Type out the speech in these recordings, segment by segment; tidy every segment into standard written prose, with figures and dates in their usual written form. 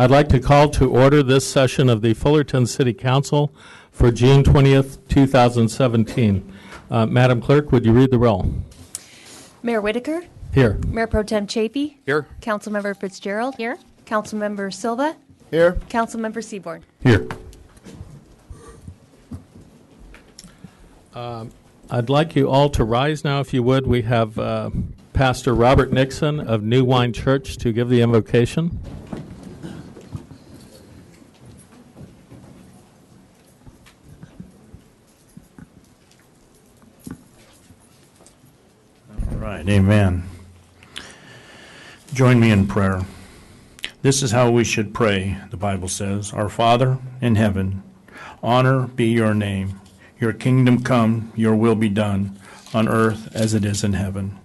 I'd like to call to order this session of the Fullerton City Council for June 20th, 2017. Madam Clerk, would you read the roll? Mayor Whitaker? Here. Mayor Pro Tem Chapey? Here. Councilmember Fitzgerald? Here. Councilmember Silva? Here. Councilmember Seaborn? Here. I'd like you all to rise now, if you would. We have Pastor Robert Nixon of New Wine Church to give the invocation. All right, amen. Join me in prayer. This is how we should pray, the Bible says. Our Father in heaven, honor be your name. Your kingdom come, your will be done, on earth as it is in heaven.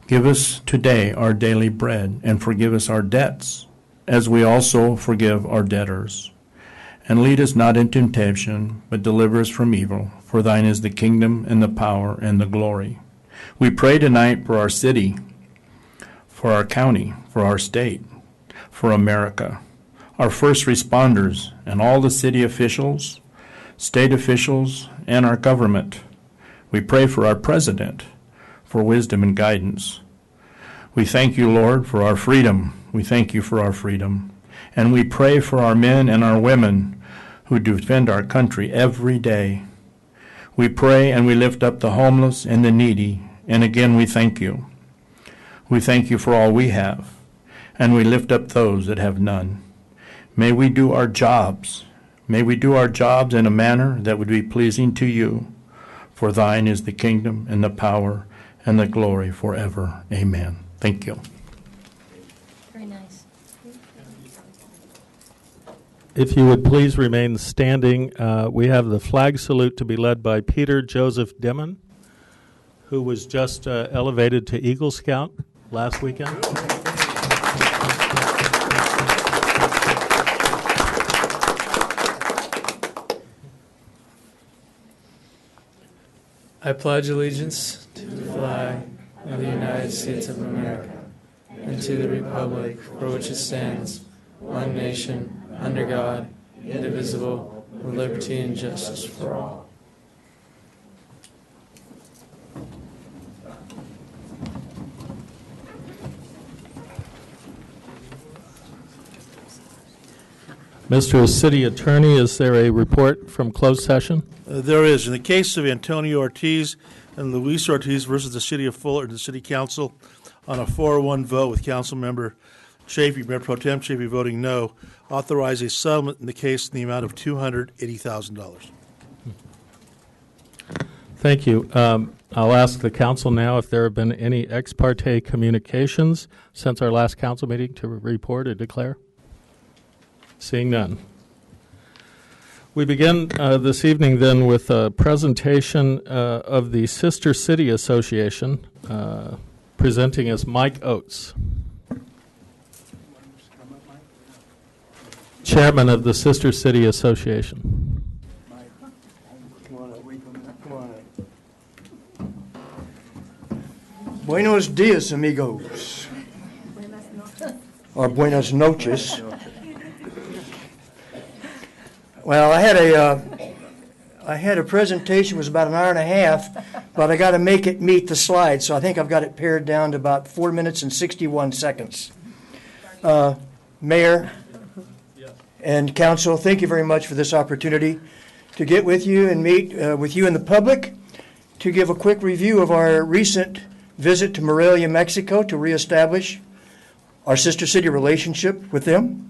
Give us today our daily bread, and forgive us our debts, as we also forgive our debtors. And lead us not into temptation, but deliver us from evil. For thine is the kingdom, and the power, and the glory. We pray tonight for our city, for our county, for our state, for America, our first responders, and all the city officials, state officials, and our government. We pray for our president, for wisdom and guidance. We thank you, Lord, for our freedom. We thank you for our freedom. And we pray for our men and our women who defend our country every day. We pray and we lift up the homeless and the needy. And again, we thank you. We thank you for all we have. And we lift up those that have none. May we do our jobs. May we do our jobs in a manner that would be pleasing to you. For thine is the kingdom and the power and the glory forever. Amen. Thank you. Very nice. If you would please remain standing, we have the flag salute to be led by Peter Joseph Dimon, who was just elevated to Eagle Scout last weekend. I pledge allegiance to the flag of the United States of America and to the republic for which it stands, one nation, under God, indivisible, with liberty and justice for all. Mr. City Attorney, is there a report from closed session? There is. In the case of Antonio Ortiz and Luis Ortiz versus the City of Fullerton, the City Council, on a 4-1 vote with Councilmember Chafee, Mayor Pro Tem Chafee voting no, authorize a settlement in the case in the amount of $280,000. Thank you. I'll ask the council now if there have been any ex parte communications since our last council meeting to report or declare. Seeing none. We begin this evening then with a presentation of the Sister City Association, presenting as Mike Oates, Chairman of the Sister City Association. Buenos dias, amigos. Or buenas noches. Well, I had a presentation. It was about an hour and a half, but I got to make it meet the slides, so I think I've got it pared down to about 4 minutes and 61 seconds. Mayor and council, thank you very much for this opportunity to get with you and meet with you and the public to give a quick review of our recent visit to Morelia, Mexico, to reestablish our sister city relationship with them.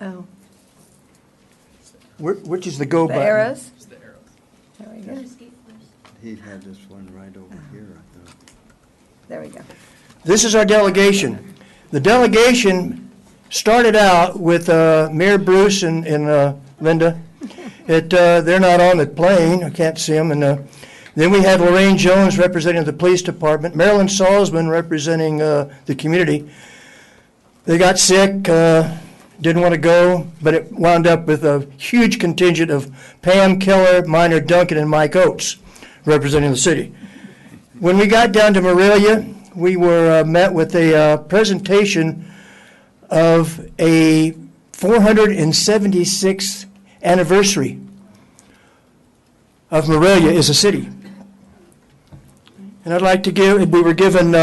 Oh. Which is the go The button? arrows? It's the arrows. There we go. He had this one right over here, I thought. There we go. This is our delegation. The delegation started out with Mayor Bruce and Linda. They're not on the plane. I can't see them. And then we had Lorraine Jones representing the police department, Marilyn Salzman representing the community. They got sick, didn't want to go, but it wound up with a huge contingent of Pam Keller, Minor Duncan, and Mike Oates representing the city. When we got down to Morelia, we were met with a presentation of a 476th anniversary of Morelia as a city. And I'd like to we were given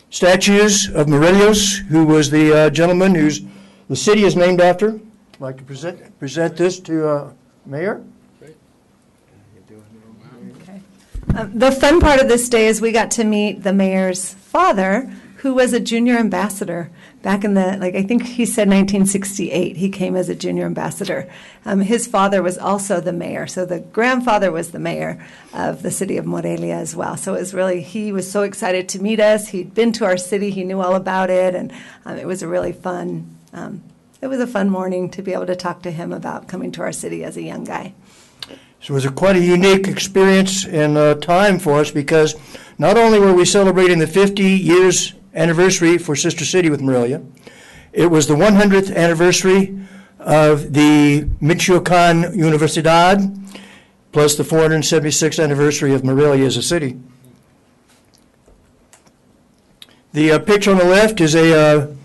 statues of Morelos, who was the gentleman whose the city is named after. I'd like to present this to Mayor. The fun part of this day is we got to meet the mayor's father, who was a junior ambassador back in the, I think he said 1968, he came as a junior ambassador. His father was also the mayor, so the grandfather was the mayor of the city of Morelia as well. So it was really, he was so excited to meet us. He'd been to our city, he knew all about it, and it was a really fun, it was a fun morning to be able to talk to him about coming to our city as a young guy. So it was quite a unique experience and time for us, because not only were we celebrating the 50 years anniversary for Sister City with Morelia, it was the 100th anniversary of the Michoacan Universidad, plus the 476th anniversary of Morelia as a city. The picture on the left is a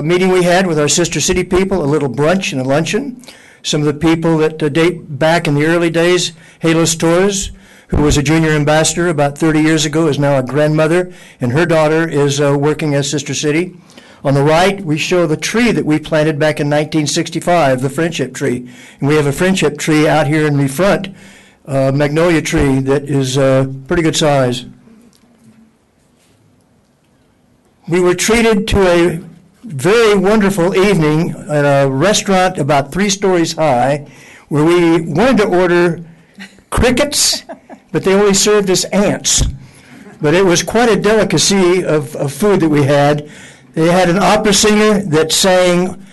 meeting we had with our Sister City people, a little brunch and a luncheon. Some of the people that date back in the early days, Halos Torres, who was a junior ambassador about 30 years ago, is now a grandmother, and her daughter is working at Sister City. On the right, we show the tree that we planted back in 1965, the friendship tree. And we have a friendship tree out here in the front, magnolia tree, that is pretty good size. We were treated to a very wonderful evening at a restaurant about 3 stories high, where we wanted to order crickets, but they only served us ants. But it was quite a delicacy of food that we had. They had an opera singer that sang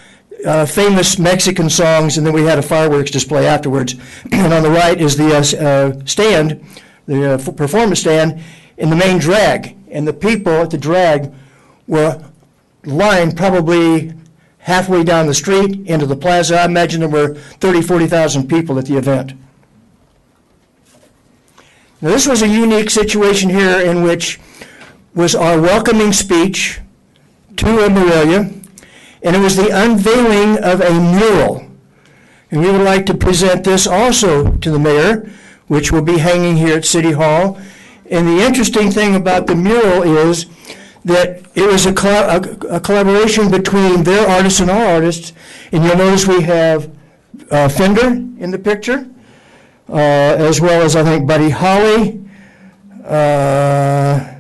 famous Mexican songs, and then we had a fireworks display afterwards. And on the right is the stand, the performance stand, in the main drag. And the people at the drag were lined probably halfway down the street into the plaza. I imagine there were 30,000, 40,000 people at the event. Now, this was a unique situation here, in which was our welcoming speech to Morelia, and it was the unveiling of a mural. And we would like to present this also to the mayor, which will be hanging here at City Hall. And the interesting thing about the mural is that it was a collaboration between their artists and our artists. And you'll notice we have Fender in the picture, as well as, I think, Buddy Holly. The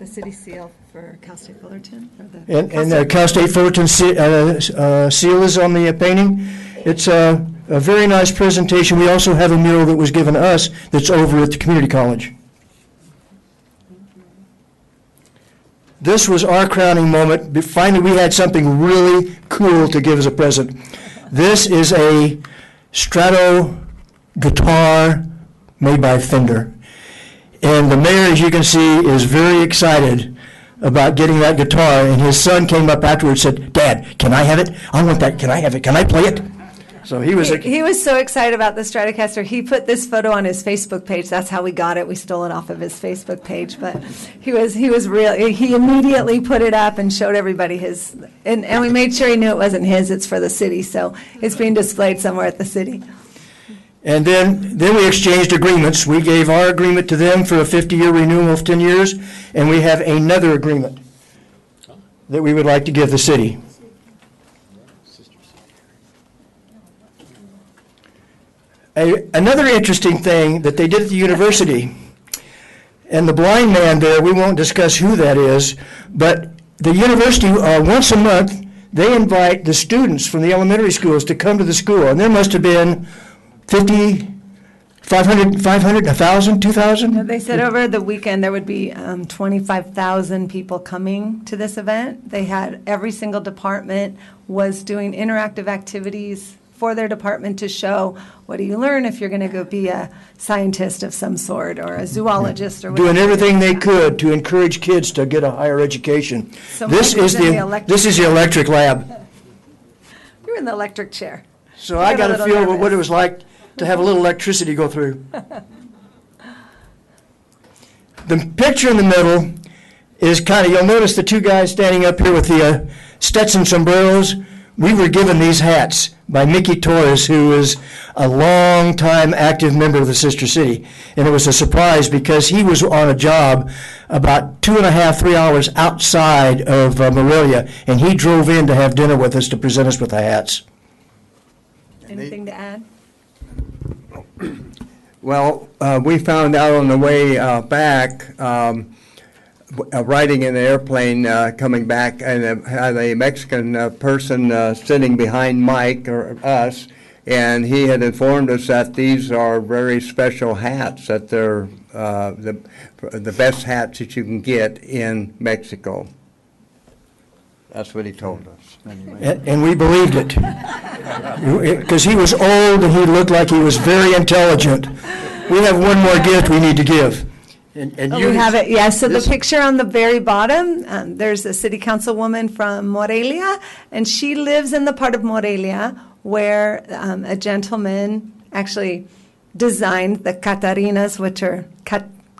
city seal for Cal State Fullerton? And the Cal State Fullerton seal is on the painting. It's a very nice presentation. We also have a mural that was given to us that's over at the community college. This was our crowning moment. Finally, we had something really cool to give as a present. This is a Strato guitar made by Fender. And the mayor, as you can see, is very excited about getting that guitar. And his son came up afterwards and said, "Dad, can I have it? I want that. Can I have it? Can I play it?" So he was so excited about the Stratocaster. He put this photo on his Facebook page. That's how we got it. We stole it off of his Facebook page. But he immediately put it up and showed everybody his. And we made sure he knew it wasn't his. It's for the city. So it's being displayed somewhere at the city. And then we exchanged agreements. We gave our agreement to them for a 50-year renewal of 10 years, and we have another agreement that we would like to give the city. Another interesting thing that they did at the university, and the blind man there, we won't discuss who that is, but the university, once a month, they invite the students from the elementary schools to come to the school, and there must have been 50, 500, 1,000, 2,000? They said over the weekend there would be 25,000 people coming to this event. They had every single department was doing interactive activities for their department to show what do you learn if you're going to go be a scientist of some sort or a zoologist or whatever. Doing everything they could to encourage kids to get a higher education. So this is the electric lab. You're in the electric chair. So I got a feel of what it was like to have a little electricity go through. The picture in the middle is kind of, you'll notice the two guys standing up here with the Stetson sombreros. We were given these hats by Mickey Torres, who is a long-time active member of the Sister City. And it was a surprise because he was on a job about 2.5, 3 hours outside of Morelia, and he drove in to have dinner with us to present us with the hats. Anything to add? Well, we found out on the way back, riding in the airplane coming back, and had a Mexican person sitting behind Mike or us, and he had informed us that these are very special hats, that they're the best hats that you can get in Mexico. That's what he told us. Anyway. And we believed it. Because he was old and he looked like he was very intelligent. We have one more gift we need to give. And Oh, we have it, yes. So the picture on the very bottom, there's a city councilwoman from Morelia, and she lives in the part of Morelia where a gentleman actually designed the Catarinas, which are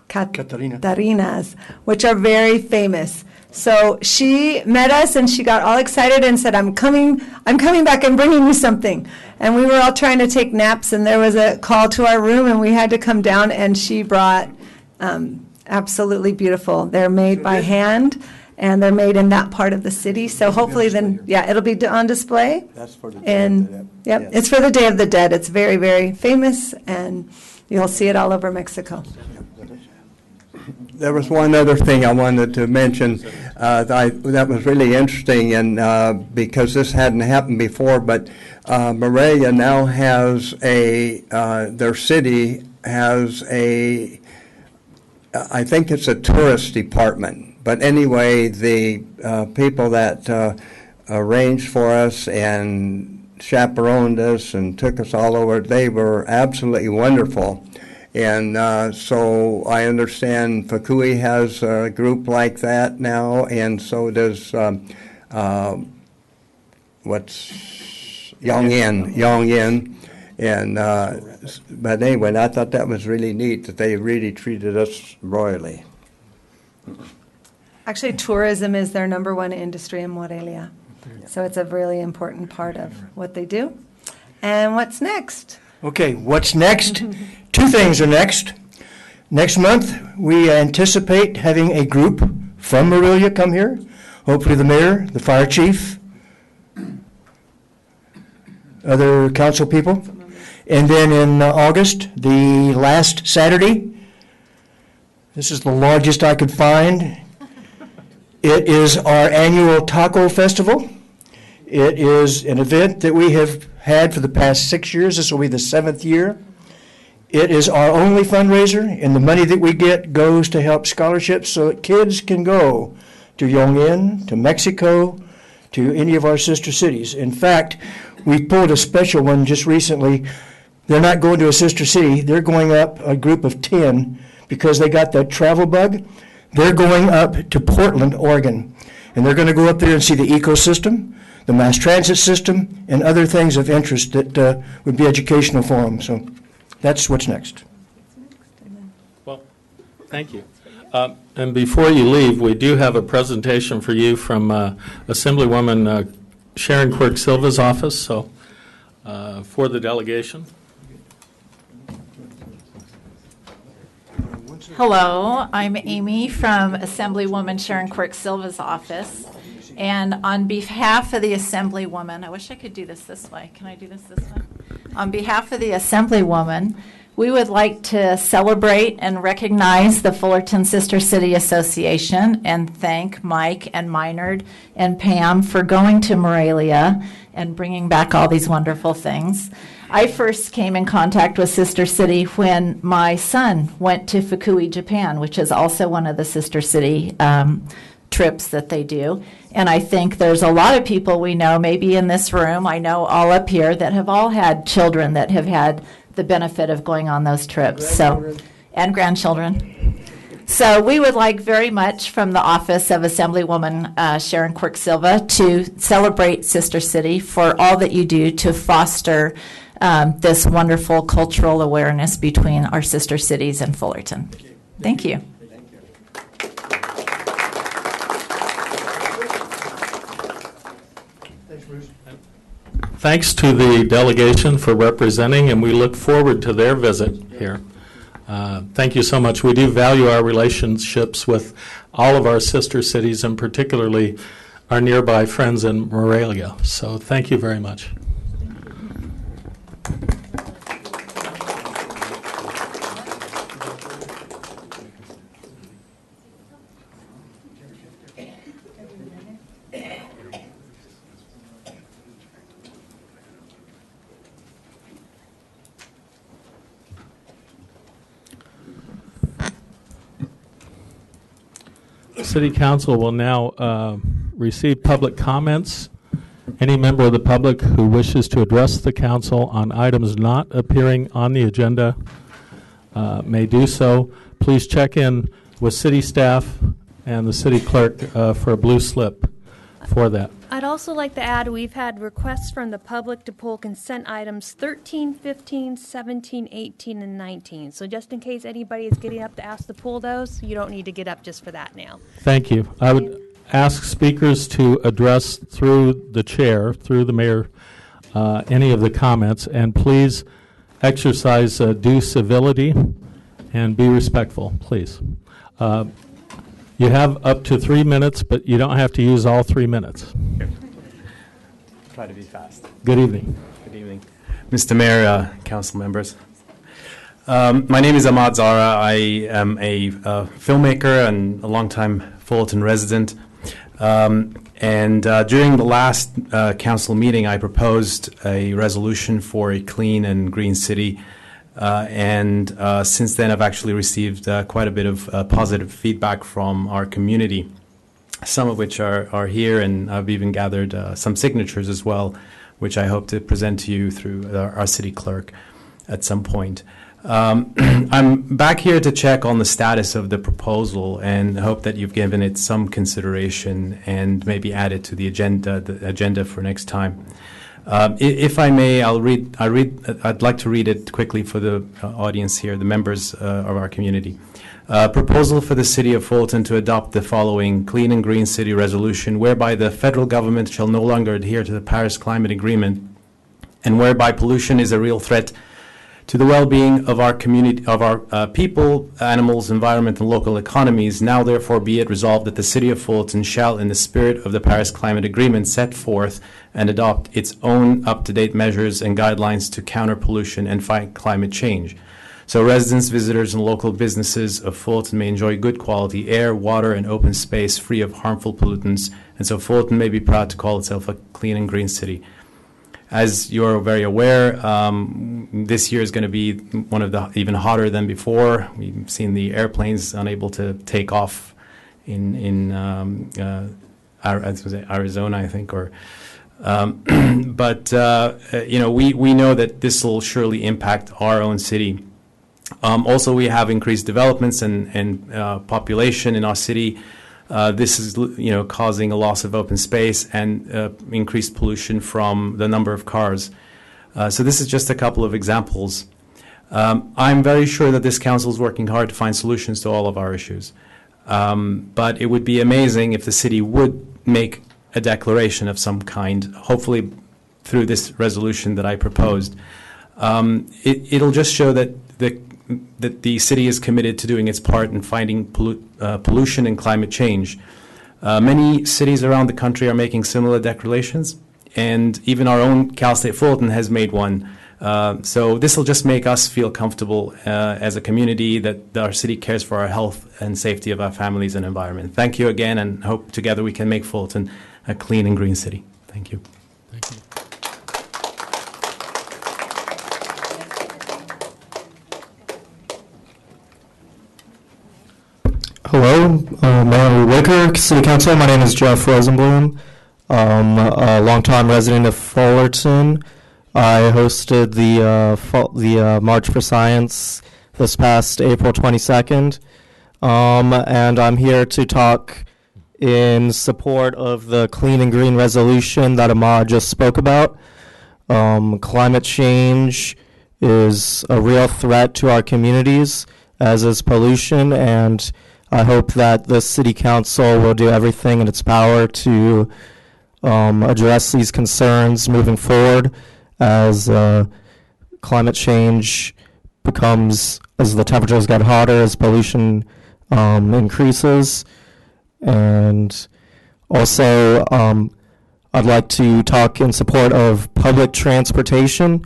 Catarinas, which are very famous. So she met us and she got all excited and said, I'm coming back, I'm bringing you something. And we were all trying to take naps, and there was a call to our room, and we had to come down, and she brought absolutely beautiful. They're made by hand, and they're made in that part of the city. So hopefully then, yeah, it'll be on display. That's for the Day of the Dead. Yep, Yes. it's for the Day of the Dead. It's very, very famous, and you'll see it all over Mexico. There was one other thing I wanted to mention that was really interesting, and because this hadn't happened before, but Morelia now has their city has I think it's a tourist department. But anyway, the people that arranged for us and chaperoned us and took us all over, they were absolutely wonderful. And so I understand Fukui has a group like that now, and so does Yongin. And but anyway, I thought that was really neat that they really treated us royally. Actually, tourism is their number one industry in Morelia. So it's a really important part of what they do. And what's next? Okay, what's next? Two things are next. Next month, we anticipate having a group from Morelia come here. Hopefully the mayor, the fire chief, other council people. And then in August, the last Saturday, this is the largest I could find. It is our annual taco festival. It is an event that we have had for the past 6 years. This will be the 7th year. It is our only fundraiser, and the money that we get goes to help scholarships so that kids can go to Yongin, to Mexico, to any of our sister cities. In fact, we pulled a special one just recently. They're not going to a sister city. They're going up, a group of 10, because they got that travel bug. They're going up to Portland, Oregon, and they're going to go up there and see the ecosystem, the mass transit system, and other things of interest that would be educational for them. So that's what's next. Well, thank you. And before you leave, we do have a presentation for you from Assemblywoman Sharon Quirk-Silva's office, so for the delegation. Hello, I'm Amy from Assemblywoman Sharon Quirk-Silva's office. And on behalf of the Assemblywoman, I wish I could do this way. Can I do this way? On behalf of the Assemblywoman, we would like to celebrate and recognize the Fullerton Sister City Association and thank Mike and Minard and Pam for going to Morelia and bringing back all these wonderful things. I first came in contact with Sister City when my son went to Fukui, Japan, which is also one of the Sister City trips that they do. And I think there's a lot of people we know, maybe in this room, I know all up here, that have all had children that have had the benefit of going on those trips. And grandchildren. So we would like very much from the office of Assemblywoman Sharon Quirk-Silva to celebrate Sister City for all that you do to foster this wonderful cultural awareness between our sister cities and Fullerton. Thank you. thanks to the delegation for representing, and we look forward to their visit here. Thank you so much. We do value our relationships with all of our sister cities, and particularly our nearby friends in Morelia. So thank you very much. City Council will now receive public comments. Any member of the public who wishes to address the council on items not appearing on the agenda may do so. Please check in with city staff and the city clerk for a blue slip for that. I'd also like to add we've had requests from the public to pull consent items 13, 15, 17, 18, and 19. So just in case anybody is getting up to ask to pull those, you don't need to get up just for that now. Thank you. I would ask speakers to address through the chair, through the mayor, any of the comments, and please exercise due civility and be respectful, please. You have up to 3 minutes, but you don't have to use all 3 minutes. Try to be fast. Good evening. Good evening. Mr. Mayor, council members. My name is Ahmad Zara. I am a filmmaker and a longtime Fullerton resident. And during the last council meeting, I proposed a resolution for a clean and green city. And since then, I've actually received quite a bit of positive feedback from our community, some of which are here, and I've even gathered some signatures as well, which I hope to present to you through our city clerk at some point. I'm back here to check on the status of the proposal and hope that you've given it some consideration and maybe add it to the agenda for next time. If I may, I'd like to read it quickly for the audience here, the members of our community. Proposal for the City of Fullerton to adopt the following Clean and Green City Resolution, whereby the federal government shall no longer adhere to the Paris Climate Agreement, and whereby pollution is a real threat to the well-being of our community, of our people, animals, environment, and local economies. Now, therefore, be it resolved that the City of Fullerton shall, in the spirit of the Paris Climate Agreement, set forth and adopt its own up-to-date measures and guidelines to counter pollution and fight climate change. So residents, visitors, and local businesses of Fullerton may enjoy good quality air, water, and open space free of harmful pollutants, and so Fullerton may be proud to call itself a clean and green city. As you're very aware, this year is going to be one of the even hotter than before. We've seen the airplanes unable to take off in Arizona, I think, or but we know that this will surely impact our own city. Also, we have increased developments and population in our city. This is, causing a loss of open space and increased pollution from the number of cars. So this is just a couple of examples. I'm very sure that this council is working hard to find solutions to all of our issues. But it would be amazing if the city would make a declaration of some kind, hopefully through this resolution that I proposed. It'll just show that the city is committed to doing its part in fighting pollution and climate change. Many cities around the country are making similar declarations, and even our own Cal State Fullerton has made one. So this will just make us feel comfortable as a community that our city cares for our health and safety of our families and environment. Thank you again, and hope together we can make Fullerton a clean and green city. Thank you. Thank you. Hello, Mayor Wicker, City Council. My name is Jeff Rosenblum. A longtime resident of Fullerton. I hosted the March for Science this past April 22nd, and I'm here to talk in support of the Clean and Green Resolution that Ahmad just spoke about. Climate change is a real threat to our communities, as is pollution, and I hope that the City Council will do everything in its power to address these concerns moving forward as climate change becomes, as the temperatures get hotter, as pollution increases. And also, I'd like to talk in support of public transportation.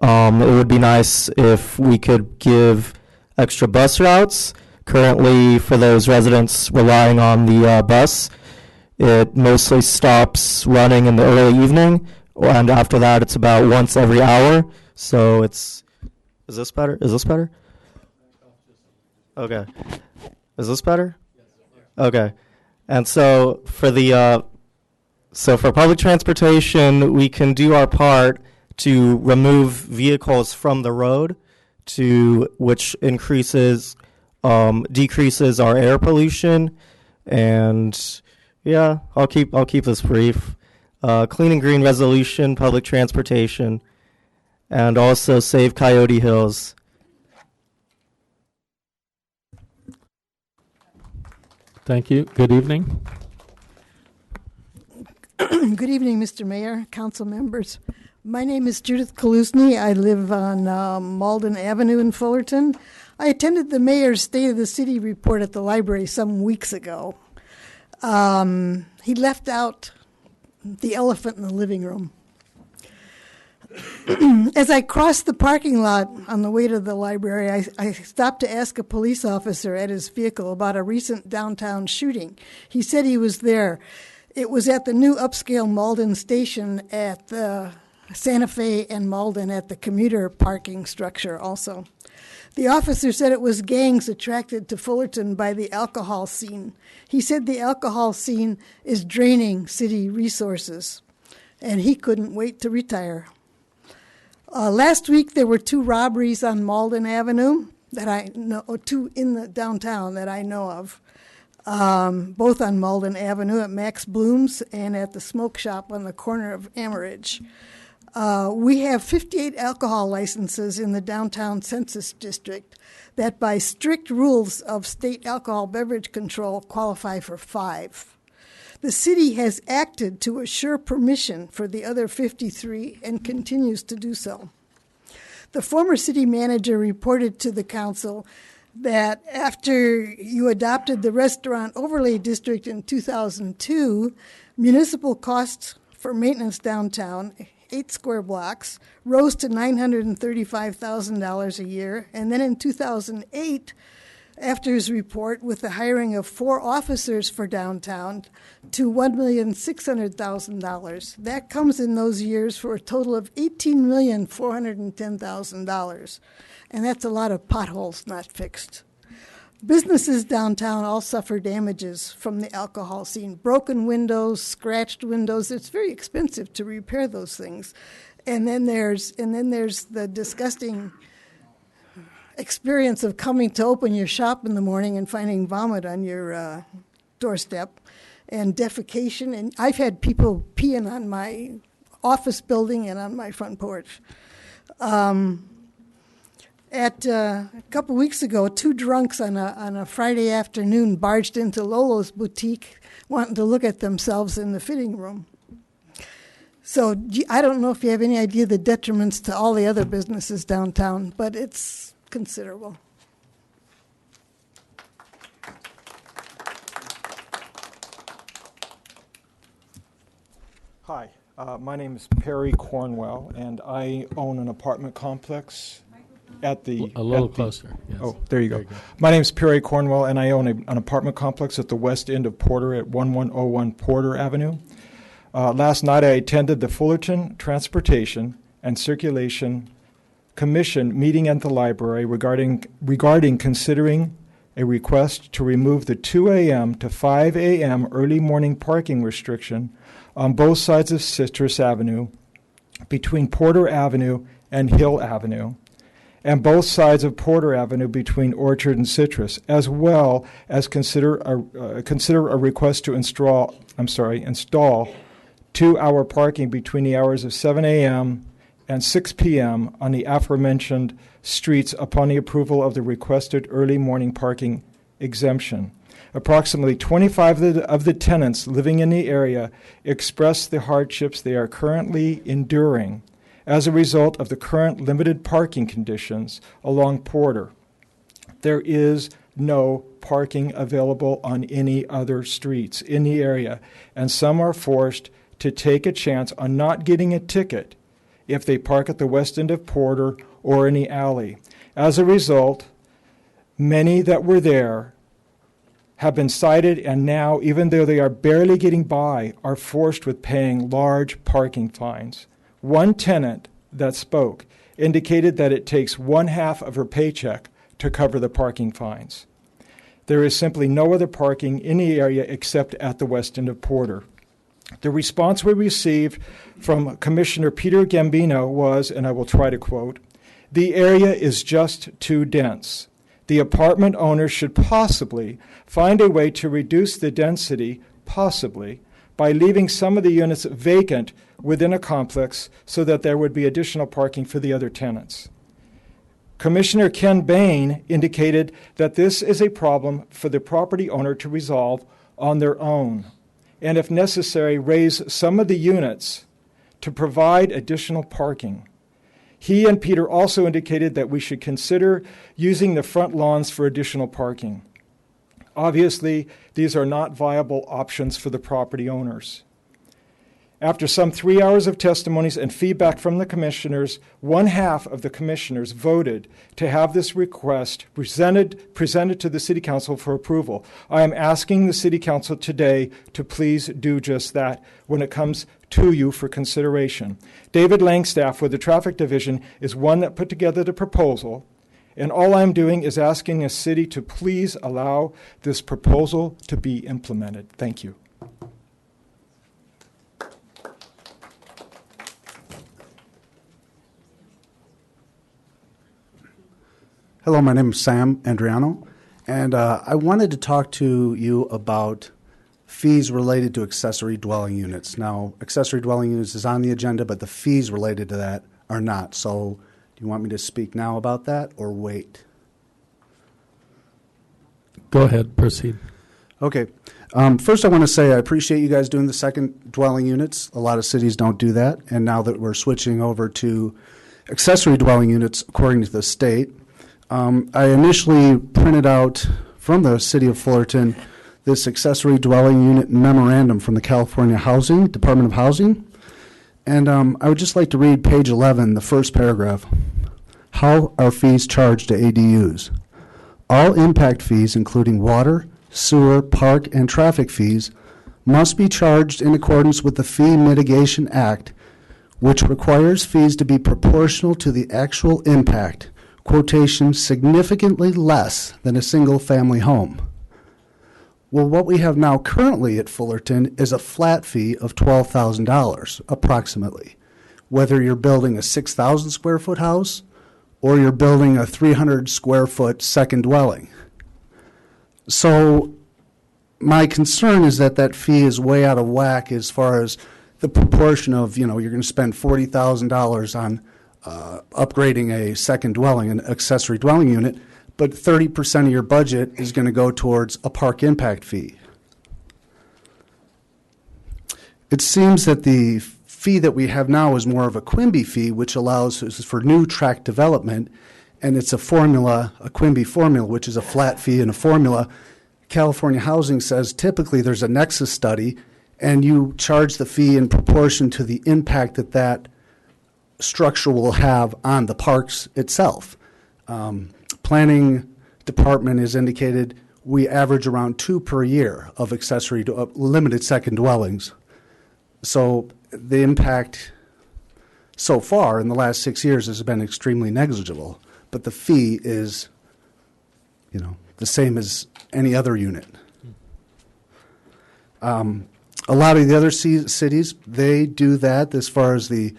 It would be nice if we could give extra bus routes. Currently, for those residents relying on the bus, it mostly stops running in the early evening, and after that, it's about once every hour. So it's, is this better? Is this better? Okay. Is this better? Okay. And so for the for public transportation, we can do our part to remove vehicles from the road, which decreases our air pollution. And yeah, I'll keep this brief. Clean and green resolution, public transportation, and also save Coyote Hills. Thank you. Good evening. Good evening, Mr. Mayor, council members. My name is Judith Kaluzny. I live on Malden Avenue in Fullerton. I attended the mayor's State of the City report at the library some weeks ago. He left out the elephant in the living room. As I crossed the parking lot on the way to the library, I stopped to ask a police officer at his vehicle about a recent downtown shooting. He said he was there. It was at the new upscale Malden station at the Santa Fe and Malden at the commuter parking structure also. The officer said it was gangs attracted to Fullerton by the alcohol scene. He said the alcohol scene is draining city resources, and he couldn't wait to retire. Last week, there were 2 robberies on Malden Avenue that I know, or 2 in the downtown that I know of, both on Malden Avenue at Max Bloom's and at the smoke shop on the corner of Amaridge. We have 58 alcohol licenses in the downtown census district that by strict rules of state alcohol beverage control qualify for 5. The city has acted to assure permission for the other 53 and continues to do so. The former city manager reported to the council that after you adopted the restaurant overlay district in 2002, municipal costs for maintenance downtown, 8 square blocks, rose to $935,000 a year. And then in 2008, after his report, with the hiring of 4 officers for downtown, to $1,600,000. That comes in those years for a total of $18,410,000. And that's a lot of potholes not fixed. Businesses downtown all suffer damages from the alcohol scene. Broken windows, scratched windows. It's very expensive to repair those things. And then there's the disgusting experience of coming to open your shop in the morning and finding vomit on your doorstep and defecation. And I've had people peeing on my office building and on my front porch. A couple weeks ago, 2 drunks on a Friday afternoon barged into Lolo's boutique wanting to look at themselves in the fitting room. So I don't know if you have any idea the detriments to all the other businesses downtown, but it's considerable. Hi, my name is Perry Cornwell, and I own an apartment complex at the... A little closer. Yes. Oh, there you go. My name is Perry Cornwell, and I own an apartment complex at the west end of Porter at 1101 Porter Avenue. Last night I attended the Fullerton Transportation and Circulation Commission meeting at the library regarding considering a request to remove the 2 a.m. to 5 a.m. early morning parking restriction on both sides of Citrus Avenue between Porter Avenue and Hill Avenue, and both sides of Porter Avenue between Orchard and Citrus, as well as consider a request to install 2-hour parking between the hours of 7 a.m. and 6 p.m. on the aforementioned streets upon the approval of the requested early morning parking exemption. Approximately 25 of the tenants living in the area expressed the hardships they are currently enduring as a result of the current limited parking conditions along Porter. There is no parking available on any other streets in the area, and some are forced to take a chance on not getting a ticket if they park at the west end of Porter or in the alley. As a result, many that were there have been cited, and now, even though they are barely getting by, are forced with paying large parking fines. One tenant that spoke indicated that it takes 1/2 of her paycheck to cover the parking fines. There is simply no other parking in the area except at the west end of Porter. The response we received from Commissioner Peter Gambino was, and I will try to quote, "The area is just too dense. The apartment owners should possibly find a way to reduce the density, possibly, by leaving some of the units vacant within a complex so that there would be additional parking for the other tenants." Commissioner Ken Bain indicated that this is a problem for the property owner to resolve on their own, and if necessary, raise some of the units to provide additional parking. He and Peter also indicated that we should consider using the front lawns for additional parking. Obviously, these are not viable options for the property owners. After some 3 hours of testimonies and feedback from the commissioners, 1/2 of the commissioners voted to have this request presented to the City Council for approval. I am asking the City Council today to please do just that when it comes to you for consideration. David Langstaff with the Traffic Division is one that put together the proposal, and all I'm doing is asking the city to please allow this proposal to be implemented. Thank you. Hello, my name is Sam Andriano, and I wanted to talk to you about fees related to accessory dwelling units. Now, accessory dwelling units is on the agenda, but the fees related to that are not. So do you want me to speak now about that or wait? Go ahead, proceed. Okay. First, I want to say I appreciate you guys doing the second dwelling units. A lot of cities don't do that, and now that we're switching over to accessory dwelling units according to the state, I initially printed out from the City of Fullerton this accessory dwelling unit memorandum from the California Department of Housing. And I would just like to read page 11, the first paragraph. How are fees charged to ADUs? All impact fees, including water, sewer, park, and traffic fees, must be charged in accordance with the Fee Mitigation Act, which requires fees to be proportional to the actual impact, quotation, significantly less than a single-family home. Well, what we have now currently at Fullerton is a flat fee of $12,000, approximately, whether you're building a 6,000 square foot house or you're building a 300 square foot second dwelling. So my concern is that that fee is way out of whack as far as the proportion of, you're going to spend $40,000 on upgrading a second dwelling, an accessory dwelling unit, but 30% of your budget is going to go towards a park impact fee. It seems that the fee that we have now is more of a Quimby fee, which allows for new tract development, and it's a formula, a Quimby formula, which is a flat fee and a formula. California Housing says typically there's a nexus study, and you charge the fee in proportion to the impact that that structure will have on the parks itself. Planning department has indicated we average around 2 per year of accessory limited second dwellings. So the impact so far in the last 6 years has been extremely negligible, but the fee is, the same as any other unit. A lot of the other cities, they do that as far as they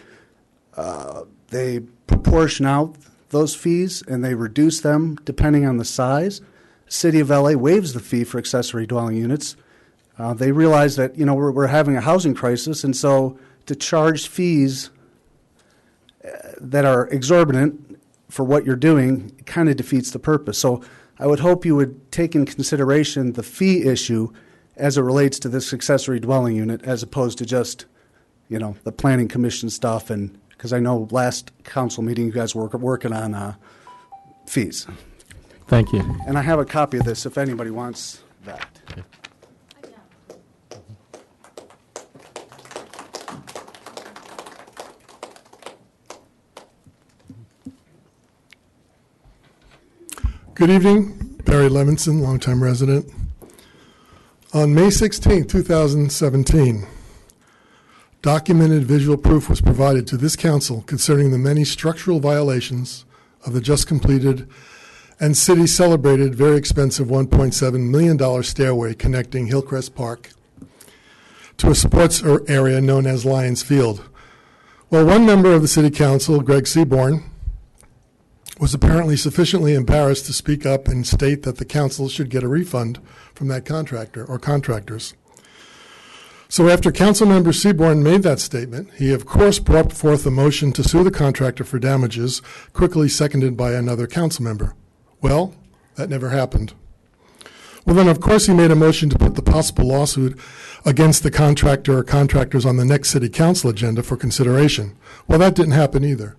proportion out those fees and they reduce them depending on the size. City of LA waives the fee for accessory dwelling units. They realize that we're having a housing crisis, and so to charge fees that are exorbitant for what you're doing kind of defeats the purpose. So I would hope you would take in consideration the fee issue as it relates to this accessory dwelling unit, as opposed to just, the planning commission stuff. And because I know last council meeting you guys were working on fees. Thank you. And I have a copy of this if anybody wants that. Good evening, Barry Levinson, longtime resident. On May 16, 2017, documented visual proof was provided to this council concerning the many structural violations of the just completed and city celebrated very expensive $1.7 million stairway connecting Hillcrest Park to a sports area known as Lions Field. Well, one member of the city council, Greg Seaborn, was apparently sufficiently embarrassed to speak up and state that the council should get a refund from that contractor or contractors. So after Councilmember Seaborn made that statement, he of course brought forth a motion to sue the contractor for damages, quickly seconded by another council member. Well, that never happened. Well, then of course he made a motion to put the possible lawsuit against the contractor or contractors on the next city council agenda for consideration. Well, that didn't happen either.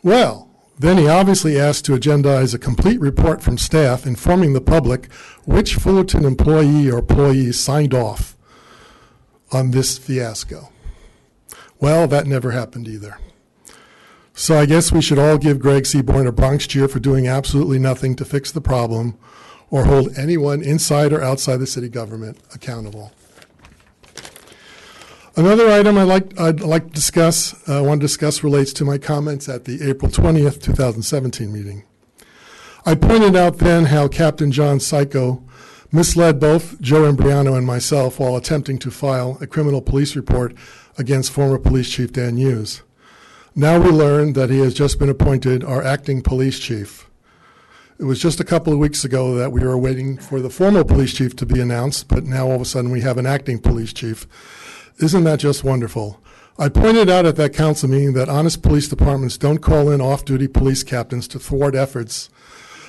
Well, then he obviously asked to agendize a complete report from staff informing the public which Fullerton employee or employees signed off on this fiasco. Well, that never happened either. So I guess we should all give Greg Seaborn a Bronx cheer for doing absolutely nothing to fix the problem or hold anyone inside or outside the city government accountable. Another item I'd like to discuss relates to my comments at the April 20th, 2017 meeting. I pointed out then how Captain John Psycho misled both Joe Imbriano and myself while attempting to file a criminal police report against former police chief Dan Hughes. Now we learn that he has just been appointed our acting police chief. It was just a couple of weeks ago that we were waiting for the former police chief to be announced, but now all of a sudden we have an acting police chief. Isn't that just wonderful? I pointed out at that council meeting that honest police departments don't call in off-duty police captains to thwart efforts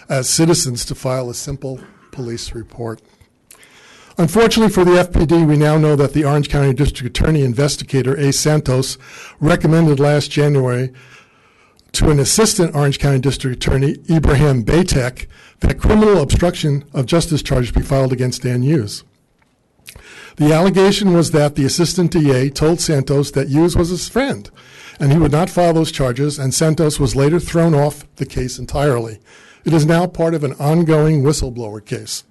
as citizens to file a simple police report. Unfortunately for the FPD, we now know that the Orange County District Attorney investigator, A. Santos, recommended last January to an assistant Orange County District Attorney, Ibrahim Baitek, that criminal obstruction of justice charges be filed against Dan Hughes. The allegation was that the assistant DA told Santos that Hughes was his friend and he would not file those charges, and Santos was later thrown off the case entirely. It is now part of an ongoing whistleblower case.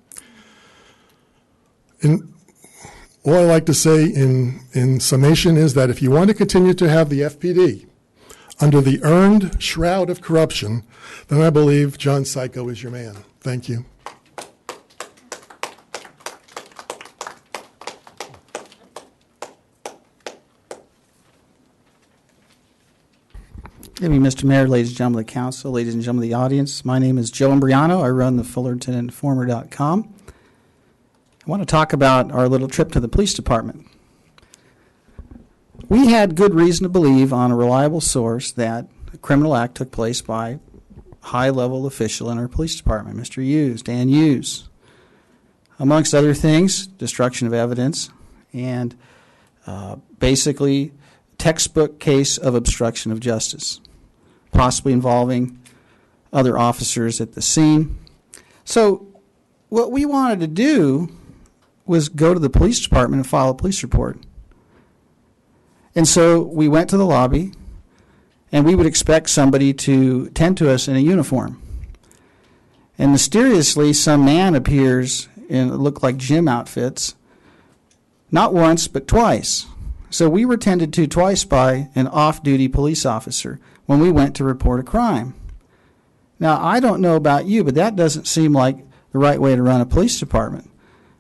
All I like to say in summation is that if you want to continue to have the FPD under the earned shroud of corruption, then I believe John Psycho is your man. Thank you. Good evening, Mr. Mayor, ladies and gentlemen of the council, ladies and gentlemen of the audience. My name is Joe Imbriano. I run the FullertonInformer.com. I want to talk about our little trip to the police department. We had good reason to believe on a reliable source that a criminal act took place by a high-level official in our police department, Mr. Hughes, Dan Hughes. Amongst other things, destruction of evidence and basically textbook case of obstruction of justice, possibly involving other officers at the scene. So what we wanted to do was go to the police department and file a police report. And so we went to the lobby, and we would expect somebody to tend to us in a uniform. And mysteriously, some man appears in what looked like gym outfits, not once, but twice. So we were tended to twice by an off-duty police officer when we went to report a crime. Now, I don't know about you, but that doesn't seem like the right way to run a police department.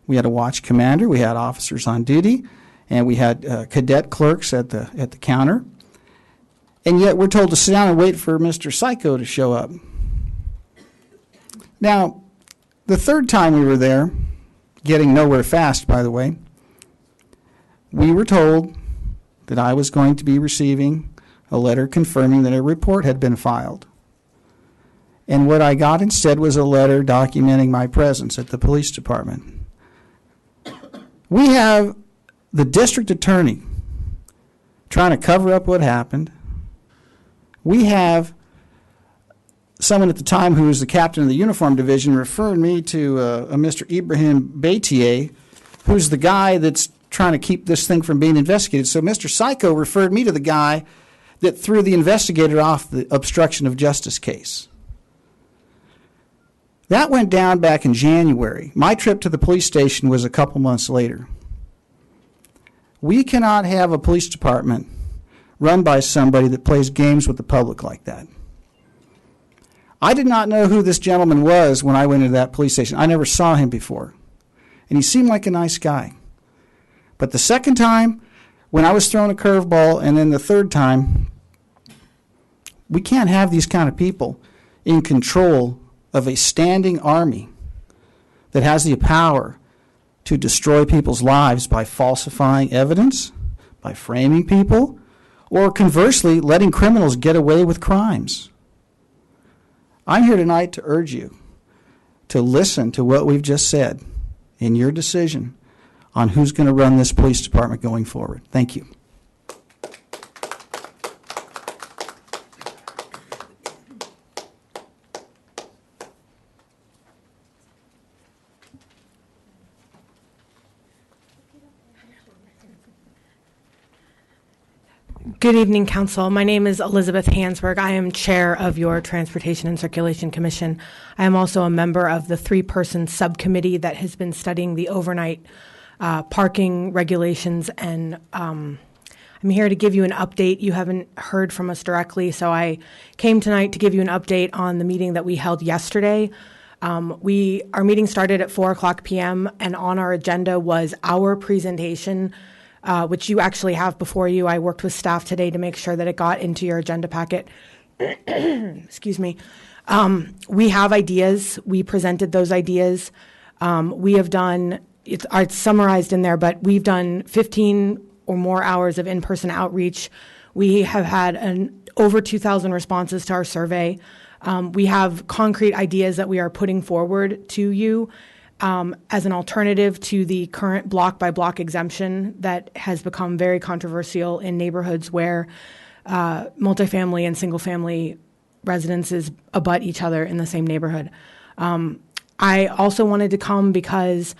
We had a watch commander, we had officers on duty, and we had cadet clerks at the counter. And yet we're told to sit down and wait for Mr. Psycho to show up. Now, the third time we were there, getting nowhere fast, by the way, we were told that I was going to be receiving a letter confirming that a report had been filed. And what I got instead was a letter documenting my presence at the police department. We have the district attorney trying to cover up what happened. We have someone at the time who was the captain of the uniform division referred me to a Mr. Ibrahim Baitier, who's the guy that's trying to keep this thing from being investigated. So Mr. Psycho referred me to the guy that threw the investigator off the obstruction of justice case. That went down back in January. My trip to the police station was a couple months later. We cannot have a police department run by somebody that plays games with the public like that. I did not know who this gentleman was when I went into that police station. I never saw him before. And he seemed like a nice guy. But the second time, when I was thrown a curveball, and then the third time, we can't have these kind of people in control of a standing army that has the power to destroy people's lives by falsifying evidence, by framing people, or conversely, letting criminals get away with crimes. I'm here tonight to urge you to listen to what we've just said in your decision on who's going to run this police department going forward. Thank you. Good evening, Council. My name is Elizabeth Hansberg. I am chair of your Transportation and Circulation Commission. I am also a member of the 3-person subcommittee that has been studying the overnight parking regulations, and I'm here to give you an update. You haven't heard from us directly, so I came tonight to give you an update on the meeting that we held yesterday. Our meeting started at 4 o'clock p.m., and on our agenda was our presentation, which you actually have before you. I worked with staff today to make sure that it got into your agenda packet. Excuse me. We have ideas. We presented those ideas. We have done, it's summarized in there, but we've done 15 or more hours of in-person outreach. We have had over 2,000 responses to our survey. We have concrete ideas that we are putting forward to you as an alternative to the current block-by-block exemption that has become very controversial in neighborhoods where multifamily and single-family residences abut each other in the same neighborhood. I also wanted to come because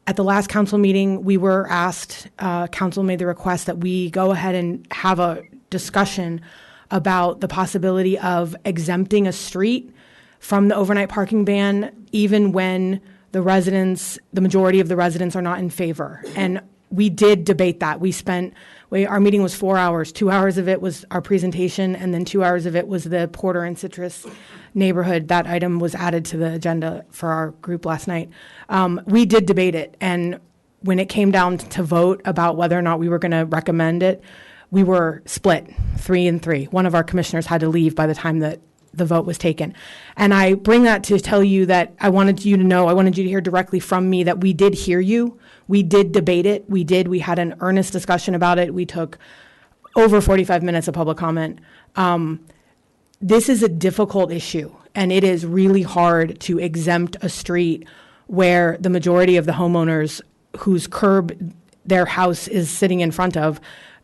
at the last council meeting, we were asked, council made the request that we go ahead and have a discussion about the possibility of exempting a street from the overnight parking ban, even when the majority of the residents are not in favor. And we did debate that. Our meeting was 4 hours. 2 hours of it was our presentation, and then 2 hours of it was the Porter and Citrus neighborhood. That item was added to the agenda for our group last night. We did debate it, and when it came down to vote about whether or not we were going to recommend it, we were split 3-3. One of our commissioners had to leave by the time that the vote was taken. And I bring that to tell you that I wanted you to hear directly from me that we did hear you. We did debate it. We had an earnest discussion about it. We took over 45 minutes of public comment. This is a difficult issue, and it is really hard to exempt a street where the majority of the homeowners whose curb their house is sitting in front of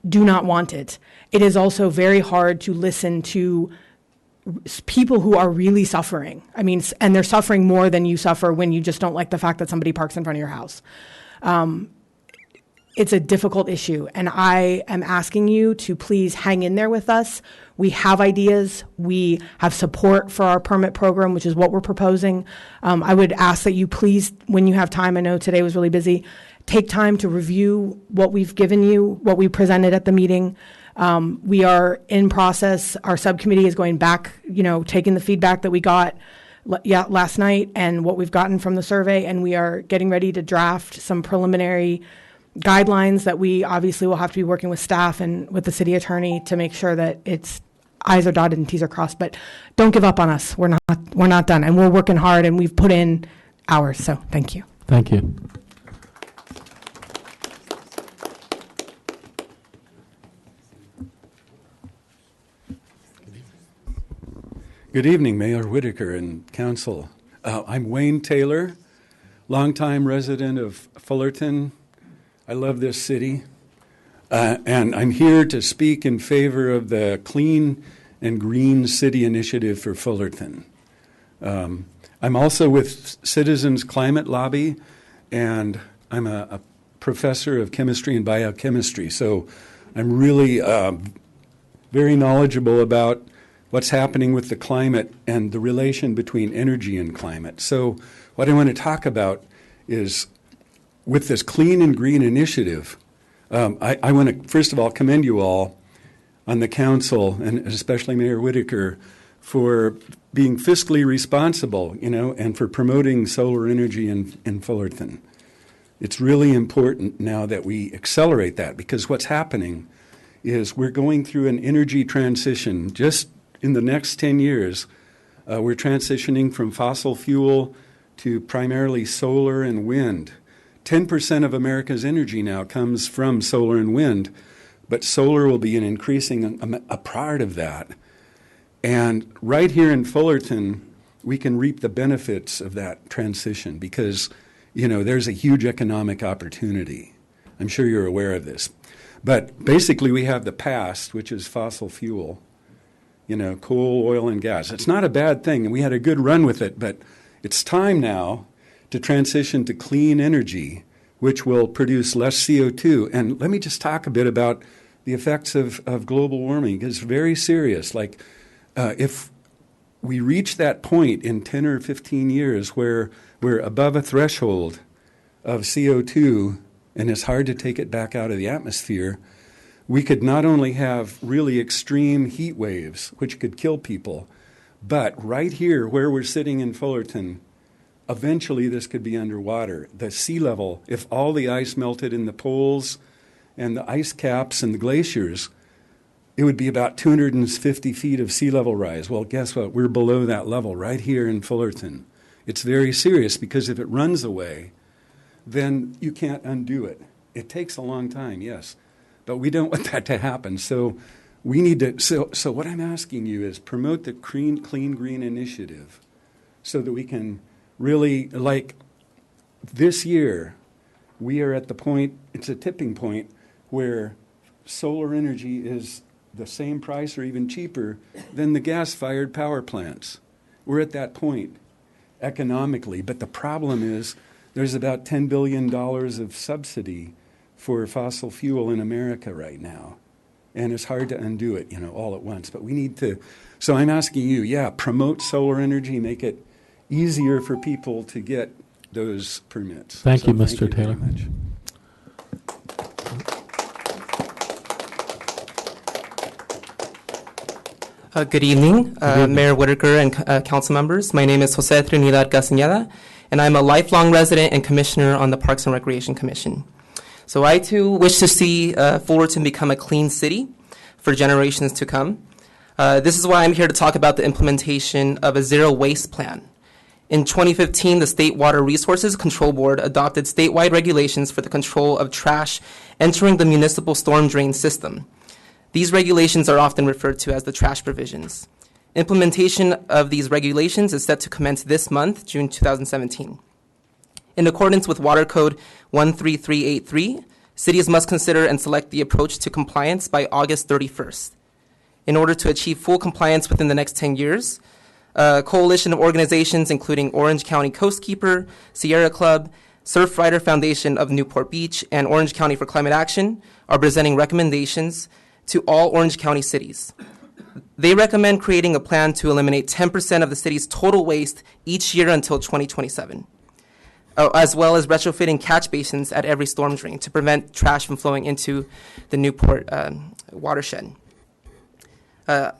do not want it. It is also very hard to listen to people who are really suffering. And they're suffering more than you suffer when you just don't like the fact that somebody parks in front of your house. It's a difficult issue, and I am asking you to please hang in there with us. We have ideas. We have support for our permit program, which is what we're proposing. I would ask that you please, when you have time, I know today was really busy, take time to review what we've given you, what we presented at the meeting. We are in process. Our subcommittee is going back, taking the feedback that we got last night and what we've gotten from the survey, and we are getting ready to draft some preliminary guidelines that we obviously will have to be working with staff and with the city attorney to make sure that it's I's are dotted and T's are crossed. But don't give up on us. We're not done, and we're working hard, and we've put in hours. So thank you. Thank you. Good evening, Mayor Whitaker and Council. I'm Wayne Taylor, longtime resident of Fullerton. I love this city. And I'm here to speak in favor of the Clean and Green City Initiative for Fullerton. I'm also with Citizens Climate Lobby, and I'm a professor of chemistry and biochemistry. So I'm really very knowledgeable about what's happening with the climate and the relation between energy and climate. So what I want to talk about is with this Clean and Green Initiative, I want to, first of all, commend you all on the council, and especially Mayor Whitaker, for being fiscally responsible, and for promoting solar energy in Fullerton. It's really important now that we accelerate that, because what's happening is we're going through an energy transition. Just in the next 10 years, we're transitioning from fossil fuel to primarily solar and wind. 10% of America's energy now comes from solar and wind, but solar will be an increasing a part of that. And right here in Fullerton, we can reap the benefits of that transition because, there's a huge economic opportunity. I'm sure you're aware of this. But basically, we have the past, which is fossil fuel, coal, oil, and gas. It's not a bad thing, and we had a good run with it, but it's time now to transition to clean energy, which will produce less CO2. And let me just talk a bit about the effects of global warming. It's very serious. Like, if we reach that point in 10 or 15 years where we're above a threshold of CO2, and it's hard to take it back out of the atmosphere, we could not only have really extreme heat waves, which could kill people, but right here where we're sitting in Fullerton, eventually this could be underwater. The sea level, if all the ice melted in the poles and the ice caps and the glaciers, it would be about 250 feet of sea level rise. Well, guess what? We're below that level right here in Fullerton. It's very serious because if it runs away, then you can't undo it. It takes a long time, yes, but we don't want that to happen. So we need to. So what I'm asking you is promote the Clean Green Initiative, so that we can really, like this year, we are at the point. It's a tipping point where solar energy is the same price or even cheaper than the gas-fired power plants. We're at that point economically, but the problem is there's about $10 billion of subsidy for fossil fuel in America right now, and it's hard to undo it, all at once. But we need to. So I'm asking you, promote solar energy, make it easier for people to get those permits. Thank you, Mr. Taylor. Very much. Good evening, Mayor Whitaker and council members. My name is Jose Trinidad Gasineda, and I'm a lifelong resident and commissioner on the Parks and Recreation Commission. So I, too, wish to see Fullerton become a clean city for generations to come. This is why I'm here to talk about the implementation of a zero waste plan. In 2015, the State Water Resources Control Board adopted statewide regulations for the control of trash entering the municipal storm drain system. These regulations are often referred to as the trash provisions. Implementation of these regulations is set to commence this month, June 2017. In accordance with Water Code 13383, cities must consider and select the approach to compliance by August 31st. In order to achieve full compliance within the next 10 years, a coalition of organizations including Orange County Coastkeeper, Sierra Club, Surf Rider Foundation of Newport Beach, and Orange County for Climate Action are presenting recommendations to all Orange County cities. They recommend creating a plan to eliminate 10% of the city's total waste each year until 2027, as well as retrofitting catch basins at every storm drain to prevent trash from flowing into the Newport watershed.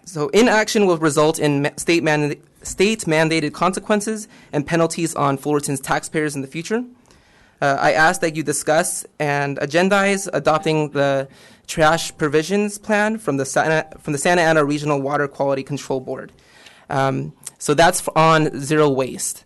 So inaction will result in state-mandated consequences and penalties on Fullerton's taxpayers in the future. I ask that you discuss and agendize adopting the trash provisions plan from the Santa Ana Regional Water Quality Control Board. So that's on zero waste.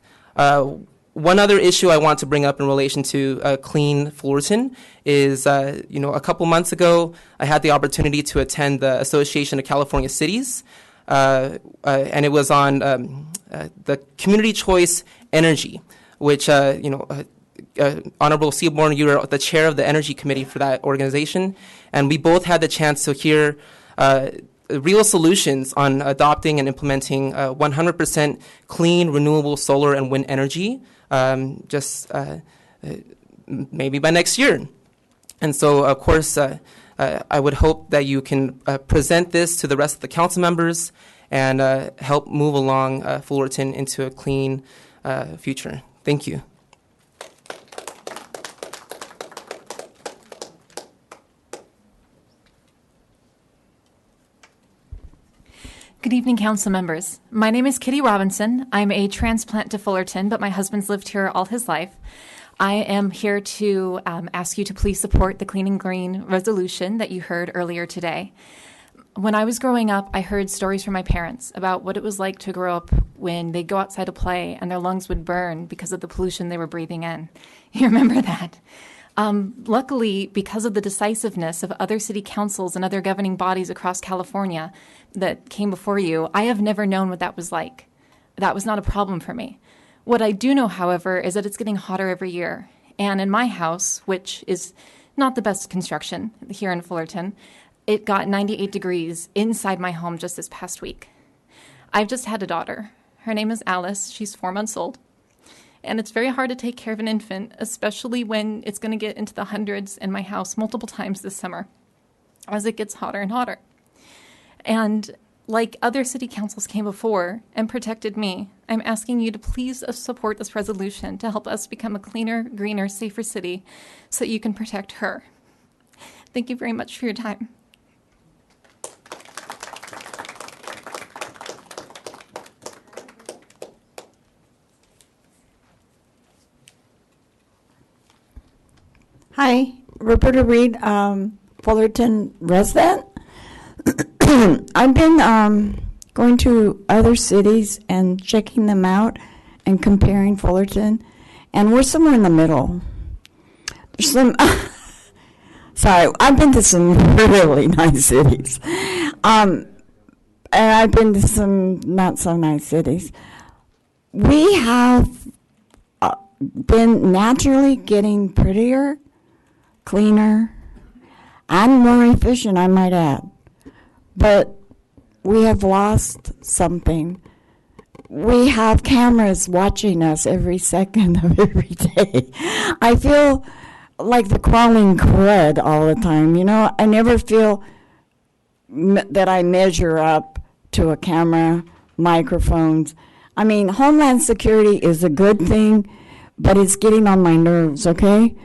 One other issue I want to bring up in relation to Clean Fullerton is, a couple months ago, I had the opportunity to attend the Association of California Cities and it was on the community choice energy, which Honorable Seaborn, you were the chair of the energy committee for that organization, and we both had the chance to hear real solutions on adopting and implementing 100% clean, renewable solar and wind energy maybe by next year. And so, of course, I would hope that you can present this to the rest of the council members and help move along Fullerton into a clean future. Thank you. Good evening, council members. My name is Kitty Robinson. I'm a transplant to Fullerton, but my husband's lived here all his life. I am here to ask you to please support the Clean and Green resolution that you heard earlier today. When I was growing up, I heard stories from my parents about what it was like to grow up when they'd go outside to play and their lungs would burn because of the pollution they were breathing in. You remember that? Luckily, because of the decisiveness of other city councils and other governing bodies across California that came before you, I have never known what that was like. That was not a problem for me. What I do know, however, is that it's getting hotter every year. And in my house, which is not the best construction here in Fullerton, it got 98 degrees inside my home just this past week. I've just had a daughter. Her name is Alice. She's 4 months old. And it's very hard to take care of an infant, especially when it's going to get into the hundreds in my house multiple times this summer as it gets hotter and hotter. And like other city councils came before and protected me, I'm asking you to please support this resolution to help us become a cleaner, greener, safer city so you can protect her. Thank you very much for your time. Hi, Roberta Reed, Fullerton resident. I've been going to other cities and checking them out and comparing Fullerton, and we're somewhere in the middle. There's some, sorry, I've been to some really nice cities, and I've been to some not so nice cities. We have been naturally getting prettier, cleaner, and more efficient, I might add. But we have lost something. We have cameras watching us every second of every day. I feel like the crawling crud all the time. You know, I never feel that I measure up to a camera, microphones. I mean, Homeland Security is a good thing, but it's getting on my nerves, okay?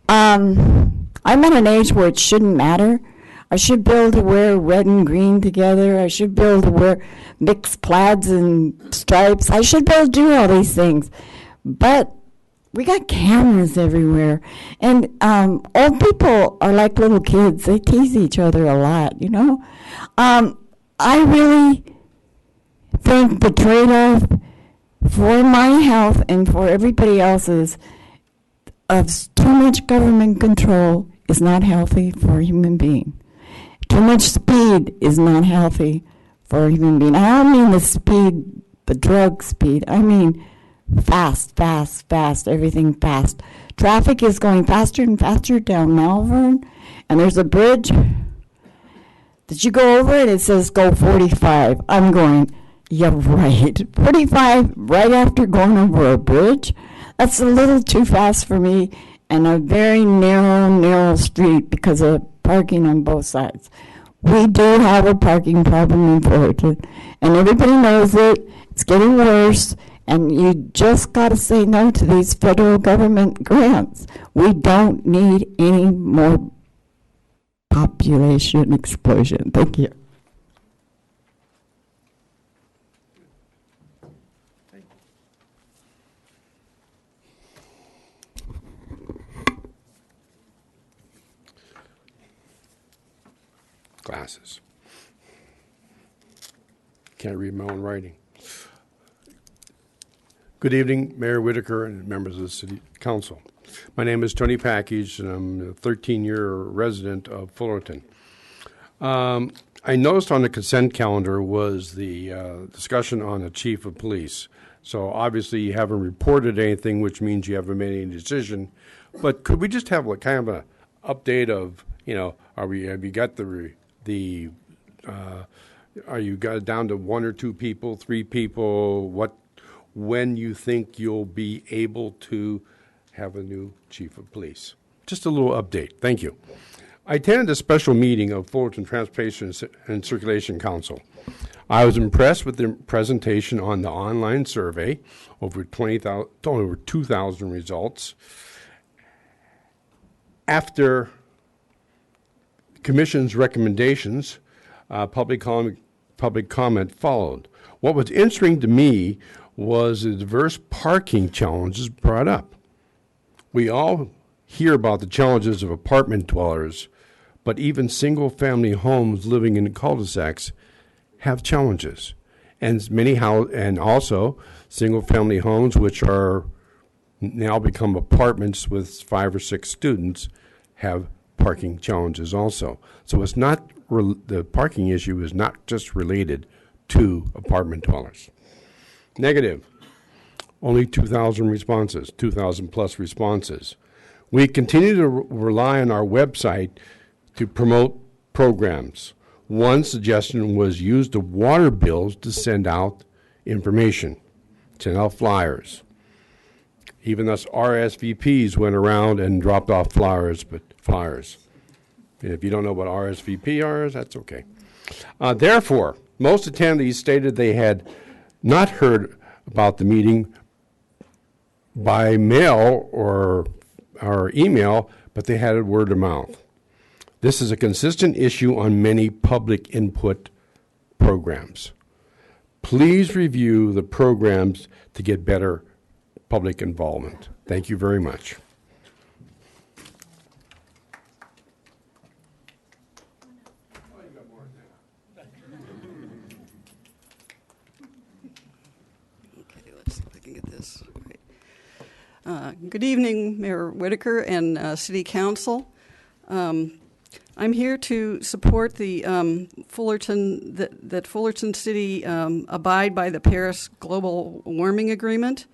I'm at an age where it shouldn't matter. I should be able to wear red and green together. I should be able to wear mixed plaids and stripes. I should be able to do all these things. But we got cameras everywhere. And old people are like little kids. They tease each other a lot, you know. I really think the trade-off for my health and for everybody else's of too much government control is not healthy for a human being. Too much speed is not healthy for a human being. I don't mean the speed, the drug speed. I mean fast, fast, fast, everything fast. Traffic is going faster and faster down Malvern, and there's a bridge that you go over and it says go 45. I'm going, yeah, right. 45 right after going over a bridge? That's a little too fast for me, and a very narrow street because of parking on both sides. We do have a parking problem in Fullerton, and everybody knows it. It's getting worse, and you just got to say no to these federal government grants. We don't need any more population explosion. Thank you. Glasses. Can't read my own writing. Good evening, Mayor Whitaker and members of the City Council. My name is Tony Package, and I'm a 13-year resident of Fullerton. I I noticed on the consent calendar was the discussion on the chief of police. So obviously you haven't reported anything, which means you haven't made any decision. But could we just have kind of an update of, have you got are you got it down to 1 or 2 people, 3 people? When you think you'll be able to have a new chief of police? Just a little update. Thank you. I attended a special meeting of Fullerton Transportation and Circulation Council. I was impressed with the presentation on the online survey, over 2,000 results. After the Commission's recommendations, public comment followed. What was interesting to me was the diverse parking challenges brought up. We all hear about the challenges of apartment dwellers, but even single-family homes living in cul-de-sacs have challenges, and also single-family homes which are now become apartments with 5 or 6 students have parking challenges also. So it's not the parking issue is not just related to apartment dwellers. Negative. Only 2,000 responses, 2,000 plus responses. We continue to rely on our website to promote programs. One suggestion was use the water bills to send out information, send out flyers. Even us RSVPs went around and dropped off flyers. And if you don't know what RSVP are, that's okay. Therefore, most attendees stated they had not heard about the meeting by mail or email, but they had it word of mouth. This is a consistent issue on many public input programs. Please review the programs to get better public involvement. Thank you very much. Good evening, Mayor Whitaker and City Council. I'm here to support the Fullerton that Fullerton City abide by the Paris Global Warming Agreement.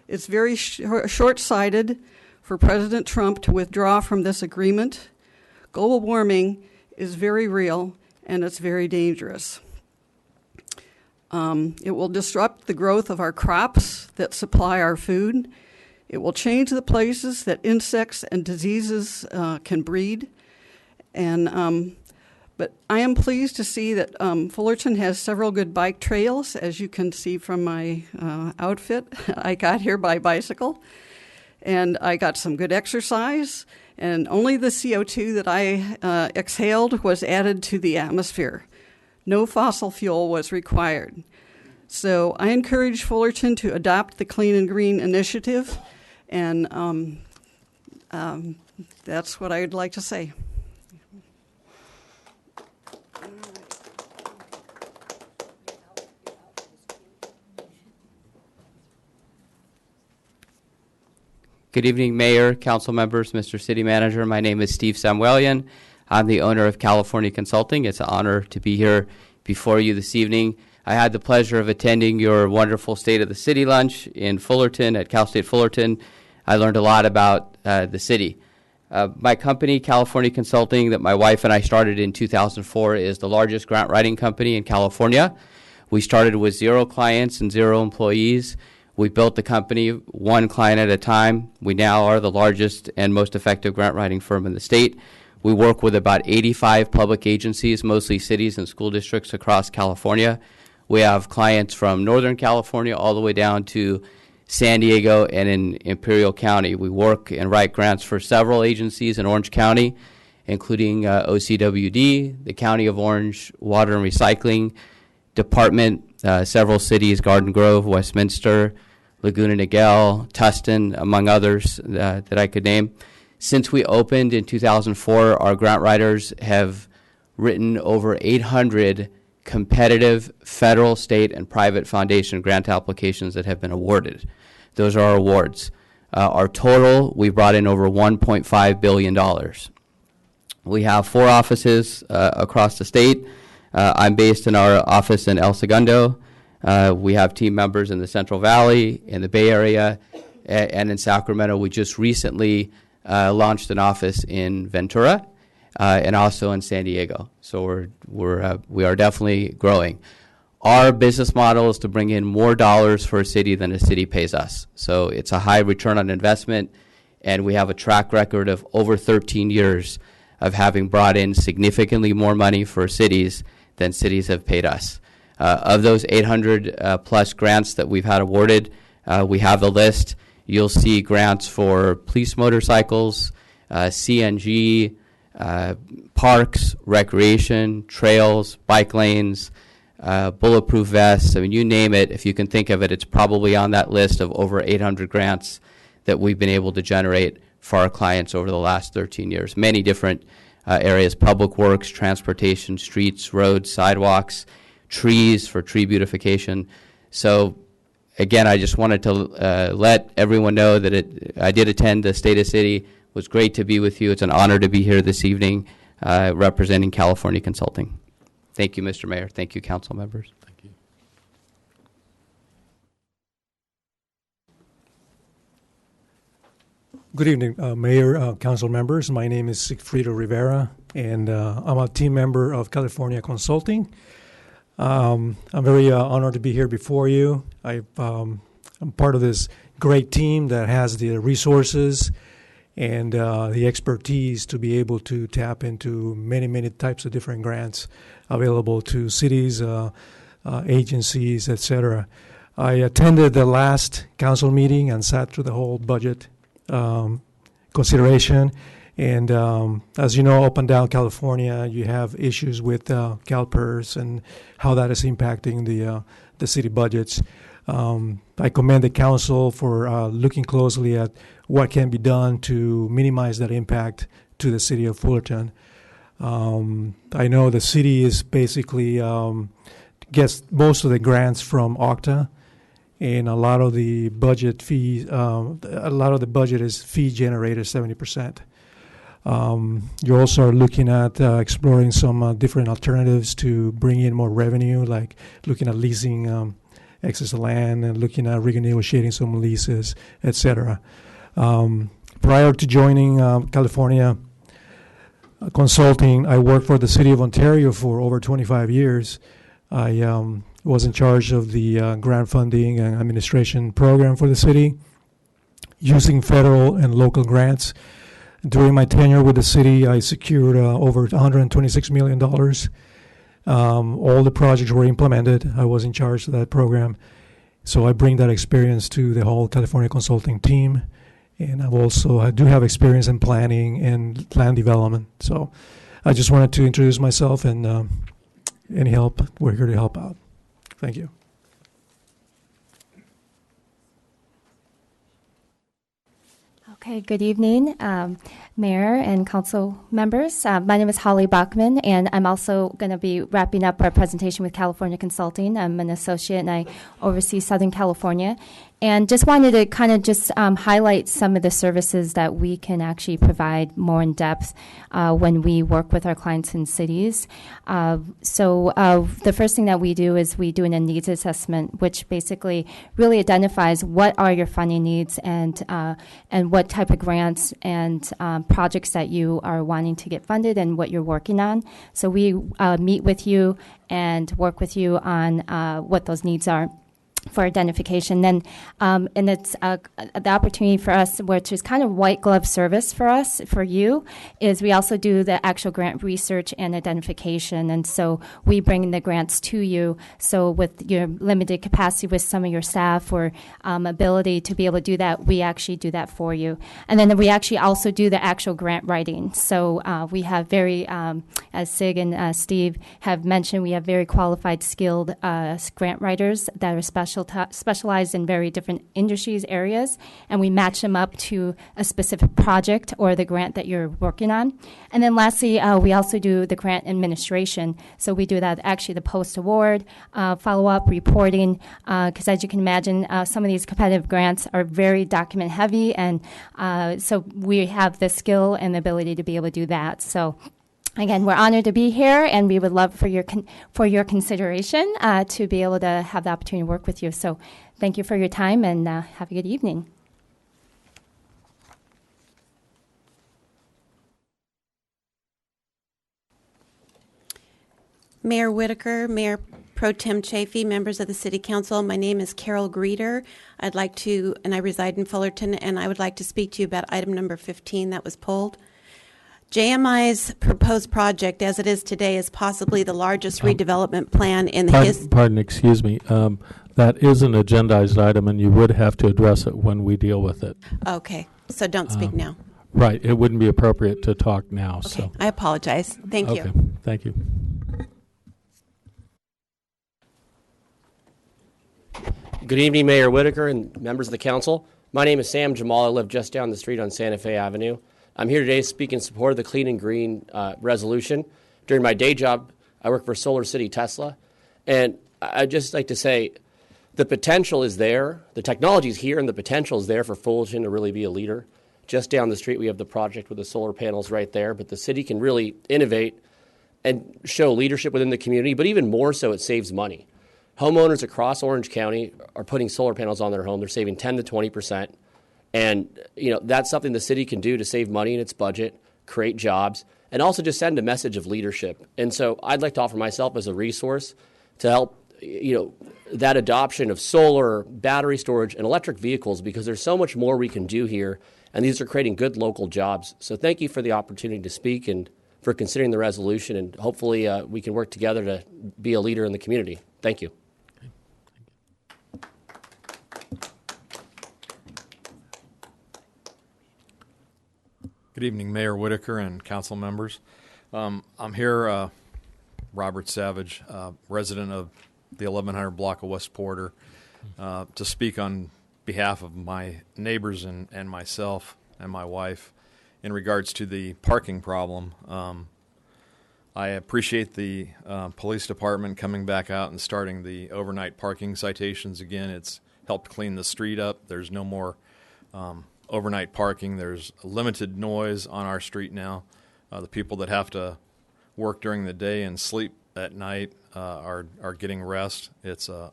It's very short-sighted for President Trump to withdraw from this agreement. Global warming is very real and it's very dangerous. It will disrupt the growth of our crops that supply our food. It will change the places that insects and diseases can breed. But I am pleased to see that Fullerton has several good bike trails. As you can see from my outfit, I got here by bicycle. And I got some good exercise. And only the CO2 that I exhaled was added to the atmosphere. No fossil fuel was required. So I encourage Fullerton to adopt the Clean and Green Initiative. And that's what I'd like to say. Good evening, Mayor, Council members, Mr. City Manager. My name is Steve Samuelian. I'm the owner of California Consulting. It's an honor to be here before you this evening. I had the pleasure of attending your wonderful State of the City lunch in Fullerton at Cal State Fullerton. I learned a lot about the city. My company, California Consulting, that my wife and I started in 2004, is the largest grant writing company in California. We started with 0 clients and 0 employees. We built the company 1 client at a time. We now are the largest and most effective grant writing firm in the state. We work with about 85 public agencies, mostly cities and school districts across California. We have clients from Northern California all the way down to San Diego and in Imperial County. We work and write grants for several agencies in Orange County, including OCWD, the County of Orange Water and Recycling Department, several cities, Garden Grove, Westminster, Laguna Niguel, Tustin, among others that I could name. Since we opened in 2004, our grant writers have written over 800 competitive federal, state, and private foundation grant applications that have been awarded. Those are our awards. Our total, we brought in over $1.5 billion. We have 4 offices across the state. I'm based in our office in El Segundo. We have team members in the Central Valley, in the Bay Area, and in Sacramento. We just recently launched an office in Ventura and also in San Diego. So we are definitely growing. Our business model is to bring in more dollars for a city than a city pays us. So it's a high return on investment, and we have a track record of over 13 years of having brought in significantly more money for cities than cities have paid us. Of those 800 plus grants that we've had awarded, we have the list. You'll see grants for police motorcycles, CNG, parks, recreation, trails, bike lanes, bulletproof vests. I mean, you name it. If you can think of it, it's probably on that list of over 800 grants that we've been able to generate for our clients over the last 13 years. Many different areas: public works, transportation, streets, roads, sidewalks, trees for tree beautification. So again, I just wanted to let everyone know that I did attend the State of City. It was great to be with you. It's an honor to be here this evening representing California Consulting. Thank you, Mr. Mayor. Thank you, council members. Thank you. Good evening, Mayor, council members. My name is Sigfrido Rivera, and I'm a team member of California Consulting. I'm very honored to be here before you. I'm part of this great team that has the resources and the expertise to be able to tap into many, many types of different grants available to cities, agencies, etc. I attended the last council meeting and sat through the whole budget consideration. And as you know, up and down California, you have issues with CalPERS and how that is impacting the city budgets. I commend the council for looking closely at what can be done to minimize that impact to the city of Fullerton. I know the city is basically gets most of the grants from OCTA, and a lot of the budget fees, a lot of the budget is fee generated, 70%. You also are looking at exploring some different alternatives to bring in more revenue, like looking at leasing excess land and looking at renegotiating some leases, etc. Prior to joining California Consulting, I worked for the City of Ontario for over 25 years. I was in charge of the grant funding and administration program for the city, using federal and local grants. During my tenure with the city, I secured over $126 million. All the projects were implemented. I was in charge of that program. So I bring that experience to the whole California Consulting team. And I do have experience in planning and land development. So I just wanted to introduce myself, and any help, we're here to help out. Thank you. Okay, good evening, Mayor and council members. My name is Holly Bachman, and I'm also going to be wrapping up our presentation with California Consulting. I'm an associate, and I oversee Southern California. And just wanted to kind of just highlight some of the services that we can actually provide more in depth when we work with our clients in cities. So the first thing that we do is we do a needs assessment, which basically really identifies what are your funding needs and what type of grants and projects that you are wanting to get funded and what you're working on. So we meet with you and work with you on what those needs are for identification. Then, and it's the opportunity for us, which is kind of white glove service for us, for you, is we also do the actual grant research and identification. And so we bring the grants to you. So with your limited capacity with some of your staff or ability to be able to do that, we actually do that for you. And then we actually also do the actual grant writing. So we have very, as Sig and Steve have mentioned, we have very qualified, skilled grant writers that are specialized in very different industries, areas, and we match them up to a specific project or the grant that you're working on. And then lastly, we also do the grant administration. So we do that actually the post-award, follow-up, reporting, because as you can imagine, some of these competitive grants are very document heavy, and so we have the skill and the ability to be able to do that. So Again, we're honored to be here, and we would love for your consideration to be able to have the opportunity to work with you. So thank you for your time, and have a good evening. Mayor Whitaker, Mayor Pro Tem Chafee, members of the City Council, my name is Carol Greeter. I reside in Fullerton, and I would like to speak to you about item number 15 that was pulled. JMI's proposed project, as it is today, is possibly the largest redevelopment plan in the Pardon, excuse me. That is an agendized item, and you would have to address it when we deal with it. Okay, so don't speak now. Right. It wouldn't be appropriate to talk now. Okay, so I apologize. Thank you. Thank you. Good evening, Mayor Whitaker and members of the council. My name is Sam Jamal. I live just down the street on Santa Fe Avenue. I'm here today to speak in support of the Clean and Green resolution. During my day job, I work for Solar City Tesla. And I'd just like to say the potential is there. The technology is here, and the potential is there for Fullerton to really be a leader. Just down the street, we have the project with the solar panels right there. But the city can really innovate and show leadership within the community. But even more so, it saves money. Homeowners across Orange County are putting solar panels on their home. They're saving 10 to 20%. And, that's something the city can do to save money in its budget, create jobs, and also just send a message of leadership. And so I'd like to offer myself as a resource to help, that adoption of solar, battery storage, and electric vehicles, because there's so much more we can do here, and these are creating good local jobs. So thank you for the opportunity to speak and for considering the resolution, and hopefully we can work together to be a leader in the community. Thank you. Good evening, Mayor Whitaker and council members. I'm here, Robert Savage, resident of the 1100 block of West Porter, to speak on behalf of my neighbors and myself and my wife in regards to the parking problem. I appreciate the police department coming back out and starting the overnight parking citations again. It's helped clean the street up. There's no more overnight parking. There's limited noise on our street now. The people that have to work during the day and sleep at night are getting rest. It's a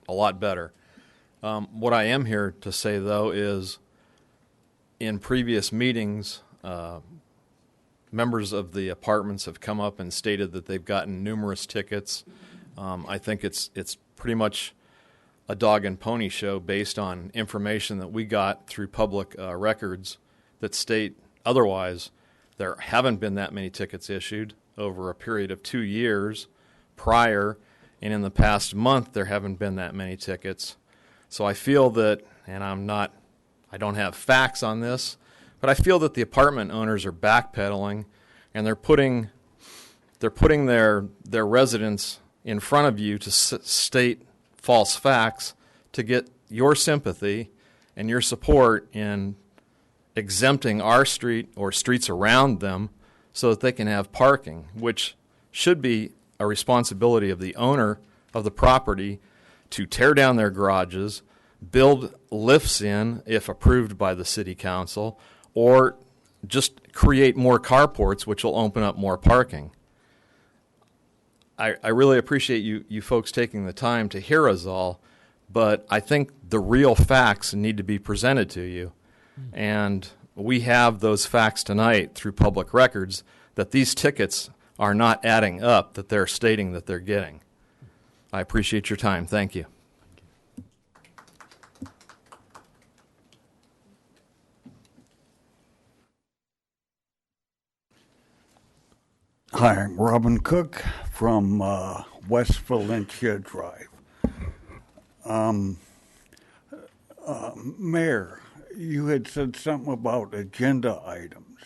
lot better. What I am here to say, though, is in previous meetings, members of the apartments have come up and stated that they've gotten numerous tickets. I think it's pretty much a dog and pony show based on information that we got through public records that state otherwise. There haven't been that many tickets issued over a period of 2 years prior, and in the past month there haven't been that many tickets. So I feel that, and I don't have facts on this, but I feel that the apartment owners are backpedaling, and they're putting their residents in front of you to state false facts to get your sympathy and your support in exempting our street or streets around them so that they can have parking, which should be a responsibility of the owner of the property to tear down their garages, build lifts in if approved by the city council, or just create more carports, which will open up more parking. I really appreciate you folks taking the time to hear us all, but I think the real facts need to be presented to you. And we have those facts tonight through public records that these tickets are not adding up that they're stating that they're getting. I appreciate your time. Thank you. Hi, I'm Robin Cook from West Valencia Drive. Mayor, you had said something about agenda items.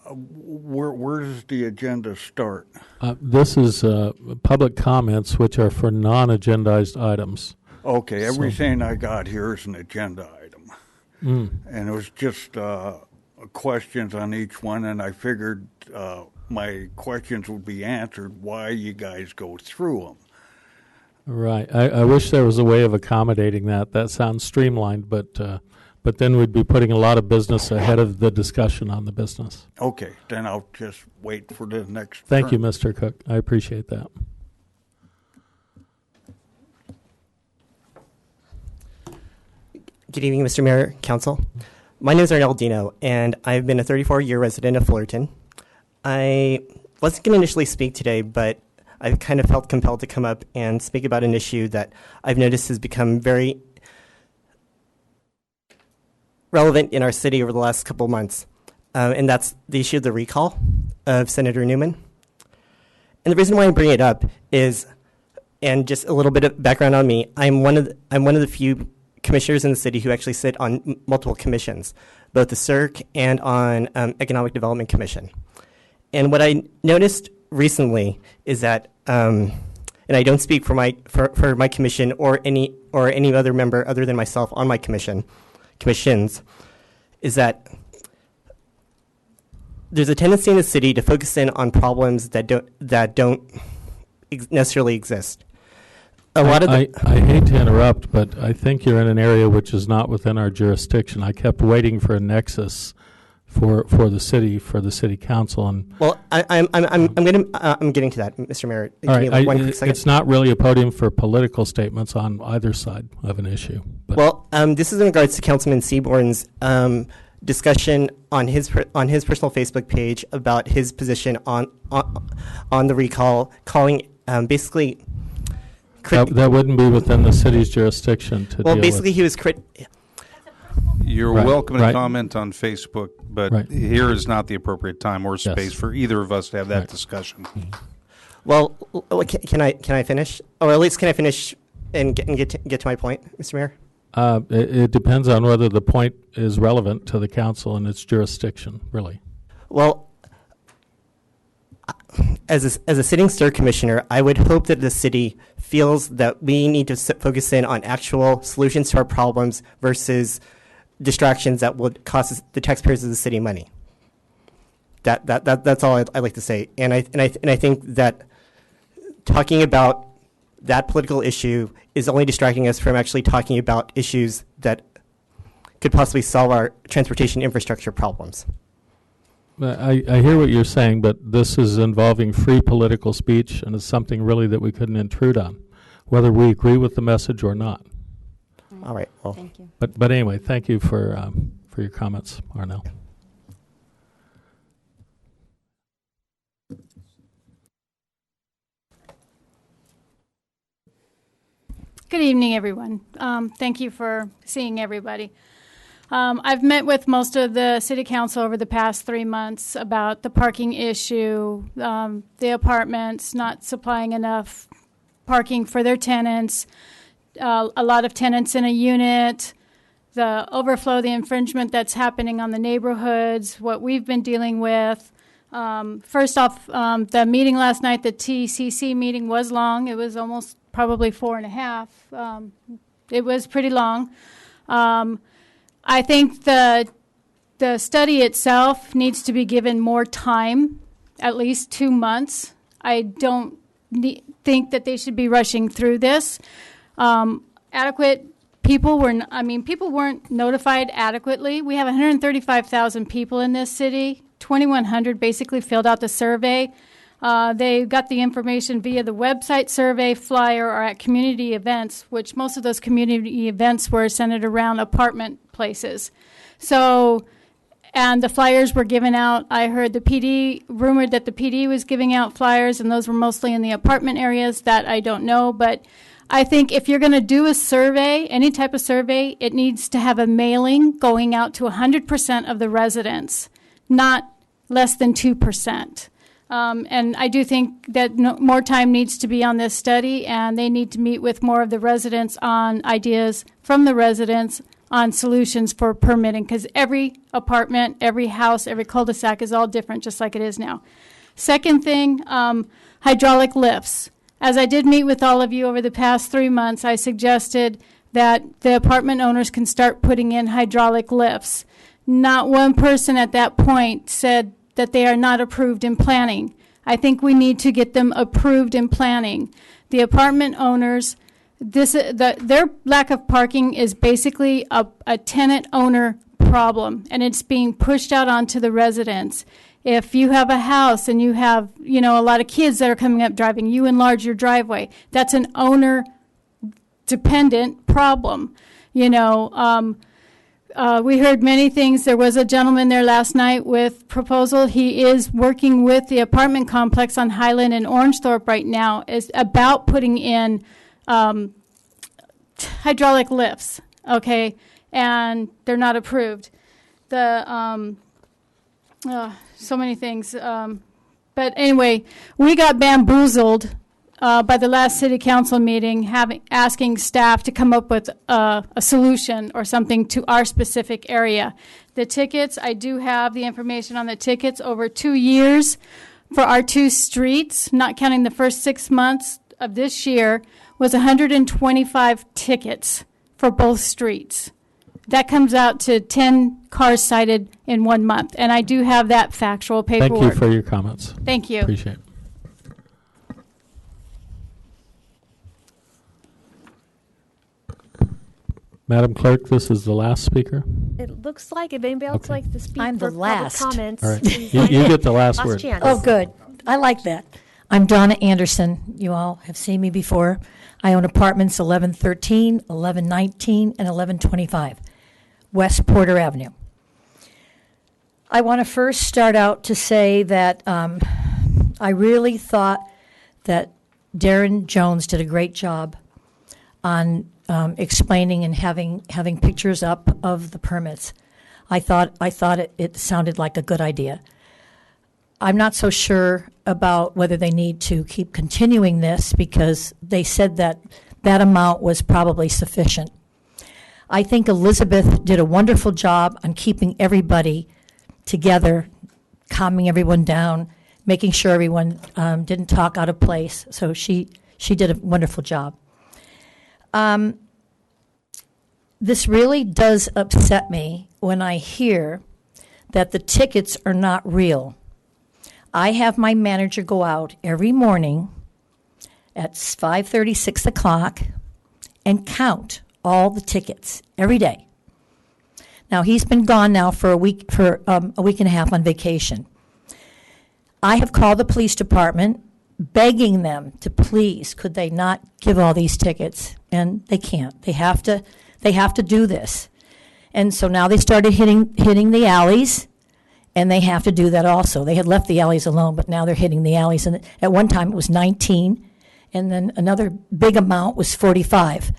Where does the agenda start? This is public comments, which are for non-agendized items. Okay, everything I got here is an agenda item. And it was just questions on each one, and I figured my questions would be answered why you guys go through them. Right. I wish there was a way of accommodating that. That sounds streamlined, but but then we'd be putting a lot of business ahead of the discussion on the business. Okay, then I'll just wait for the next Thank you, turn. Mr. Cook. I appreciate that. Good evening, Mr. Mayor, Council. My name is Arnel Dino, and I've been a 34-year resident of Fullerton. I wasn't going to initially speak today, but I kind of felt compelled to come up and speak about an issue that I've noticed has become very relevant in our city over the last couple of months, and that's the issue of the recall of Senator Newman. And the reason why I bring it up is, and just a little bit of background on me, I'm one of the few commissioners in the city who actually sit on multiple commissions, both the CERC and on Economic Development Commission. And what I noticed recently is that, and I don't speak for my commission or any other member other than myself on my commissions, is that there's a tendency in the city to focus in on problems that don't necessarily exist. I hate to interrupt, but I think you're in an area which is not within our jurisdiction. I kept waiting for a nexus for the city council, and I'm getting to that, Mr. Mayor. All right, it's not really a podium for political statements on either side of an issue. But. Well, this is in regards to Councilman Seaborn's discussion on his personal Facebook page about his position on the recall, calling basically. That wouldn't be within the city's jurisdiction to deal basically with. He was You're welcome to comment on Facebook, but here is not the appropriate time or space for either of us to have that discussion. Well, can I finish? Or at least can I finish and get to my point, Mr. Mayor? It depends on whether the point is relevant to the council and its jurisdiction, really. Well, as a sitting CERC commissioner, I would hope that the city feels that we need to focus in on actual solutions to our problems versus distractions that would cost the taxpayers of the city money. That's all I'd like to say. And I think that talking about that political issue is only distracting us from actually talking about issues that could possibly solve our transportation infrastructure problems. I hear what you're saying, but this is involving free political speech, and it's something really that we couldn't intrude on, whether we agree with the message or not. All right. Well, thank you. But anyway, thank you for your comments, Arnel. Good evening, everyone. Thank you for seeing everybody. I've met with most of the city council over the past 3 months about the parking issue, the apartments not supplying enough parking for their tenants, a lot of tenants in a unit, the overflow, the infringement that's happening on the neighborhoods, what we've been dealing with. First off, the meeting last night, the TCC meeting was long. It was almost probably 4.5. It was pretty long. I think the study itself needs to be given more time, at least 2 months. I don't think that they should be rushing through this. People weren't notified adequately. We have 135,000 people in this city. 2,100 basically filled out the survey. They got the information via the website survey, flyer, or at community events, which most of those community events were centered around apartment places. So, and the flyers were given out. I heard rumored that the PD was giving out flyers, and those were mostly in the apartment areas. That I don't know, but I think if you're going to do a survey, any type of survey, it needs to have a mailing going out to 100% of the residents, not less than 2%. And I do think that more time needs to be on this study, and they need to meet with more of the residents on ideas from the residents on solutions for permitting, because every apartment, every house, every cul-de-sac is all different, just like it is now. Second thing, hydraulic lifts. As I did meet with all of you over the past 3 months, I suggested that the apartment owners can start putting in hydraulic lifts. Not one person at that point said that they are not approved in planning. I think we need to get them approved in planning. The apartment owners their lack of parking is basically a tenant owner problem, and it's being pushed out onto the residents. If you have a house and you have, a lot of kids that are coming up driving, you enlarge your driveway. That's an owner dependent problem. We heard many things. There was a gentleman there last night with proposal. He is working with the apartment complex on Highland and Orangethorpe right now is about putting in hydraulic lifts, okay, and they're not approved. So many things. But anyway, we got bamboozled by the last city council meeting, asking staff to come up with a solution or something to our specific area. The tickets, I do have the information on the tickets over 2 years for our 2 streets, not counting the first 6 months of this year, was 125 tickets for both streets. That comes out to 10 cars cited in 1 month, and I do have that factual paperwork. Thank you for your comments. Thank you. Appreciate it. Madam Clerk, this is the last speaker. It looks like if anybody else likes to speak I'm for the last. public comments. All right. You get the last word. Chance. Oh, good. I like that. I'm Donna Anderson. You all have seen me before. I own apartments 1113, 1119, and 1125, West Porter Avenue. I want to first start out to say that I really thought that Darren Jones did a great job on explaining and having pictures up of the permits. I thought it sounded like a good idea. I'm not so sure about whether they need to keep continuing this because they said that amount was probably sufficient. I think Elizabeth did a wonderful job on keeping everybody together, calming everyone down, making sure everyone didn't talk out of place. So she did a wonderful job. This really does upset me when I hear that the tickets are not real. I have my manager go out every morning at 5:30, 6 o'clock and count all the tickets every day. Now, he's been gone now for a week and a half on vacation. I have called the police department begging them to please, could they not give all these tickets? And they can't. They have to do this. And so now they started hitting the alleys, and they have to do that also. They had left the alleys alone, but now they're hitting the alleys. And at one time it was 19, and then another big amount was 45.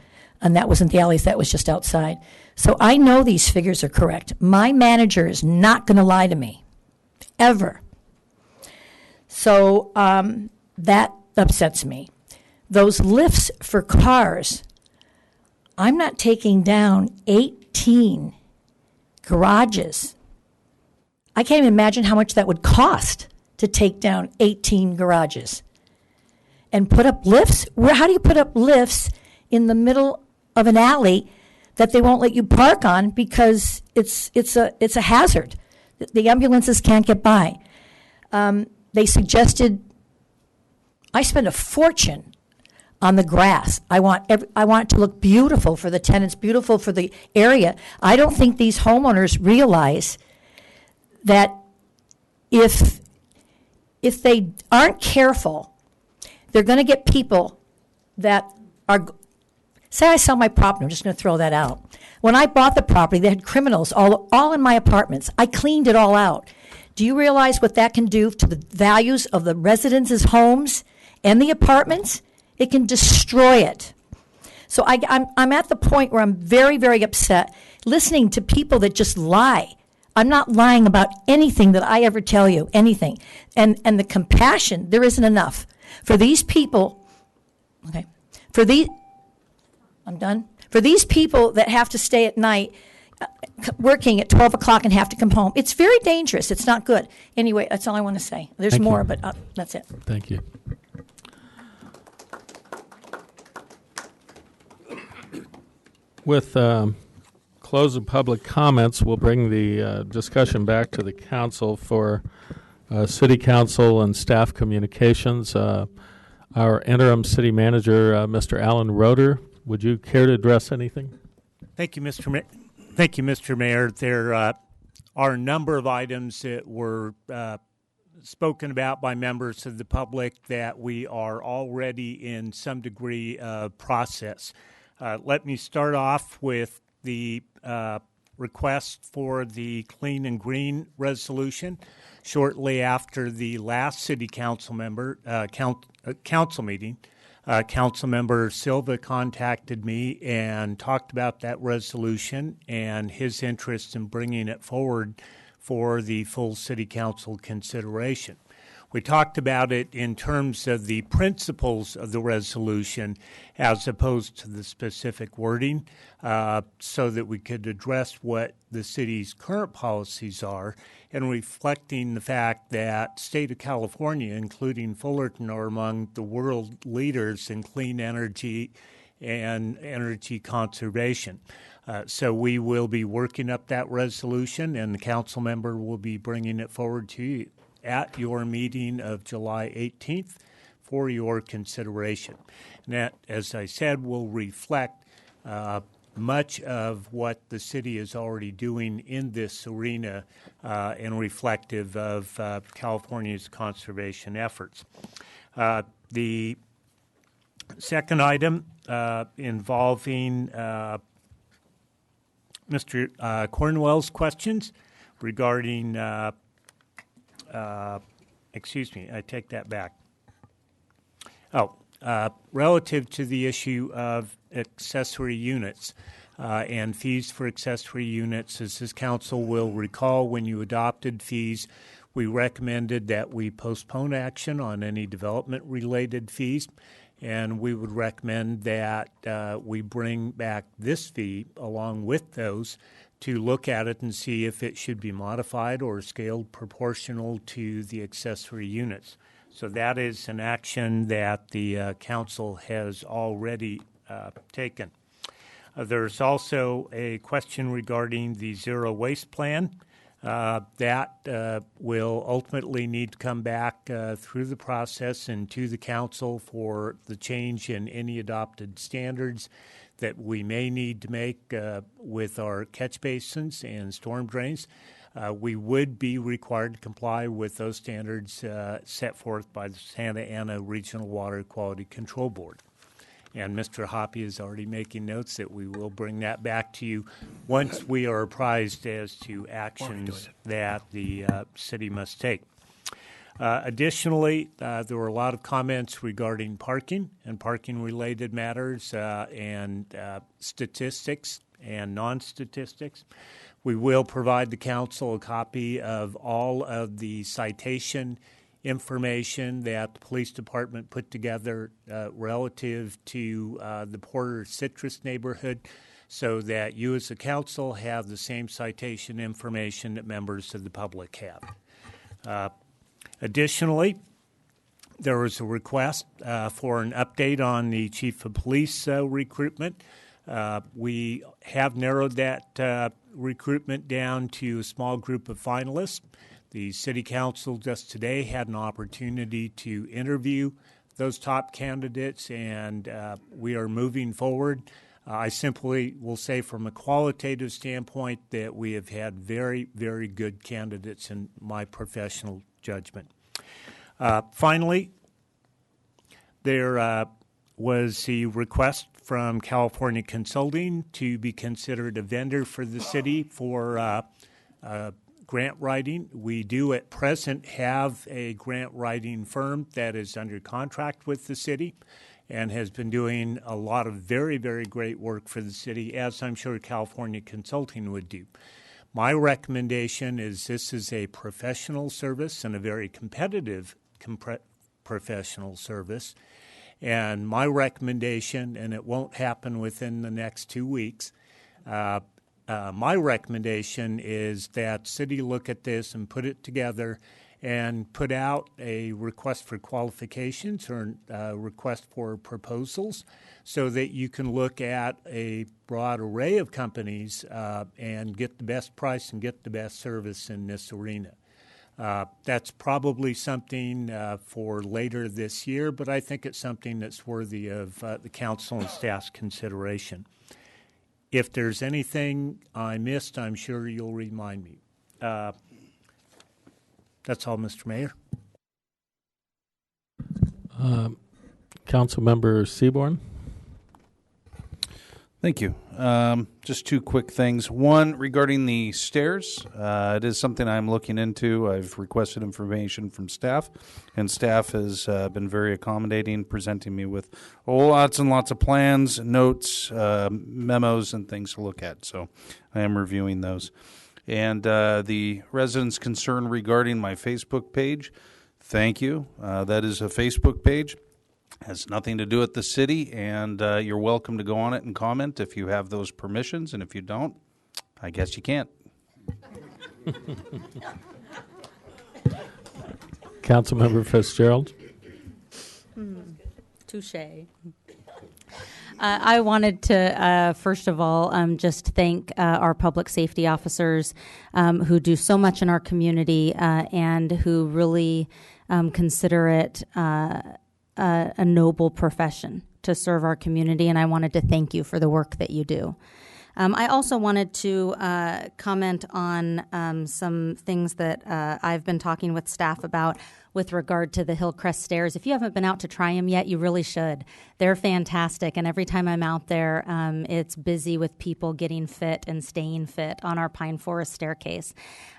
And that wasn't the alleys, that was just outside. So I know these figures are correct. My manager is not going to lie to me, ever. So that upsets me. Those lifts for cars, I'm not taking down 18 garages. I can't even imagine how much that would cost to take down 18 garages and put up lifts. How do you put up lifts in the middle of an alley that they won't let you park on because it's a hazard? The ambulances can't get by. They suggested I spend a fortune on the grass. I want it to look beautiful for the tenants, beautiful for the area. I don't think these homeowners realize that if they aren't careful, they're going to get people that are. Say I sell my property, I'm just going to throw that out. When I bought the property, they had criminals all in my apartments. I cleaned it all out. Do you realize what that can do to the values of the residents' homes and the apartments? It can destroy it. So I'm at the point where I'm very, very upset listening to people that just lie. I'm not lying about anything that I ever tell you, anything. And the compassion, there isn't enough. For these people, okay, I'm done. For these people that have to stay at night working at 12 o'clock and have to come home, it's very dangerous. It's not good. Anyway, that's all I want to say. There's Thank more, you. but that's it. Thank you. With close of public comments, we'll bring the discussion back to the council for city council and staff communications. Our interim city manager, Mr. Alan Roeder, would you care to address anything? Thank you, Mr. Mayor. There are a number of items that were spoken about by members of the public that we are already in some degree of process. Let me start off with the request for the Clean and Green resolution. Shortly after the last City Council council meeting, Councilmember Silva contacted me and talked about that resolution and his interest in bringing it forward for the full City Council consideration. We talked about it in terms of the principles of the resolution as opposed to the specific wording, so that we could address what the city's current policies are, and reflecting the fact that state of California, including Fullerton, are among the world leaders in clean energy and energy conservation. So we will be working up that resolution, and the council member will be bringing it forward to you at your meeting of July 18th for your consideration. And that, as I said, will reflect much of what the city is already doing in this arena and reflective of California's conservation efforts. The second item involving Mr. Cornwell's questions regarding excuse me, I take that back. Relative to the issue of accessory units and fees for accessory units, as this council will recall, when you adopted fees, we recommended that we postpone action on any development-related fees, and we would recommend that we bring back this fee along with those to look at it and see if it should be modified or scaled proportional to the accessory units. So that is an action that the council has already taken. There's also a question regarding the zero waste plan. That will ultimately need to come back through the process and to the council for the change in any adopted standards that we may need to make with our catch basins and storm drains. We would be required to comply with those standards set forth by the Santa Ana Regional Water Quality Control Board. And Mr. Hoppy is already making notes that we will bring that back to you once we are apprised as to actions that the city must take. Additionally, there were a lot of comments regarding parking and parking-related matters and statistics and non-statistics. We will provide the council a copy of all of the citation information that the police department put together relative to the Porter Citrus neighborhood, so that you as a council have the same citation information that members of the public have. Additionally, there was a request for an update on the chief of police recruitment. We have narrowed that recruitment down to a small group of finalists. The city council just today had an opportunity to interview those top candidates, and we are moving forward. I simply will say from a qualitative standpoint that we have had very, very good candidates in my professional judgment. Finally, there was the request from California Consulting to be considered a vendor for the city for grant writing. We do at present have a grant writing firm that is under contract with the city and has been doing a lot of very, very great work for the city, as I'm sure California Consulting would do. My recommendation is this is a professional service and a very competitive professional service. And my recommendation, and it won't happen within the next 2 weeks, my recommendation is that city look at this and put it together and put out a request for qualifications or a request for proposals so that you can look at a broad array of companies and get the best price and get the best service in this arena. That's probably something for later this year, but I think it's something that's worthy of the council and staff's consideration. If there's anything I missed, I'm sure you'll remind me. That's all, Mr. Mayor. Councilmember Seaborn. Thank you. Just two quick things. One, regarding the stairs, it is something I'm looking into. I've requested information from staff, and staff has been very accommodating, presenting me with lots and lots of plans, notes, memos, and things to look at. So I am reviewing those. And the residents' concern regarding my Facebook page, thank you. That is a Facebook page. Has nothing to do with the city, and you're welcome to go on it and comment if you have those permissions, and if you don't, I guess you can't. Councilmember Fitzgerald. Touche. I wanted to, first of all, just thank our public safety officers who do so much in our community and who really consider it a noble profession to serve our community, and I wanted to thank you for the work that you do. I also wanted to comment on some things that I've been talking with staff about with regard to the Hillcrest stairs. If you haven't been out to try them yet, you really should. They're fantastic, and every time I'm out there, it's busy with people getting fit and staying fit on our pine forest staircase.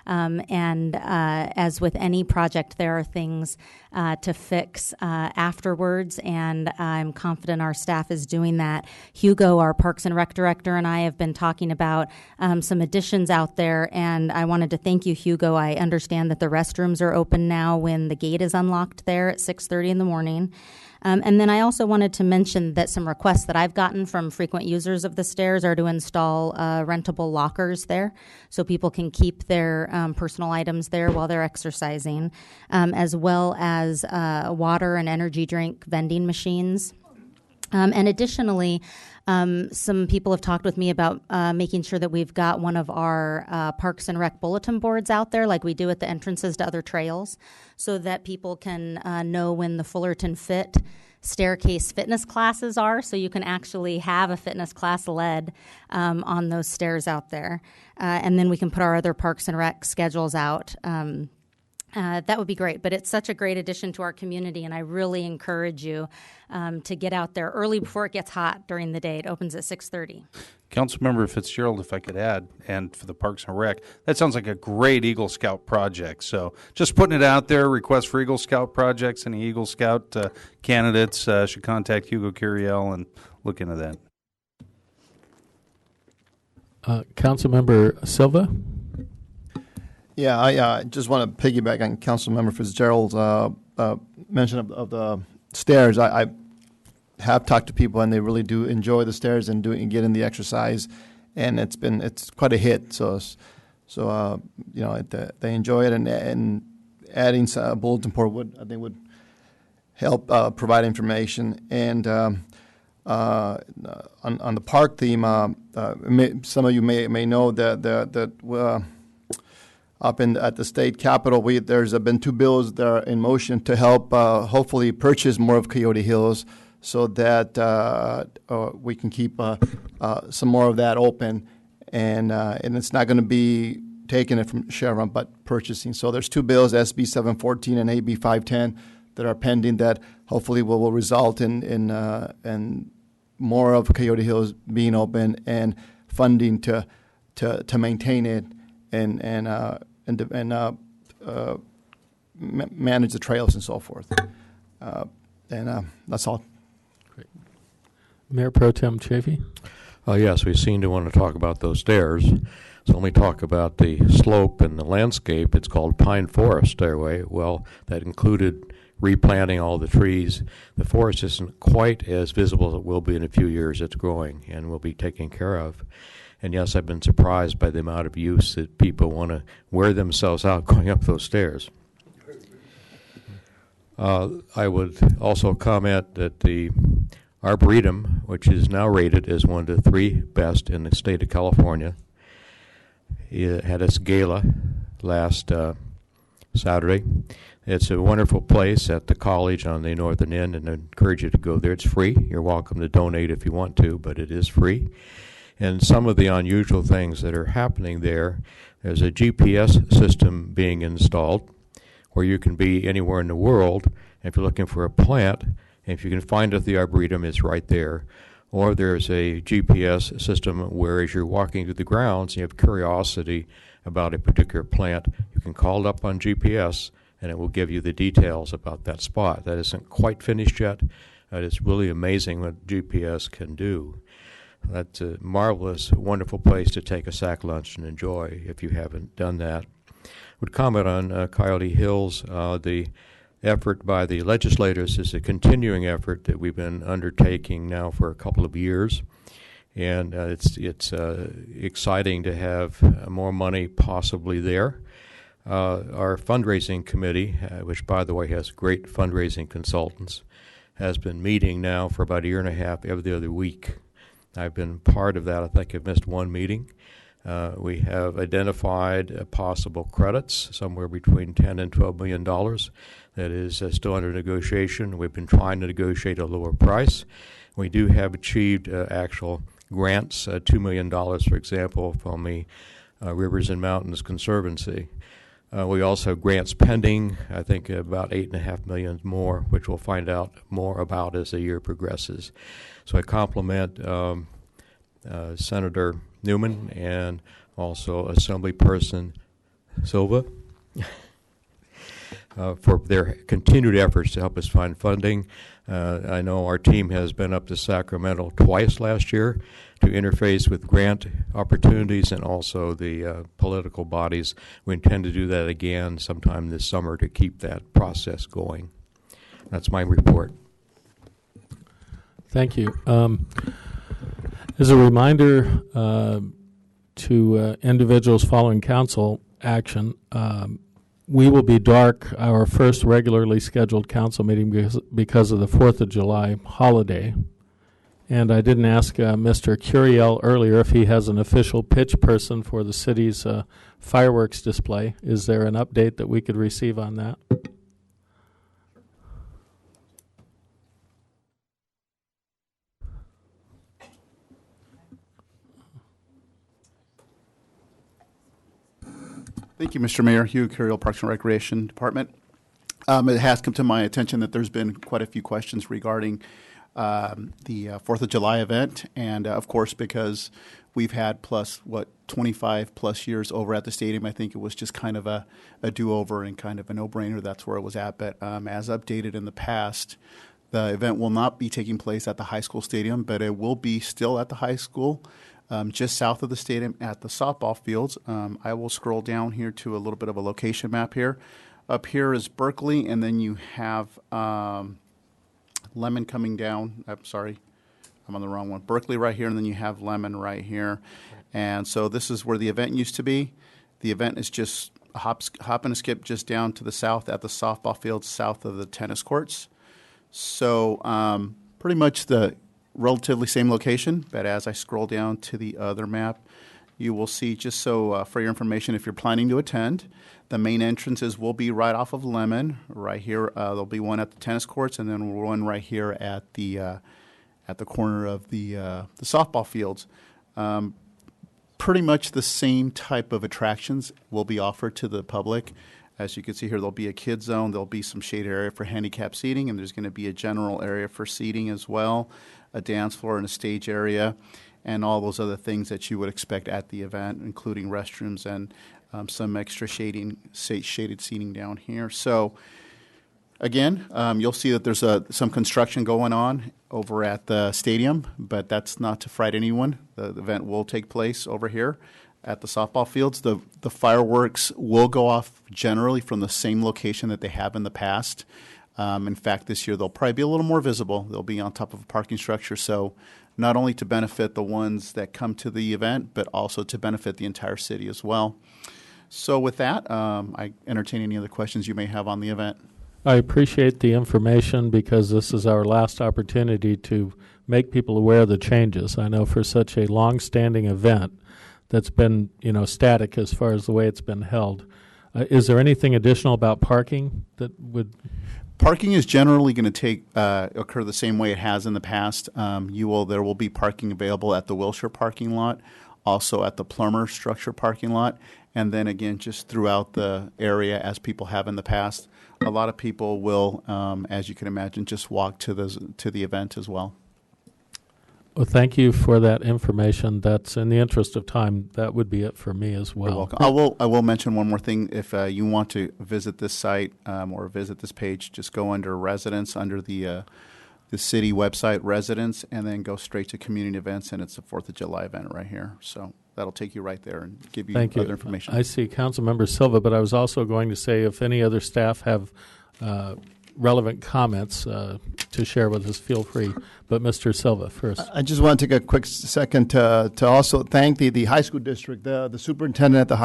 And as with any project, there are things to fix afterwards, and I'm confident our staff is doing that. Hugo, our Parks and Rec director, and I have been talking about some additions out there, and I wanted to thank you, Hugo. I understand that the restrooms are open now when the gate is unlocked there at 6:30 in the morning. And then I also wanted to mention that some requests that I've gotten from frequent users of the stairs are to install rentable lockers there so people can keep their personal items there while they're exercising, as well as water and energy drink vending machines. And additionally, some people have talked with me about making sure that we've got one of our Parks and Rec bulletin boards out there like we do at the entrances to other trails so that people can know when the Fullerton Fit staircase fitness classes are, so you can actually have a fitness class led on those stairs out there. And then we can put our other Parks and Rec schedules out. That would be great, but it's such a great addition to our community, and I really encourage you to get out there early before it gets hot during the day. It opens at 6:30. Councilmember Fitzgerald, if I could add, and for the Parks and Rec, that sounds like a great Eagle Scout project. So just putting it out there, request for Eagle Scout projects. Any Eagle Scout candidates should contact Hugo Curiel and look into that. Councilmember Silva. Yeah, I just want to piggyback on Councilmember Fitzgerald's mention of the stairs. I have talked to people, and they really do enjoy the stairs and getting the exercise, and it's quite a hit. So they enjoy it, and adding a bulletin board would help provide information. And on the park theme, some of you may know that. Up at the state capitol, there's been two bills that are in motion to help hopefully purchase more of Coyote Hills so that we can keep some more of that open, and it's not going to be taking it from Chevron, but purchasing. So there's two bills, SB 714 and AB 510, that are pending that hopefully will result in more of Coyote Hills being open and funding to maintain it and manage the trails and so forth. And that's all. Great. Mayor Pro Tem Chafee? Yes, we seem to want to talk about those stairs. So let me talk about the slope and the landscape. It's called Pine Forest Stairway. Well, that included replanting all the trees. The forest isn't quite as visible as it will be in a few years. It's growing and will be taken care of. And yes, I've been surprised by the amount of use that people want to wear themselves out going up those stairs. I would also comment that the Arboretum, which is now rated as one of the 3 best in the state of California, it had its gala last Saturday. It's a wonderful place at the college on the northern end, and I encourage you to go there. It's free. You're welcome to donate if you want to, but it is free. And some of the unusual things that are happening there's a GPS system being installed where you can be anywhere in the world. If you're looking for a plant, if you can find it, the Arboretum is right there. Or there's a GPS system where as you're walking through the grounds and you have curiosity about a particular plant, you can call it up on GPS and it will give you the details about that spot. That isn't quite finished yet. It's really amazing what GPS can do. That's a marvelous, wonderful place to take a sack lunch and enjoy if you haven't done that. I would comment on Coyote Hills. The effort by the legislators is a continuing effort that we've been undertaking now for a couple of years. And it's exciting to have more money possibly there. Our fundraising committee, which by the way has great fundraising consultants, has been meeting now for about a year and a half every other week. I've been part of that. I think I've missed one meeting. We have identified possible credits, somewhere between $10 and $12 million. That is still under negotiation. We've been trying to negotiate a lower price. We do have achieved actual grants, $2 million, for example, from the Rivers and Mountains Conservancy. We also have grants pending, I think about $8.5 million more, which we'll find out more about as the year progresses. So I compliment Senator Newman and also Assemblyperson Silva for their continued efforts to help us find funding. I know our team has been up to Sacramento twice last year to interface with grant opportunities and also the political bodies. We intend to do that again sometime this summer to keep that process going. That's my report. Thank you. As a reminder to individuals following council action, we will be dark our first regularly scheduled council meeting because of the 4th of July holiday. And I didn't ask Mr. Curiel earlier if he has an official pitch person for the city's fireworks display. Is there an update that we could receive on that? Thank you, Mr. Mayor. Hugh Curiel, Parks and Recreation Department. It has come to my attention that there's been quite a few questions regarding the 4th of July event. And, of course, because we've had 25 plus years over at the stadium, I think it was just kind of a do-over and kind of a no-brainer. That's where it was at. But as updated in the past, the event will not be taking place at the high school stadium, but it will be still at the high school. Just south of the stadium at the softball fields. I will scroll down here to a little bit of a location map here. Up here is Berkeley, and then you have Lemon coming down. I'm sorry, I'm on the wrong one. Berkeley right here, and then you have Lemon right here. And so this is where the event used to be. The event is just a hop and a skip just down to the south at the softball fields south of the tennis courts. So pretty much the relatively same location, but as I scroll down to the other map, you will see, just so for your information, if you're planning to attend, the main entrances will be right off of Lemon. Right here, there'll be one at the tennis courts, and then one right here at the corner of the softball fields. Pretty much the same type of attractions will be offered to the public. As you can see here, there'll be a kids zone, there'll be some shade area for handicap seating, and there's going to be a general area for seating as well, a dance floor and a stage area, and all those other things that you would expect at the event, including restrooms and some extra shaded seating down here. So again, you'll see that there's some construction going on over at the stadium, but that's not to fright anyone. The event will take place over here at the softball fields. The fireworks will go off generally from the same location that they have in the past. In fact, this year they'll probably be a little more visible. They'll be on top of a parking structure, so not only to benefit the ones that come to the event, but also to benefit the entire city as well. So with that, I entertain any other questions you may have on the event. I appreciate the information because this is our last opportunity to make people aware of the changes. I know for such a long-standing event that's been, static as far as the way it's been held, Is there anything additional about parking that would? Parking is generally going to occur the same way it has in the past. There will be parking available at the Wilshire parking lot, also at the Plummer structure parking lot, and then again just throughout the area as people have in the past. A lot of people will, as you can imagine, just walk to the event as well. Well, thank you for that information. That's in the interest of time. That would be it for me as well. You're welcome. I will mention one more thing. If you want to visit this site or visit this page, just go under residents, under the city website residents, and then go straight to community events, and it's the 4th of July event right here. So that'll take you right there and give you Thank other you. information. I see Councilmember Silva, but I was also going to say if any other staff have relevant comments to share with us, feel free. But Mr. Silva first. I just want to take a quick second to also thank the high school district. The superintendent at the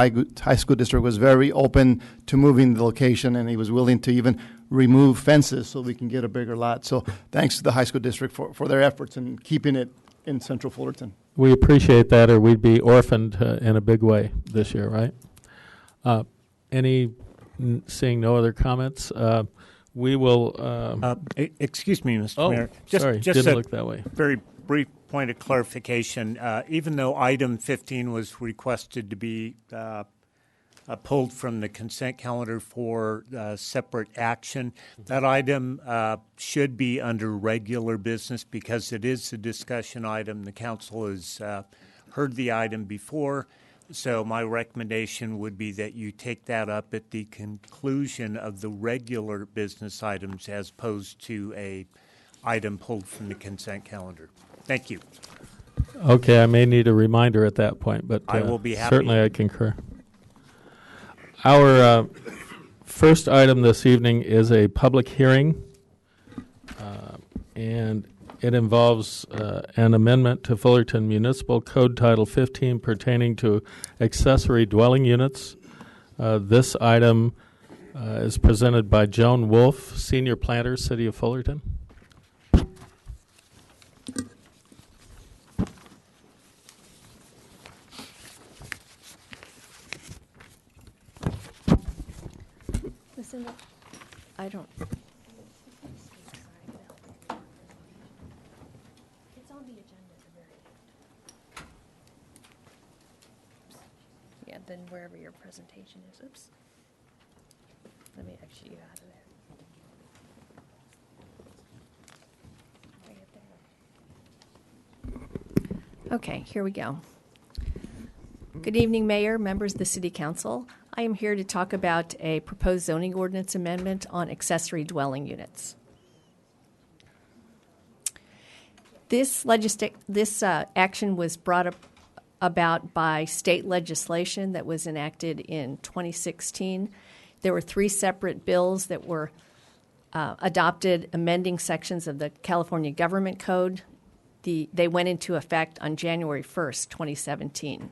high school district was very open to moving the location, and he was willing to even remove fences so we can get a bigger lot. So thanks to the high school district for their efforts in keeping it in Central Fullerton. We appreciate that, or we'd be orphaned in a big way this year, right? Seeing no other comments, we will. Excuse me, Mr. Mayor. Sorry, didn't look that way. Very brief point of clarification. Even though item 15 was requested to be pulled from the consent calendar for separate action, that item should be under regular business because it is a discussion item. The council has heard the item before. So my recommendation would be that you take that up at the conclusion of the regular business items as opposed to a item pulled from the consent calendar. Thank you. Okay, I may need a reminder at that point, but I will be happy. Certainly I concur. Our first item this evening is a public hearing, and it involves an amendment to Fullerton Municipal Code Title 15 pertaining to accessory dwelling units. This item is presented by Joan Wolf, Senior Planner, City of Fullerton. Listen, I don't. Then wherever your presentation is. Oops. Let me exit you out of there. Okay, here we go. Good evening, Mayor, members of the City Council. I am here to talk about a proposed zoning ordinance amendment on accessory dwelling units. This action was brought up about by state legislation that was enacted in 2016. There were 3 separate bills that were adopted amending sections of the California Government Code. They went into effect on January 1st, 2017.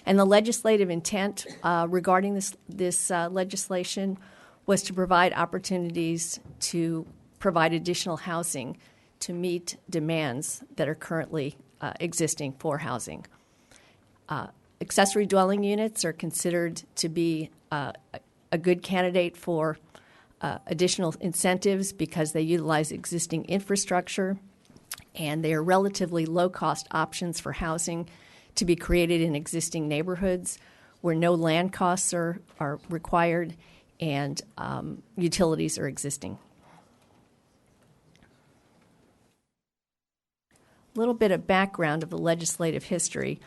And the legislative intent regarding this legislation was to provide opportunities to provide additional housing to meet demands that are currently existing for housing. Accessory dwelling units are considered to be a good candidate for additional incentives because they utilize existing infrastructure and they are relatively low-cost options for housing to be created in existing neighborhoods where no land costs are required and utilities are existing. A little bit of background of the legislative history.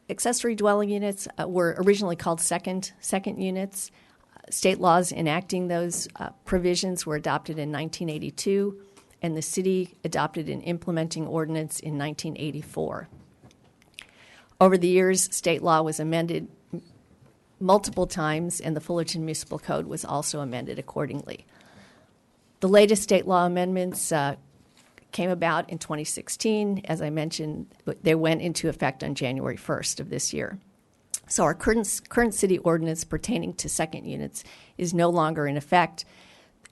Accessory dwelling units were originally called second units. State laws enacting those provisions were adopted in 1982, and the city adopted an implementing ordinance in 1984. Over the years, state law was amended multiple times, and the Fullerton Municipal Code was also amended accordingly. The latest state law amendments came about in 2016. As I mentioned, they went into effect on January 1st of this year. So our current city ordinance pertaining to second units is no longer in effect,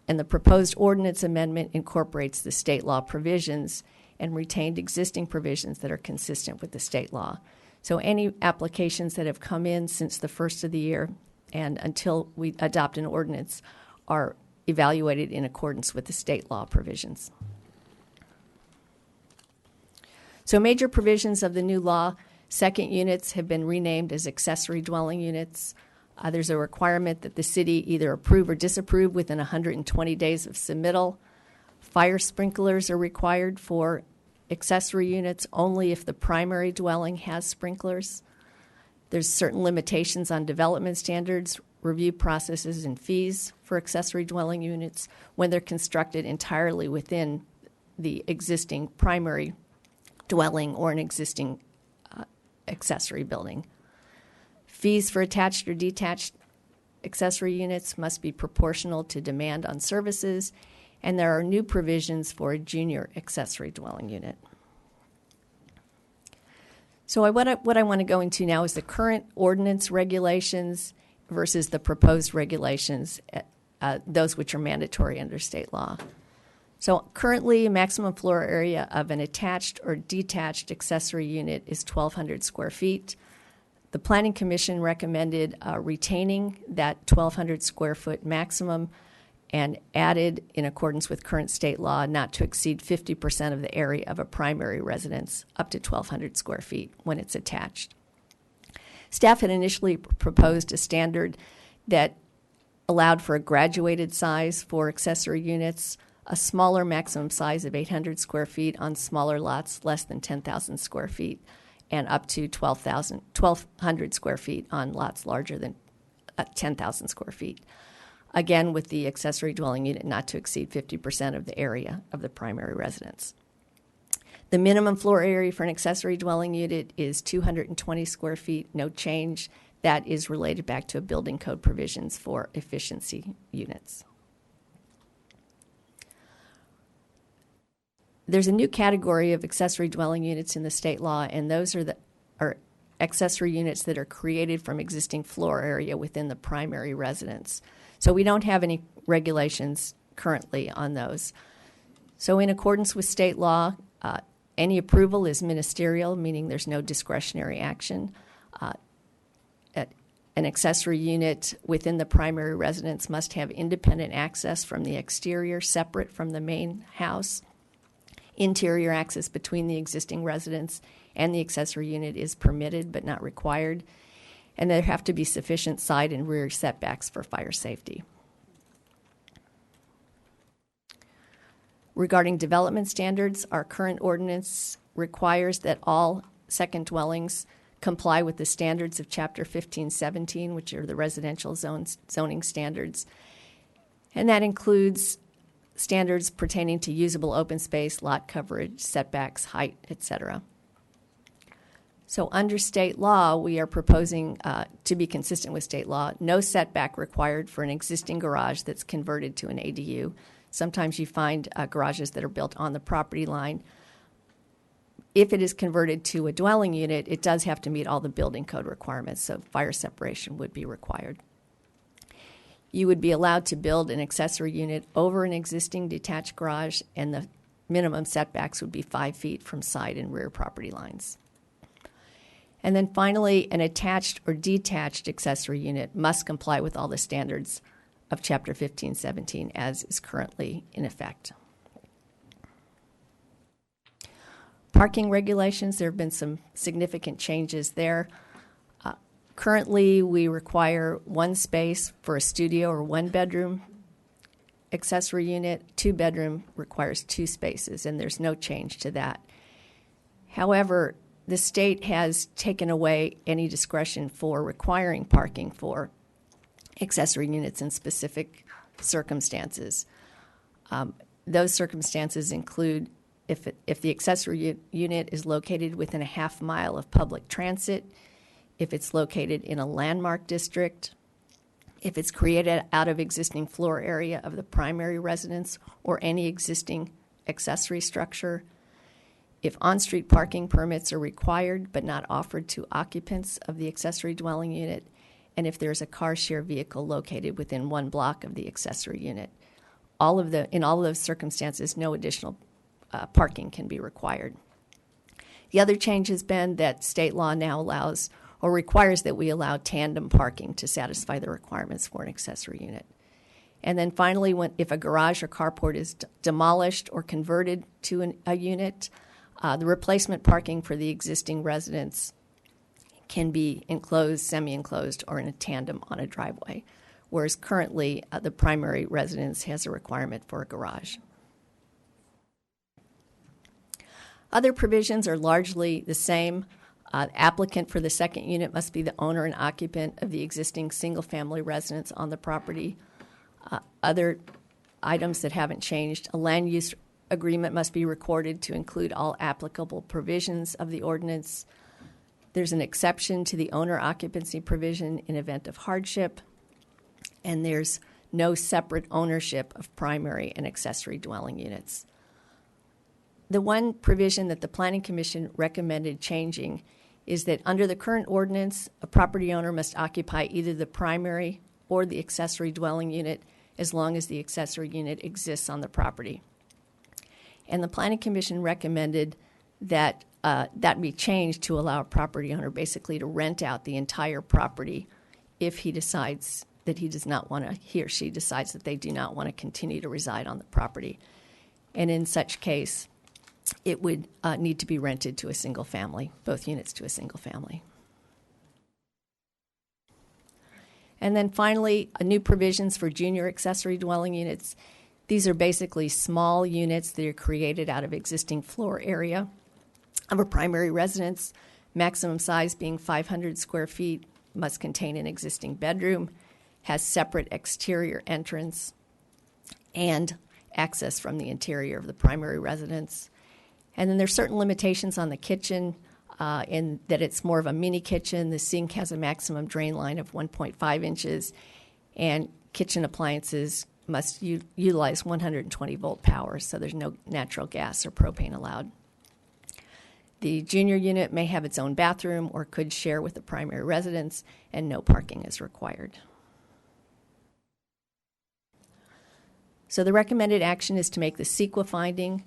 and the proposed ordinance amendment incorporates the state law provisions and retained existing provisions that are consistent with the state law. So any applications that have come in since the first of the year and until we adopt an ordinance are evaluated in accordance with the state law provisions. So major provisions of the new law: second units have been renamed as accessory dwelling units. There's a requirement that the city either approve or disapprove within 120 days of submittal. Fire sprinklers are required for accessory units only if the primary dwelling has sprinklers. There's certain limitations on development standards, review processes, and fees for accessory dwelling units when they're constructed entirely within the existing primary dwelling or an existing accessory building. Fees for attached or detached accessory units must be proportional to demand on services, and there are new provisions for a junior accessory dwelling unit. So what I want to go into now is the current ordinance regulations versus the proposed regulations, those which are mandatory under state law. So currently, a maximum floor area of an attached or detached accessory unit is 1,200 square feet. The Planning Commission recommended retaining that 1,200 square foot maximum and added, in accordance with current state law, not to exceed 50% of the area of a primary residence up to 1,200 square feet when it's attached. Staff had initially proposed a standard that allowed for a graduated size for accessory units, a smaller maximum size of 800 square feet on smaller lots less than 10,000 square feet, and up to 1,200 square feet on lots larger than 10,000 square feet. Again, with the accessory dwelling unit not to exceed 50% of the area of the primary residence. The minimum floor area for an accessory dwelling unit is 220 square feet, no change. That is related back to building code provisions for efficiency units. There's a new category of accessory dwelling units in the state law, and those are accessory units that are created from existing floor area within the primary residence. So we don't have any regulations currently on those. So in accordance with state law, any approval is ministerial, meaning there's no discretionary action. An accessory unit within the primary residence must have independent access from the exterior, separate from the main house. Interior access between the existing residence and the accessory unit is permitted but not required. And there have to be sufficient side and rear setbacks for fire safety. Regarding development standards, our current ordinance requires that all second dwellings comply with the standards of Chapter 1517, which are the residential zoning standards. And that includes standards pertaining to usable open space, lot coverage, setbacks, height, etc. So under state law, we are proposing, to be consistent with state law, no setback required for an existing garage that's converted to an ADU. Sometimes you find garages that are built on the property line. If it is converted to a dwelling unit, it does have to meet all the building code requirements, so fire separation would be required. You would be allowed to build an accessory unit over an existing detached garage, and the minimum setbacks would be 5 feet from side and rear property lines. And then finally, an attached or detached accessory unit must comply with all the standards of Chapter 1517 as is currently in effect. Parking regulations, there have been some significant changes there. Currently, we require one space for a studio or one bedroom accessory unit. 2 bedroom requires 2 spaces, and there's no change to that. However, the state has taken away any discretion for requiring parking for accessory units in specific circumstances. Those circumstances include if the accessory unit is located within a half mile of public transit, if it's located in a landmark district, if it's created out of existing floor area of the primary residence or any existing accessory structure, if on-street parking permits are required but not offered to occupants of the accessory dwelling unit, and if there's a car share vehicle located within 1 block of the accessory unit. In all of those circumstances, no additional parking can be required. The other change has been that state law now allows or requires that we allow tandem parking to satisfy the requirements for an accessory unit. And then finally, if a garage or carport is demolished or converted to a unit, the replacement parking for the existing residents can be enclosed, semi-enclosed, or in a tandem on a driveway, whereas currently the primary residence has a requirement for a garage. Other provisions are largely the same. Applicant for the second unit must be the owner and occupant of the existing single-family residence on the property. Other items that haven't changed: a land use agreement must be recorded to include all applicable provisions of the ordinance. There's an exception to the owner occupancy provision in event of hardship, and there's no separate ownership of primary and accessory dwelling units. The one provision that the Planning Commission recommended changing is that under the current ordinance, a property owner must occupy either the primary or the accessory dwelling unit as long as the accessory unit exists on the property. And the Planning Commission recommended that that be changed to allow a property owner basically to rent out the entire property if he decides that he or she decides that they do not want to continue to reside on the property. And in such case, it would need to be rented to a single family, both units to a single family. And then finally, new provisions for junior accessory dwelling units. These are basically small units that are created out of existing floor area of a primary residence, maximum size being 500 square feet, must contain an existing bedroom, has separate exterior entrance, and access from the interior of the primary residence. And then there's certain limitations on the kitchen in that it's more of a mini kitchen. The sink has a maximum drain line of 1.5 inches, and kitchen appliances must utilize 120 volt power, so there's no natural gas or propane allowed. The junior unit may have its own bathroom or could share with the primary residence, and no parking is required. So the recommended action is to make the CEQA finding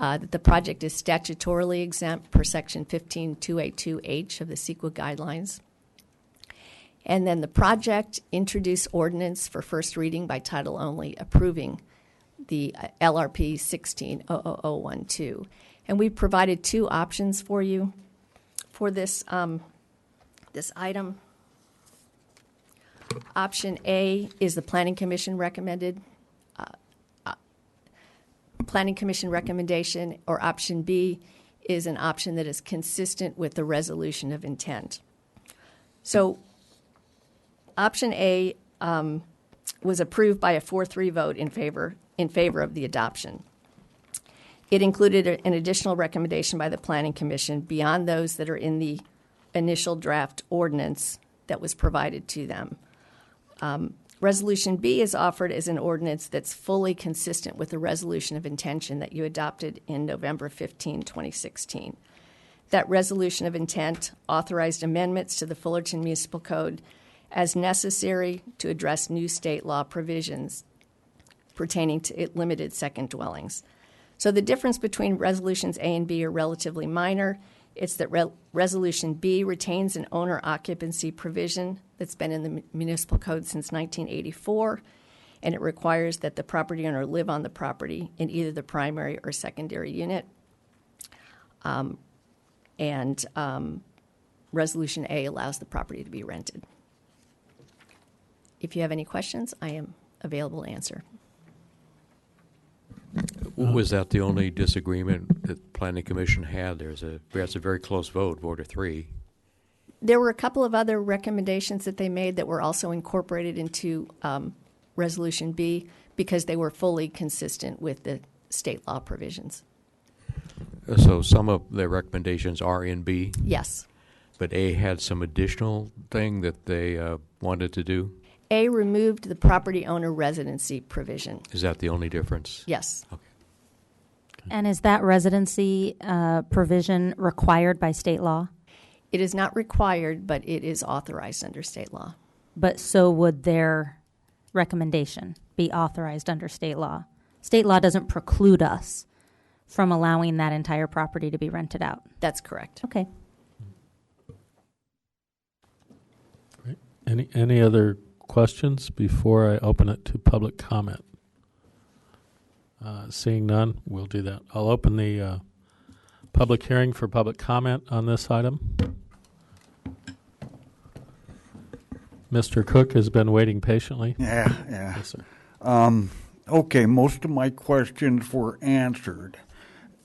that the project is statutorily exempt per Section 15282H of the CEQA guidelines. And then the project introduce ordinance for first reading by title only, approving the LRP 16-00012. And we've provided two options for you for this, this item. Option A is the Planning Commission recommended Planning Commission recommendation, or option B is an option that is consistent with the resolution of intent. So option A was approved by a 4-3 vote in favor of the adoption. It included an additional recommendation by the Planning Commission beyond those that are in the initial draft ordinance that was provided to them. Resolution B is offered as an ordinance that's fully consistent with the resolution of intention that you adopted in November 15, 2016. That resolution of intent authorized amendments to the Fullerton Municipal Code as necessary to address new state law provisions pertaining to limited second dwellings. So the difference between resolutions A and B are relatively minor. It's that Resolution B retains an owner occupancy provision that's been in the municipal code since 1984, and it requires that the property owner live on the property in either the primary or secondary unit. Resolution A allows the property to be rented. If you have any questions, I am available to answer. Was that the only disagreement that the Planning Commission had? That's a very close vote, 4-3. There were a couple of other recommendations that they made that were also incorporated into Resolution B because they were fully consistent with the state law provisions. So some of the recommendations are in B? Yes. But A had some additional thing that they wanted to do? A removed the property owner residency provision. Is that the only difference? Yes. Okay. And is that residency provision required by state law? It is not required, but it is authorized under state law. But so would their recommendation be authorized under state law? State law doesn't preclude us from allowing that entire property to be rented out. That's correct. Okay. Great. Any other questions before I open it to public comment? Seeing none, we'll do that. I'll open the public hearing for public comment on this item. Mr. Cook has been waiting patiently. Yeah. Yes, sir. Okay, most of my questions were answered,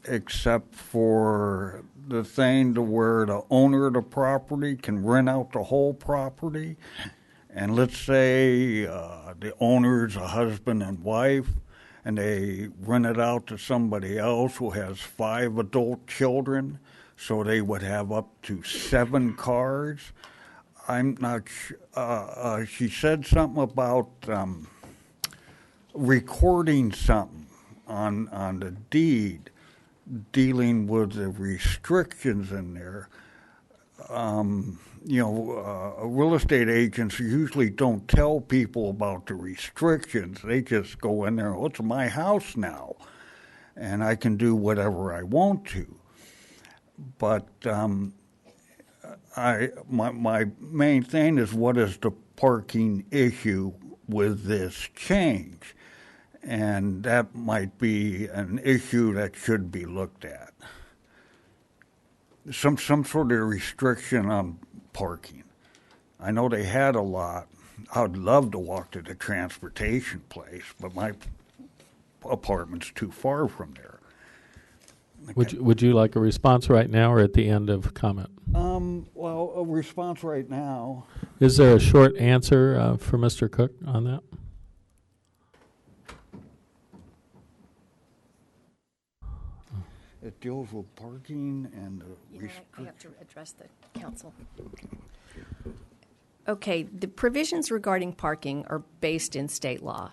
except for the thing to where the owner of the property can rent out the whole property. And let's say the owner's a husband and wife, and they rent it out to somebody else who has 5 adult children, so they would have up to 7 cars. I'm not sure. She said something about recording something on the deed, dealing with the restrictions in there. Real estate agents usually don't tell people about the restrictions. They just go in there, it's my house now, and I can do whatever I want to. But my main thing is, what is the parking issue with this change? And that might be an issue that should be looked at. Some sort of restriction on parking. I know they had a lot. I'd love to walk to the transportation place, but my apartment's too far from there. Would you like a response right now or at the end of comment? Well, a response right now. Is there a short answer for Mr. Cook on that? It deals with parking and I have to address the council. Okay, the provisions regarding parking are based in state law,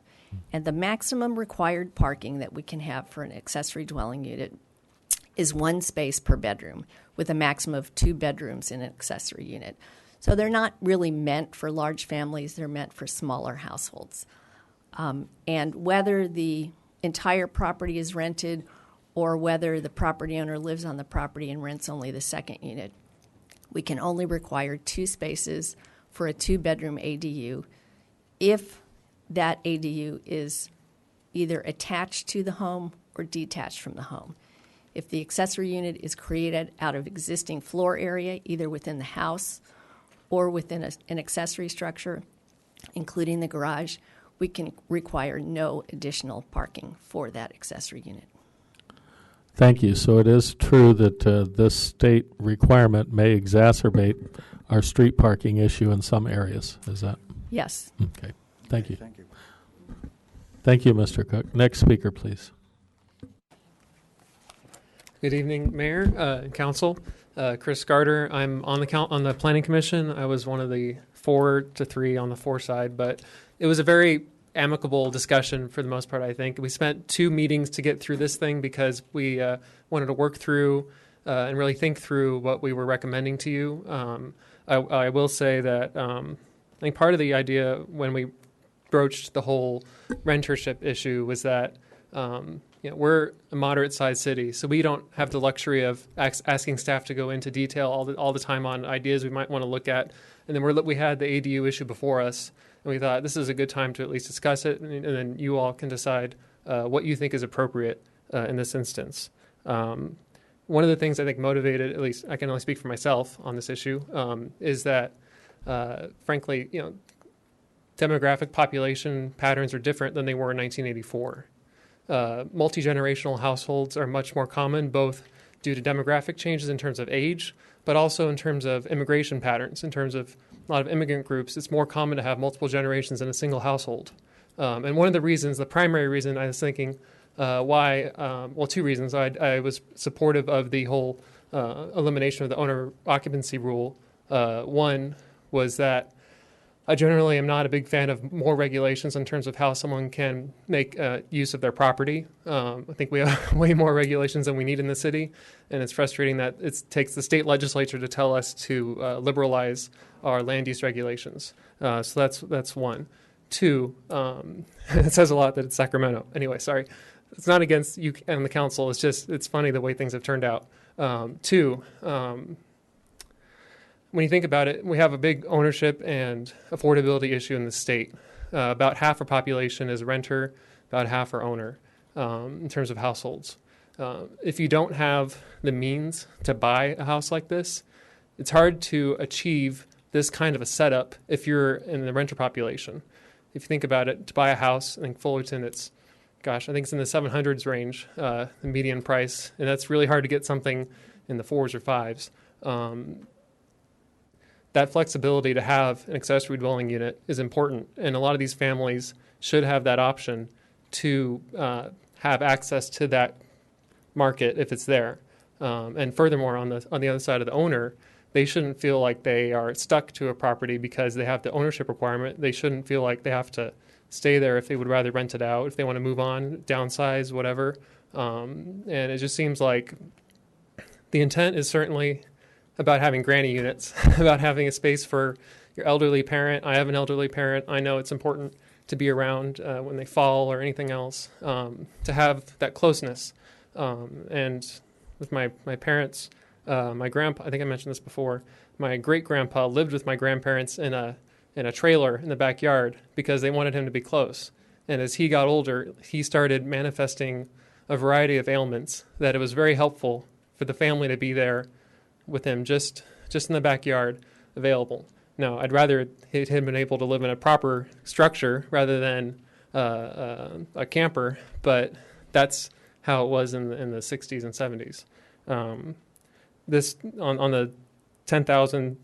and the maximum required parking that we can have for an accessory dwelling unit is 1 space per bedroom, with a maximum of 2 bedrooms in an accessory unit. So they're not really meant for large families, they're meant for smaller households. And whether the entire property is rented or whether the property owner lives on the property and rents only the second unit, we can only require 2 spaces for a 2-bedroom ADU if that ADU is either attached to the home or detached from the home. If the accessory unit is created out of existing floor area, either within the house or within an accessory structure, including the garage, we can require no additional parking for that accessory unit. Thank you. So it is true that this state requirement may exacerbate our street parking issue in some areas. Is that? Yes. Okay. Thank you. Thank you. Thank you, Mr. Cook. Next speaker, please. Good evening, Mayor and Council. Chris Carter. I'm on the Planning Commission. I was one of the 4 to 3 on the 4 side, but it was a very amicable discussion for the most part, I think. We spent 2 meetings to get through this thing because we wanted to work through and really think through what we were recommending to you. I will say that I think part of the idea when we broached the whole rentership issue was that we're a moderate-sized city, so we don't have the luxury of asking staff to go into detail all the time on ideas we might want to look at. And then we had the ADU issue before us, and we thought this is a good time to at least discuss it, and then you all can decide what you think is appropriate in this instance. One of the things I think motivated, at least I can only speak for myself on this issue, is that, frankly, demographic population patterns are different than they were in 1984. Multi-generational households are much more common, both due to demographic changes in terms of age, but also in terms of immigration patterns. In terms of a lot of immigrant groups, it's more common to have multiple generations in a single household. And one of the reasons, the primary reason I was thinking why, 2 reasons. I was supportive of the whole elimination of the owner occupancy rule. One was that I generally am not a big fan of more regulations in terms of how someone can make use of their property. I think we have way more regulations than we need in the city, and it's frustrating that it takes the state legislature to tell us to liberalize our land use regulations. So that's one. 2, it says a lot that it's Sacramento. Anyway, sorry. it's not against you and the council. It's just, it's funny the way things have turned out. Two, when you think about it, we have a big ownership and affordability issue in the state. About half our population is renter, about half are owner in terms of households. If you don't have the means to buy a house like this, it's hard to achieve this kind of a setup if you're in the renter population. If you think about it, to buy a house, I think Fullerton, it's, gosh, I think it's in the 700s range, the median price, and that's really hard to get something in the 4s or 5s. That flexibility to have an accessory dwelling unit is important, and a lot of these families should have that option to have access to that market if it's there. And furthermore, on the other side of the owner, they shouldn't feel like they are stuck to a property because they have the ownership requirement. They shouldn't feel like they have to stay there if they would rather rent it out, if they want to move on, downsize, whatever. And it just seems like the intent is certainly about having granny units, about having a space for your elderly parent. I have an elderly parent. I know it's important to be around when they fall or anything else, to have that closeness. And with my parents, my grandpa, I think I mentioned this before, my great-grandpa lived with my grandparents in a trailer in the backyard because they wanted him to be close. And as he got older, he started manifesting a variety of ailments that it was very helpful for the family to be there with him just in the backyard available. Now, I'd rather he'd been able to live in a proper structure rather than a camper, but that's how it was in the 60s and 70s. This on the 10,000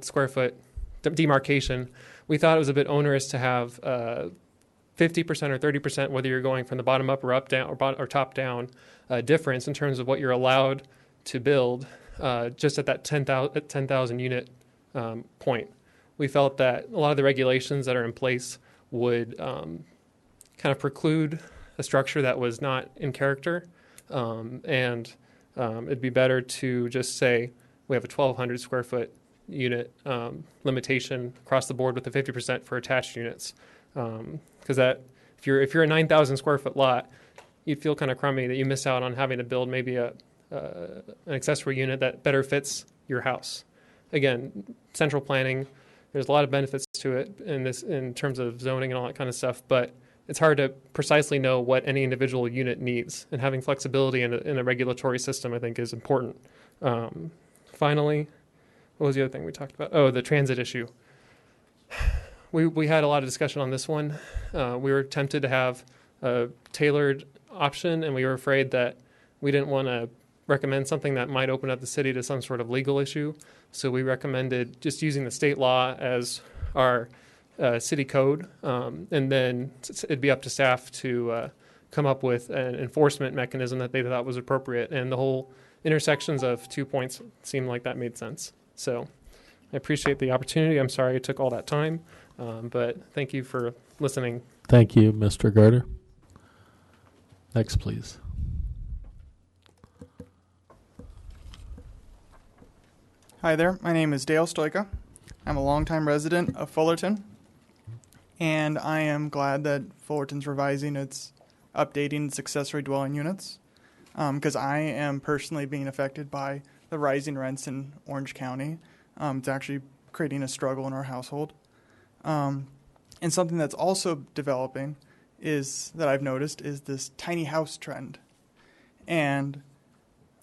square foot demarcation, we thought it was a bit onerous to have 50% or 30%, whether you're going from the bottom up or up down or top down, difference in terms of what you're allowed to build just at that 10,000 unit point. We felt that a lot of the regulations that are in place would kind of preclude a structure that was not in character, and it'd be better to just say we have a 1,200 square foot unit limitation across the board with the 50% for attached units, because that if you're a 9,000 square foot lot, you'd feel kind of crummy that you miss out on having to build maybe an accessory unit that better fits your house. Again, central planning, there's a lot of benefits to it in terms of zoning and all that kind of stuff, but it's hard to precisely know what any individual unit needs, and having flexibility in a regulatory system, I think, is important. Finally, what was the other thing we talked about? Oh, the transit issue. We had a lot of discussion on this one. We were tempted to have a tailored option, and we were afraid that we didn't want to recommend something that might open up the city to some sort of legal issue. So we recommended just using the state law as our city code, and then it'd be up to staff to come up with an enforcement mechanism that they thought was appropriate. And the whole intersections of 2 points seemed like that made sense. So I appreciate the opportunity. I'm sorry it took all that time, but thank you for listening. Thank you, Mr. Garter. Next, please. Hi there, my name is Dale Stoika. I'm a longtime resident of Fullerton, and I am glad that Fullerton's revising updating its accessory dwelling units, because I am personally being affected by the rising rents in Orange County. It's actually creating a struggle in our household. And something that's also developing that I've noticed is this tiny house trend. And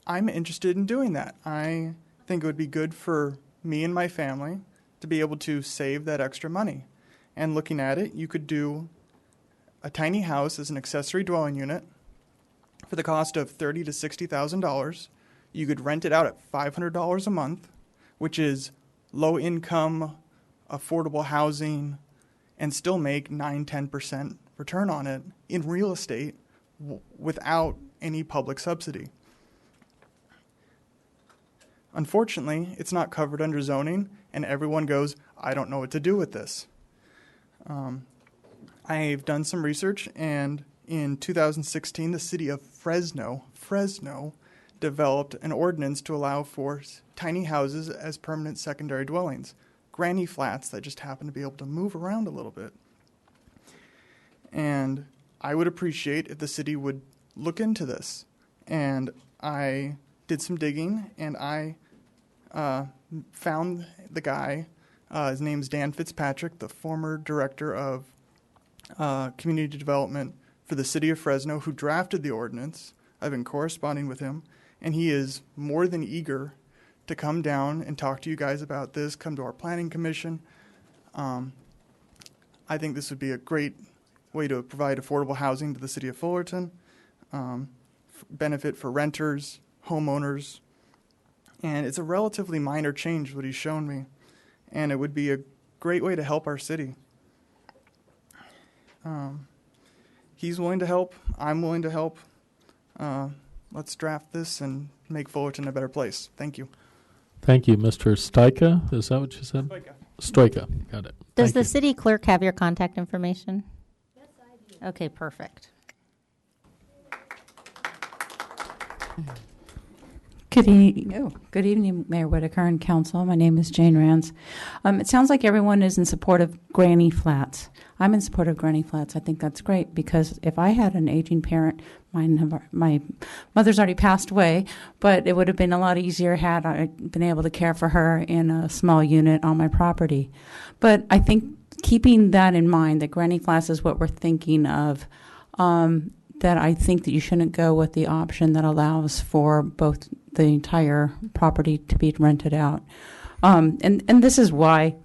I'm interested in doing that. I think it would be good for me and my family to be able to save that extra money. And looking at it, you could do a tiny house as an accessory dwelling unit for the cost of $30,000 to $60,000. You could rent it out at $500 a month, which is low income, affordable housing, and still make 9-10% return on it in real estate without any public subsidy. Unfortunately, it's not covered under zoning, and everyone goes, I don't know what to do with this. I've done some research, and in 2016, the city of Fresno developed an ordinance to allow for tiny houses as permanent secondary dwellings, granny flats that just happen to be able to move around a little bit. And I would appreciate if the city would look into this. And I did some digging, and I found the guy. His name's Dan Fitzpatrick, the former director of community development for the city of Fresno, who drafted the ordinance. I've been corresponding with him, and he is more than eager to come down and talk to you guys about this, come to our planning commission. I think this would be a great way to provide affordable housing to the city of Fullerton, benefit for renters, homeowners, and it's a relatively minor change what he's shown me, and it would be a great way to help our city. He's willing to help. I'm willing to help. Let's draft this and make Fullerton a better place. Thank you. Thank you, Mr. Stoika. Is that what you said? Stoika. Got it. Does the city clerk have your contact information? Yes, I do. Okay, perfect. Good evening, Mayor Whitaker and Council. My name is Jane Rands. It sounds like everyone is in support of Granny Flats. I'm in support of Granny Flats. I think that's great because if I had an aging parent, my mother's already passed away, but it would have been a lot easier had I been able to care for her in a small unit on my property. But I think keeping that in mind, that Granny Flats is what we're thinking of, that I think that you shouldn't go with the option that allows for both the entire property to be rented out. And this is why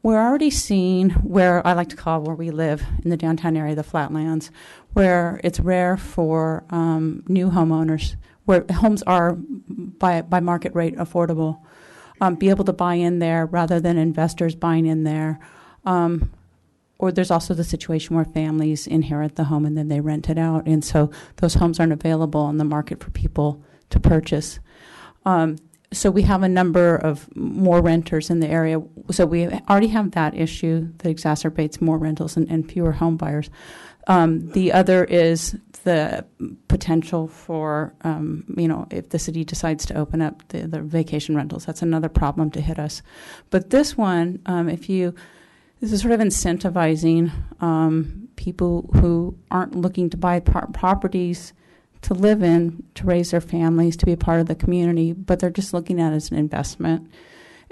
we're already seeing where I like to call where we live in the downtown area, the flatlands, where it's rare for new homeowners, where homes are by market rate affordable, be able to buy in there rather than investors buying in there. Or there's also the situation where families inherit the home and then they rent it out. And so those homes aren't available on the market for people to purchase. So we have a number of more renters in the area. So we already have that issue that exacerbates more rentals and fewer home buyers. The other is the potential for, if the city decides to open up the vacation rentals, that's another problem to hit us. But this one, this is sort of incentivizing people who aren't looking to buy properties to live in, to raise their families, to be a part of the community, but they're just looking at it as an investment.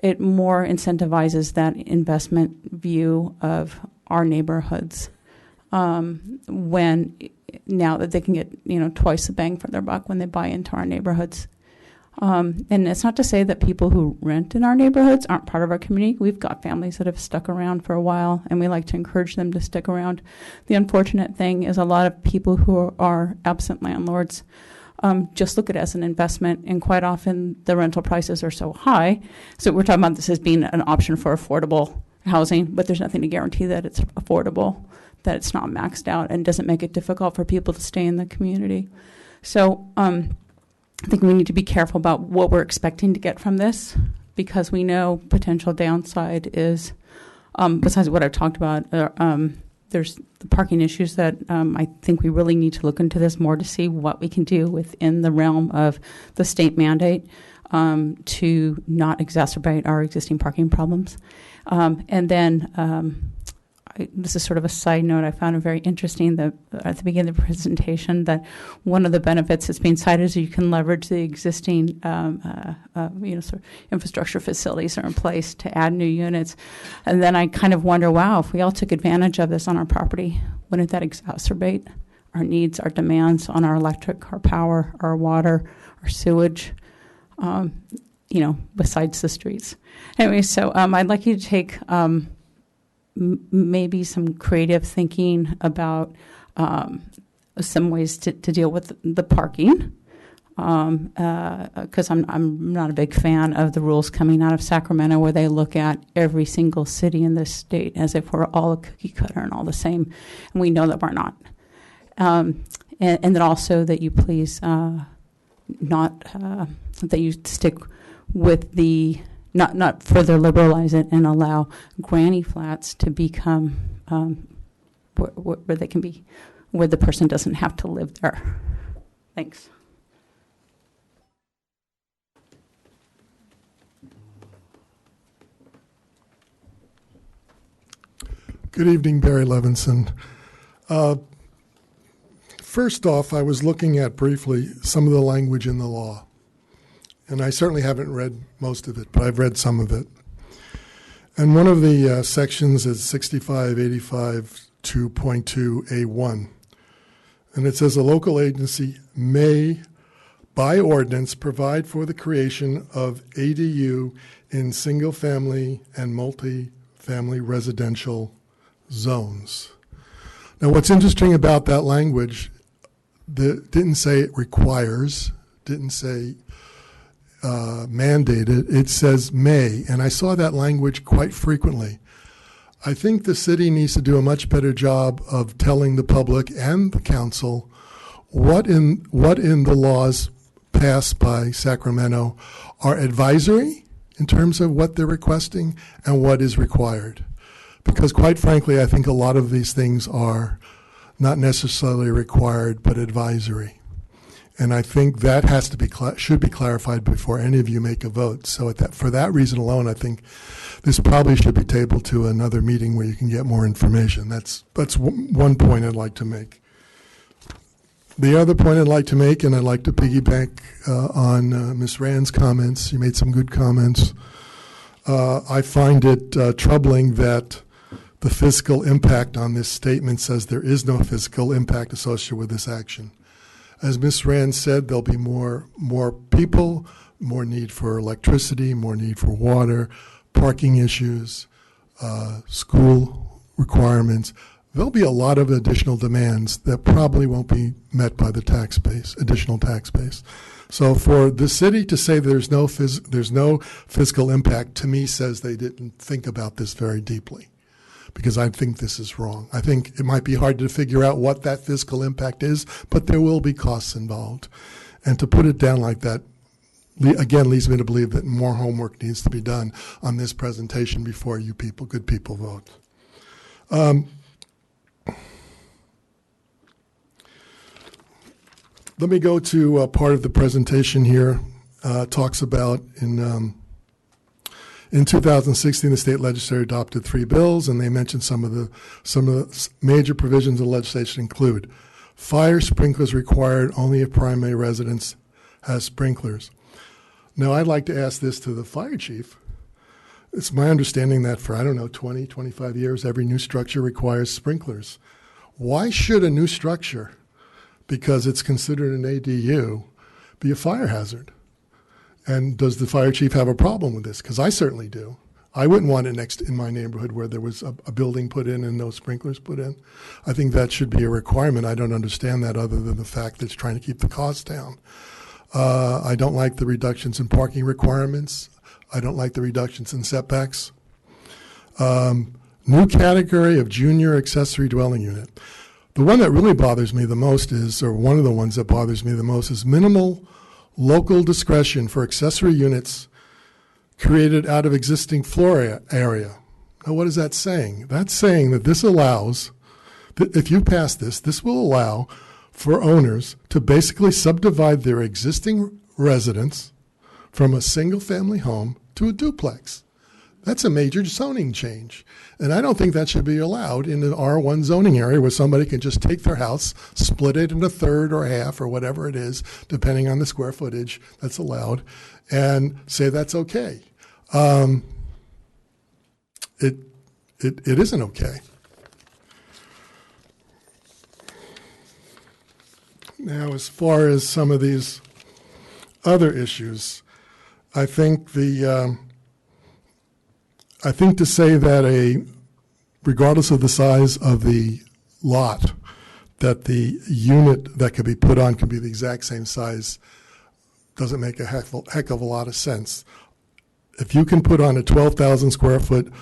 It more incentivizes that investment view of our neighborhoods when now that they can get twice the bang for their buck when they buy into our neighborhoods. And it's not to say that people who rent in our neighborhoods aren't part of our community. We've got families that have stuck around for a while, and we like to encourage them to stick around. The unfortunate thing is a lot of people who are absent landlords just look at it as an investment, and quite often the rental prices are so high. So we're talking about this as being an option for affordable housing, but there's nothing to guarantee that it's affordable, that it's not maxed out, and doesn't make it difficult for people to stay in the community. So I think we need to be careful about what we're expecting to get from this, because we know potential downside is, besides what I've talked about, there's the parking issues that I think we really need to look into this more to see what we can do within the realm of the state mandate to not exacerbate our existing parking problems. And then this is sort of a side note. I found it very interesting that at the beginning of the presentation that one of the benefits that's being cited is you can leverage the existing sort of infrastructure facilities that are in place to add new units. And then I kind of wonder, wow, if we all took advantage of this on our property, wouldn't that exacerbate our needs, our demands on our electric, our power, our water, our sewage, besides the streets? Anyway, so I'd like you to take maybe some creative thinking about some ways to deal with the parking, because I'm not a big fan of the rules coming out of Sacramento where they look at every single city in this state as if we're all a cookie cutter and all the same, and we know that we're not. And then also that you please that you stick with the not further liberalize it and allow granny flats to become where they can be, where the person doesn't have to live there. Thanks. Good evening, Barry Levinson. First off, I was looking at briefly some of the language in the law. And I certainly haven't read most of it, but I've read some of it. And one of the sections is 6585.2.2A1. And it says a local agency may, by ordinance, provide for the creation of ADU in single-family and multi-family residential zones. Now, what's interesting about that language, didn't say it requires, didn't say mandated, it says may, and I saw that language quite frequently. I think the city needs to do a much better job of telling the public and the council what in the laws passed by Sacramento are advisory in terms of what they're requesting and what is required. Because quite frankly, I think a lot of these things are not necessarily required but advisory. And I think that has to be should be clarified before any of you make a vote. So for that reason alone, I think this probably should be tabled to another meeting where you can get more information. That's one point I'd like to make. The other point I'd like to make, and I'd like to piggyback on Ms. Rand's comments. You made some good comments. I find it troubling that the fiscal impact on this statement says there is no fiscal impact associated with this action. As Ms. Rand said, there'll be more people, more need for electricity, more need for water, parking issues, school requirements. There'll be a lot of additional demands that probably won't be met by the tax base, additional tax base. So for the city to say there's no fiscal impact, to me says they didn't think about this very deeply, because I think this is wrong. I think it might be hard to figure out what that fiscal impact is, but there will be costs involved. And to put it down like that, again, leads me to believe that more homework needs to be done on this presentation before you people, good people, vote. Let me go to part of the presentation here. Talks about in 2016, the state legislature adopted 3 bills, and they mentioned some of the major provisions of the legislation include fire sprinklers required only if primary residence has sprinklers. Now, I'd like to ask this to the fire chief. It's my understanding that for, 20, 25 years, every new structure requires sprinklers. Why should a new structure, because it's considered an ADU, be a fire hazard? And does the fire chief have a problem with this? Because I certainly do. I wouldn't want it in my neighborhood where there was a building put in and no sprinklers put in. I think that should be a requirement. I don't understand that other than the fact that it's trying to keep the costs down. I don't like the reductions in parking requirements. I don't like the reductions in setbacks. New category of junior accessory dwelling unit. The one that really bothers me the most is, or one of the ones that bothers me the most, is minimal local discretion for accessory units created out of existing floor area. Now, what is that saying? That's saying that this allows, if you pass this, this will allow for owners to basically subdivide their existing residence from a single-family home to a duplex. That's a major zoning change. And I don't think that should be allowed in an R1 zoning area where somebody can just take their house, split it into a third or half or whatever it is, depending on the square footage that's allowed, and say that's okay. It isn't okay. Now, as far as some of these other issues, I think to say that regardless of the size of the lot, that the unit that could be put on can be the exact same size doesn't make a heck of a lot of sense. If you can put on a 12,000 square foot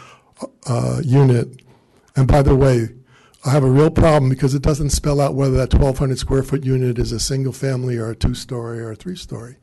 unit, and by the way, I have a real problem because it doesn't spell out whether that 1,200 square foot unit is a single family or a 2-story or a 3-story.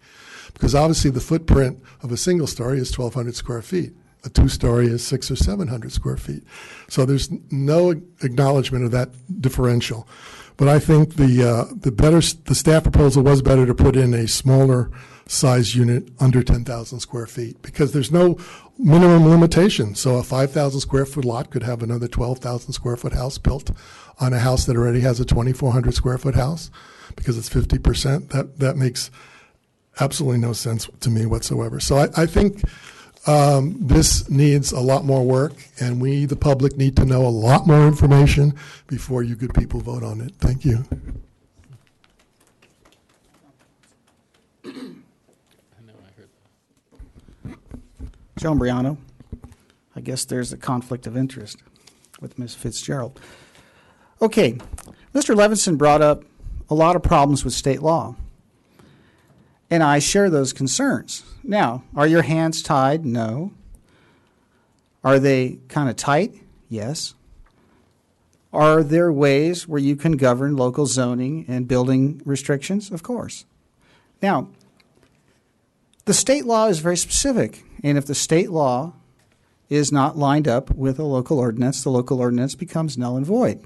Because obviously the footprint of a single story is 1,200 square feet. A 2-story is 600 or 700 square feet. So there's no acknowledgement of that differential. But I think the staff proposal was better to put in a smaller size unit under 10,000 square feet because there's no minimum limitation. So a 5,000 square foot lot could have another 12,000 square foot house built on a house that already has a 2,400 square foot house because it's 50%. That makes absolutely no sense to me whatsoever. So I think this needs a lot more work, and we, the public, need to know a lot more information before you good people vote on it. Thank you. Joan Briano. I guess there's a conflict of interest with Ms. Fitzgerald. Okay, Mr. Levinson brought up a lot of problems with state law, and I share those concerns. Now, are your hands tied? No. Are they kind of tight? Yes. Are there ways where you can govern local zoning and building restrictions? Of course. Now, the state law is very specific, and if the state law is not lined up with a local ordinance, the local ordinance becomes null and void.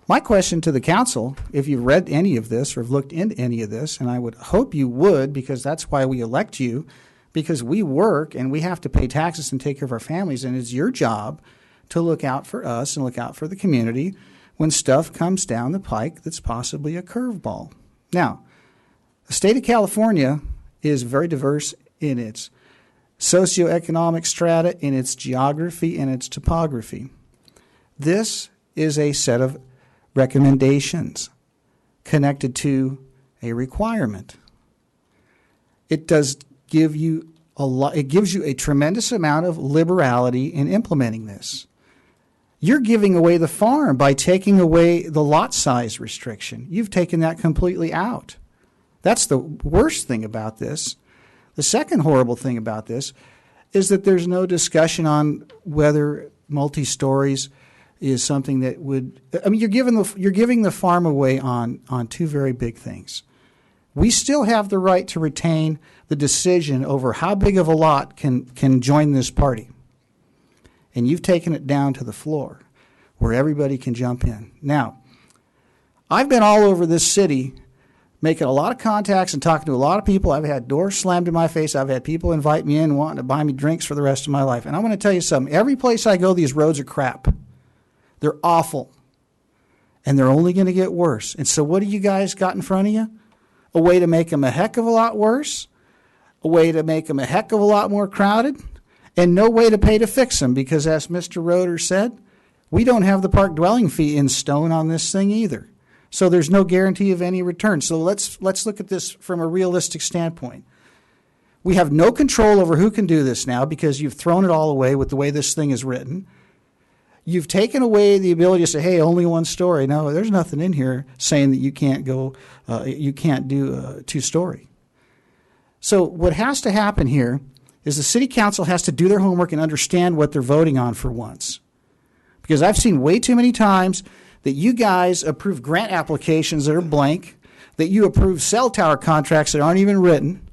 My question to the council, if you've read any of this or have looked into any of this, and I would hope you would because that's why we elect you, because we work and we have to pay taxes and take care of our families, and it's your job to look out for us and look out for the community when stuff comes down the pike that's possibly a curveball. Now, the state of California is very diverse in its socioeconomic strata, in its geography, and its topography. This is a set of recommendations connected to a requirement. It does give you a lot. It gives you a tremendous amount of liberality in implementing this. You're giving away the farm by taking away the lot size restriction. You've taken that completely out. That's the worst thing about this. The second horrible thing about this is that there's no discussion on whether multi-stories is something that would, I mean, you're giving the farm away on two very big things. We still have the right to retain the decision over how big of a lot can join this party. And you've taken it down to the floor where everybody can jump in. Now, I've been all over this city making a lot of contacts and talking to a lot of people. I've had doors slammed in my face. I've had people invite me in wanting to buy me drinks for the rest of my life. And I'm going to tell you something. Every place I go, these roads are crap. They're awful. And they're only going to get worse. And so what do you guys got in front of you? A way to make them a heck of a lot worse, a way to make them a heck of a lot more crowded, and no way to pay to fix them because, as Mr. Roeder said, we don't have the park dwelling fee in stone on this thing either. So there's no guarantee of any return. So let's look at this from a realistic standpoint. We have no control over who can do this now because you've thrown it all away with the way this thing is written. You've taken away the ability to say, hey, only one story. No, there's nothing in here saying that you can't do a two-story. So what has to happen here is the city council has to do their homework and understand what they're voting on for once. Because I've seen way too many times that you guys approve grant applications that are blank, that you approve cell tower contracts that aren't even written,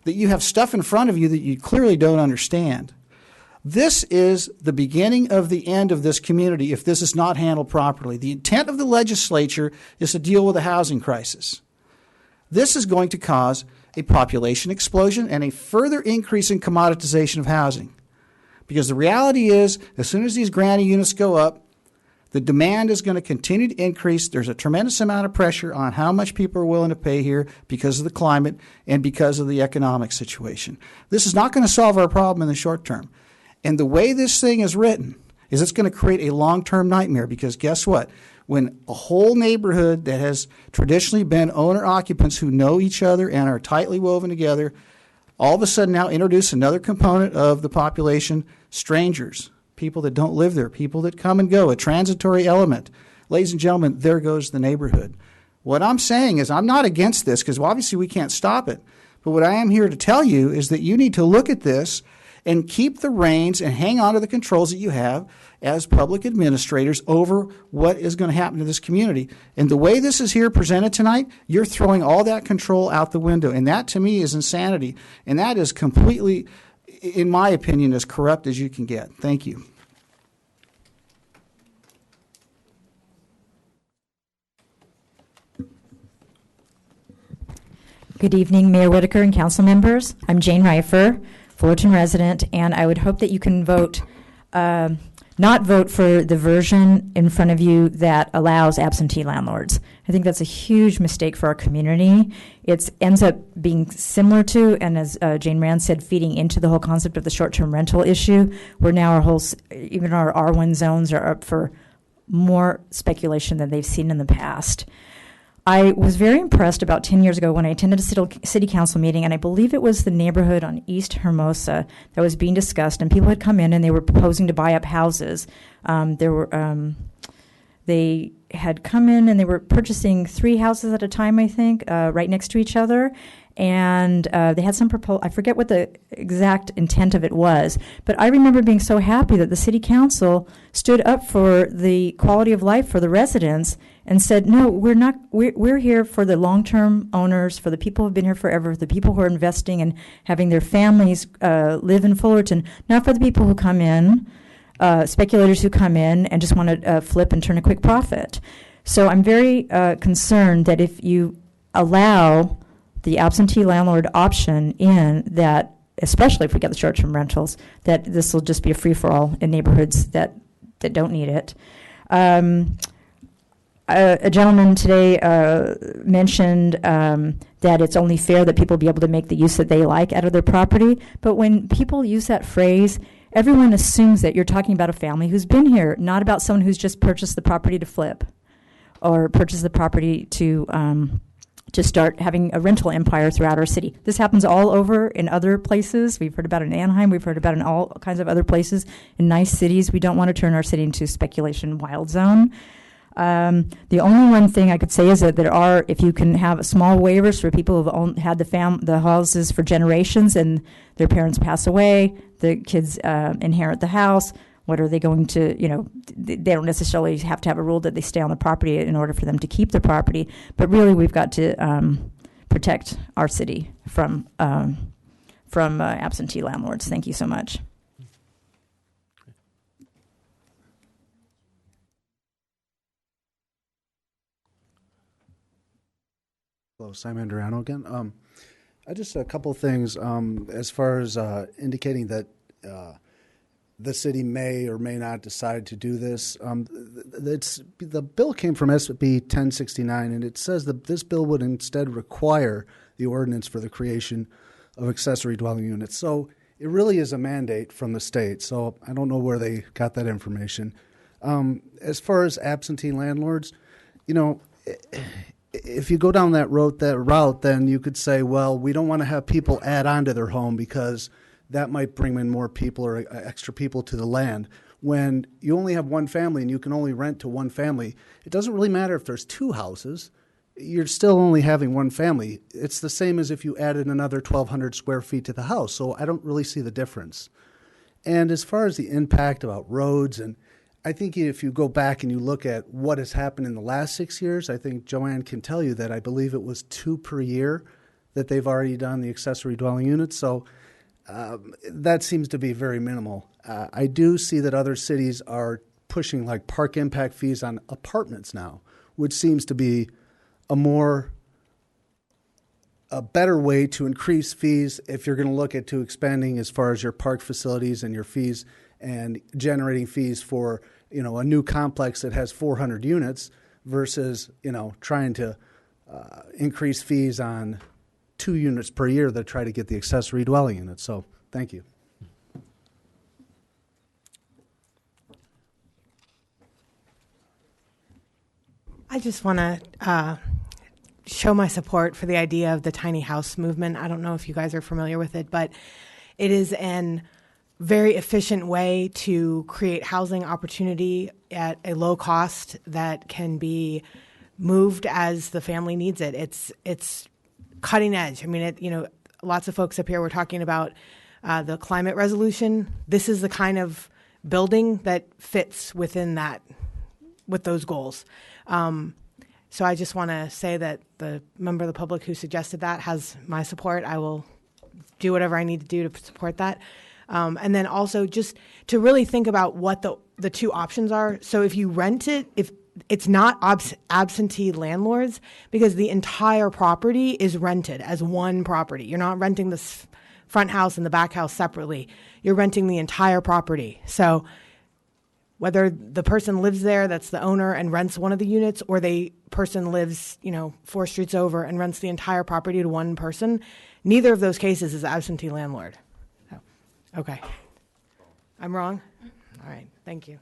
that you have stuff in front of you that you clearly don't understand. This is the beginning of the end of this community if this is not handled properly. The intent of the legislature is to deal with a housing crisis. This is going to cause a population explosion and a further increase in commoditization of housing. Because the reality is, as soon as these granny units go up, the demand is going to continue to increase. There's a tremendous amount of pressure on how much people are willing to pay here because of the climate and because of the economic situation. This is not going to solve our problem in the short term. And the way this thing is written is it's going to create a long-term nightmare because guess what? When a whole neighborhood that has traditionally been owner-occupants who know each other and are tightly woven together, all of a sudden now introduce another component of the population, strangers, people that don't live there, people that come and go, a transitory element. Ladies and gentlemen, there goes the neighborhood. What I'm saying is I'm not against this because obviously we can't stop it. But what I am here to tell you is that you need to look at this and keep the reins and hang on to the controls that you have as public administrators over what is going to happen to this community. And the way this is here presented tonight, you're throwing all that control out the window. And that, to me, is insanity. And that is completely, in my opinion, as corrupt as you can get. Thank you. Good evening, Mayor Whitaker and council members. I'm Jane Reifer, Fullerton resident, and I would hope that you can vote, not vote for the version in front of you that allows absentee landlords. I think that's a huge mistake for our community. It ends up being similar to, and as Jane Rand said, feeding into the whole concept of the short-term rental issue, where now even our R1 zones are up for more speculation than they've seen in the past. I was very impressed about 10 years ago when I attended a city council meeting, and I believe it was the neighborhood on East Hermosa that was being discussed, and people had come in and they were proposing to buy up houses. They had come in and they were purchasing 3 houses at a time, I think, right next to each other. And they had some proposal. I forget what the exact intent of it was, but I remember being so happy that the city council stood up for the quality of life for the residents and said, no, we're not. We're here for the long-term owners, for the people who've been here forever, the people who are investing and having their families live in Fullerton, not for the people who come in, speculators who come in and just want to flip and turn a quick profit. So I'm very concerned that if you allow the absentee landlord option in that, especially if we get the short-term rentals, that this will just be a free-for-all in neighborhoods that don't need it. A gentleman today mentioned that it's only fair that people be able to make the use that they like out of their property. But when people use that phrase, everyone assumes that you're talking about a family who's been here, not about someone who's just purchased the property to flip or purchased the property to start having a rental empire throughout our city. This happens all over in other places. We've heard about it in Anaheim. We've heard about it in all kinds of other places in nice cities. We don't want to turn our city into a speculation wild zone. The only one thing I could say is that there are, if you can have small waivers for people who've had the houses for generations and their parents pass away, the kids inherit the house. What are they going to, they don't necessarily have to have a rule that they stay on the property in order for them to keep the property. But really, we've got to protect our city from absentee landlords. Thank you so much. Hello, Simon Durano again. Just a couple of things as far as indicating that the city may or may not decide to do this. The bill came from SB 1069, and it says that this bill would instead require the ordinance for the creation of accessory dwelling units. So it really is a mandate from the state. So I don't know where they got that information. As far as absentee landlords, if you go down that route, then you could say, well, we don't want to have people add on to their home because that might bring in more people or extra people to the land. When you only have one family and you can only rent to one family, it doesn't really matter if there's 2 houses. You're still only having one family. It's the same as if you added another 1,200 square feet to the house. So I don't really see the difference. And as far as the impact about roads, and I think if you go back and you look at what has happened in the last 6 years, I think Joanne can tell you that I believe it was 2 per year that they've already done the accessory dwelling units. So that seems to be very minimal. I do see that other cities are pushing like park impact fees on apartments now, which seems to be a better way to increase fees if you're going to look at expanding as far as your park facilities and your fees and generating fees for a new complex that has 400 units versus trying to increase fees on 2 units per year that try to get the accessory dwelling units. So thank you. I just want to show my support for the idea of the tiny house movement. I don't know if you guys are familiar with it, but it is an very efficient way to create housing opportunity at a low cost that can be moved as the family needs it. It's cutting edge. I mean, lots of folks up here were talking about the climate resolution. This is the kind of building that fits within that, with those goals. So I just want to say that the member of the public who suggested that has my support. I will do whatever I need to do to support that. And then also just to really think about what the 2 options are. So if you rent it, it's not absentee landlords because the entire property is rented as one property. You're not renting the front house and the back house separately. You're renting the entire property. So whether the person lives there, that's the owner, and rents one of the units, or the person lives, 4 streets over and rents the entire property to one person, neither of those cases is absentee landlord. So, okay. I'm wrong? All right. Thank you.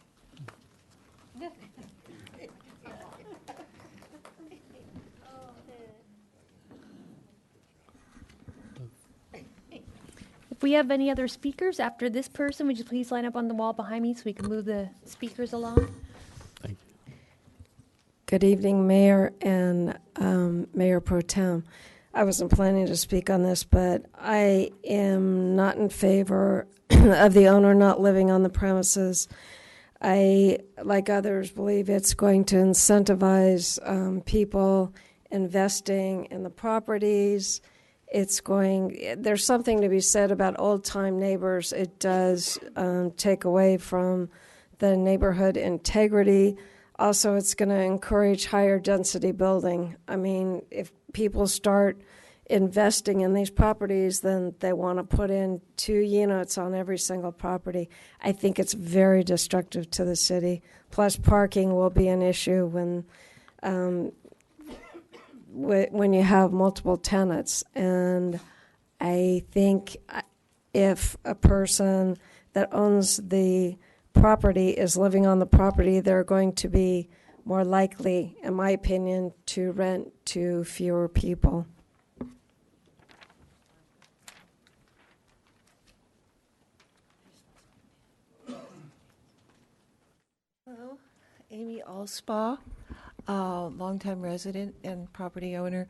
If we have any other speakers after this person, would you please line up on the wall behind me so we can move the speakers along? Thank you. Good evening, Mayor and Mayor Pro Tem. I wasn't planning to speak on this, but I am not in favor of the owner not living on the premises. I, like others, believe it's going to incentivize people investing in the properties. There's something to be said about old-time neighbors. It does take away from the neighborhood integrity. Also, it's going to encourage higher density building. I mean, if people start investing in these properties, then they want to put in 2 units on every single property. I think it's very destructive to the city. Plus, parking will be an issue when you have multiple tenants. And I think if a person that owns the property is living on the property, they're going to be more likely, in my opinion, to rent to fewer people. Hello, Amy Allspaw. Longtime resident and property owner.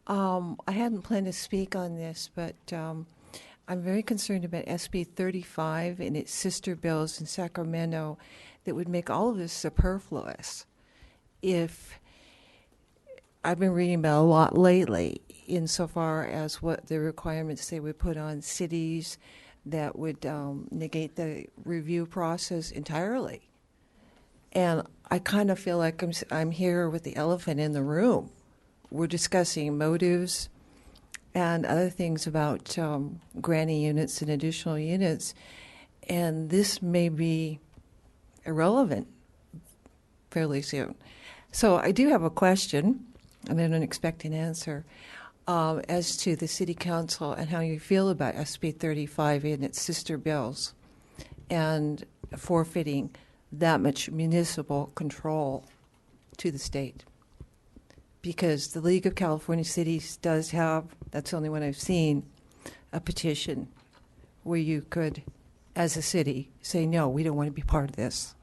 I hadn't planned to speak on this, but I'm very concerned about SB 35 and its sister bills in Sacramento that would make all of this superfluous. If I've been reading about a lot lately insofar as what the requirements they would put on cities that would negate the review process entirely. And I kind of feel like I'm here with the elephant in the room. We're discussing motives and other things about granting units and additional units, and this may be irrelevant fairly soon. So I do have a question, and I don't expect an answer, as to the City Council and how you feel about SB 35 and its sister bills and forfeiting that much municipal control to the state. Because the League of California Cities does have, that's the only one I've seen, a petition where you could, as a city, say, no, we don't want to be part of this.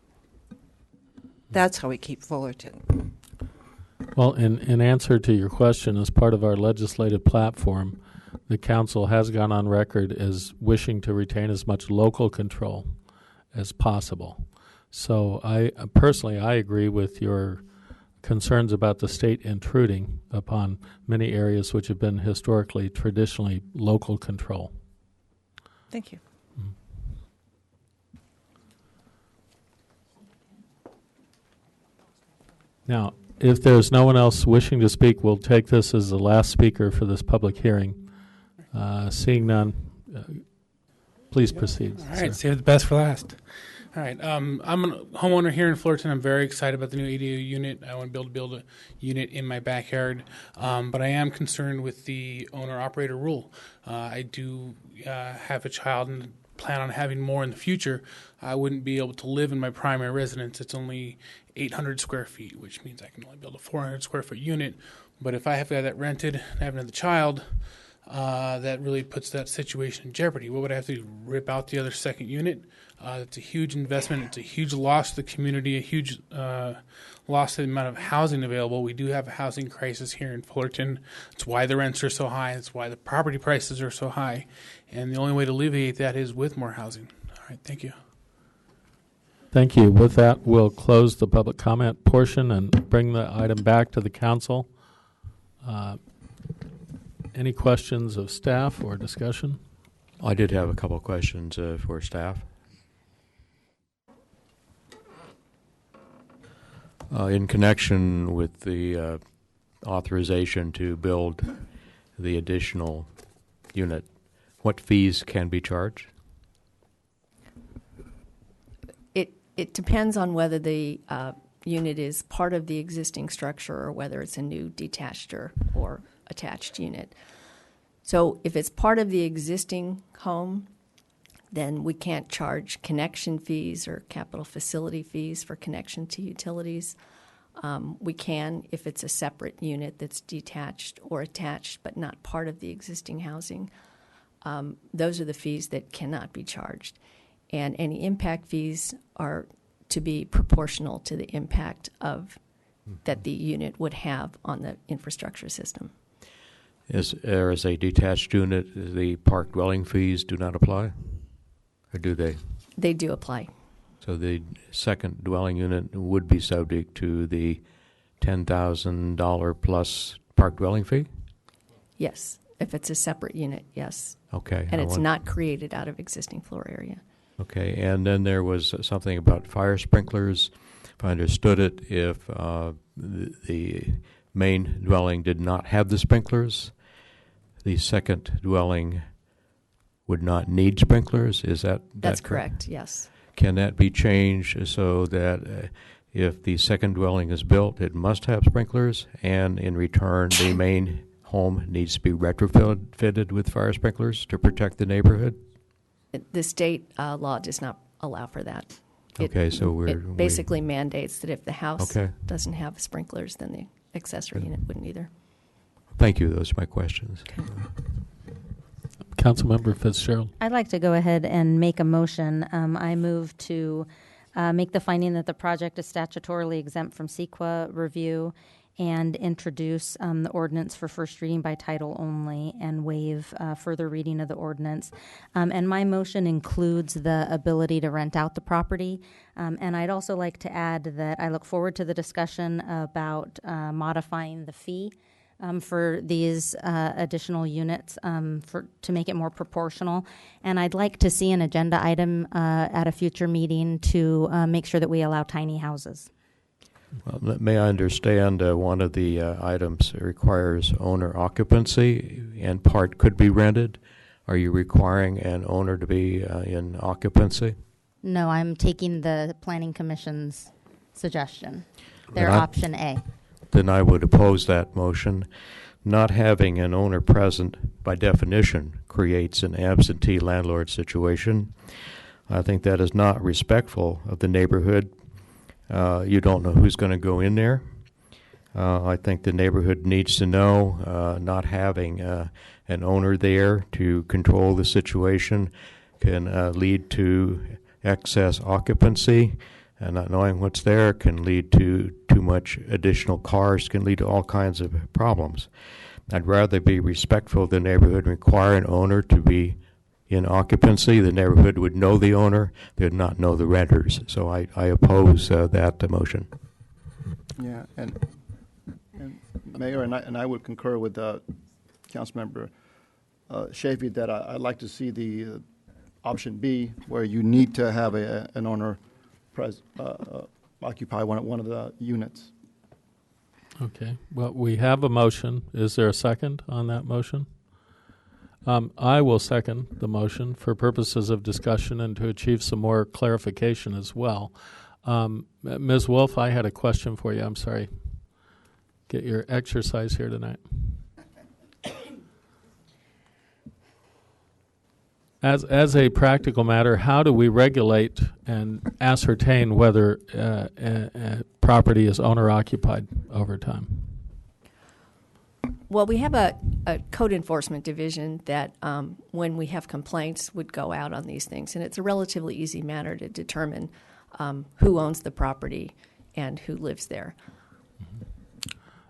That's how we keep Fullerton. Well, in answer to your question, as part of our legislative platform, the council has gone on record as wishing to retain as much local control as possible. So I agree with your concerns about the state intruding upon many areas which have been historically, traditionally local control. Thank you. Now, if there's no one else wishing to speak, we'll take this as the last speaker for this public hearing. Seeing none, please proceed. All right, save the best for last. All right, I'm a homeowner here in Fullerton. I'm very excited about the new ADU unit. I want to build a unit in my backyard, but I am concerned with the owner-operator rule. I do have a child and plan on having more in the future. I wouldn't be able to live in my primary residence. It's only 800 square feet, which means I can only build a 400 square foot unit. But if I have got that rented and I have another child, that really puts that situation in jeopardy. What would I have to do? Rip out the other second unit? It's a huge investment. It's a huge loss to the community, a huge loss to the amount of housing available. We do have a housing crisis here in Fullerton. It's why the rents are so high. It's why the property prices are so high. And the only way to alleviate that is with more housing. All right, thank you. Thank you. With that, we'll close the public comment portion and bring the item back to the council. Any questions of staff or discussion? I did have a couple of questions for staff. In connection with the authorization to build the additional unit, what fees can be charged? It depends on whether the unit is part of the existing structure or whether it's a new detached or attached unit. So if it's part of the existing home, then we can't charge connection fees or capital facility fees for connection to utilities. We can if it's a separate unit that's detached or attached but not part of the existing housing. Those are the fees that cannot be charged. And any impact fees are to be proportional to the impact of that the unit would have on the infrastructure system. As a detached unit, the park dwelling fees do not apply? Or do they? They do apply. So the second dwelling unit would be subject to the $10,000 plus park dwelling fee? Yes. If it's a separate unit, yes. Okay. And it's not created out of existing floor area. Okay. And then there was something about fire sprinklers. If I understood it, if the main dwelling did not have the sprinklers, the second dwelling would not need sprinklers. Is that That's correct? Yes. Can that be changed so that if the second dwelling is built, it must have sprinklers, and in return the main home needs to be retrofitted with fire sprinklers to protect the neighborhood? The state law does not allow for that. So it basically mandates that if the house doesn't have sprinklers, then the accessory unit wouldn't either. Thank you. Those are my questions. Okay. Councilmember Fitzgerald. I'd like to go ahead and make a motion. I move to make the finding that the project is statutorily exempt from CEQA review and introduce the ordinance for first reading by title only and waive further reading of the ordinance. And my motion includes the ability to rent out the property. And I'd also like to add that I look forward to the discussion about modifying the fee for these additional units to make it more proportional. And I'd like to see an agenda item at a future meeting to make sure that we allow tiny houses. Well, may I understand one of the items requires owner occupancy and part could be rented? Are you requiring an owner to be in occupancy? No, I'm taking the Planning Commission's suggestion, their option A. Then I would oppose that motion. Not having an owner present, by definition, creates an absentee landlord situation. I think that is not respectful of the neighborhood. You don't know who's going to go in there. I think the neighborhood needs to know not having an owner there to control the situation can lead to excess occupancy. And not knowing what's there can lead to too much additional cars, can lead to all kinds of problems. I'd rather be respectful of the neighborhood and require an owner to be in occupancy. The neighborhood would know the owner, they would not know the renters. So I oppose that motion. Yeah, and Mayor, and I would concur with Councilmember Chafee that I'd like to see the option B, where you need to have an owner occupy one of the units. Okay. Well, we have a motion. Is there a second on that motion? I will second the motion for purposes of discussion and to achieve some more clarification as well. Ms. Wolf, I had a question for you. I'm sorry. Get your exercise here tonight. As a practical matter, how do we regulate and ascertain whether a property is owner-occupied over time? Well, we have a code enforcement division that, when we have complaints, would go out on these things. And it's a relatively easy matter to determine who owns the property and who lives there.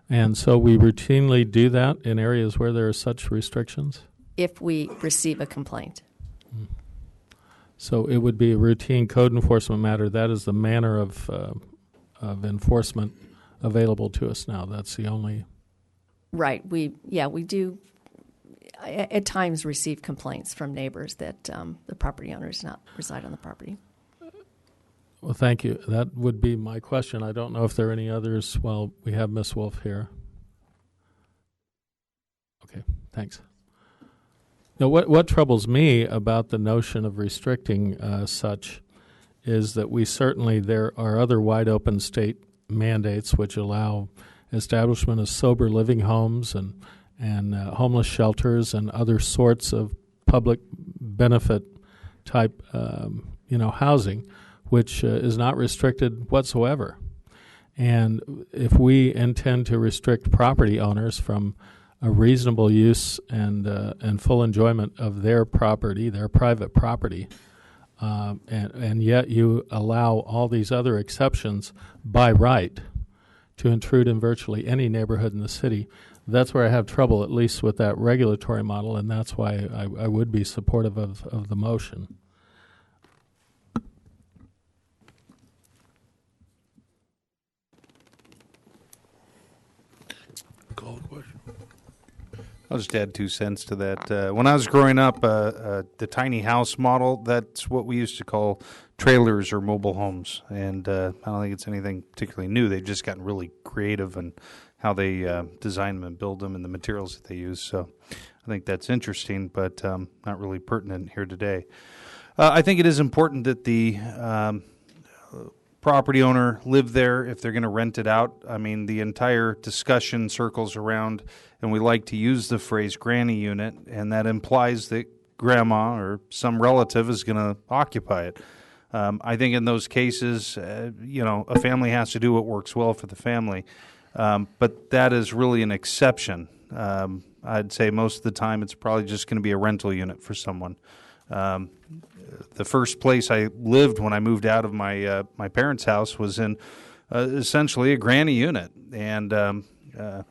And so we routinely do that in areas where there are such restrictions? If we receive a complaint. So it would be a routine code enforcement matter. That is the manner of enforcement available to us now. That's the only... Right. We do at times receive complaints from neighbors that the property owner does not reside on the property. Well, thank you. That would be my question. I don't know if there are any others. Well, we have Ms. Wolf here. Okay, thanks. Now, what troubles me about the notion of restricting such is that there are other wide open state mandates which allow establishment of sober living homes and homeless shelters and other sorts of public benefit type housing, which is not restricted whatsoever. And if we intend to restrict property owners from a reasonable use and full enjoyment of their property, their private property, and yet you allow all these other exceptions by right to intrude in virtually any neighborhood in the city, that's where I have trouble, at least with that regulatory model, and that's why I would be supportive of the motion. I'll just add 2 cents to that. When I was growing up, the tiny house model, that's what we used to call trailers or mobile homes. And I don't think it's anything particularly new. They've just gotten really creative in how they design them and build them and the materials that they use. So I think that's interesting, but not really pertinent here today. I think it is important that the property owner live there if they're going to rent it out. I mean, the entire discussion circles around, and we like to use the phrase granny unit, and that implies that grandma or some relative is going to occupy it. I think in those cases, a family has to do what works well for the family, but that is really an exception. I'd say most of the time it's probably just going to be a rental unit for someone. The first place I lived when I moved out of my parents' house was in essentially a granny unit, and I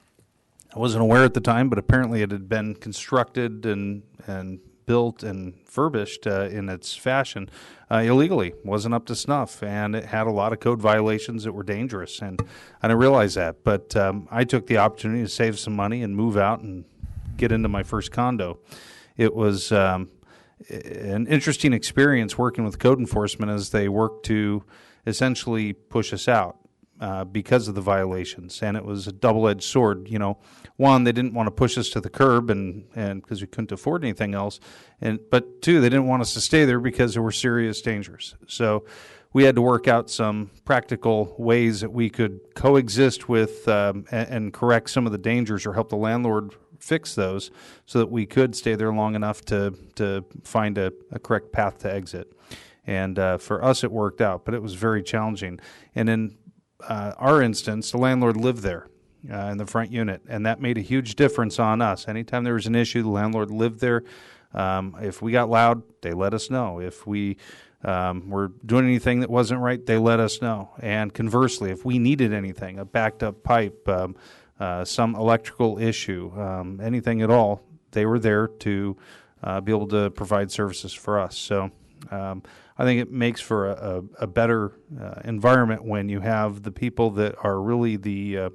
wasn't aware at the time, but apparently it had been constructed and built and furbished in its fashion illegally. Wasn't up to snuff, and it had a lot of code violations that were dangerous, and I didn't realize that. But I took the opportunity to save some money and move out and get into my first condo. It was an interesting experience working with code enforcement as they worked to essentially push us out because of the violations. And it was a double-edged sword. One, they didn't want to push us to the curb and because we couldn't afford anything else. But two, they didn't want us to stay there because there were serious dangers. So we had to work out some practical ways that we could coexist with and correct some of the dangers or help the landlord fix those so that we could stay there long enough to find a correct path to exit. And for us, it worked out, but it was very challenging. And in our instance, the landlord lived there in the front unit, and that made a huge difference on us. Anytime there was an issue, the landlord lived there. If we got loud, they let us know. If we were doing anything that wasn't right, they let us know. And conversely, if we needed anything, a backed up pipe, some electrical issue, anything at all, they were there to be able to provide services for us. So I think it makes for a better environment when you have the people that are really the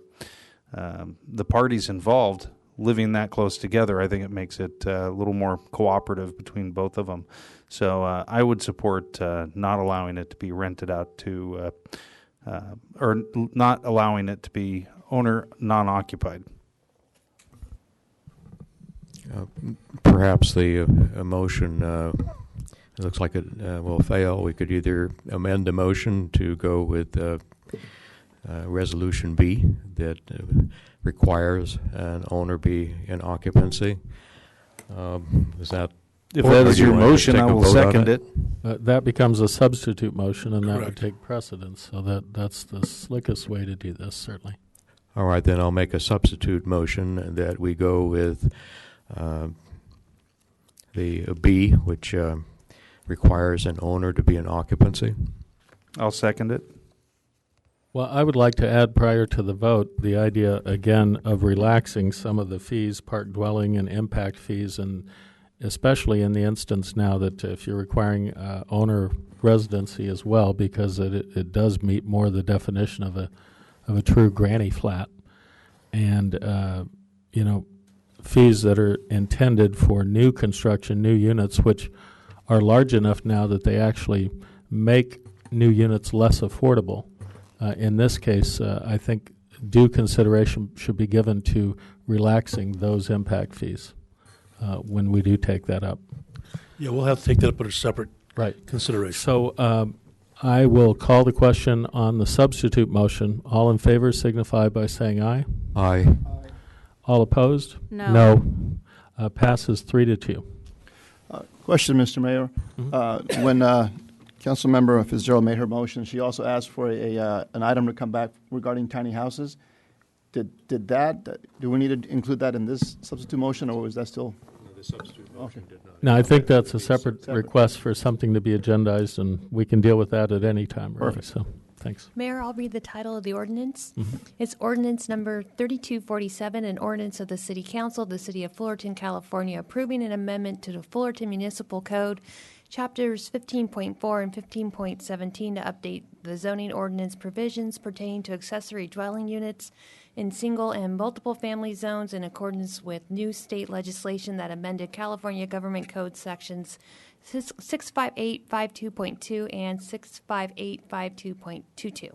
parties involved living that close together. I think it makes it a little more cooperative between both of them. So I would support not allowing it to be rented out to or not allowing it to be owner non-occupied. Perhaps the motion it looks like it will fail. We could either amend the motion to go with Resolution B that requires an owner be in occupancy. Is that? If that is your motion, I will second it. That becomes a substitute motion, and that Correct. would take precedence. So that's the slickest way to do this, certainly. All right, then I'll make a substitute motion that we go with the B, which requires an owner to be in occupancy. I'll second it. Well, I would like to add prior to the vote the idea, again, of relaxing some of the fees, park dwelling and impact fees, and especially in the instance now that if you're requiring owner residency as well, because it does meet more the definition of a true granny flat. And, fees that are intended for new construction, new units, which are large enough now that they actually make new units less affordable. In this case, I think due consideration should be given to relaxing those impact fees when we do take that up. Yeah, we'll have to take that up at a separate consideration. So I will call the question on the substitute motion. All in favor signify by saying aye. Aye. All opposed? No. No. Passes 3-2. Question, Mr. Mayor. When Councilmember Fitzgerald made her motion, she also asked for an item to come back regarding tiny houses. Do we need to include that in this substitute motion, or was that still? No, the substitute motion did not. No, I think that's a separate request for something to be agendized, and we can deal with that at any time, really. Perfect. So, thanks. Mayor, I'll read the title of the ordinance. Mm-hmm. It's ordinance number 3247, an ordinance of the City Council of the City of Fullerton, California, approving an amendment to the Fullerton Municipal Code, Chapters 15.4 and 15.17 to update the zoning ordinance provisions pertaining to accessory dwelling units in single and multiple family zones in accordance with new state legislation that amended California Government Code sections 65852.2 and 65852.22.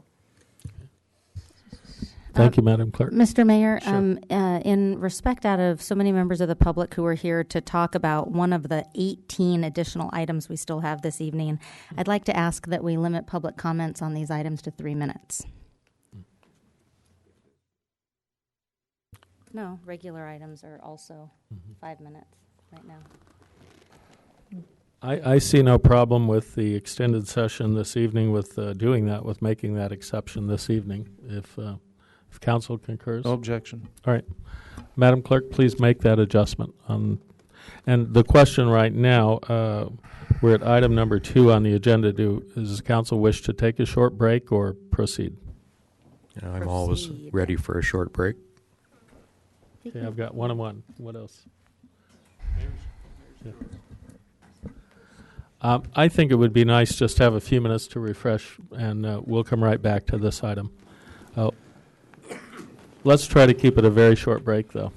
Thank you, Madam Clerk. Mr. Mayor, Sure. In respect out of so many members of the public who are here to talk about one of the 18 additional items we still have this evening, I'd like to ask that we limit public comments on these items to 3 minutes. No, regular items are also 5 minutes right now. I see no problem with the extended session this evening with doing that, with making that exception this evening, if council concurs. No objection. All right. Madam Clerk, please make that adjustment. And the question right now, we're at item number 2 on the agenda. Does the council wish to take a short break or proceed? I'm always ready for a short break. Okay, I've got 1 and 1. What else? Yeah. I think it would be nice just to have a few minutes to refresh, and we'll come right back to this item. Let's try to keep it a very short break, though.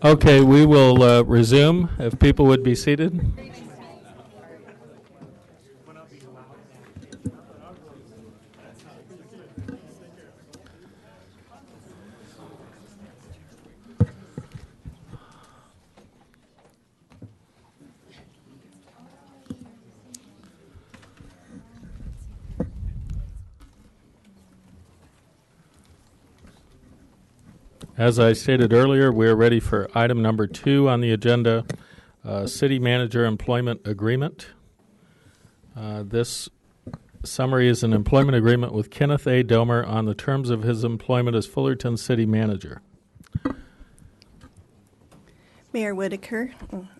Okay, we will resume. If people would be seated. As I stated earlier, we are ready for item number 2 on the agenda, City Manager Employment Agreement. This summary is an employment agreement with Kenneth A. Domer on the terms of his employment as Fullerton City Manager. Mayor Whitaker,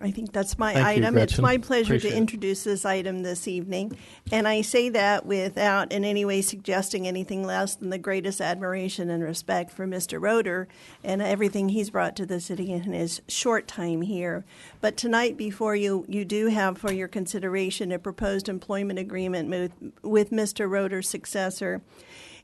I think that's my Thank you, item. It's Gretchen. my pleasure Appreciate to it. introduce this item this evening. And I say that without in any way suggesting anything less than the greatest admiration and respect for Mr. Roeder and everything he's brought to the city in his short time here. But tonight before you do have for your consideration a proposed employment agreement with Mr. Roeder's successor.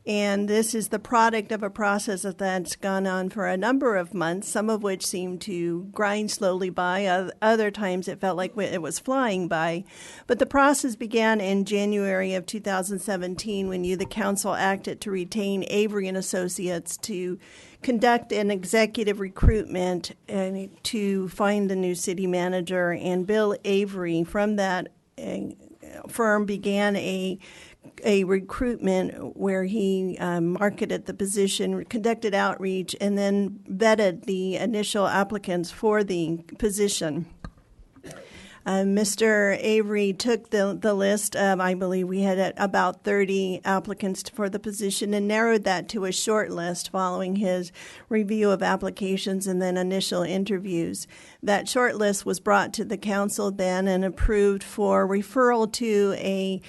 And this is the product of a process that's gone on for a number of months, some of which seemed to grind slowly by. Other times it felt like it was flying by. But the process began in January of 2017 when the council, acted to retain Avery and Associates to conduct an executive recruitment to find the new city manager. And Bill Avery from that firm began a recruitment where he marketed the position, conducted outreach, and then vetted the initial applicants for the position. Mr. Avery took the list of, I believe we had about 30 applicants for the position, and narrowed that to a short list following his review of applications and then initial interviews. That short list was brought to the council then and approved for referral to a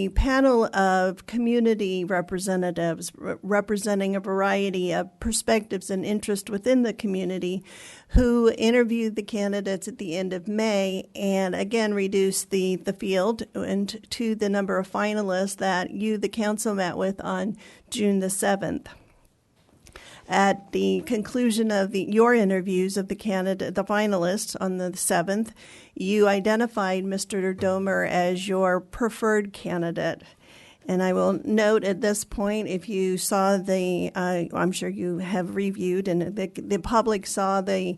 panel of community representatives representing a variety of perspectives and interests within the community, who interviewed the candidates at the end of May and again reduced the field to the number of finalists that the council met with on June the 7th. At the conclusion of your interviews of the finalists on the 7th, you identified Mr. Domer as your preferred candidate. And I will note at this point, if you saw I'm sure you have reviewed, and the public saw the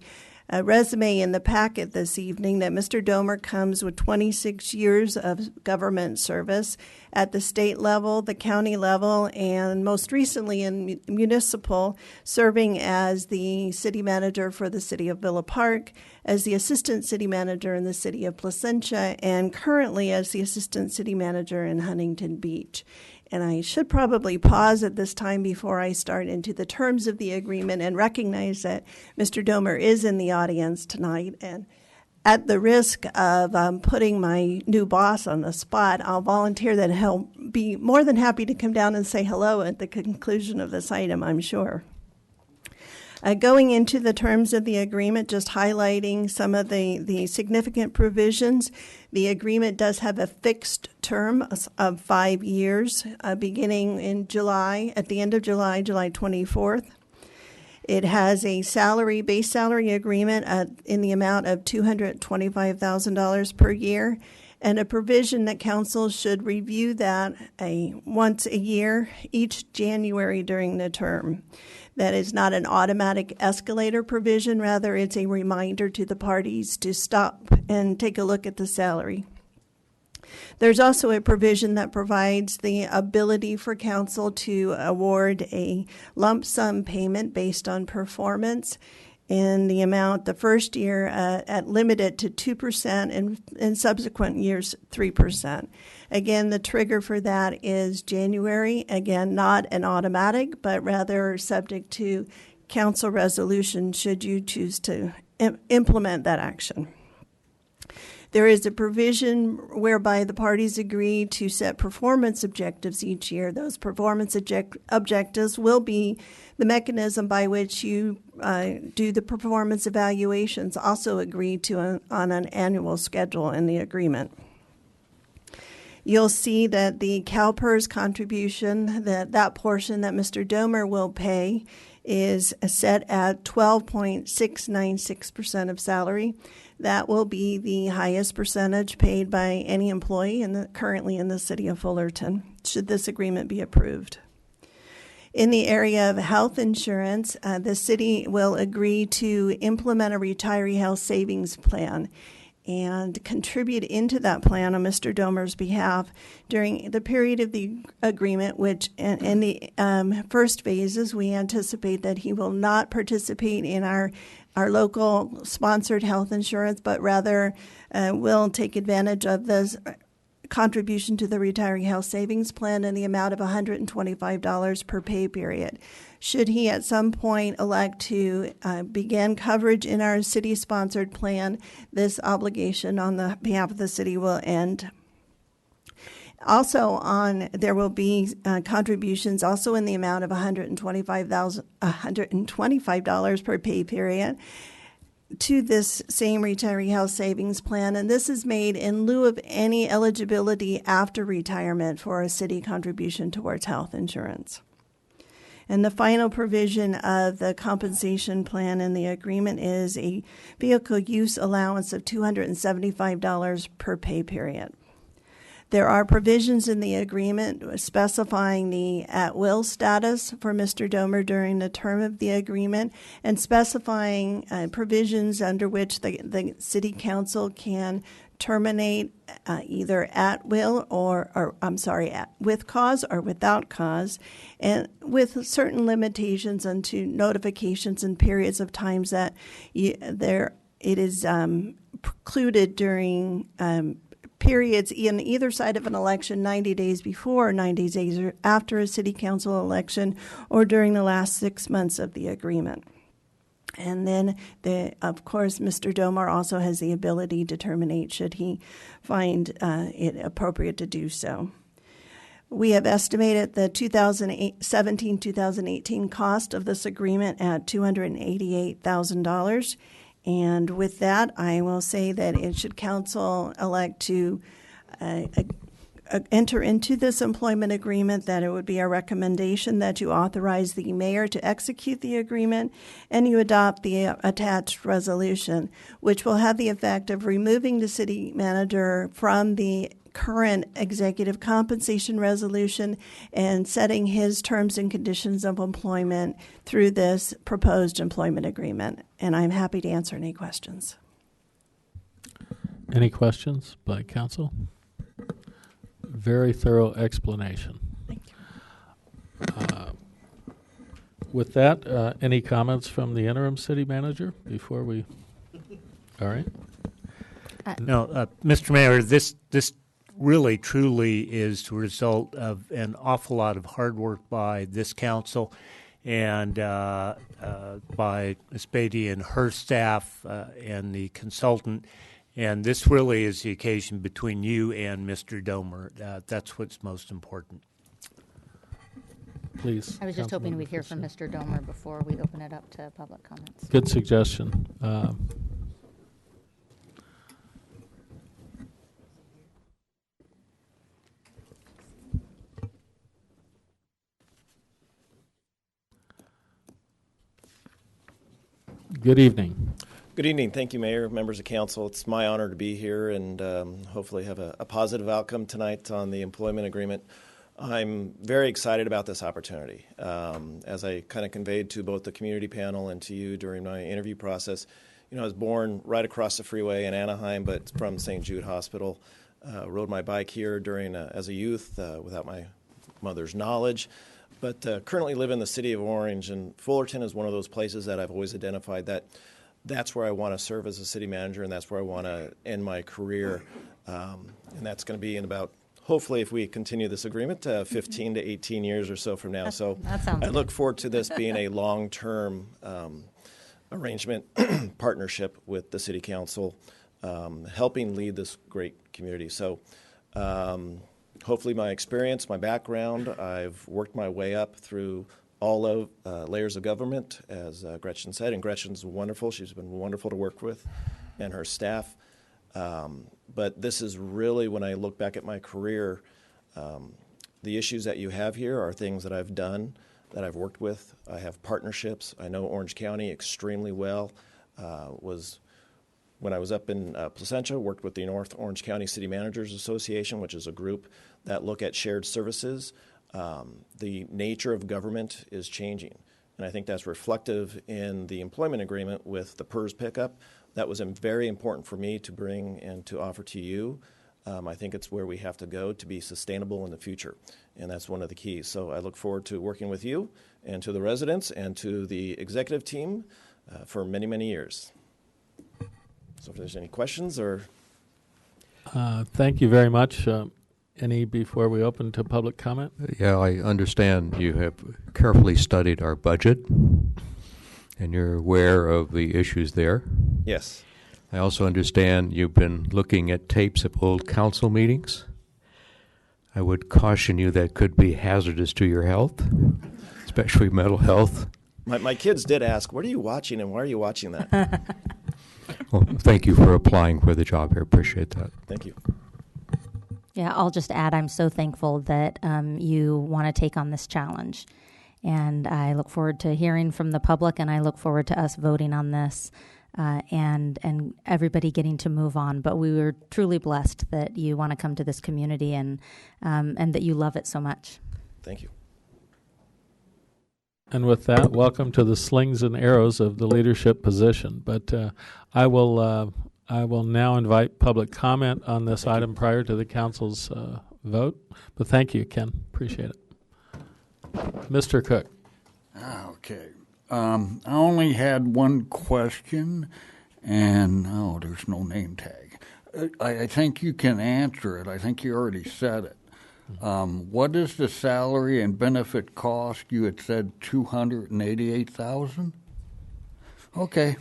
resume in the packet this evening, that Mr. Domer comes with 26 years of government service at the state level, the county level, and most recently in municipal, serving as the city manager for the city of Villa Park, as the assistant city manager in the city of Placentia, and currently as the assistant city manager in Huntington Beach. And I should probably pause at this time before I start into the terms of the agreement and recognize that Mr. Domer is in the audience tonight. And at the risk of putting my new boss on the spot, I'll volunteer that he'll be more than happy to come down and say hello at the conclusion of this item, I'm sure. Going into the terms of the agreement, just highlighting some of the significant provisions. The agreement does have a fixed term of 5 years, beginning in July, at the end of July 24th. It has a base salary agreement in the amount of $225,000 per year, and a provision that council should review that once a year, each January during the term. That is not an automatic escalator provision. Rather, it's a reminder to the parties to stop and take a look at the salary. There's also a provision that provides the ability for council to award a lump sum payment based on performance in the amount the first year at limited to 2% and in subsequent years 3%. Again, the trigger for that is January. Again, not an automatic, but rather subject to council resolution should you choose to implement that action. There is a provision whereby the parties agree to set performance objectives each year. Those performance objectives will be the mechanism by which you do the performance evaluations, also agreed to on an annual schedule in the agreement. You'll see that the CalPERS contribution, that portion that Mr. Domer will pay, is set at 12.696% of salary. That will be the highest percentage paid by any employee currently in the city of Fullerton, should this agreement be approved. In the area of health insurance, the city will agree to implement a retiree health savings plan and contribute into that plan on Mr. Domer's behalf during the period of the agreement, which in the first phases, we anticipate that he will not participate in our local sponsored health insurance, but rather will take advantage of this contribution to the retiree health savings plan in the amount of $125 per pay period. Should he at some point elect to begin coverage in our city-sponsored plan, this obligation on the behalf of the city will end. Also, there will be contributions also in the amount of $125 per pay period to this same retiree health savings plan, and this is made in lieu of any eligibility after retirement for a city contribution towards health insurance. And the final provision of the compensation plan in the agreement is a vehicle use allowance of $275 per pay period. There are provisions in the agreement specifying the at-will status for Mr. Domer during the term of the agreement and specifying provisions under which the City Council can terminate either at will with cause or without cause, and with certain limitations onto notifications and periods of times that it is precluded during periods in either side of an election 90 days before or 90 days after a city council election or during the last 6 months of the agreement. And then, of course, Mr. Domer also has the ability to terminate should he find it appropriate to do so. We have estimated the 2017-2018 cost of this agreement at $288,000. And with that, I will say that should council elect to enter into this employment agreement, that it would be our recommendation that you authorize the mayor to execute the agreement and you adopt the attached resolution, which will have the effect of removing the city manager from the current executive compensation resolution and setting his terms and conditions of employment through this proposed employment agreement. And I'm happy to answer any questions. Any questions by council? Very thorough explanation. Thank you. With that, any comments from the interim city manager before we? All right. No, Mr. Mayor, this really truly is the result of an awful lot of hard work by this council and by Ms. Beatty and her staff and the consultant. And this really is the occasion between you and Mr. Domer. That's what's most important. Please. I was just hoping we'd hear from Mr. Domer before we open it up to public comments. Good suggestion. Good evening. Good evening. Thank you, Mayor, members of council. It's my honor to be here and hopefully have a positive outcome tonight on the employment agreement. I'm very excited about this opportunity. As I kind of conveyed to both the community panel and to you during my interview process, I was born right across the freeway in Anaheim, but from St. Jude Hospital. Rode my bike here as a youth without my mother's knowledge. But currently live in the city of Orange, and Fullerton is one of those places that I've always identified that's where I want to serve as a city manager, and that's where I want to end my career. And that's going to be in about, hopefully, if we continue this agreement, 15 to 18 years or so from now. So I look forward to this being a long-term arrangement, partnership with the city council, helping lead this great community. So hopefully my experience, my background, I've worked my way up through all of layers of government, as Gretchen said, and Gretchen's wonderful. She's been wonderful to work with, and her staff. But this is really, when I look back at my career, the issues that you have here are things that I've done. that I've worked with. I have partnerships. I know Orange County extremely well. When I was up in Placentia, worked with the North Orange County City Managers Association, which is a group that look at shared services. The nature of government is changing, and I think that's reflective in the employment agreement with the PERS pickup. That was very important for me to bring and to offer to you. I think it's where we have to go to be sustainable in the future, and that's one of the keys. So I look forward to working with you and to the residents and to the executive team for many, many years. So if there's any questions or... Thank you very much. Any before we open to public comment? Yeah, I understand you have carefully studied our budget and you're aware of the issues there. Yes. I also understand you've been looking at tapes of old council meetings. I would caution you that could be hazardous to your health, especially mental health. My kids did ask, what are you watching and why are you watching that? Well, thank you for applying for the job here. Appreciate that. Thank you. Yeah, I'll just add I'm so thankful that you want to take on this challenge. And I look forward to hearing from the public, and I look forward to us voting on this and everybody getting to move on. But we were truly blessed that you want to come to this community and that you love it so much. Thank you. And with that, welcome to the slings and arrows of the leadership position. But I will now invite public comment on this item prior to the council's vote. But thank you, Ken. Appreciate it. Mr. Cook. Okay. I only had one question, and there's no name tag. I think you can answer it. I think you already said it. What is the salary and benefit cost? You had said $288,000. Okay,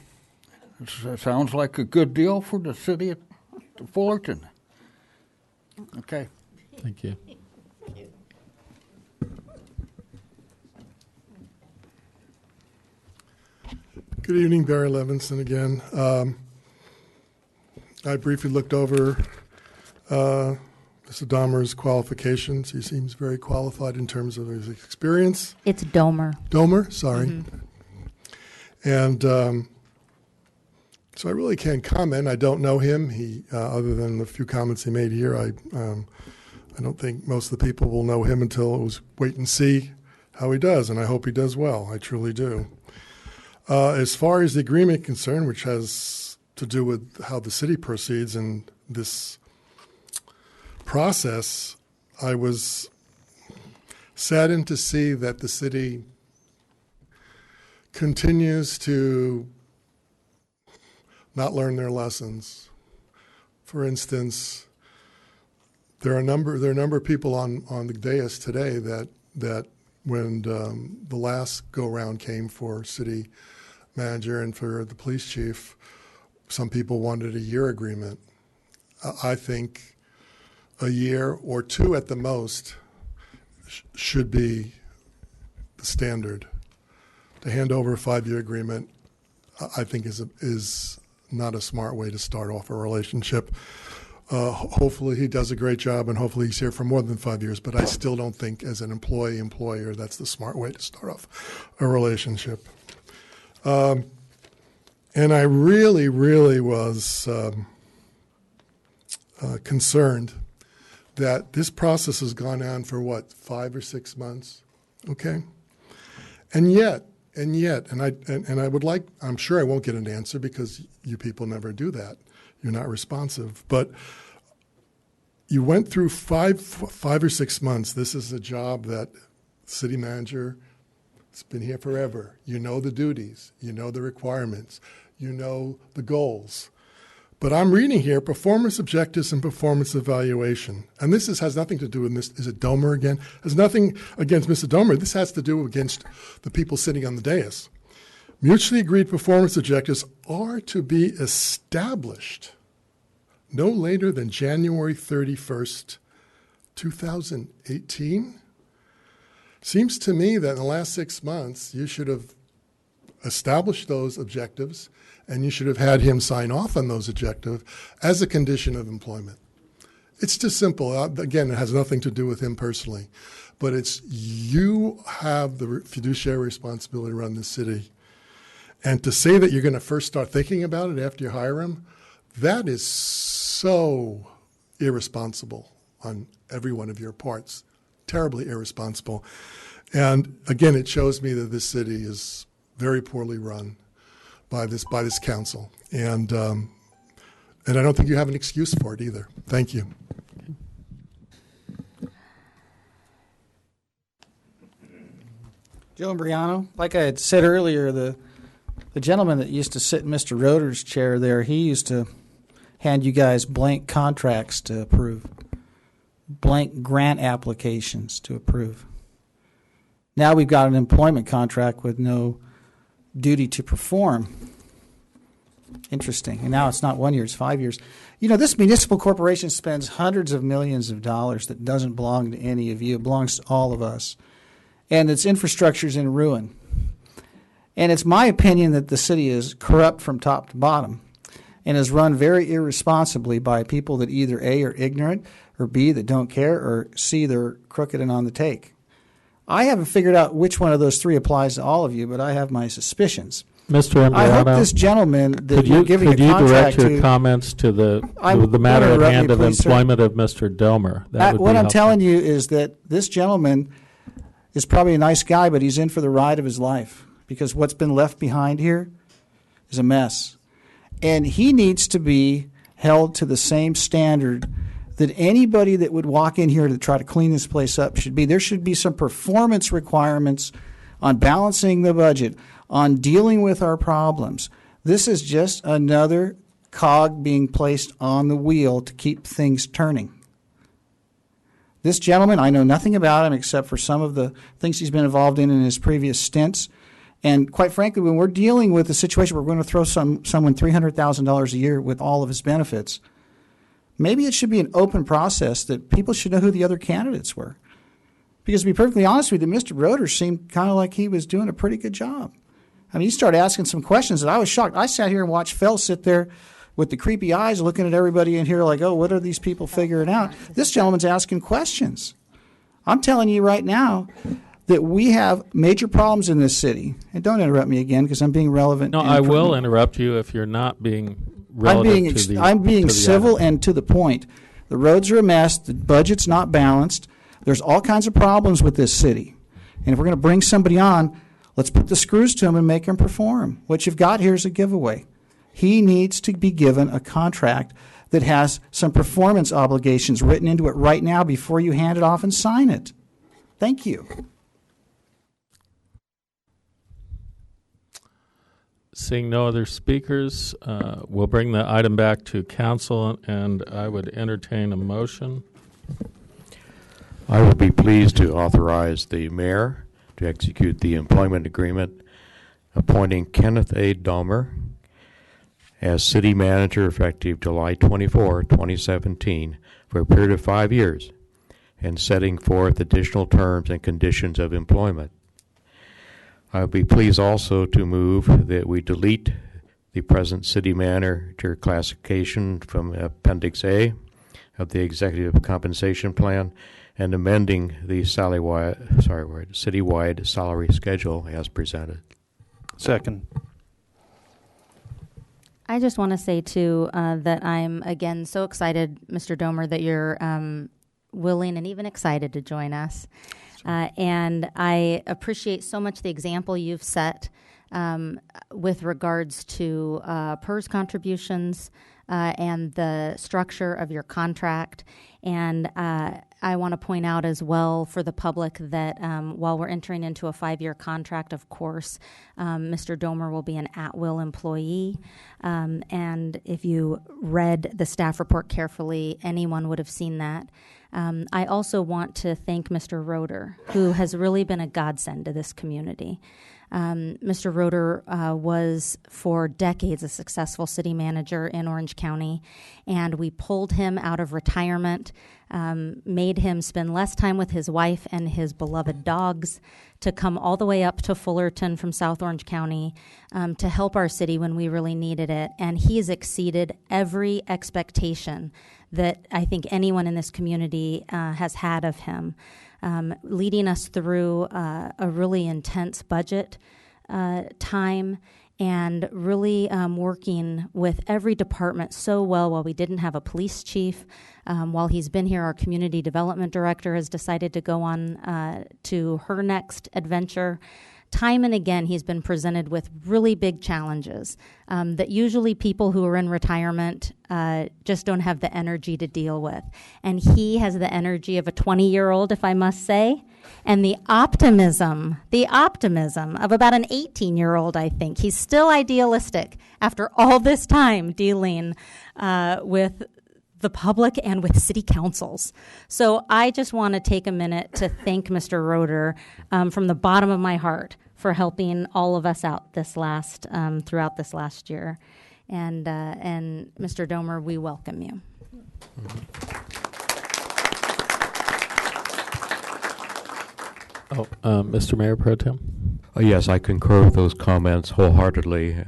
that sounds like a good deal for the city of Fullerton. Okay, thank you. Good evening, Barry Levinson again. I briefly looked over Mr. Dahmer's qualifications. He seems very qualified in terms of his experience. It's Domer. Domer, sorry. Mm-hmm. And so I really can't comment. I don't know him. He, other than the few comments he made here, I don't think most of the people will know him until it was wait and see how he does, and I hope he does well. I truly do. As far as the agreement concerned, which has to do with how the city proceeds in this process, I was saddened to see that the city continues to not learn their lessons. For instance, there are a number of people on the dais today that when the last go-round came for city manager and for the police chief, some people wanted a year agreement. I think a year or two at the most should be the standard. To hand over a 5-year agreement, I think is not a smart way to start off a relationship. Hopefully he does a great job, and hopefully he's here for more than 5 years, but I still don't think as an employer, that's the smart way to start off a relationship. And I really, really was concerned that this process has gone on for 5 or 6 months, okay? And yet, I would like, I'm sure I won't get an answer because you people never do that. You're not responsive. But you went through five or 6 months. This is a job that city manager has been here forever. You know the duties. You know the requirements. You know the goals. But I'm reading here performance objectives and performance evaluation. And this has nothing to do with this. Is it Domer again? Has nothing against Mr. Domer. This has to do against the people sitting on the dais. Mutually agreed performance objectives are to be established no later than January 31st, 2018. Seems to me that in the last 6 months, you should have established those objectives and you should have had him sign off on those objectives as a condition of employment. It's just simple. Again, it has nothing to do with him personally. but it's you have the fiduciary responsibility to run the city. And to say that you're going to first start thinking about it after you hire him, that is so irresponsible on every one of your parts. Terribly irresponsible. And again, it shows me that this city is very poorly run by this council. And I don't think you have an excuse for it either. Thank you. Joe Briano, like I had said earlier, the gentleman that used to sit in Mr. Roeder's chair there, he used to hand you guys blank contracts to approve, blank grant applications to approve. Now we've got an employment contract with no duty to perform. Interesting. And now it's not 1 year, it's 5 years. You know, this municipal corporation spends hundreds of millions of dollars that doesn't belong to any of you. It belongs to all of us. And its infrastructure is in ruin. And it's my opinion that the city is corrupt from top to bottom and is run very irresponsibly by people that either A, are ignorant, or B, that don't care, or C, they're crooked and on the take. I haven't figured out which one of those three applies to all of you, but I have my suspicions. Mr. Embriano, I hope this gentleman that you're giving a contract to... Could you direct your comments to the matter at hand of employment of Mr. Delmer? What I'm telling you is that this gentleman is probably a nice guy, but he's in for the ride of his life because what's been left behind here is a mess. And he needs to be held to the same standard that anybody that would walk in here to try to clean this place up should be. There should be some performance requirements on balancing the budget, on dealing with our problems. This is just another cog being placed on the wheel to keep things turning. This gentleman, I know nothing about him except for some of the things he's been involved in his previous stints. And quite frankly, when we're dealing with a situation where we're going to throw someone $300,000 a year with all of his benefits, maybe it should be an open process that people should know who the other candidates were. Because to be perfectly honest with you, Mr. Roeder seemed kind of like he was doing a pretty good job. I mean, he started asking some questions that I was shocked. I sat here and watched Phil sit there with the creepy eyes looking at everybody in here like, oh, what are these people figuring out? This gentleman's asking questions. I'm telling you right now that we have major problems in this city. And don't interrupt me again because I'm being relevant. No, I will interrupt you if you're not being relevant. I'm being civil and to the point. The roads are a mess. The budget's not balanced. There's all kinds of problems with this city. And if we're going to bring somebody on, let's put the screws to him and make him perform. What you've got here is a giveaway. He needs to be given a contract that has some performance obligations written into it right now before you hand it off and sign it. Thank you. Seeing no other speakers, we'll bring the item back to council, and I would entertain a motion. I would be pleased to authorize the mayor to execute the employment agreement appointing Kenneth A. Delmer as city manager effective July 24, 2017 for a period of 5 years and setting forth additional terms and conditions of employment. I would be pleased also to move that we delete the present city manager classification from Appendix A of the Executive Compensation Plan and amending the citywide salary schedule as presented. Second. I just want to say, too, that I'm, again, so excited, Mr. Domer, that you're willing and even excited to join us. And I appreciate so much the example you've set with regards to PERS contributions and the structure of your contract. And I want to point out as well for the public that while we're entering into a 5-year contract, of course, Mr. Domer will be an at-will employee. And if you read the staff report carefully, anyone would have seen that. I also want to thank Mr. Roeder, who has really been a godsend to this community. Mr. Roeder was for decades a successful city manager in Orange County, and we pulled him out of retirement, made him spend less time with his wife and his beloved dogs to come all the way up to Fullerton from South Orange County to help our city when we really needed it. And he's exceeded every expectation that I think anyone in this community has had of him. leading us through a really intense budget time, and really working with every department so well. While we didn't have a police chief, while he's been here, our community development director has decided to go on to her next adventure. Time and again, he's been presented with really big challenges that usually people who are in retirement just don't have the energy to deal with. And he has the energy of a 20-year-old, if I must say, and the optimism of about an 18-year-old, I think. He's still idealistic after all this time dealing with the public and with city councils. So I just want to take a minute to thank Mr. Roeder from the bottom of my heart for helping all of us out this last throughout this last year. And Mr. Domer, we welcome you. Mr. Mayor Pro Tem? Yes, I concur with those comments wholeheartedly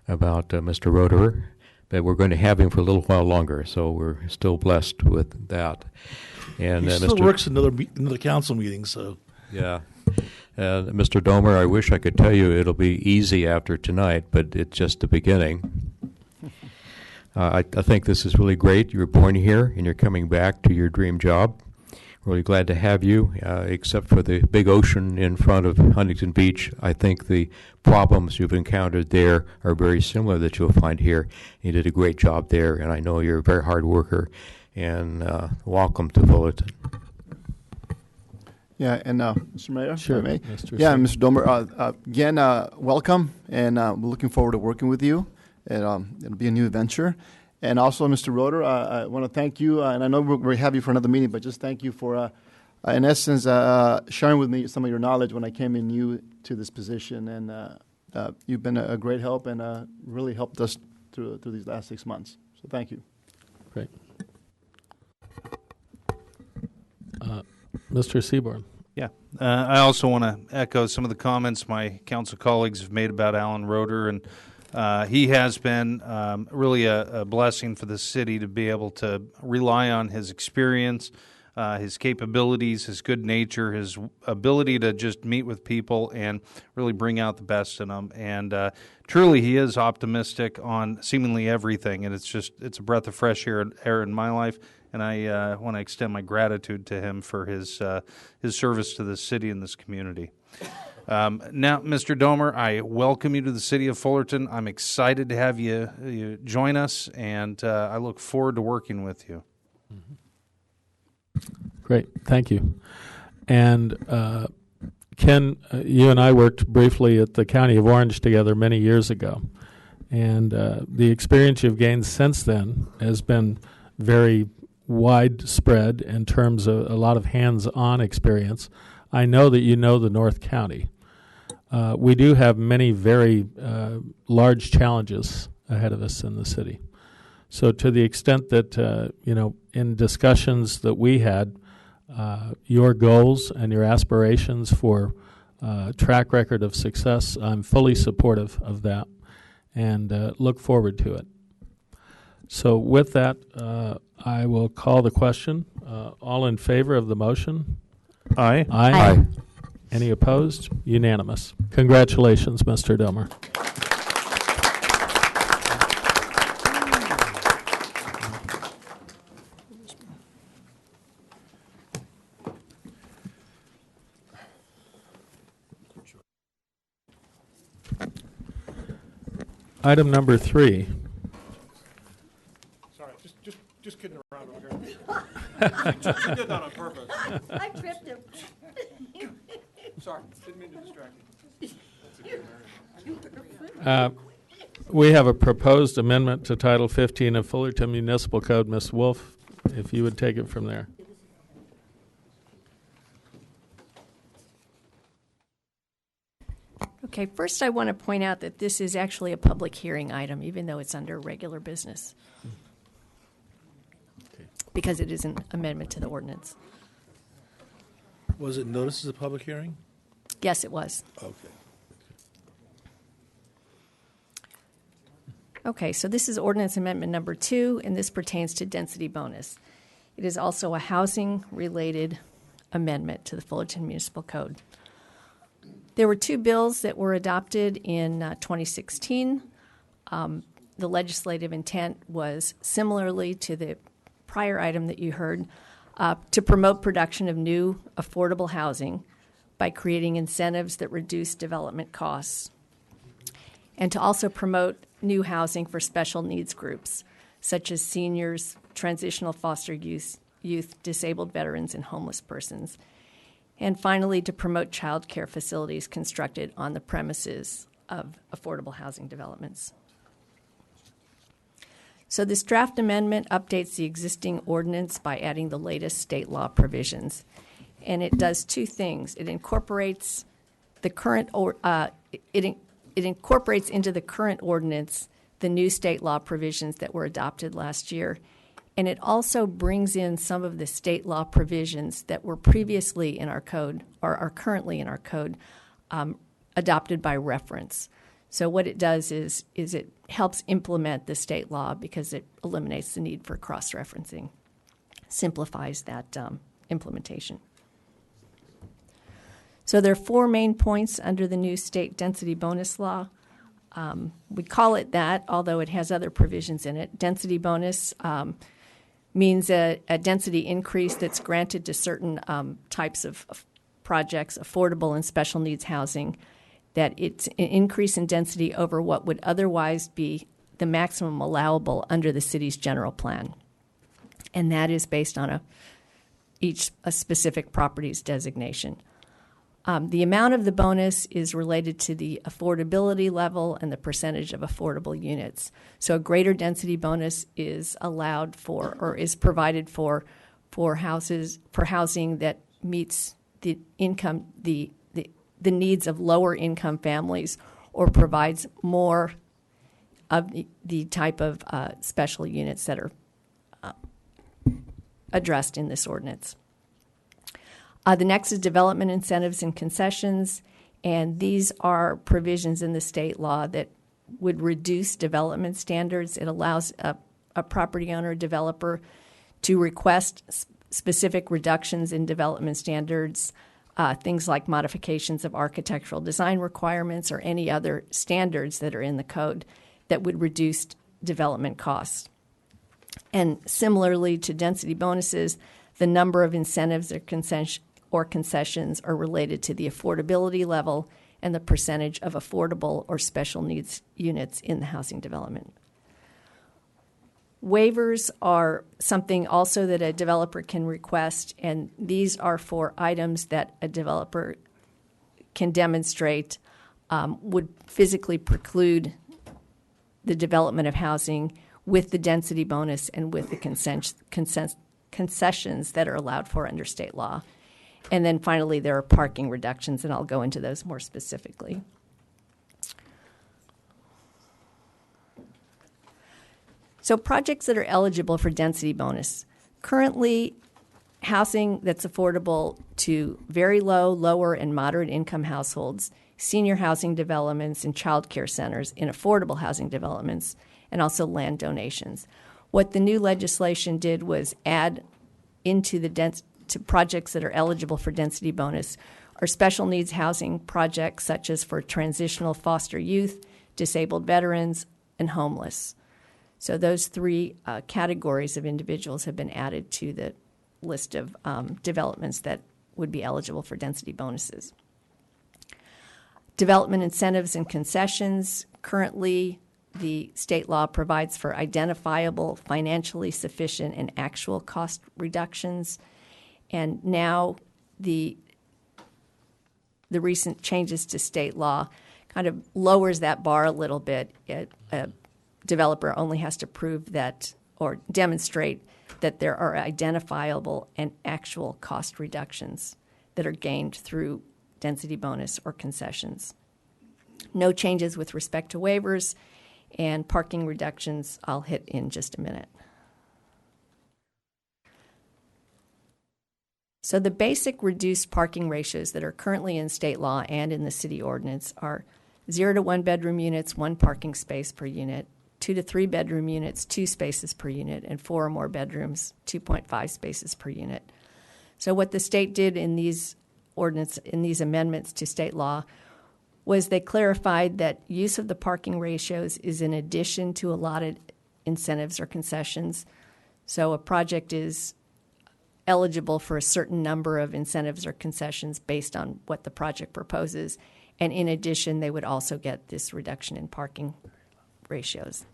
about Mr. Roeder. That we're going to have him for a little while longer, so we're still blessed with that. And he still works another council meeting, so yeah. Mr. Domer, I wish I could tell you it'll be easy after tonight, but it's just the beginning. I think this is really great. You were born here, and you're coming back to your dream job. Really glad to have you, except for the big ocean in front of Huntington Beach. I think the problems you've encountered there are very similar that you'll find here. You did a great job there, and I know you're a very hard worker. And welcome to Fullerton. Yeah, and Mr. Mayor, sure, if I may. Mr. Mr. Domer, again, welcome, and we're looking forward to working with you. It'll be a new adventure. And also, Mr. Roeder, I want to thank you, and I know we'll have you for another meeting, but just thank you for, in essence, sharing with me some of your knowledge when I came in new to this position. And you've been a great help and really helped us through these last 6 months. So thank you. Great. Mr. Seaborn. Yeah. I also want to echo some of the comments my council colleagues have made about Alan Roeder, and he has been really a blessing for the city to be able to rely on his experience, his capabilities, his good nature, his ability to just meet with people and really bring out the best in them. And truly, he is optimistic on seemingly everything, and it's a breath of fresh air in my life. And I want to extend my gratitude to him for his service to this city and this community. Now, Mr. Domer, I welcome you to the city of Fullerton. I'm excited to have you join us, and I look forward to working with you. Great, thank you. And Ken, you and I worked briefly at the County of Orange together many years ago, and the experience you've gained since then has been very widespread in terms of a lot of hands-on experience. I know that you know the North County. We do have many very large challenges ahead of us in the city. So to the extent that, in discussions that we had, your goals and your aspirations for track record of success, I'm fully supportive of that and look forward to it. So with that, I will call the question. All in favor of the motion? Aye. Aye. Any opposed? Unanimous. Congratulations, Mr. Domer. Item number 3. Sorry, just kidding around over here. You did that on purpose. I tripped him. Sorry, didn't mean to distract you. We have a proposed amendment to Title 15 of Fullerton Municipal Code. Ms. Wolf, if you would take it from there. Okay, first I want to point out that this is actually a public hearing item, even though it's under regular business, because it is an amendment to the ordinance. Was it noticed as a public hearing? Yes, it was. Okay. Okay, so this is ordinance amendment number 2, and this pertains to density bonus. It is also a housing-related amendment to the Fullerton Municipal Code. There were two bills that were adopted in 2016. The legislative intent was similarly to the prior item that you heard, to promote production of new affordable housing by creating incentives that reduce development costs, and to also promote new housing for special needs groups, such as seniors, transitional foster youth, disabled veterans, and homeless persons. And finally, to promote child care facilities constructed on the premises of affordable housing developments. So this draft amendment updates the existing ordinance by adding the latest state law provisions. And it does two things. It incorporates the current it incorporates into the current ordinance the new state law provisions that were adopted last year. And it also brings in some of the state law provisions that were previously in our code, or are currently in our code, adopted by reference. So what it does is it helps implement the state law because it eliminates the need for cross-referencing, simplifies that implementation. So there are four main points under the new state density bonus law. We call it that, although it has other provisions in it. Density bonus means a density increase that's granted to certain types of projects, affordable and special needs housing, that it's an increase in density over what would otherwise be the maximum allowable under the city's general plan. And that is based on a specific property's designation. The amount of the bonus is related to the affordability level and the percentage of affordable units. So a greater density bonus is allowed for, or is provided for housing that meets the income, the needs of lower income families, or provides more of the type of special units that are addressed in this ordinance. The next is development incentives and concessions, and these are provisions in the state law that would reduce development standards. It allows a property owner or developer to request specific reductions in development standards, things like modifications of architectural design requirements or any other standards that are in the code that would reduce development costs. And similarly to density bonuses, the number of incentives or concessions are related to the affordability level and the percentage of affordable or special needs units in the housing development. Waivers are something also that a developer can request, and these are for items that a developer can demonstrate would physically preclude the development of housing with the density bonus and with the concessions that are allowed for under state law. And then finally, there are parking reductions, and I'll go into those more specifically. So projects that are eligible for density bonus. Currently, housing that's affordable to very low, lower, and moderate income households, senior housing developments, and child care centers in affordable housing developments, and also land donations. What the new legislation did was add into to projects that are eligible for density bonus are special needs housing projects such as for transitional foster youth, disabled veterans, and homeless. So those three categories of individuals have been added to the list of developments that would be eligible for density bonuses. Development incentives and concessions. Currently, the state law provides for identifiable, financially sufficient, and actual cost reductions. And now the recent changes to state law kind of lowers that bar a little bit. A developer only has to prove that or demonstrate that there are identifiable and actual cost reductions that are gained through density bonus or concessions. No changes with respect to waivers, and parking reductions I'll hit in just a minute. So the basic reduced parking ratios that are currently in state law and in the city ordinance are 0 to 1 bedroom units, 1 parking space per unit, 2 to 3 bedroom units, 2 spaces per unit, and 4 or more bedrooms, 2.5 spaces per unit. So what the state did in these amendments to state law was they clarified that use of the parking ratios is in addition to allotted incentives or concessions. So a project is eligible for a certain number of incentives or concessions based on what the project proposes. And in addition, they would also get this reduction in parking ratios.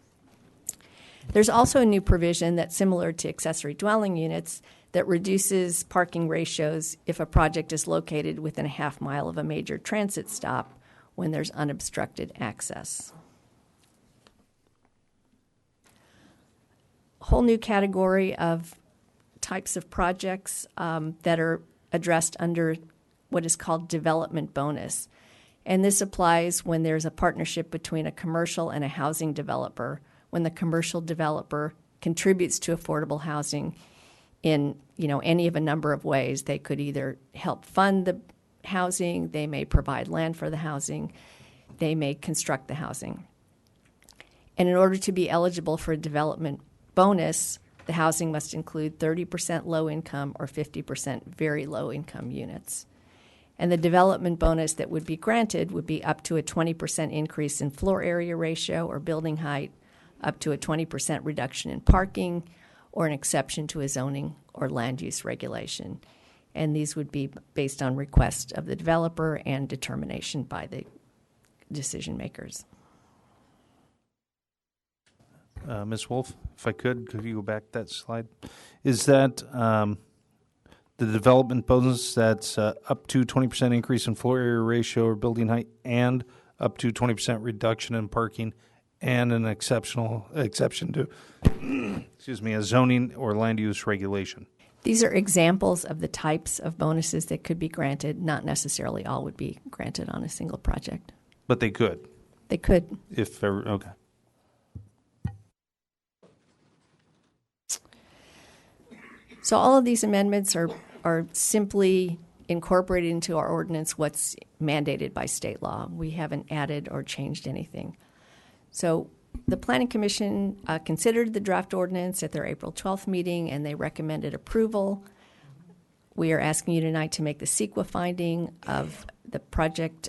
There's also a new provision that's similar to accessory dwelling units that reduces parking ratios if a project is located within a half mile of a major transit stop when there's unobstructed access. A whole new category of types of projects that are addressed under what is called development bonus. And this applies when there's a partnership between a commercial and a housing developer, when the commercial developer contributes to affordable housing in any of a number of ways. They could either help fund the housing, they may provide land for the housing, they may construct the housing. And in order to be eligible for a development bonus, the housing must include 30% low income or 50% very low income units. And the development bonus that would be granted would be up to a 20% increase in floor area ratio or building height, up to a 20% reduction in parking, or an exception to a zoning or land use regulation. And these would be based on request of the developer and determination by the decision makers. Ms. Wolf, if I could you go back that slide? Is that the development bonus that's up to 20% increase in floor area ratio or building height and up to 20% reduction in parking and an exception to a zoning or land use regulation? These are examples of the types of bonuses that could be granted. Not necessarily all would be granted on a single project. But they could? They could. If ever, okay. So all of these amendments are simply incorporated into our ordinance what's mandated by state law. We haven't added or changed anything. So the Planning Commission considered the draft ordinance at their April 12th meeting, and they recommended approval. We are asking you tonight to make the CEQA finding of the project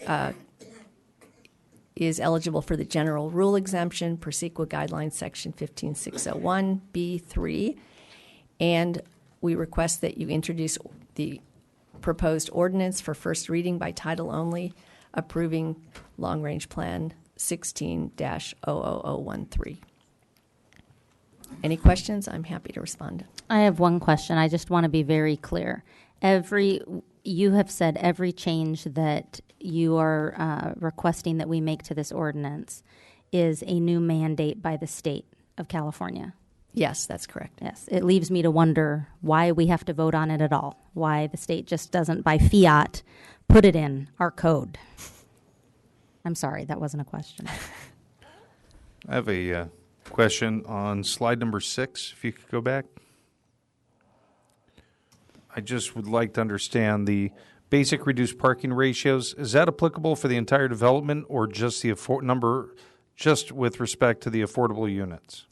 is eligible for the general rule exemption per CEQA guidelines section 15601B3, and we request that you introduce the proposed ordinance for first reading by title only, approving Long Range Plan 16-00013. Any questions? I'm happy to respond. I have one question. I just want to be very clear. You have said every change that you are requesting that we make to this ordinance is a new mandate by the state of California. Yes, that's correct. Yes. It leaves me to wonder why we have to vote on it at all, why the state just doesn't, by fiat, put it in our code. I'm sorry, that wasn't a question. I have a question on slide number 6, if you could go back. I just would like to understand the basic reduced parking ratios. Is that applicable for the entire development or just the number, just with respect to the affordable units?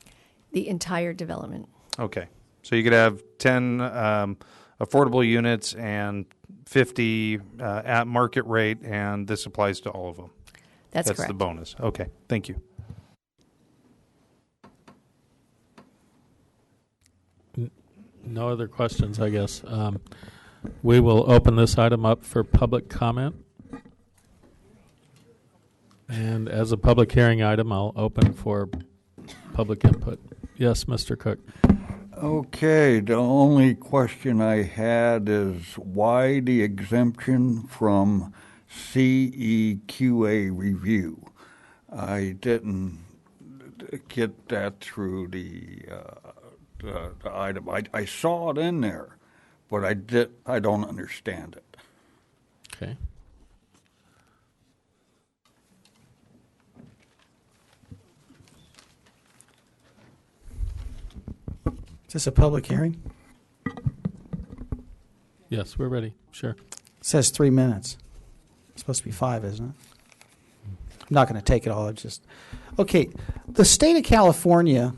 The entire development. Okay. So you could have 10 affordable units and 50 at market rate, and this applies to all of them. That's correct. The bonus. Okay. Thank you. No other questions, I guess. We will open this item up for public comment. And as a public hearing item, I'll open for public input. Yes, Mr. Cook. Okay, the only question I had is why the exemption from CEQA review? I didn't get that through the item. I saw it in there, but I don't understand it. Okay. Is this a public hearing? Yes, we're ready. Sure. It says 3 minutes. It's supposed to be 5, isn't it? I'm not going to take it all. Okay. The state of California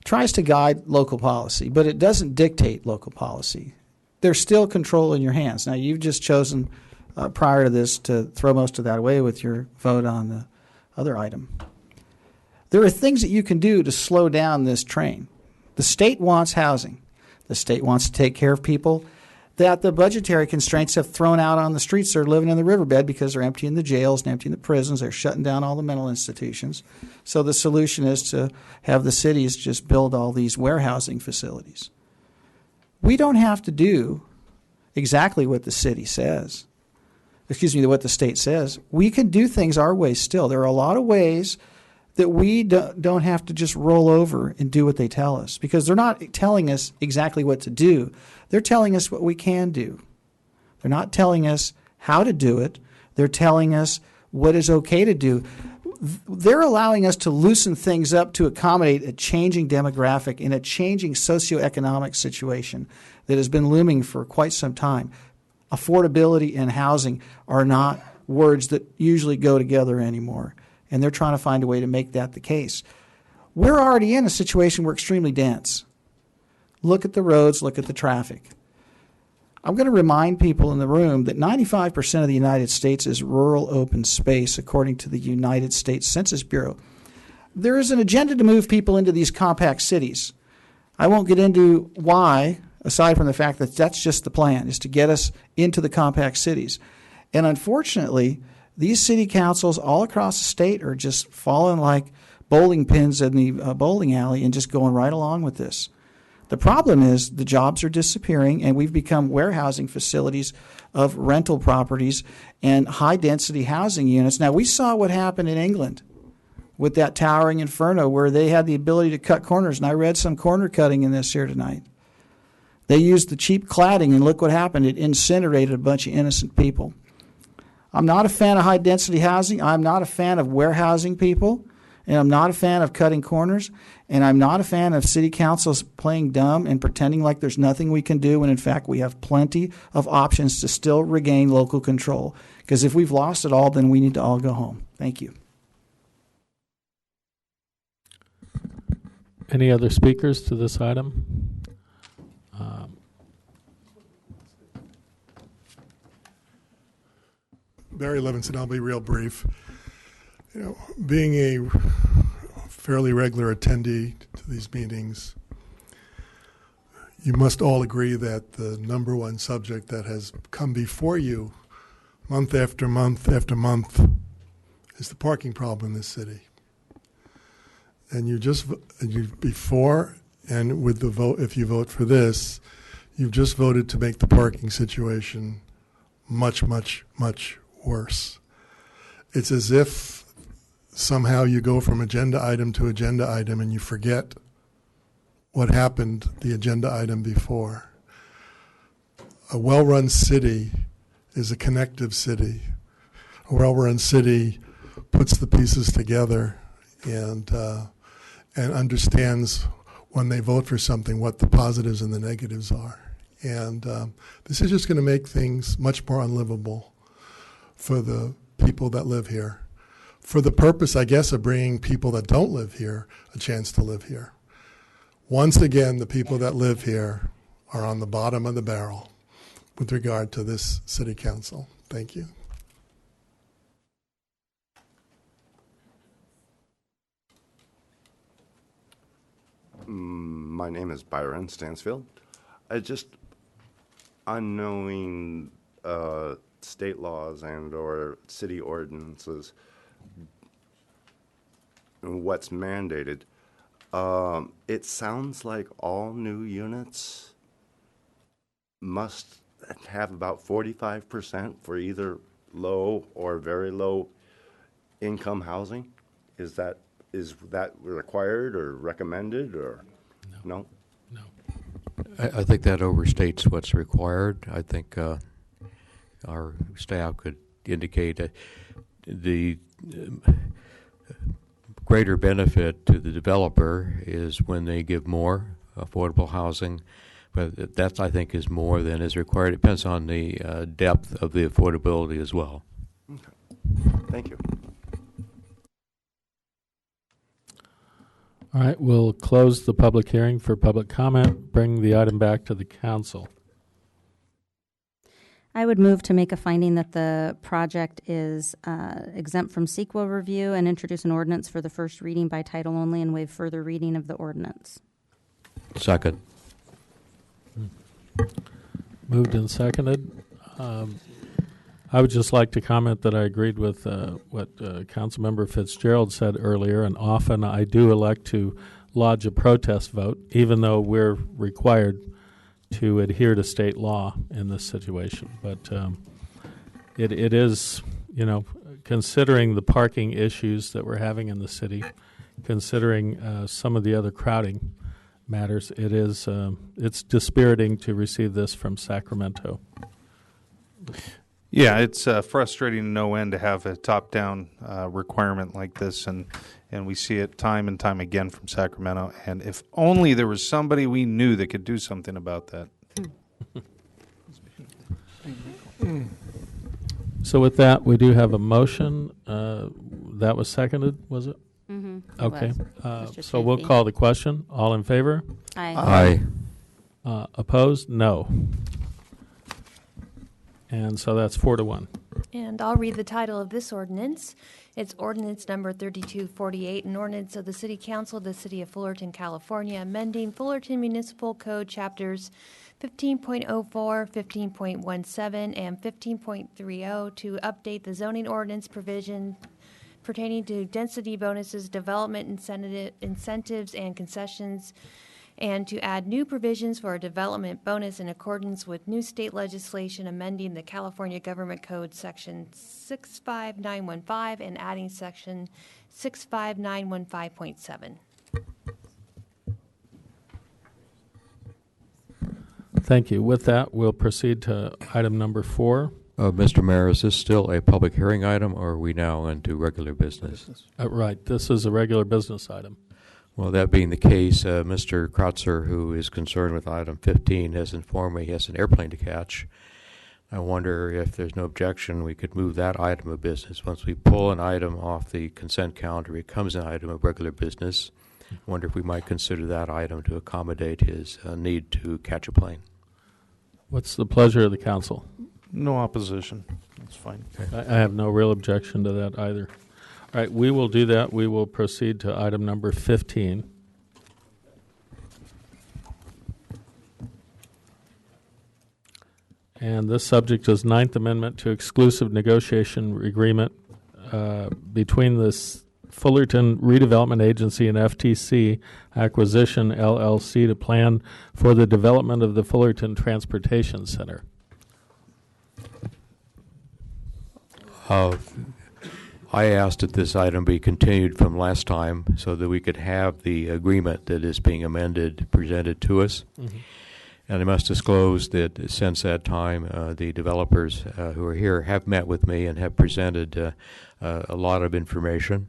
tries to guide local policy, but it doesn't dictate local policy. there's still control in your hands. Now, you've just chosen prior to this to throw most of that away with your vote on the other item. There are things that you can do to slow down this train. The state wants housing. The state wants to take care of people that the budgetary constraints have thrown out on the streets. They're living in the riverbed because they're emptying the jails and emptying the prisons. They're shutting down all the mental institutions. So the solution is to have the cities just build all these warehousing facilities. We don't have to do exactly what the city says. What the state says. We can do things our way still. There are a lot of ways that we don't have to just roll over and do what they tell us, because they're not telling us exactly what to do. They're telling us what we can do. They're not telling us how to do it. They're telling us what is okay to do. They're allowing us to loosen things up to accommodate a changing demographic in a changing socioeconomic situation that has been looming for quite some time. Affordability and housing are not words that usually go together anymore, and they're trying to find a way to make that the case. We're already in a situation we're extremely dense. Look at the roads, look at the traffic. I'm going to remind people in the room that 95% of the United States is rural open space, according to the United States Census Bureau. There is an agenda to move people into these compact cities. I won't get into why, aside from the fact that that's just the plan, is to get us into the compact cities. And unfortunately, these city councils all across the state are just falling like bowling pins in the bowling alley and just going right along with this. The problem is the jobs are disappearing, and we've become warehousing facilities of rental properties and high-density housing units. Now, we saw what happened in England with that towering inferno where they had the ability to cut corners, and I read some corner cutting in this here tonight. They used the cheap cladding, and look what happened. It incinerated a bunch of innocent people. I'm not a fan of high-density housing. I'm not a fan of warehousing people, and I'm not a fan of cutting corners, and I'm not a fan of city councils playing dumb and pretending like there's nothing we can do when, in fact, we have plenty of options to still regain local control. Because if we've lost it all, then we need to all go home. Thank you. Any other speakers to this item? Barry Levinson, I'll be real brief. Being a fairly regular attendee to these meetings, you must all agree that the number one subject that has come before you month after month after month is the parking problem in this city. And before and with the vote, if you vote for this, you've just voted to make the parking situation much, much, much worse. It's as if somehow you go from agenda item to agenda item and you forget what happened the agenda item before. A well-run city is a connective city. A well-run city puts the pieces together and understands when they vote for something what the positives and the negatives are. And this is just going to make things much more unlivable for the people that live here, for the purpose, I guess, of bringing people that don't live here a chance to live here. Once again, the people that live here are on the bottom of the barrel with regard to this city council. Thank you. My name is Byron Stansfield. Unknowing state laws and or city ordinances, what's mandated, it sounds like all new units must have about 45% for either low or very low income housing. Is that required or recommended or no? I think that overstates what's required. I think our staff could indicate that the greater benefit to the developer is when they give more affordable housing, but that I think is more than is required. It depends on the depth of the affordability as well. Okay. Thank you. All right, we'll close the public hearing for public comment, bring the item back to the council. I would move to make a finding that the project is exempt from CEQA review and introduce an ordinance for the first reading by title only and waive further reading of the ordinance. Second. Moved and seconded. I would just like to comment that I agreed with what Councilmember Fitzgerald said earlier, and often I do elect to lodge a protest vote, even though we're required to adhere to state law in this situation. But it is, considering the parking issues that we're having in the city, considering some of the other crowding matters, it's dispiriting to receive this from Sacramento. Yeah, it's frustrating to no end to have a top-down requirement like this, and we see it time and time again from Sacramento. And if only there was somebody we knew that could do something about that. So with that, we do have a motion. That was seconded, was it? Mm-hmm. Okay. Mr. So we'll Snoopy. call the question. All in favor? Aye. Opposed? No. And so that's 4-1. And I'll read the title of this ordinance. It's ordinance number 3248, an ordinance of the City Council of the City of Fullerton, California, amending Fullerton Municipal Code chapters 15.04, 15.17, and 15.30 to update the zoning ordinance provision pertaining to density bonuses, development incentives, and concessions, and to add new provisions for a development bonus in accordance with new state legislation amending the California Government Code Section 65915 and adding Section 65915.7. Thank you. With that, we'll proceed to item number 4. Mr. Mayor, is this still a public hearing item, or are we now into regular business? Right. This is a regular business item. Well, that being the case, Mr. Krautzer, who is concerned with item 15, has informed me he has an airplane to catch. I wonder if there's no objection, we could move that item of business. Once we pull an item off the consent calendar, it becomes an item of regular business. I wonder if we might consider that item to accommodate his need to catch a plane. What's the pleasure of the council? No opposition. That's fine. I have no real objection to that either. All right, we will do that. We will proceed to item number 15. And this subject is Ninth Amendment to exclusive negotiation agreement between the Fullerton Redevelopment Agency and FTC Acquisition LLC to plan for the development of the Fullerton Transportation Center. I asked that this item be continued from last time so that we could have the agreement that is being amended presented to us. Mm-hmm. And I must disclose that since that time, the developers who are here have met with me and have presented a lot of information.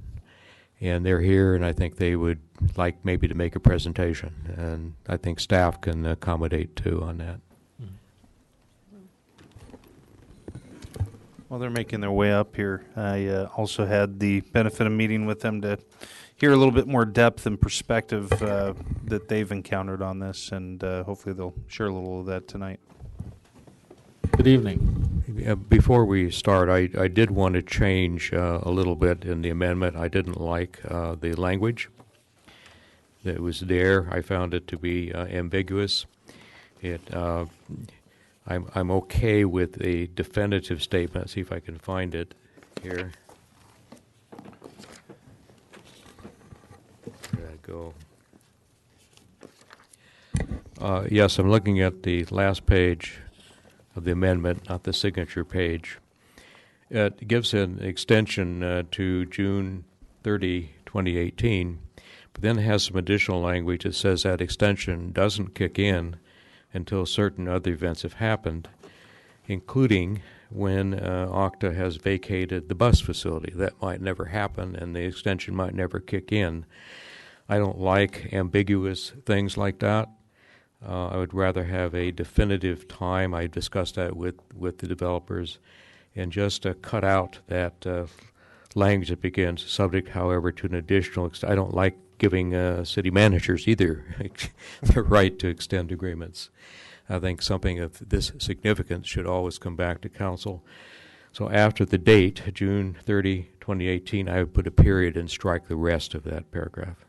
And they're here, and I think they would like maybe to make a presentation. And I think staff can accommodate, too, on that. Well, they're making their way up here. I also had the benefit of meeting with them to hear a little bit more depth and perspective that they've encountered on this, and hopefully they'll share a little of that tonight. Good evening. Before we start, I did want to change a little bit in the amendment. I didn't like the language that was there. I found it to be ambiguous. I'm okay with a definitive statement. See if I can find it here. Where did I go? Yes, I'm looking at the last page of the amendment, not the signature page. It gives an extension to June 30, 2018, but then it has some additional language that says that extension doesn't kick in until certain other events have happened, including when OCTA has vacated the bus facility. That might never happen, and the extension might never kick in. I don't like ambiguous things like that. I would rather have a definitive time. I discussed that with the developers, and just cut out that language that begins, subject, however, to an additional I don't like giving city managers either the right to extend agreements. I think something of this significance should always come back to council. So after the date, June 30, 2018, I would put a period and strike the rest of that paragraph.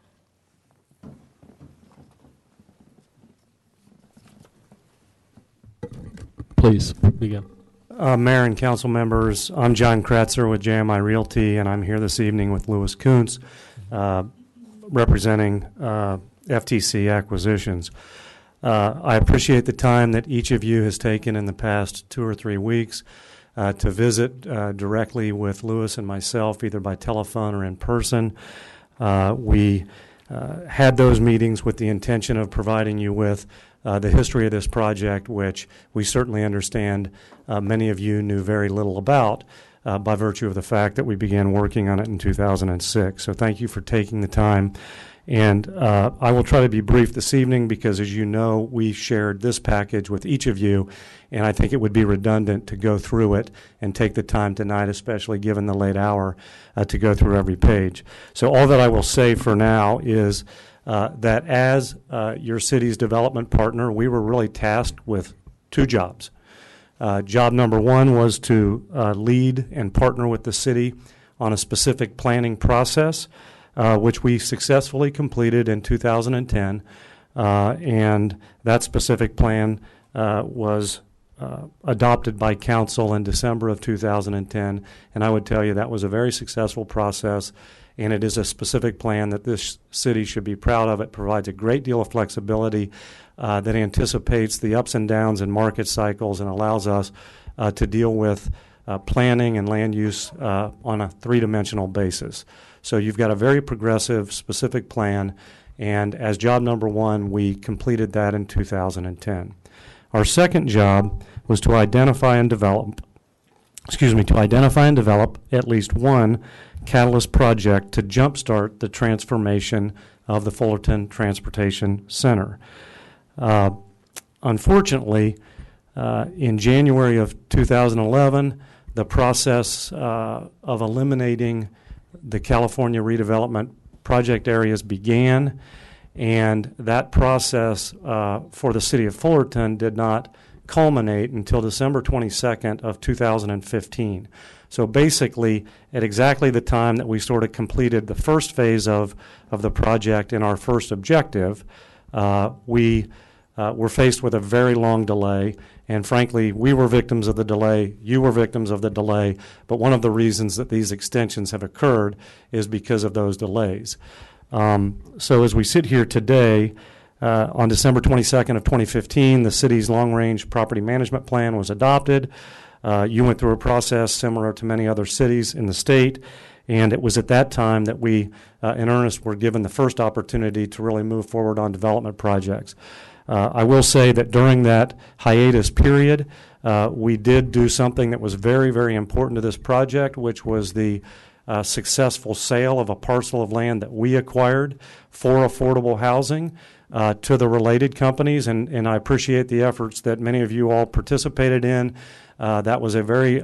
Please begin. Mayor and council members, I'm John Kratzer with JMI Realty, and I'm here this evening with Louis Kuntz, representing FTC Acquisitions. I appreciate the time that each of you has taken in the past 2 or 3 weeks to visit directly with Louis and myself, either by telephone or in person. We had those meetings with the intention of providing you with the history of this project, which we certainly understand many of you knew very little about by virtue of the fact that we began working on it in 2006. So thank you for taking the time. And I will try to be brief this evening because, as you know, we shared this package with each of you, and I think it would be redundant to go through it and take the time tonight, especially given the late hour, to go through every page. So all that I will say for now is that as your city's development partner, we were really tasked with 2 jobs. Job number 1 was to lead and partner with the city on a specific planning process, which we successfully completed in 2010. And that specific plan was adopted by council in December of 2010. And I would tell you that was a very successful process. And it is a specific plan that this city should be proud of. It provides a great deal of flexibility that anticipates the ups and downs in market cycles and allows us to deal with planning and land use on a 3-dimensional basis. So you've got a very progressive, specific plan, and as job number 1, we completed that in 2010. Our second job was to identify and develop at least one catalyst project to jumpstart the transformation of the Fullerton Transportation Center. Unfortunately, in January of 2011, the process of eliminating the California redevelopment project areas began, and that process for the city of Fullerton did not culminate until December 22nd of 2015. So basically, at exactly the time that we sort of completed the first phase of the project in our first objective, we were faced with a very long delay. And frankly, we were victims of the delay, you were victims of the delay, but one of the reasons that these extensions have occurred is because of those delays. So as we sit here today, on December 22nd of 2015, the city's long-range property management plan was adopted. You went through a process similar to many other cities in the state, and it was at that time that we, in earnest, were given the first opportunity to really move forward on development projects. I will say that during that hiatus period, we did do something that was very, very important to this project, which was the successful sale of a parcel of land that we acquired for affordable housing to the related companies, and I appreciate the efforts that many of you all participated in. That was a very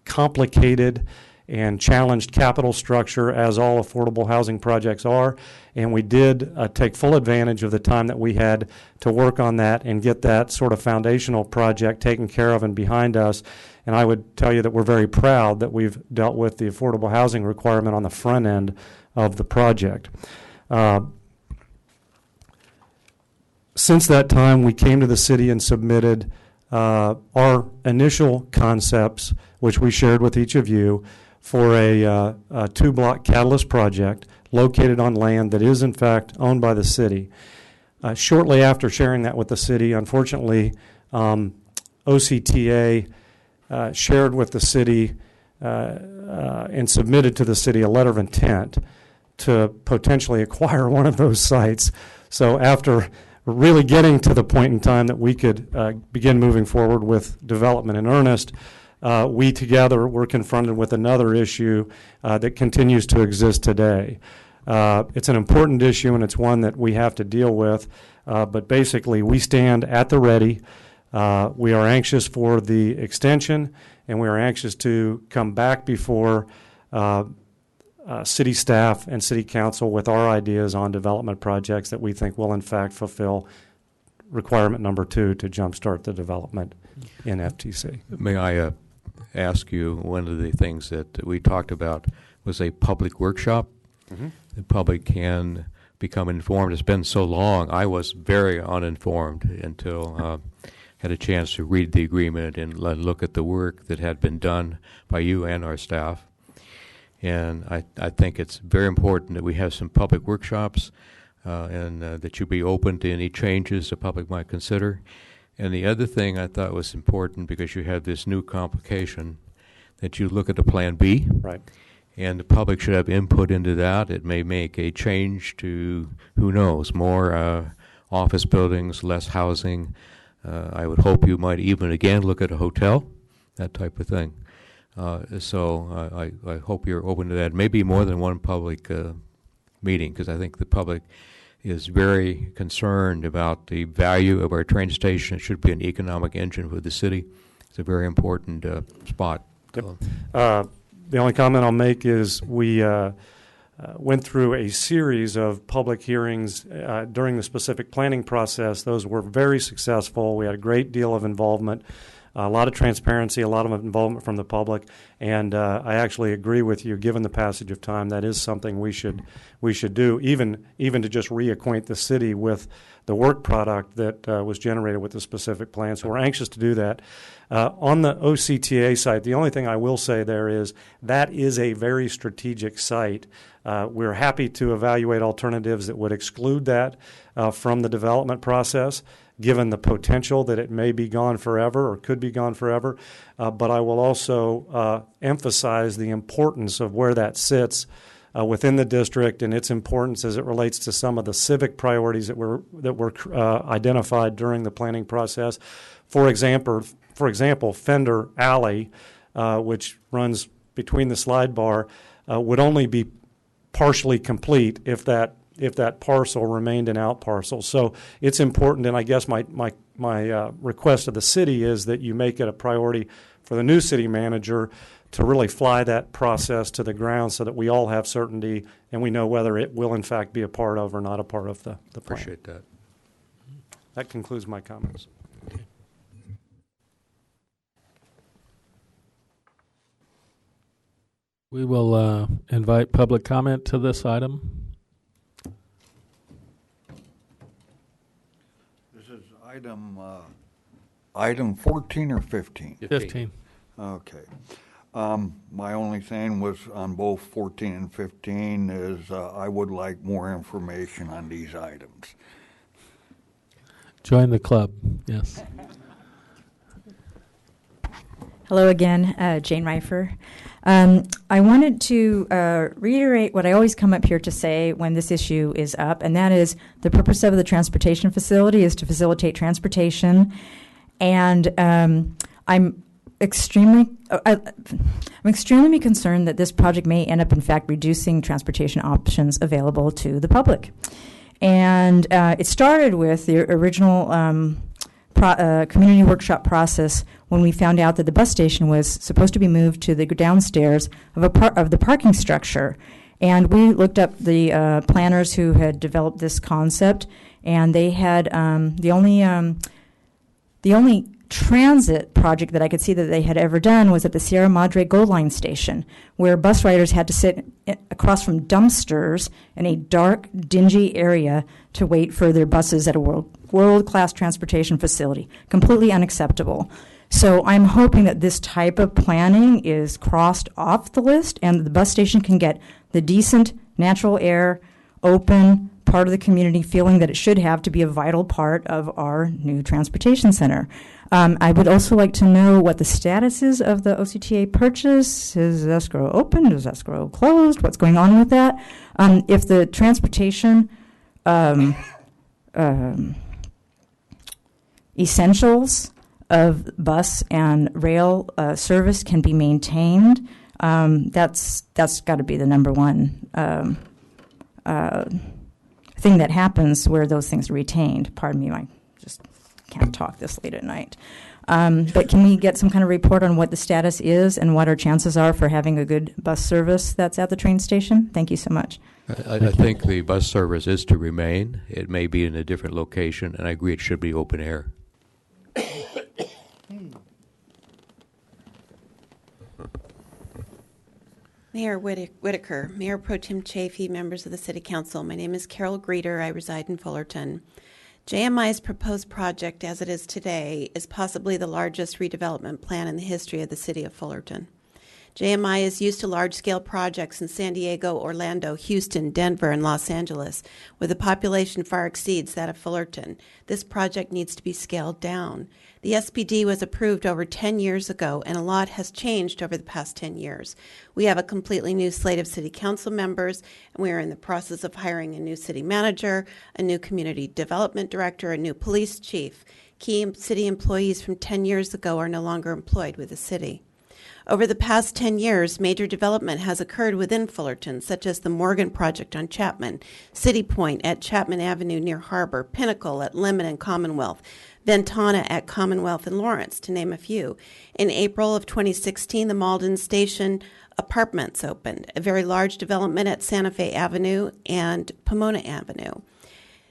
complicated and challenged capital structure, as all affordable housing projects are, and we did take full advantage of the time that we had to work on that and get that sort of foundational project taken care of and behind us. And I would tell you that we're very proud that we've dealt with the affordable housing requirement on the front end of the project. Since that time, we came to the city and submitted our initial concepts, which we shared with each of you, for a 2-block catalyst project located on land that is, in fact, owned by the city. Shortly after sharing that with the city, unfortunately, OCTA shared with the city and submitted to the city a letter of intent to potentially acquire one of those sites. So after really getting to the point in time that we could begin moving forward with development in earnest, we together were confronted with another issue that continues to exist today. It's an important issue, and it's one that we have to deal with, but basically we stand at the ready. We are anxious for the extension, and we are anxious to come back before city staff and city council with our ideas on development projects that we think will in fact fulfill requirement number 2 to jumpstart the development in FTC. May I ask you, one of the things that we talked about was a public workshop. Mm-hmm. The public can become informed. It's been so long. I was very uninformed until had a chance to read the agreement and look at the work that had been done by you and our staff. And I think it's very important that we have some public workshops and that you be open to any changes the public might consider. And the other thing I thought was important, because you have this new complication, that you look at the Plan B. Right. And the public should have input into that. It may make a change to, who knows, more office buildings, less housing. I would hope you might even again look at a hotel, that type of thing. So I hope you're open to that. Maybe more than one public meeting, because I think the public is very concerned about the value of our train station. It should be an economic engine for the city. It's a very important spot. Yep. The only comment I'll make is we went through a series of public hearings during the specific planning process. Those were very successful. We had a great deal of involvement, a lot of transparency, a lot of involvement from the public, and I actually agree with you. Given the passage of time, that is something we should do, even to just reacquaint the city with the work product that was generated with the specific plan. So we're anxious to do that. On the OCTA site, the only thing I will say there is that is a very strategic site. We're happy to evaluate alternatives that would exclude that from the development process, given the potential that it may be gone forever or could be gone forever. But I will also emphasize the importance of where that sits within the district and its importance as it relates to some of the civic priorities that were identified during the planning process. For example, Fender Alley, which runs between the slide bar, would only be partially complete if that parcel remained an out parcel. So it's important, and I guess my request of the city is that you make it a priority for the new city manager to really fly that process to the ground so that we all have certainty and we know whether it will in fact be a part of or not a part of the plan. Appreciate that. That concludes my comments. We will invite public comment to this item. This is item 14 or 15? 15. Okay. My only thing was on both 14 and 15 is I would like more information on these items. Join the club, yes. Hello again, Jane Reifer. I wanted to reiterate what I always come up here to say when this issue is up, and that is the purpose of the transportation facility is to facilitate transportation, and I'm extremely concerned that this project may end up, in fact, reducing transportation options available to the public. And it started with the original community workshop process when we found out that the bus station was supposed to be moved to the downstairs of the parking structure. And we looked up the planners who had developed this concept, and they had the only transit project that I could see that they had ever done was at the Sierra Madre Gold Line station, where bus riders had to sit across from dumpsters in a dark, dingy area to wait for their buses at a world-class transportation facility. Completely unacceptable. So I'm hoping that this type of planning is crossed off the list and the bus station can get the decent, natural air, open part of the community feeling that it should have to be a vital part of our new transportation center. I would also like to know what the status is of the OCTA purchase. Is escrow open? Is escrow closed? What's going on with that? If the transportation essentials of bus and rail service can be maintained, that's got to be the number one thing that happens where those things are retained. Pardon me, I just can't talk this late at night. But can we get some kind of report on what the status is and what our chances are for having a good bus service that's at the train station? Thank you so much. I think the bus service is to remain. It may be in a different location, and I agree it should be open air. Mayor Whitaker, Mayor Pro Tem Chafee, members of the City Council. My name is Carol Greeter. I reside in Fullerton. JMI's proposed project, as it is today, is possibly the largest redevelopment plan in the history of the City of Fullerton. JMI is used to large-scale projects in San Diego, Orlando, Houston, Denver, and Los Angeles, where the population far exceeds that of Fullerton. This project needs to be scaled down. The SPD was approved over 10 years ago, and a lot has changed over the past 10 years. We have a completely new slate of city council members, and we are in the process of hiring a new city manager, a new community development director, a new police chief. Key city employees from 10 years ago are no longer employed with the city. Over the past 10 years, major development has occurred within Fullerton, such as the Morgan Project on Chapman, City Point at Chapman Avenue near Harbor, Pinnacle at Lemon and Commonwealth, Ventana at Commonwealth and Lawrence, to name a few. In April of 2016, the Malden Station Apartments opened, a very large development at Santa Fe Avenue and Pomona Avenue.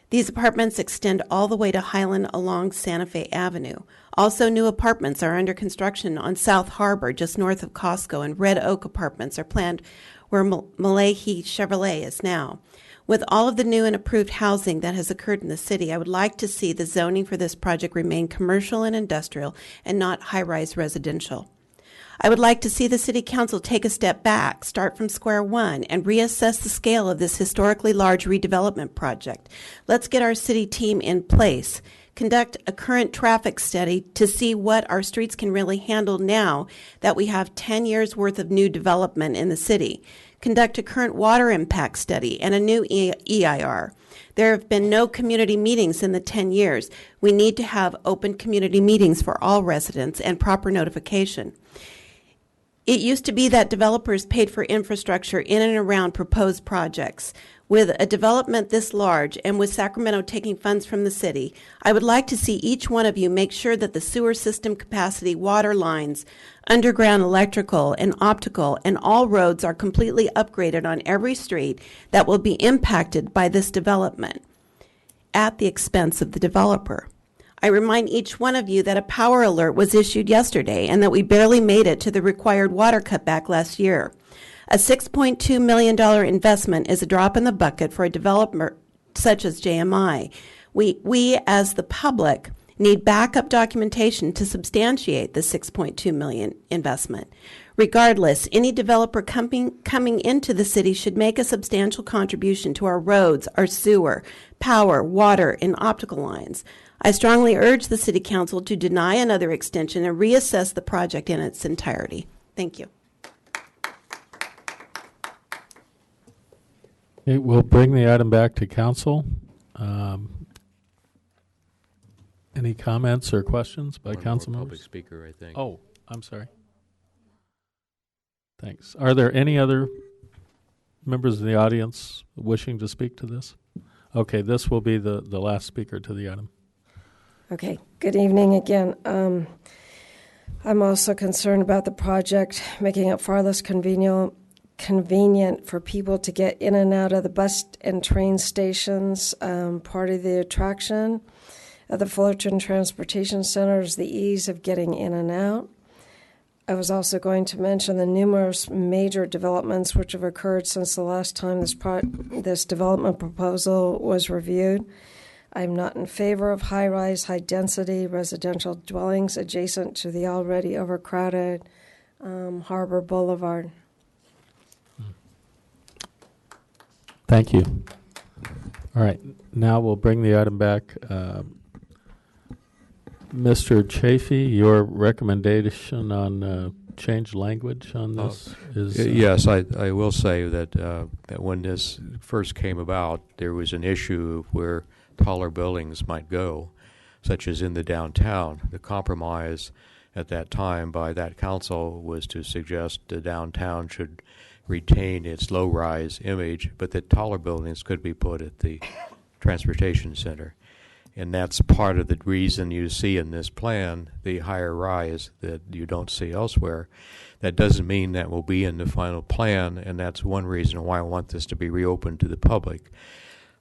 These apartments extend all the way to Highland along Santa Fe Avenue. Also, new apartments are under construction on South Harbor, just north of Costco, and Red Oak apartments are planned where Malahi Chevrolet is now. With all of the new and approved housing that has occurred in the city, I would like to see the zoning for this project remain commercial and industrial and not high-rise residential. I would like to see the City Council take a step back, start from square one, and reassess the scale of this historically large redevelopment project. Let's get our city team in place. Conduct a current traffic study to see what our streets can really handle now that we have 10 years worth of new development in the city. Conduct a current water impact study and a new EIR. There have been no community meetings in the 10 years. We need to have open community meetings for all residents and proper notification. It used to be that developers paid for infrastructure in and around proposed projects. With a development this large and with Sacramento taking funds from the city, I would like to see each one of you make sure that the sewer system capacity, water lines, underground electrical and optical, and all roads are completely upgraded on every street that will be impacted by this development at the expense of the developer. I remind each one of you that a power alert was issued yesterday and that we barely made it to the required water cutback last year. A $6.2 million investment is a drop in the bucket for a developer such as JMI. We as the public, need backup documentation to substantiate the $6.2 million investment. Regardless, any developer coming into the city should make a substantial contribution to our roads, our sewer, power, water, and optical lines. I strongly urge the City Council to deny another extension and reassess the project in its entirety. Thank you. Okay, we'll bring the item back to council. Any comments or questions by council members? Public speaker, I think. Oh, I'm sorry. Thanks. Are there any other members of the audience wishing to speak to this? Okay, this will be the last speaker to the item. Okay, good evening again. I'm also concerned about the project making it far less convenient for people to get in and out of the bus and train stations. Part of the attraction of the Fullerton Transportation Center is the ease of getting in and out. I was also going to mention the numerous major developments which have occurred since the last time this development proposal was reviewed. I'm not in favor of high-rise, high-density residential dwellings adjacent to the already overcrowded Harbor Boulevard. Thank you. All right, now we'll bring the item back. Mr. Chafee, your recommendation on changed language on this is? Yes, I will say that, that when this first came about, there was an issue where taller buildings might go, such as in the downtown. The compromise at that time by that council was to suggest the downtown should retain its low-rise image, but that taller buildings could be put at the transportation center. And that's part of the reason you see in this plan the higher rise that you don't see elsewhere. That doesn't mean that will be in the final plan, and that's one reason why I want this to be reopened to the public.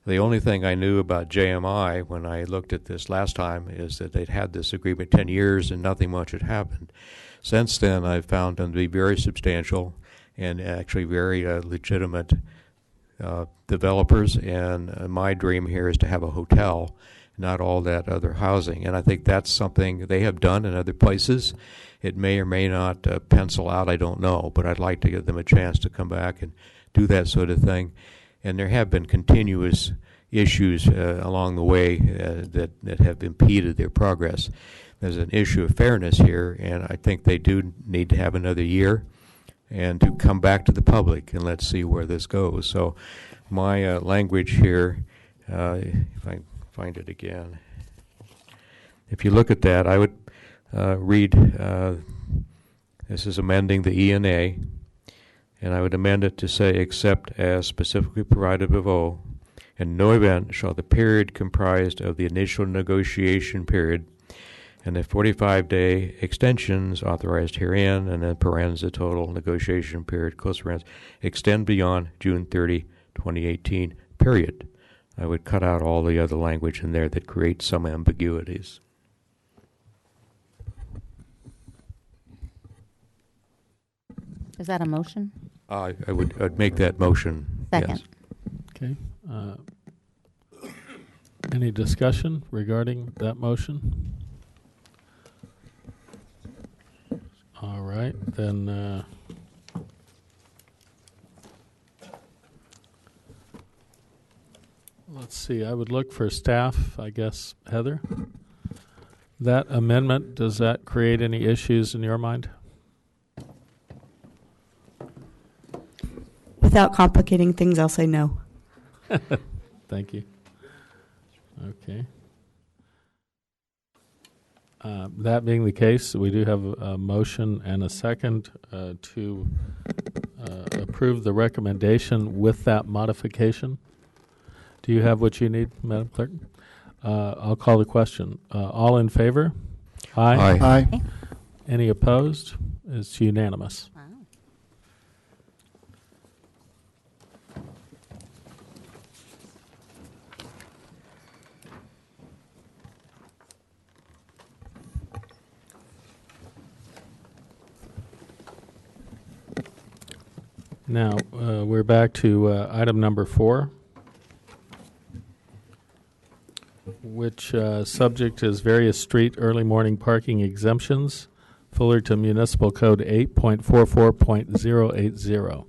The only thing I knew about JMI when I looked at this last time is that they'd had this agreement 10 years and nothing much had happened. Since then, I've found them to be very substantial and actually very legitimate developers, and my dream here is to have a hotel, not all that other housing. And I think that's something they have done in other places. It may or may not pencil out, I don't know, but I'd like to give them a chance to come back and do that sort of thing. And there have been continuous issues along the way that have impeded their progress. There's an issue of fairness here, and I think they do need to have another year and to come back to the public, and let's see where this goes. So my language here, if I find it again, if you look at that, I would read, this is amending the E&A, and I would amend it to say, except as specifically provided below, in no event shall the period comprised of the initial negotiation period and the 45-day extensions authorized herein, and then parens the total negotiation period, close parens, extend beyond June 30, 2018, period. I would cut out all the other language in there that creates some ambiguities. Is that a motion? I'd make that motion. Second. Yes. Okay. Any discussion regarding that motion? All right, then let's see. I would look for staff, I guess. Heather, that amendment, does that create any issues in your mind? Without complicating things, I'll say no. Thank you. Okay. That being the case, we do have a motion and a second to approve the recommendation with that modification. Do you have what you need, Madam Clerk? I'll call the question. All in favor? Aye. Aye. Aye. Any opposed? It's unanimous. Wow. Now, we're back to item number 4, which subject is various street early morning parking exemptions, Fullerton Municipal Code 8.44.080.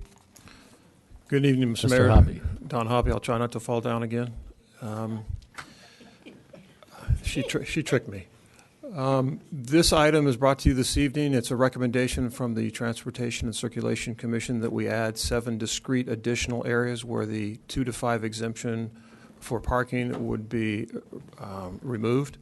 Good evening, Mr. Mayor. Hoppe. Don Hoppe. I'll try not to fall down again. She tricked me. This item is brought to you this evening. It's a recommendation from the Transportation and Circulation Commission that we add 7 discrete additional areas where the 2 to 5 exemption for parking would be removed.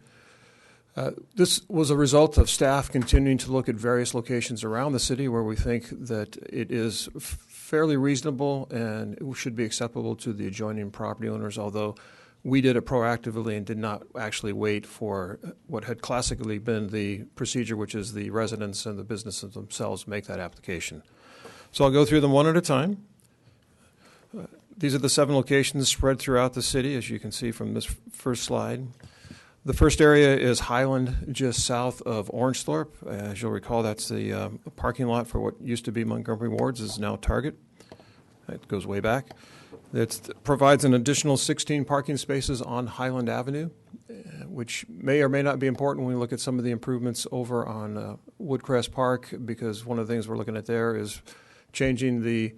This was a result of staff continuing to look at various locations around the city where we think that it is fairly reasonable and it should be acceptable to the adjoining property owners, although we did it proactively and did not actually wait for what had classically been the procedure, which is the residents and the businesses themselves make that application. So I'll go through them one at a time. These are the 7 locations spread throughout the city, as you can see from this first slide. The first area is Highland, just south of Orangethorpe. As you'll recall, that's the parking lot for what used to be Montgomery Wards, is now Target. It goes way back. It provides an additional 16 parking spaces on Highland Avenue, which may or may not be important when we look at some of the improvements over on Woodcrest Park, because one of the things we're looking at there is changing the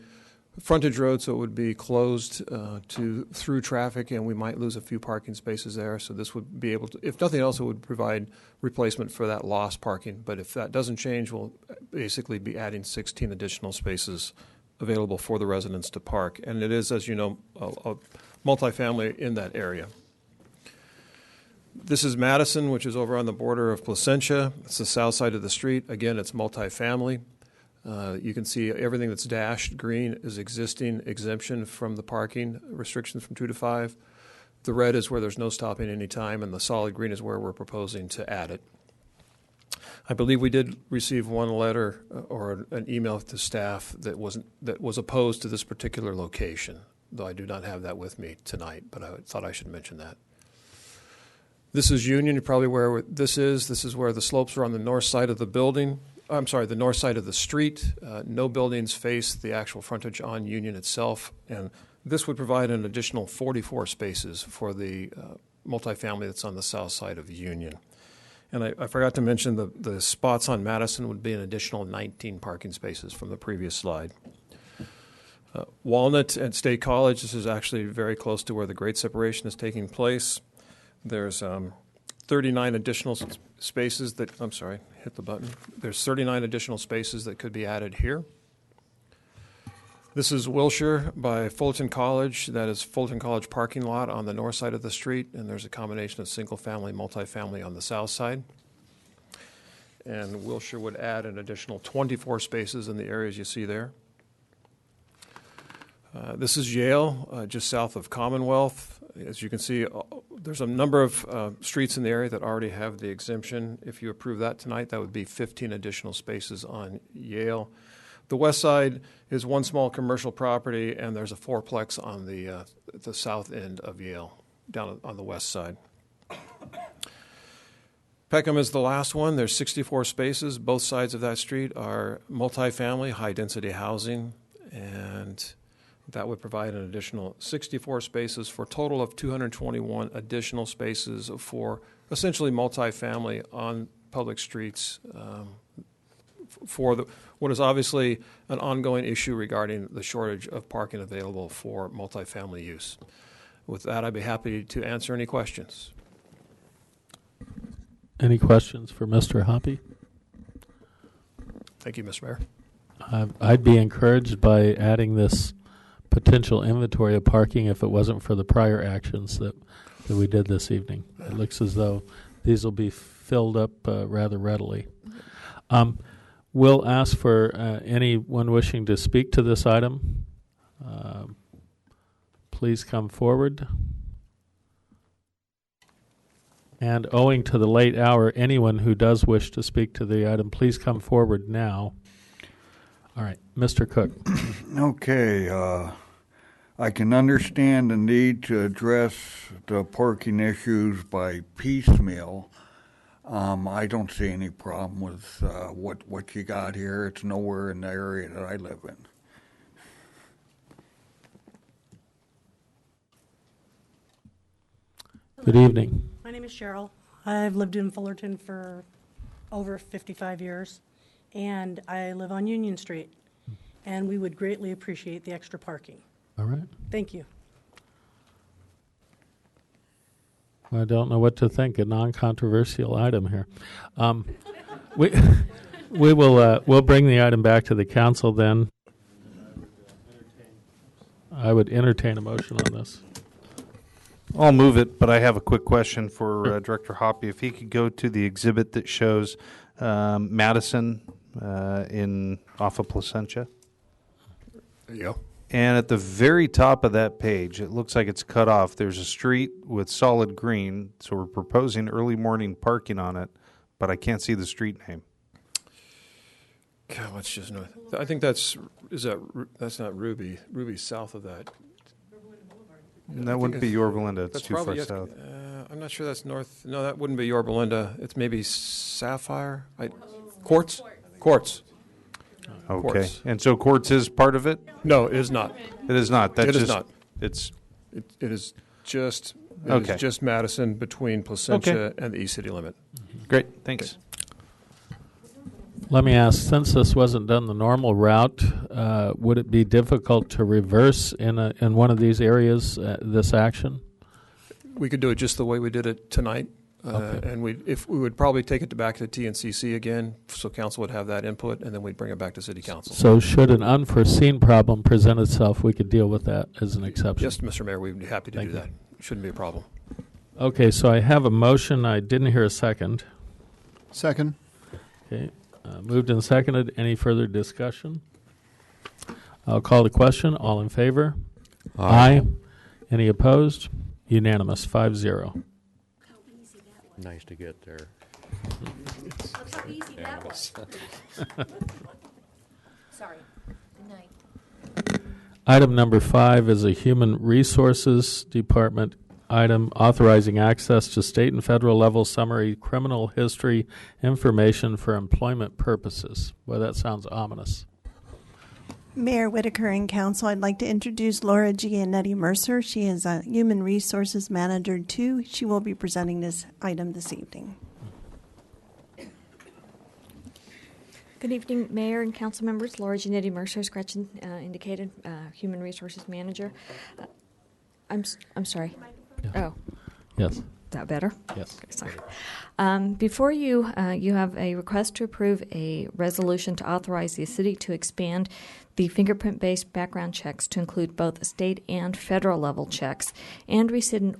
frontage road so it would be closed to through traffic, and we might lose a few parking spaces there. So this would be able to, if nothing else, it would provide replacement for that lost parking. But if that doesn't change, we'll basically be adding 16 additional spaces available for the residents to park. And it is, as you know, a multifamily in that area. This is Madison, which is over on the border of Placentia. It's the south side of the street. Again, it's multifamily. You can see everything that's dashed green is existing exemption from the parking restrictions from 2 to 5. The red is where there's no stopping any time, and the solid green is where we're proposing to add it. I believe we did receive one letter or an email to staff that was opposed to this particular location, though I do not have that with me tonight, but I thought I should mention that. This is Union, probably where this is. This is where the slopes are on the north side of the building. I'm sorry, the north side of the street. No buildings face the actual frontage on Union itself, and this would provide an additional 44 spaces for the multifamily that's on the south side of Union. And I forgot to mention the spots on Madison would be an additional 19 parking spaces from the previous slide. Walnut and State College, this is actually very close to where the grade separation is taking place. There's 39 additional spaces that, I'm sorry, hit the button. There's 39 additional spaces that could be added here. This is Wilshire by Fullerton College. That is Fullerton College parking lot on the north side of the street, and there's a combination of single-family, multifamily on the south side. And Wilshire would add an additional 24 spaces in the areas you see there. This is Yale, just south of Commonwealth. As you can see, there's a number of streets in the area that already have the exemption. If you approve that tonight, that would be 15 additional spaces on Yale. The west side is one small commercial property, and there's a fourplex on the south end of Yale, down on the west side. Peckham is the last one. There's 64 spaces. Both sides of that street are multifamily, high-density housing, and that would provide an additional 64 spaces for a total of 221 additional spaces for essentially multifamily on public streets for what is obviously an ongoing issue regarding the shortage of parking available for multifamily use. With that, I'd be happy to answer any questions. Any questions for Mr. Hoppe? Thank you, Mr. Mayor. I'd be encouraged by adding this potential inventory of parking if it wasn't for the prior actions that we did this evening. It looks as though these will be filled up rather readily. We'll ask for anyone wishing to speak to this item. Please come forward. And owing to the late hour, anyone who does wish to speak to the item, please come forward now. All right, Mr. Cook. Okay, I can understand the need to address the parking issues by piecemeal. I don't see any problem with what you got here. It's nowhere in the area that I live in. Good evening. My name is Cheryl. I've lived in Fullerton for over 55 years, and I live on Union Street, and we would greatly appreciate the extra parking. All right. Thank you. I don't know what to think. A non-controversial item here. We'll bring the item back to the council then. I would entertain a motion on this. I'll move it, but I have a quick question for Director Hoppe. If he could go to the exhibit that shows Madison off of Placentia. There you go. And at the very top of that page, it looks like it's cut off. There's a street with solid green, so we're proposing early morning parking on it, but I can't see the street name. God, what's just north? I think that's not Ruby. Ruby's south of that. That wouldn't be Yorba Linda. It's too far south. I'm not sure that's north. No, that wouldn't be Yorba Linda. It's maybe Sapphire. Quartz. Quartz. Okay. Quartz. And so Quartz is part of it? No, it is not. It is not. That's it just, is not. It is just Madison between Placentia and the East City limit. Great. Thanks. Let me ask, since this wasn't done the normal route, would it be difficult to reverse in one of these areas this action? We could do it just the way we did it tonight. Okay. And we would probably take it back to TNCC again, so council would have that input, and then we'd bring it back to city council. So should an unforeseen problem present itself, we could deal with that as an exception? Yes, Mr. Mayor, we'd be happy to do that. Shouldn't be a problem. Okay, so I have a motion. I didn't hear a second. Second. Okay, moved and seconded. Any further discussion? I'll call the question. All in favor? Aye. Any opposed? Unanimous, 5-0. Nice to get there. Look how easy that was. Sorry. Good night. Item number 5 is a Human Resources Department item authorizing access to state and federal level summary criminal history information for employment purposes. Well, that sounds ominous. Mayor Whitaker and Council, I'd like to introduce Laura Giannetti Mercer. She is a Human Resources Manager too. She will be presenting this item this evening. Good evening, Mayor and Council members. Laura Giannetti Mercer, as Gretchen indicated, Human Resources Manager. I'm sorry. Yeah. Oh. Yes. Is that better? Yes. Okay, sorry. Before you, you have a request to approve a resolution to authorize the city to expand the fingerprint-based background checks to include both state and federal level checks, and rescind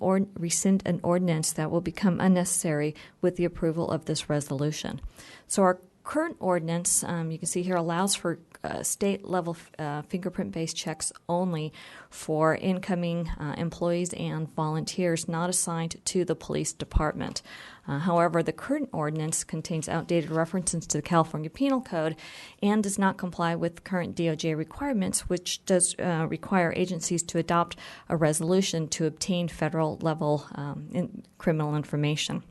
an ordinance that will become unnecessary with the approval of this resolution. So our current ordinance, you can see here, allows for state-level fingerprint-based checks only for incoming employees and volunteers not assigned to the police department. However, the current ordinance contains outdated references to the California Penal Code and does not comply with current DOJ requirements, which does require agencies to adopt a resolution to obtain federal-level criminal information.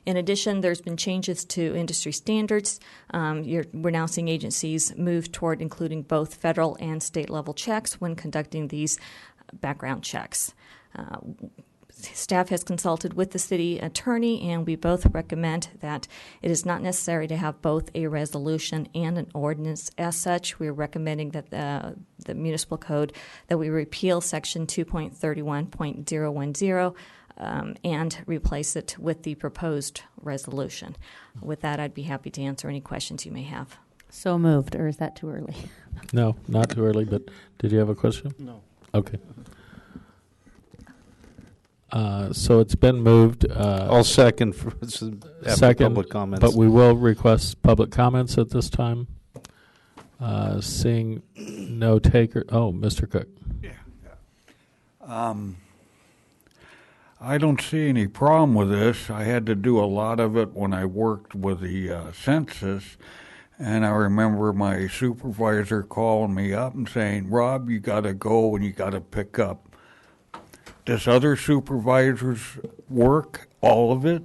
In addition, there's been changes to industry standards. We're now seeing agencies move toward including both federal and state-level checks when conducting these background checks. Staff has consulted with the city attorney, and we both recommend that it is not necessary to have both a resolution and an ordinance. As such, we're recommending that the municipal code, that we repeal Section 2.31.010 and replace it with the proposed resolution. With that, I'd be happy to answer any questions you may have. So moved, or is that too early? No, not too early, but did you have a question? No. Okay. So it's been moved. I'll second for public comments. But we will request public comments at this time. Seeing no taker. Oh, Mr. Cook. I don't see any problem with this. I had to do a lot of it when I worked with the census, and I remember my supervisor calling me up and saying, "Rob, you got to go and you got to pick up this other supervisor's work, all of it."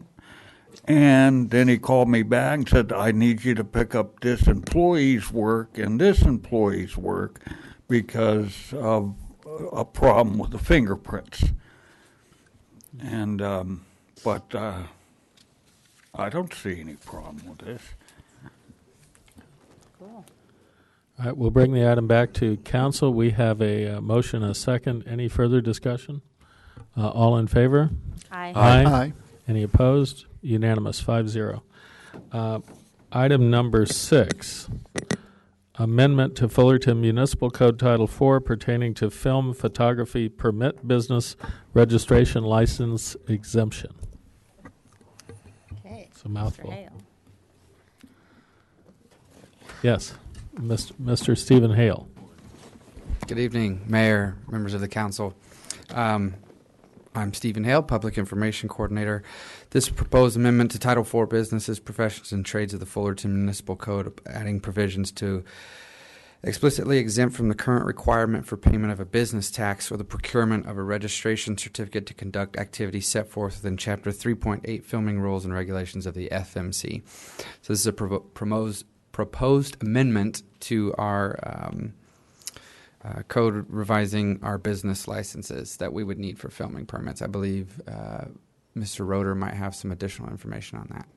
And then he called me back and said, "I need you to pick up this employee's work and this employee's work because of a problem with the fingerprints." And, but I don't see any problem with this. Cool. All right, we'll bring the item back to council. We have a motion, a second. Any further discussion? All in favor? Aye. Aye. Aye. Any opposed? Unanimous, 5-0. Item number 6, amendment to Fullerton Municipal Code Title 4 pertaining to film photography permit business registration license exemption. Okay. It's a mouthful. Mr. Hale. Yes, Mr. Stephen Hale. Good evening, Mayor, members of the council. I'm Stephen Hale, Public Information Coordinator. This proposed amendment to Title IV Businesses, Professions, and Trades of the Fullerton Municipal Code, adding provisions to explicitly exempt from the current requirement for payment of a business tax or the procurement of a registration certificate to conduct activities set forth within Chapter 3.8 Filming Rules and Regulations of the FMC. So this is a proposed amendment to our code revising our business licenses that we would need for filming permits. I believe Mr. Roeder might have some additional information on that.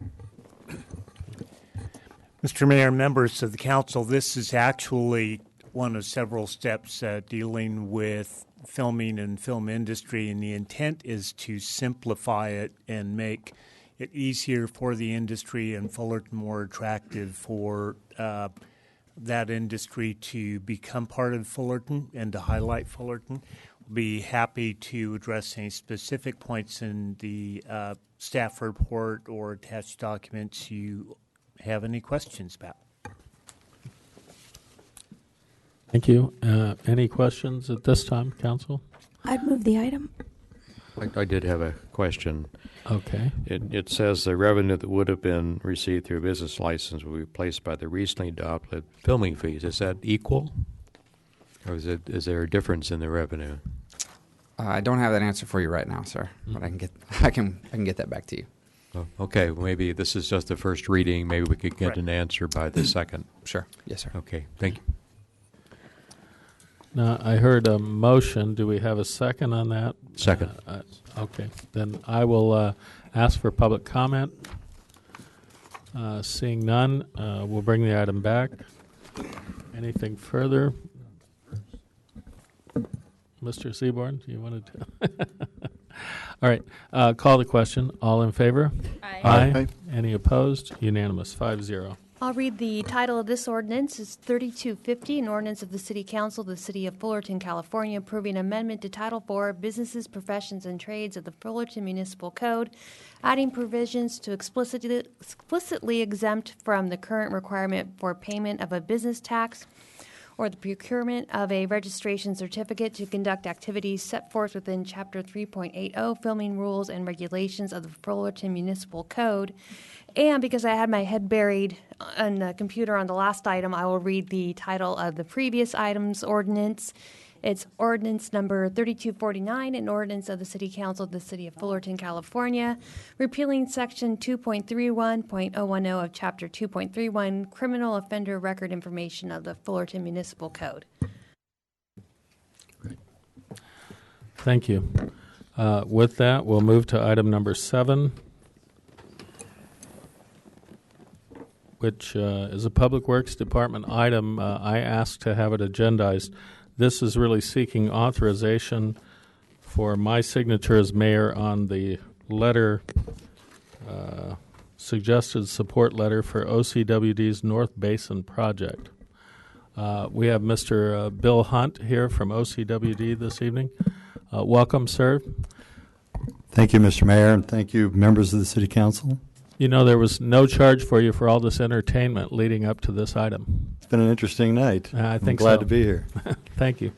Mr. Mayor, members of the council, this is actually one of several steps dealing with filming and film industry, and the intent is to simplify it and make it easier for the industry and Fullerton more attractive for that industry to become part of Fullerton and to highlight Fullerton. We'll be happy to address any specific points in the staff report or attached documents you have any questions about. Thank you. Any questions at this time, council? I'd move the item. I did have a question. Okay. It says the revenue that would have been received through a business license will be replaced by the recently adopted filming fees. Is that equal, or is there a difference in the revenue? I don't have that answer for you right now, sir, but I can get that back to you. Oh, okay, well, maybe this is just the first reading. Maybe we could get Right. an answer by the second. Sure. Yes, sir. Okay, thank you. Now, I heard a motion. Do we have a second on that? Second. Okay. Then I will ask for public comment. Seeing none, we'll bring the item back. Anything further? Mr. Seaborn, you wanted to? All right. Call the question. All in favor? Aye. Aye. Any opposed? Unanimous. 5-0. I'll read the title of this ordinance. It's 3250, an ordinance of the City Council of the City of Fullerton, California, approving amendment to Title IV, Businesses, Professions, and Trades of the Fullerton Municipal Code, adding provisions to explicitly exempt from the current requirement for payment of a business tax or the procurement of a registration certificate to conduct activities set forth within Chapter 3.80, Filming Rules and Regulations of the Fullerton Municipal Code. And because I had my head buried on the computer on the last item, I will read the title of the previous item's ordinance. It's ordinance number 3249, an ordinance of the City Council of the City of Fullerton, California, repealing section 2.31.010 of chapter 2.31, criminal offender record information of the Fullerton Municipal Code. Thank you. With that, we'll move to item number 7, which is a Public Works Department item. I asked to have it agendized. This is really seeking authorization for my signature as mayor on the letter, suggested support letter for OCWD's North Basin project. We have Mr. Bill Hunt here from OCWD this evening. Welcome, sir. Thank you, Mr. Mayor, and thank you, members of the City Council. You know, there was no charge for you for all this entertainment leading up to this item. It's been an interesting night. I think I'm glad so. to be here. Thank you.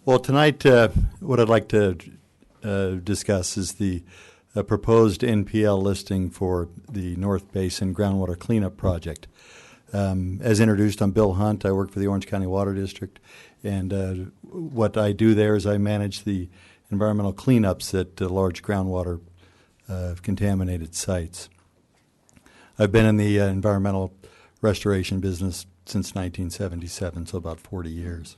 Well, tonight, what I'd like to discuss is the proposed NPL listing for the North Basin Groundwater Cleanup Project. As introduced, I'm Bill Hunt. I work for the Orange County Water District, and what I do there is I manage the environmental cleanups at large groundwater contaminated sites. I've been in the environmental restoration business since 1977, so about 40 years.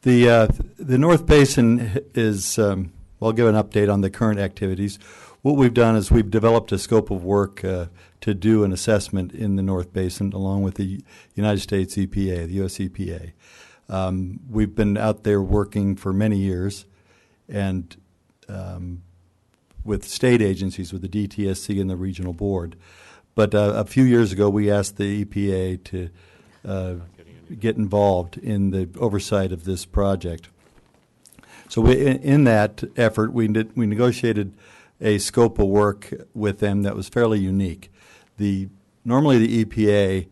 The North Basin is, I'll give an update on the current activities. What we've done is we've developed a scope of work to do an assessment in the North Basin along with the United States EPA, the U.S. EPA. We've been out there working for many years, and with state agencies, with the DTSC and the regional board. But a few years ago, we asked the EPA to get involved in the oversight of this project. So in that effort, we negotiated a scope of work with them that was fairly unique. Normally the EPA,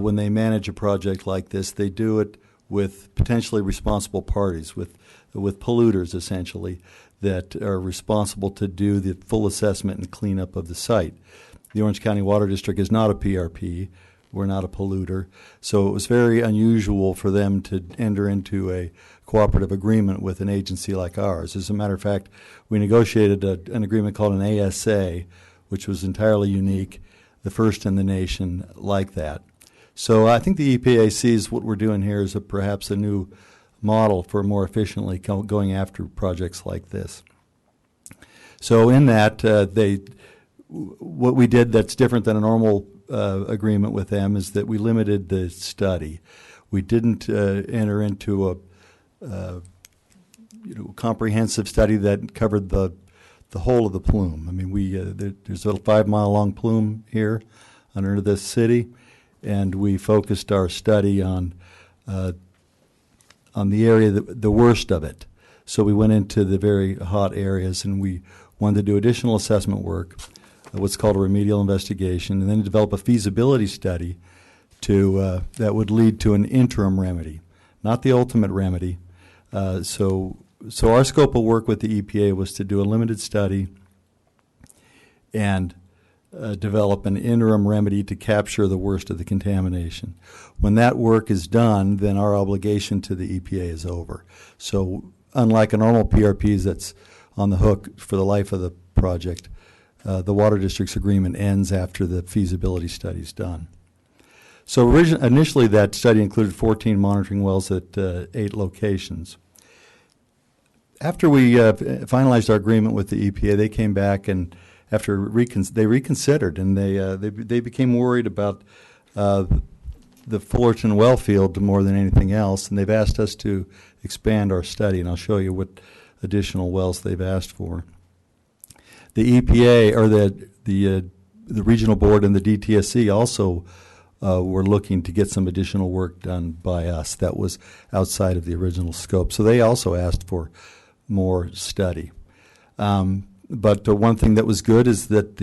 when they manage a project like this, they do it with potentially responsible parties, with polluters essentially, that are responsible to do the full assessment and cleanup of the site. The Orange County Water District is not a PRP. We're not a polluter. So it was very unusual for them to enter into a cooperative agreement with an agency like ours. As a matter of fact, we negotiated an agreement called an ASA, which was entirely unique, the first in the nation like that. So I think the EPA sees what we're doing here as perhaps a new model for more efficiently going after projects like this. So in that, what we did that's different than a normal agreement with them is that we limited the study. We didn't enter into a comprehensive study that covered the whole of the plume. I mean, there's a 5-mile-long plume here under this city, and we focused our study on the area, the worst of it. So we went into the very hot areas, and we wanted to do additional assessment work, what's called a remedial investigation, and then develop a feasibility study that would lead to an interim remedy, not the ultimate remedy, So our scope of work with the EPA was to do a limited study and develop an interim remedy to capture the worst of the contamination. When that work is done, then our obligation to the EPA is over. So unlike a normal PRP that's on the hook for the life of the project, the Water District's agreement ends after the feasibility study is done. So initially that study included 14 monitoring wells at 8 locations. After we finalized our agreement with the EPA, they came back and after they reconsidered, and they became worried about the Fullerton well field more than anything else, and they've asked us to expand our study, and I'll show you what additional wells they've asked for. The EPA, or the regional board and the DTSC also were looking to get some additional work done by us that was outside of the original scope, so they also asked for more study. But one thing that was good is that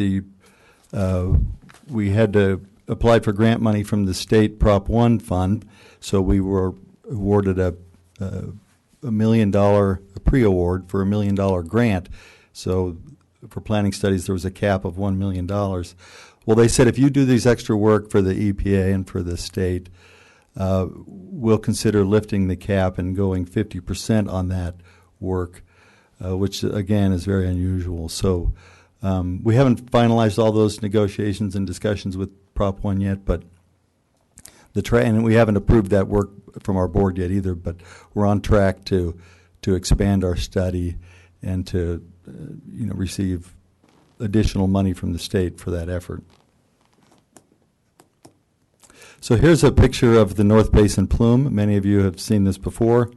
we had to apply for grant money from the state Prop 1 fund, so we were awarded a $1 million pre-award for $1 million grant. So for planning studies, there was a cap of $1 million. Well, they said if you do these extra work for the EPA and for the state, we'll consider lifting the cap and going 50% on that work. Which, again, is very unusual. So we haven't finalized all those negotiations and discussions with Prop 1 yet, but and we haven't approved that work from our board yet either, but we're on track to expand our study and to receive additional money from the state for that effort. So here's a picture of the North Basin plume. Many of you have seen this before.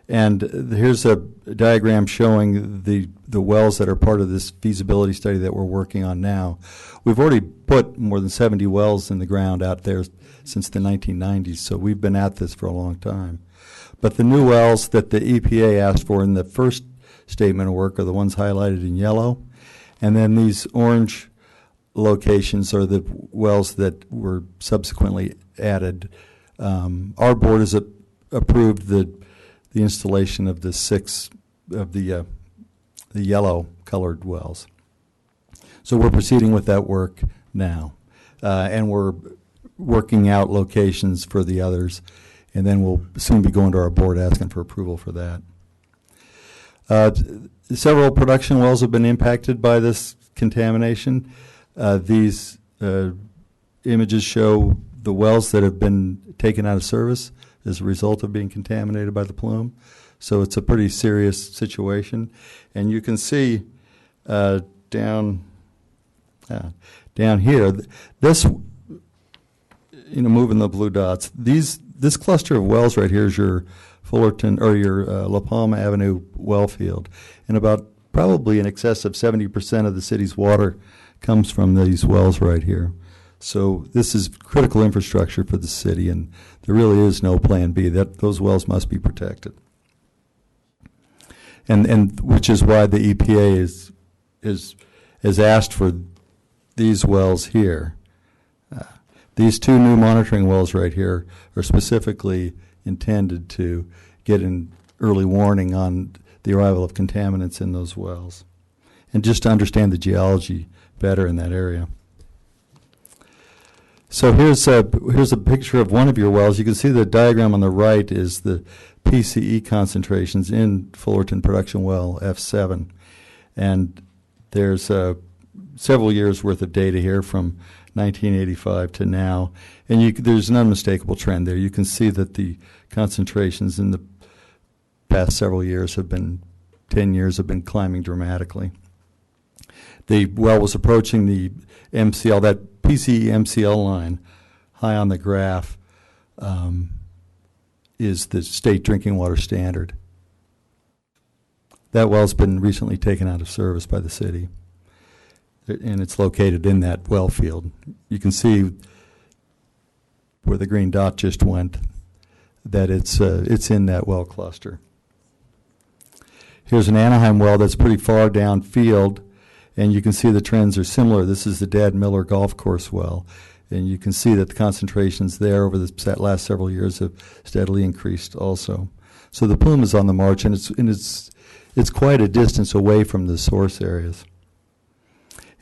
And here's a diagram showing the wells that are part of this feasibility study that we're working on now. We've already put more than 70 wells in the ground out there since the 1990s, so we've been at this for a long time. But the new wells that the EPA asked for in the first statement of work are the ones highlighted in yellow. And then these orange locations are the wells that were subsequently added. Our board has approved the installation of the 6 of the yellow colored wells. So we're proceeding with that work now, and we're working out locations for the others, and then we'll soon be going to our board asking for approval for that. Several production wells have been impacted by this contamination. These images show the wells that have been taken out of service as a result of being contaminated by the plume. So it's a pretty serious situation. And you can see down here, this, moving the blue dots, this cluster of wells right here is your Fullerton, or your La Palma Avenue well field. And about probably in excess of 70% of the city's water comes from these wells right here. So this is critical infrastructure for the city, and there really is no plan B. Those wells must be protected. And which is why the EPA has asked for these wells here. These 2 new monitoring wells right here are specifically intended to get an early warning on the arrival of contaminants in those wells, and just to understand the geology better in that area. So here's a picture of one of your wells. You can see the diagram on the right is the PCE concentrations in Fullerton production well F7. And there's several years worth of data here from 1985 to now. And there's an unmistakable trend there. You can see that the concentrations in the past several years 10 years have been climbing dramatically. The well was approaching the MCL, that PCE MCL line, high on the graph, is the state drinking water standard. That well's been recently taken out of service by the city, and it's located in that well field. You can see where the green dot just went, that it's in that well cluster. Here's an Anaheim well that's pretty far downfield, and you can see the trends are similar. This is the Dad Miller Golf Course well, and you can see that the concentrations there over the last several years have steadily increased also. So the plume is on the march, and it's quite a distance away from the source areas.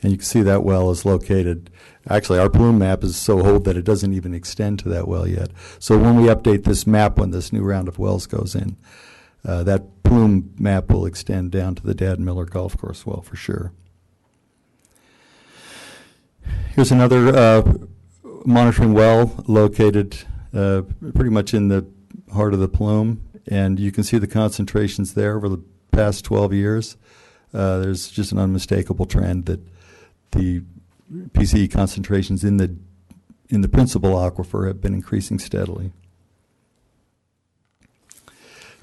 And you can see that well is located. Actually, our plume map is so old that it doesn't even extend to that well yet. So when we update this map, when this new round of wells goes in, that plume map will extend down to the Dad Miller Golf Course well for sure. Here's another monitoring well located pretty much in the heart of the plume, and you can see the concentrations there over the past 12 years. There's just an unmistakable trend that the PCE concentrations in the principal aquifer have been increasing steadily.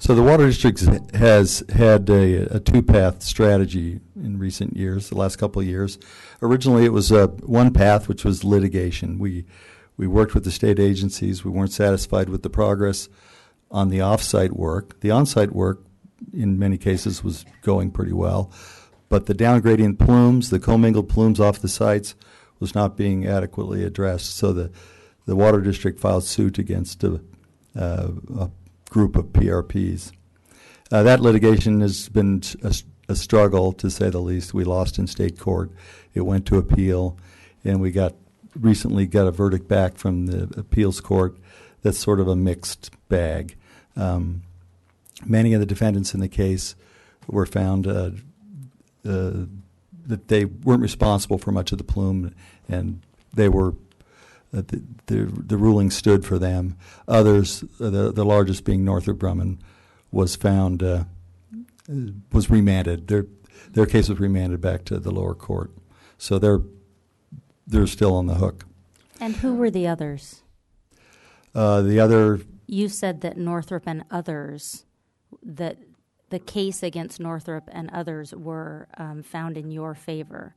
So the Water District has had a two-path strategy in recent years, the last couple of years. Originally it was one path, which was litigation. We worked with the state agencies. We weren't satisfied with the progress on the off-site work. The on-site work, in many cases, was going pretty well. But the downgradient plumes, the commingled plumes off the sites, was not being adequately addressed. So the Water District filed suit against a group of PRPs. That litigation has been a struggle, to say the least. We lost in state court. It went to appeal, and we recently got a verdict back from the appeals court that's sort of a mixed bag. Many of the defendants in the case were found that they weren't responsible for much of the plume, and they were the ruling stood for them. Others, the largest being Northrop Grumman, was found was remanded. Their case was remanded back to the lower court, so they're still on the hook. And who were the others? The other. You said that Northrop and others, that the case against Northrop and others were found in your favor.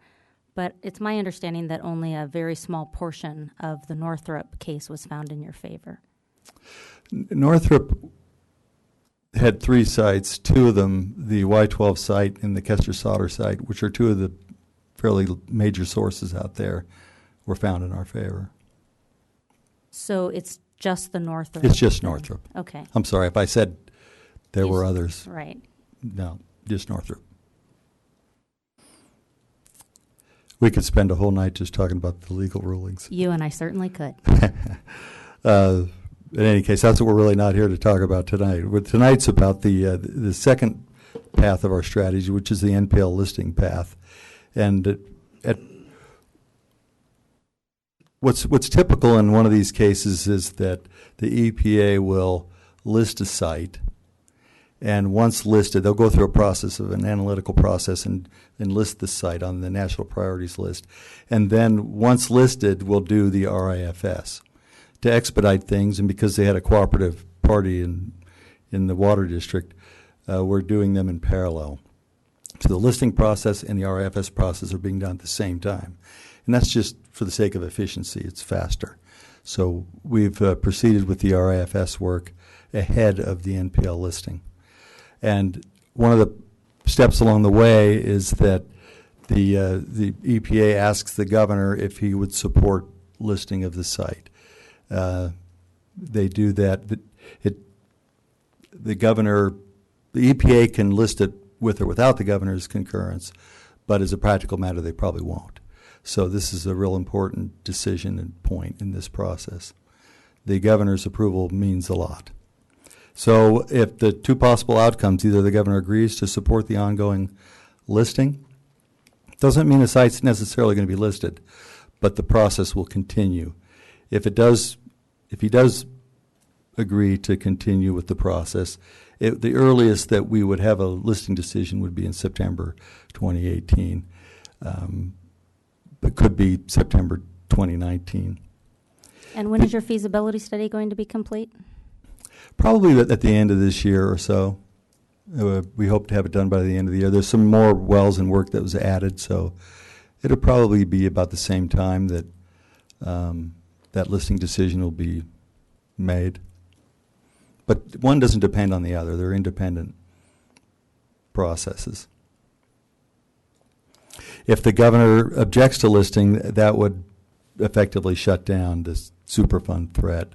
But it's my understanding that only a very small portion of the Northrop case was found in your favor. Northrop had 3 sites, 2 of them, the Y12 site and the Kester Solder site, which are 2 of the fairly major sources out there, were found in our favor. So it's just the Northrop? It's just Northrop. Okay. I'm sorry if I said there were others. Right. No, just Northrop. We could spend a whole night just talking about the legal rulings. You and I certainly could. In any case, that's what we're really not here to talk about tonight. Tonight's about the second path of our strategy, which is the NPL listing path. And what's typical in one of these cases is that the EPA will list a site, and once listed, they'll go through a process of an analytical process and list the site on the national priorities list. And then once listed, we'll do the RIFS to expedite things. And because they had a cooperative party in the Water District, we're doing them in parallel. So the listing process and the RIFS process are being done at the same time. And that's just for the sake of efficiency. It's faster. So we've proceeded with the RIFS work ahead of the NPL listing. And one of the steps along the way is that the EPA asks the governor if he would support listing of the site. They do that. The EPA can list it with or without the governor's concurrence, but as a practical matter, they probably won't. So this is a real important decision and point in this process. The governor's approval means a lot. So if the 2 possible outcomes, either the governor agrees to support the ongoing listing, doesn't mean the site's necessarily going to be listed, but the process will continue. If he does agree to continue with the process, the earliest that we would have a listing decision would be in September 2018. It could be September 2019. And when is your feasibility study going to be complete? Probably at the end of this year or so. We hope to have it done by the end of the year. There's some more wells and work that was added, so it'll probably be about the same time that that listing decision will be made. But one doesn't depend on the other. They're independent processes. If the governor objects to listing, that would effectively shut down this Superfund threat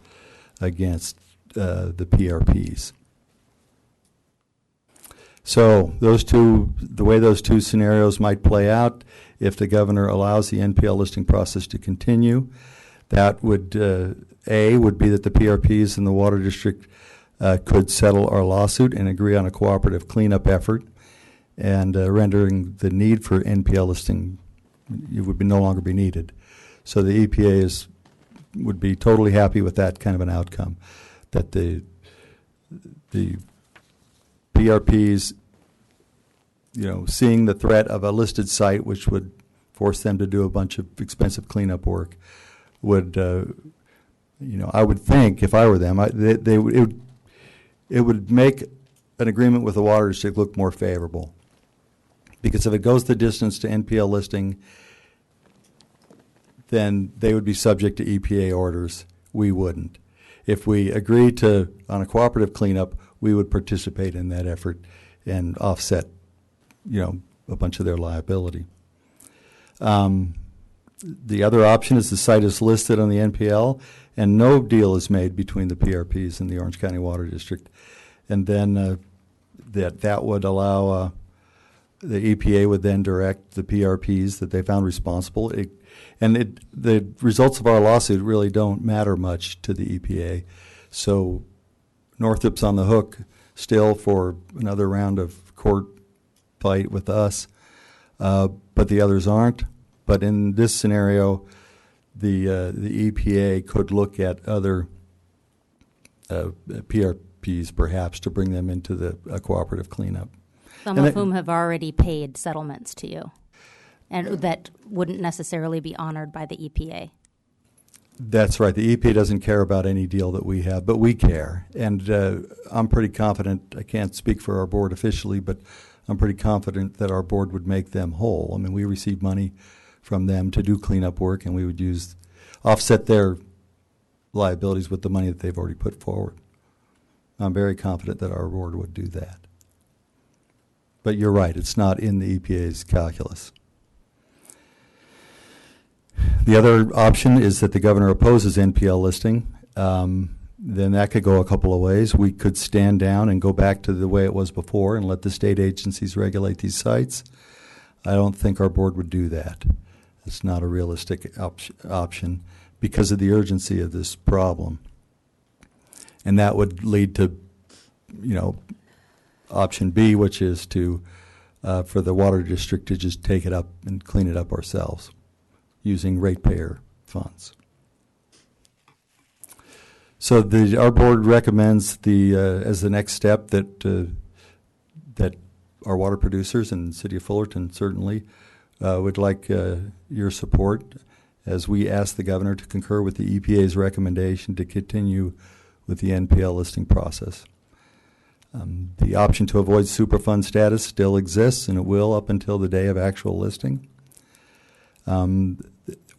against the PRPs. So the way those two scenarios might play out, if the governor allows the NPL listing process to continue, that would, would be that the PRPs and the Water District could settle our lawsuit and agree on a cooperative cleanup effort, and rendering the need for NPL listing, it would no longer be needed. So the EPA would be totally happy with that kind of an outcome, that the PRPs, seeing the threat of a listed site, which would force them to do a bunch of expensive cleanup work, would, I would think if I were them, it would make an agreement with the Water District look more favorable. Because if it goes the distance to NPL listing, then they would be subject to EPA orders. We wouldn't. If we agree on a cooperative cleanup, we would participate in that effort and offset, a bunch of their liability. The other option is the site is listed on the NPL and no deal is made between the PRPs and the Orange County Water District. And then that would allow the EPA would then direct the PRPs that they found responsible. The results of our lawsuit really don't matter much to the EPA. So Northrop's on the hook still for another round of court fight with us, but the others aren't. But in this scenario, the EPA could look at other PRPs perhaps to bring them into a cooperative cleanup. Some of whom have already paid settlements to you, and that wouldn't necessarily be honored by the EPA. That's right. The EPA doesn't care about any deal that we have, but we care. And I'm pretty confident, I can't speak for our board officially, but I'm pretty confident that our board would make them whole. I mean, we receive money from them to do cleanup work, and we would offset their liabilities with the money that they've already put forward. I'm very confident that our board would do that. But you're right, it's not in the EPA's calculus. The other option is that the governor opposes NPL listing. Then that could go a couple of ways. We could stand down and go back to the way it was before and let the state agencies regulate these sites. I don't think our board would do that. It's not a realistic option because of the urgency of this problem. And that would lead to, option B, which is for the Water District to just take it up and clean it up ourselves using ratepayer funds. So our board recommends as the next step that our water producers and the City of Fullerton certainly would like your support as we ask the governor to concur with the EPA's recommendation to continue with the NPL listing process. The option to avoid Superfund status still exists, and it will up until the day of actual listing.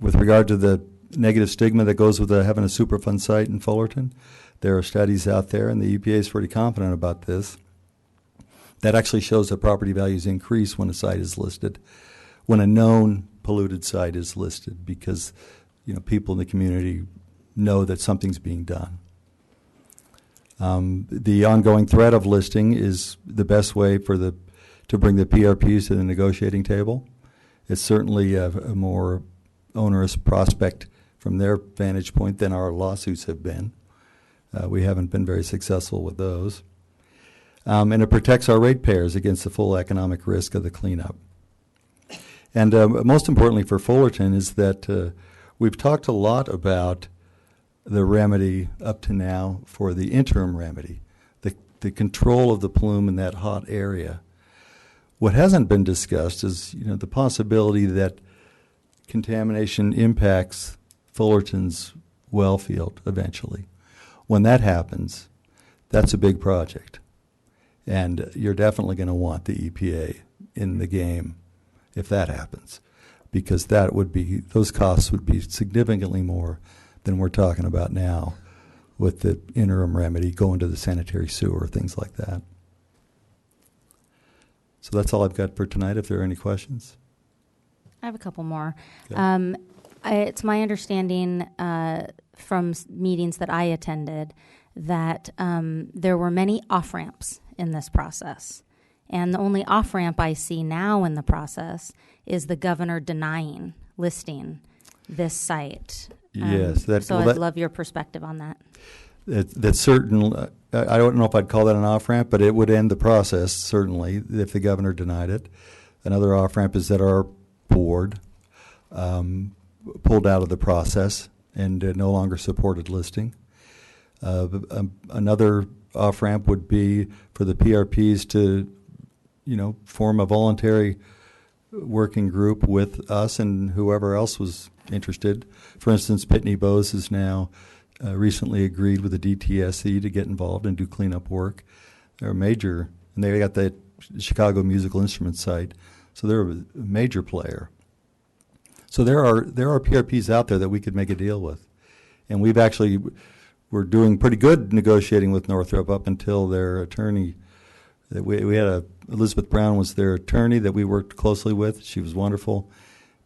With regard to the negative stigma that goes with having a Superfund site in Fullerton, there are studies out there, and the EPA is pretty confident about this, that actually shows that property values increase when a site is listed, when a known polluted site is listed, because people in the community know that something's being done. The ongoing threat of listing is the best way to bring the PRPs to the negotiating table. It's certainly a more onerous prospect from their vantage point than our lawsuits have been. We haven't been very successful with those. And it protects our ratepayers against the full economic risk of the cleanup. And most importantly for Fullerton is that we've talked a lot about the remedy up to now for the interim remedy, the control of the plume in that hot area. What hasn't been discussed is the possibility that contamination impacts Fullerton's well field eventually. When that happens, that's a big project. And you're definitely going to want the EPA in the game if that happens, because those costs would be significantly more than we're talking about now with the interim remedy going to the sanitary sewer, things like that. So that's all I've got for tonight. If there are any questions. I have a couple more. Okay. It's my understanding from meetings that I attended that there were many off-ramps in this process. And the only off-ramp I see now in the process is the governor denying listing this site. Yes. I'd love your perspective on that. That's certain. I don't know if I'd call that an off-ramp, but it would end the process, certainly, if the governor denied it. Another off-ramp is that our board pulled out of the process and no longer supported listing. Another off-ramp would be for the PRPs to, form a voluntary working group with us and whoever else was interested. For instance, Pitney Bowes has now recently agreed with the DTSC to get involved and do cleanup work. They're major, and they got the Chicago Musical Instruments site, so they're a major player. So there are PRPs out there that we could make a deal with, and we're doing pretty good negotiating with Northrop up until their attorney. We had Elizabeth Brown was their attorney that we worked closely with. She was wonderful,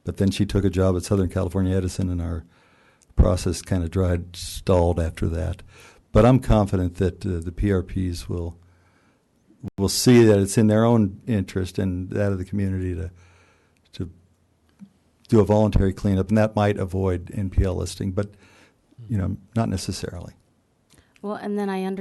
but then she took a job at Southern California Edison, and our process kind of stalled after that. But I'm confident that the PRPs will see that it's in their own interest and that of the community to do a voluntary cleanup, and that might avoid NPL listing, but not necessarily. Well, and then I had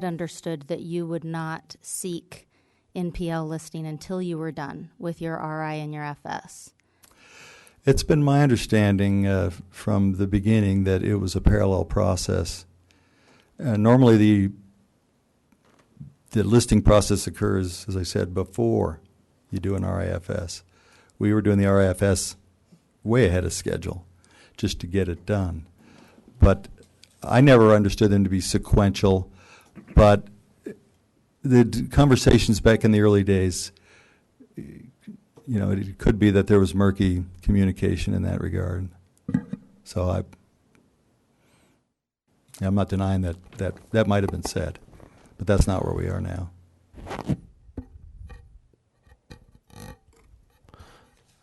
understood that you would not seek NPL listing until you were done with your RI and your FS. It's been my understanding from the beginning that it was a parallel process. Normally the listing process occurs, as I said, before you do an RIFS. We were doing the RIFS way ahead of schedule just to get it done. But I never understood them to be sequential, but the conversations back in the early days, it could be that there was murky communication in that regard. So I'm not denying that might have been said, but that's not where we are now.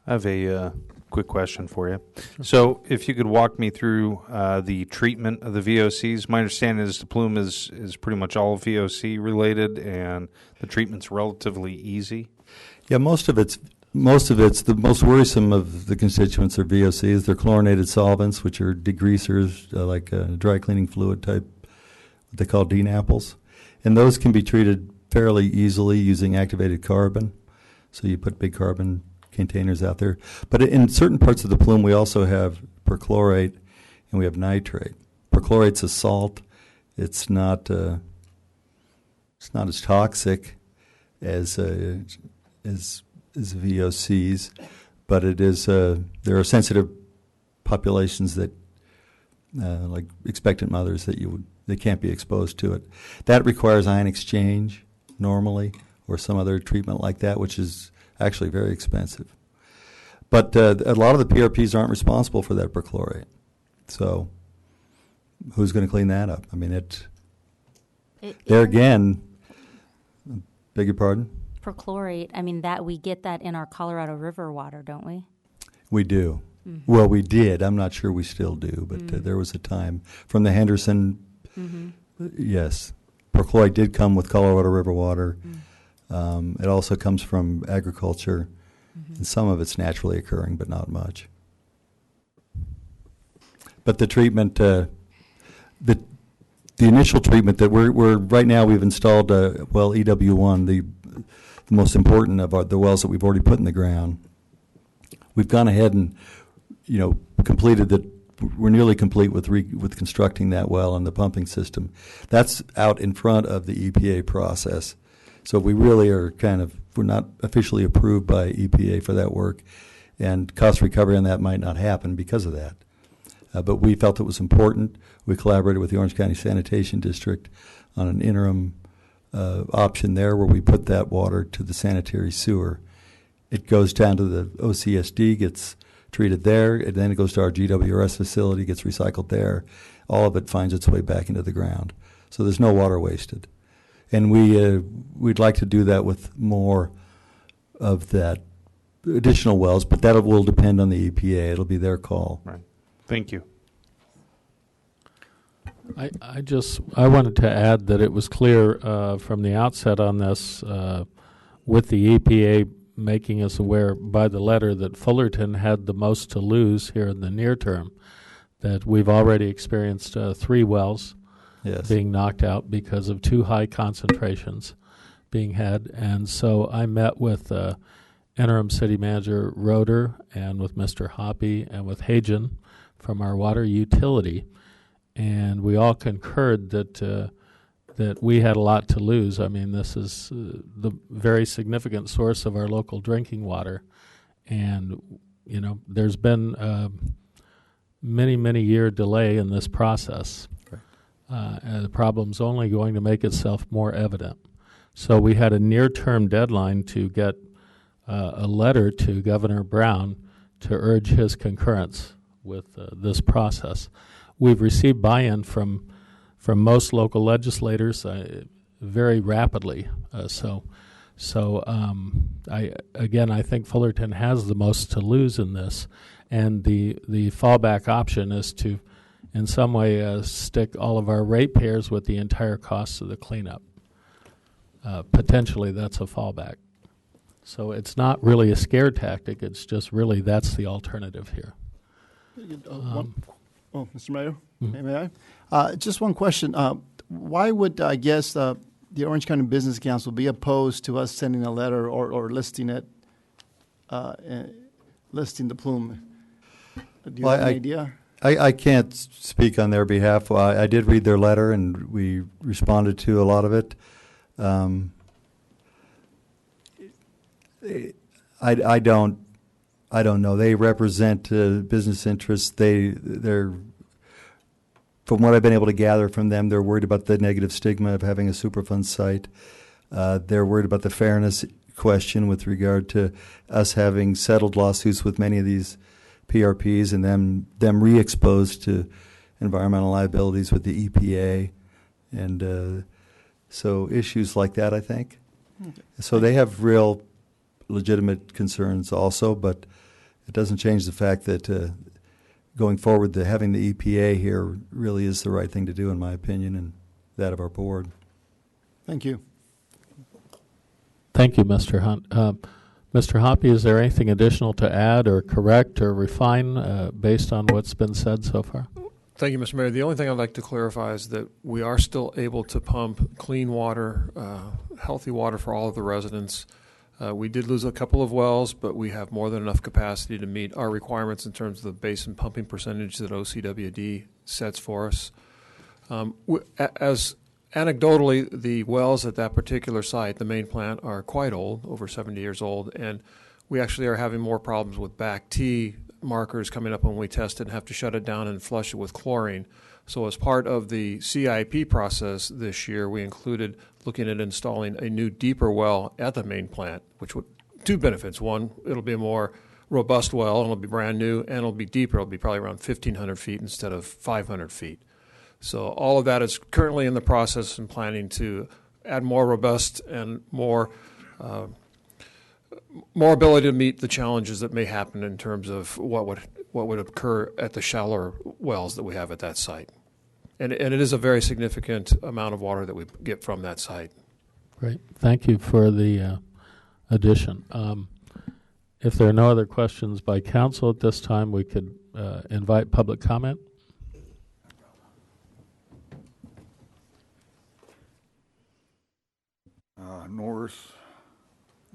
I have a quick question for you. So if you could walk me through the treatment of the VOCs. My understanding is the plume is pretty much all VOC related, and the treatment's relatively easy. Yeah, most of it's the most worrisome of the constituents are VOCs. They're chlorinated solvents, which are degreasers, like dry cleaning fluid type, what they call denapples. And those can be treated fairly easily using activated carbon. So you put big carbon containers out there. But in certain parts of the plume, we also have perchlorate and we have nitrate. Perchlorate's a salt. It's not as toxic as VOCs, but it is. There are sensitive populations that, like expectant mothers, they can't be exposed to it. That requires ion exchange normally, or some other treatment like that, which is actually very expensive. But a lot of the PRPs aren't responsible for that perchlorate. So who's going to clean that up? I mean, there again, beg your pardon? Perchlorate, I mean, that we get that in our Colorado River water, don't we? We do. Mm-hmm. Well, we did. I'm not sure we still do, but there was a time from the Henderson. Mm-hmm. Yes, perchlorate did come with Colorado River water. Mm-hmm. It also comes from agriculture, and some of it's naturally occurring, but not much. But the treatment, the initial treatment that we're right now, we've installed EW1, the most important of the wells that we've already put in the ground. We've gone ahead and completed that. We're nearly complete with constructing that well and the pumping system. That's out in front of the EPA process. So we really are we're not officially approved by EPA for that work, and cost recovery on that might not happen because of that. But we felt it was important. We collaborated with the Orange County Sanitation District on an interim option there where we put that water to the sanitary sewer. It goes down to the OCSD, gets treated there, and then it goes to our GWRS facility, gets recycled there. All of it finds its way back into the ground. So there's no water wasted. And we'd like to do that with more of that additional wells, but that will depend on the EPA. It'll be their call. Right. Thank you. I wanted to add that it was clear from the outset on this, with the EPA making us aware by the letter that Fullerton had the most to lose here in the near term, that we've already experienced 3 wells being knocked out because of too high concentrations being had. And so I met with interim city manager Roeder and with Mr. Hoppy and with Hagen from our water utility, and we all concurred that we had a lot to lose. I mean, this is the very significant source of our local drinking water, and there's been many year delay in this process. And the problem's only going to make itself more evident. So we had a near-term deadline to get a letter to Governor Brown to urge his concurrence with this process. We've received buy-in from most local legislators very rapidly. I think Fullerton has the most to lose in this, and the fallback option is to, in some way, stick all of our ratepayers with the entire cost of the cleanup. Potentially, that's a fallback. So it's not really a scare tactic. It's just really that's the alternative here. Mr. Mayor, may I? Just one question. Why would, I guess, the Orange County Business Council be opposed to us sending a letter or listing it, listing the plume? Do you have an idea? I can't speak on their behalf. I did read their letter, and we responded to a lot of it. I don't know. They represent business interests. They're from what I've been able to gather from them, they're worried about the negative stigma of having a Superfund site. They're worried about the fairness question with regard to us having settled lawsuits with many of these PRPs and them re-exposed to environmental liabilities with the EPA, and so issues like that, I think. Okay. So they have real legitimate concerns also, but it doesn't change the fact that going forward, having the EPA here really is the right thing to do, in my opinion, and that of our board. Thank you. Thank you, Mr. Hunt. Mr. Hoppy, is there anything additional to add or correct or refine based on what's been said so far? Thank you, Mr. Mayor. The only thing I'd like to clarify is that we are still able to pump clean water, healthy water for all of the residents. We did lose a couple of wells, but we have more than enough capacity to meet our requirements in terms of the basin pumping percentage that OCWD sets for us. As anecdotally, the wells at that particular site, the main plant, are quite old, over 70 years old, and we actually are having more problems with back T markers coming up when we test it and have to shut it down and flush it with chlorine. So as part of the CIP process this year, we included looking at installing a new deeper well at the main plant, which would two benefits. One, it'll be a more robust well, and it'll be brand new, and it'll be deeper. It'll be probably around 1,500 feet instead of 500 feet. So all of that is currently in the process and planning to add more robust and more ability to meet the challenges that may happen in terms of what would occur at the shallower wells that we have at that site. And it is a very significant amount of water that we get from that site. Great. Thank you for the addition. If there are no other questions by council at this time, we could invite public comment.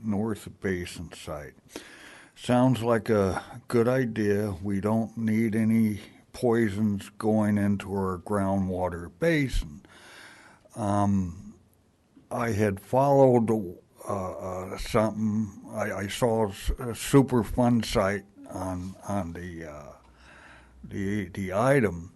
North Basin site. Sounds like a good idea. We don't need any poisons going into our groundwater basin. I had followed something. I saw a Superfund site on the item,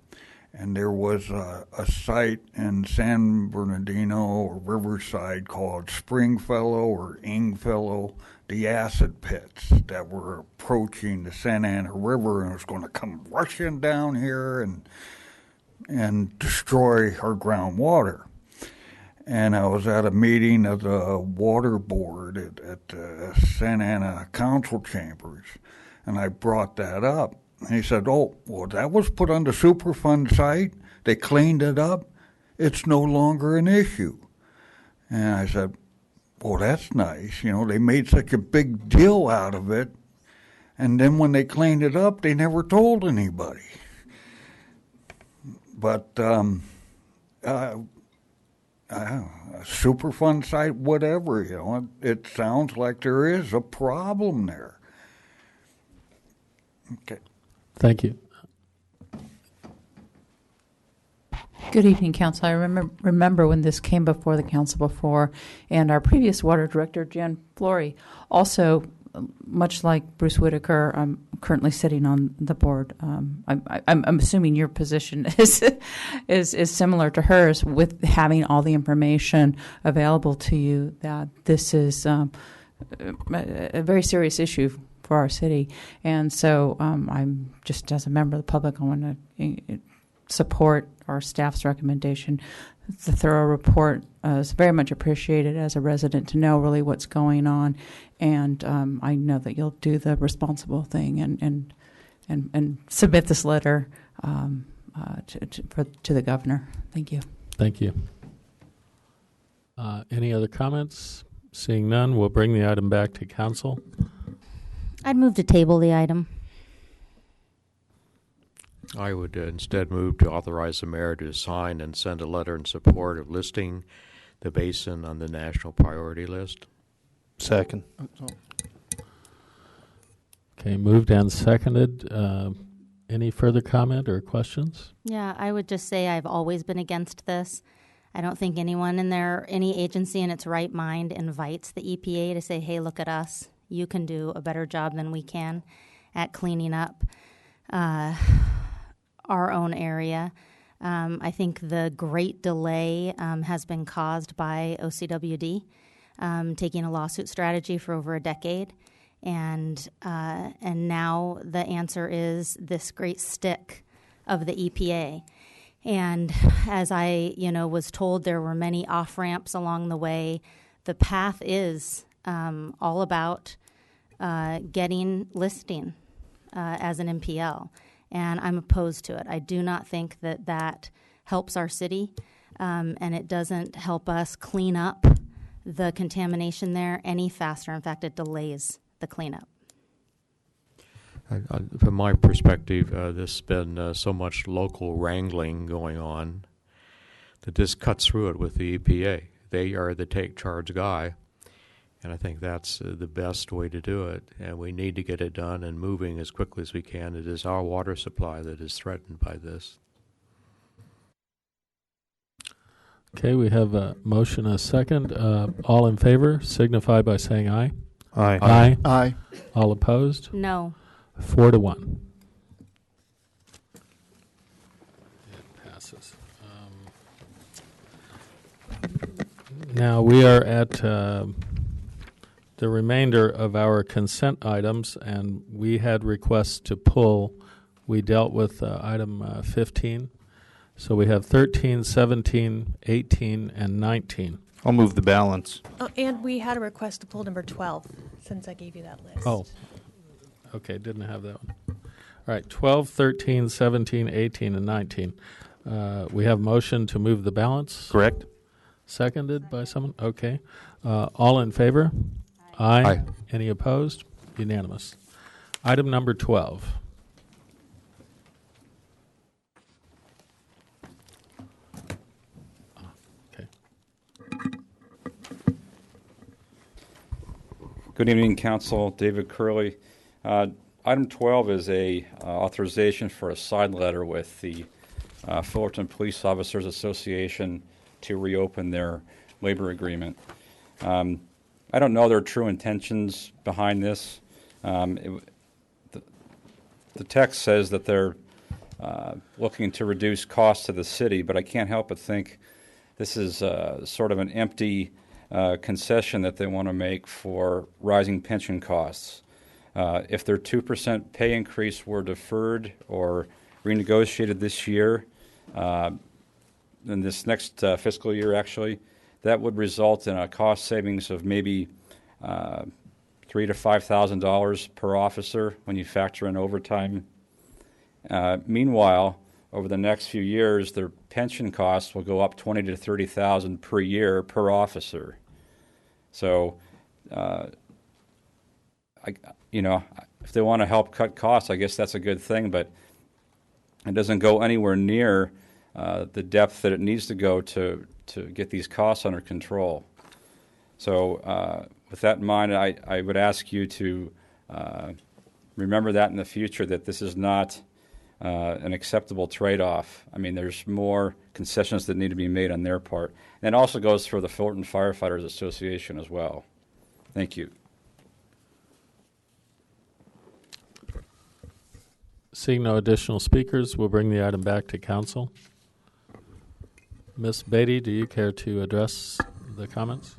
and there was a site in San Bernardino or Riverside called Springfellow or Ingfellow, the acid pits that were approaching the Santa Ana River, and it was going to come rushing down here and destroy our groundwater. And I was at a meeting of the water board at the Santa Ana Council Chambers, and I brought that up. And he said, oh, well, that was put on the Superfund site. They cleaned it up. It's no longer an issue. And I said, well, that's nice. You know, they made such a big deal out of it. And then when they cleaned it up, they never told anybody. But Superfund site, whatever, you know, it sounds like there is a problem there. Okay. Thank you. Good evening, Council. I remember when this came before the Council before, and our previous Water Director, Jan Flory, also, much like Bruce Whitaker, I'm currently sitting on the board. I'm assuming your position is similar to hers, with having all the information available to you, that this is a very serious issue for our city. And so I'm just, as a member of the public, I want to support our staff's recommendation. The thorough report is very much appreciated as a resident to know really what's going on, and I know that you'll do the responsible thing and submit this letter to the governor. Thank you. Thank you. Any other comments? Seeing none, we'll bring the item back to council. I'd move to table the item. I would instead move to authorize the mayor to sign and send a letter in support of listing the basin on the national priority list. Second. Okay, moved and seconded. Any further comment or questions? Yeah, I would just say I've always been against this. I don't think anyone any agency in its right mind invites the EPA to say, hey, look at us. You can do a better job than we can at cleaning up our own area. I think the great delay has been caused by OCWD taking a lawsuit strategy for over a decade, and now the answer is this great stick of the EPA. And as I was told, there were many off ramps along the way. The path is all about getting listing as an MPL. And I'm opposed to it. I do not think that helps our city, and it doesn't help us clean up the contamination there any faster. In fact, it delays the cleanup. From my perspective, there's been so much local wrangling going on that this cuts through it with the EPA. They are the take-charge guy, and I think that's the best way to do it. And we need to get it done and moving as quickly as we can. It is our water supply that is threatened by this. Okay, we have a motion and a second. All in favor signify by saying aye. Aye. Aye. Aye. All opposed? No. 4-1. It passes. Now we are at the remainder of our consent items, and we had requests to pull. We dealt with item 15. So we have 13, 17, 18, and 19. I'll move the balance. Oh, and we had a request to pull number 12, since I gave you that list. Oh, okay, didn't have that one. All right, 12, 13, 17, 18, and 19. We have motion to move the balance. Correct. Seconded by someone? Okay. All in favor? Aye. Aye. Any opposed? Unanimous. Item number 12. Good evening, Council. David Curley. Item 12 is a authorization for a side letter with the Fullerton Police Officers Association to reopen their labor agreement. I don't know their true intentions behind this. The text says that they're looking to reduce costs to the city, but I can't help but think this is sort of an empty concession that they want to make for rising pension costs. If their 2% pay increase were deferred or renegotiated this year, in this next fiscal year actually, that would result in a cost savings of maybe $3,000 to $5,000 per officer when you factor in overtime Meanwhile, over the next few years, their pension costs will go up $20,000 to $30,000 per year per officer. So, if they want to help cut costs, I guess that's a good thing, but it doesn't go anywhere near the depth that it needs to go to get these costs under control. So, with that in mind, I would ask you to remember that in the future, that this is not an acceptable trade-off. I mean, there's more concessions that need to be made on their part. And it also goes for the Fullerton Firefighters Association as well. Thank you. Seeing no additional speakers, we'll bring the item back to council. Ms. Beatty, do you care to address the comments?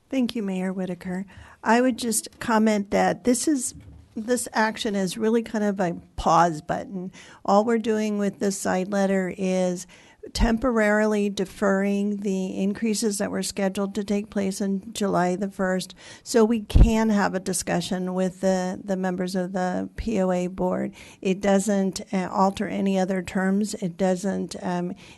Thank you, Mayor Whitaker. I would just comment that this action is really kind of a pause button. All we're doing with this side letter is temporarily deferring the increases that were scheduled to take place on July the 1st, so we can have a discussion with the members of the POA board. It doesn't alter any other terms. It doesn't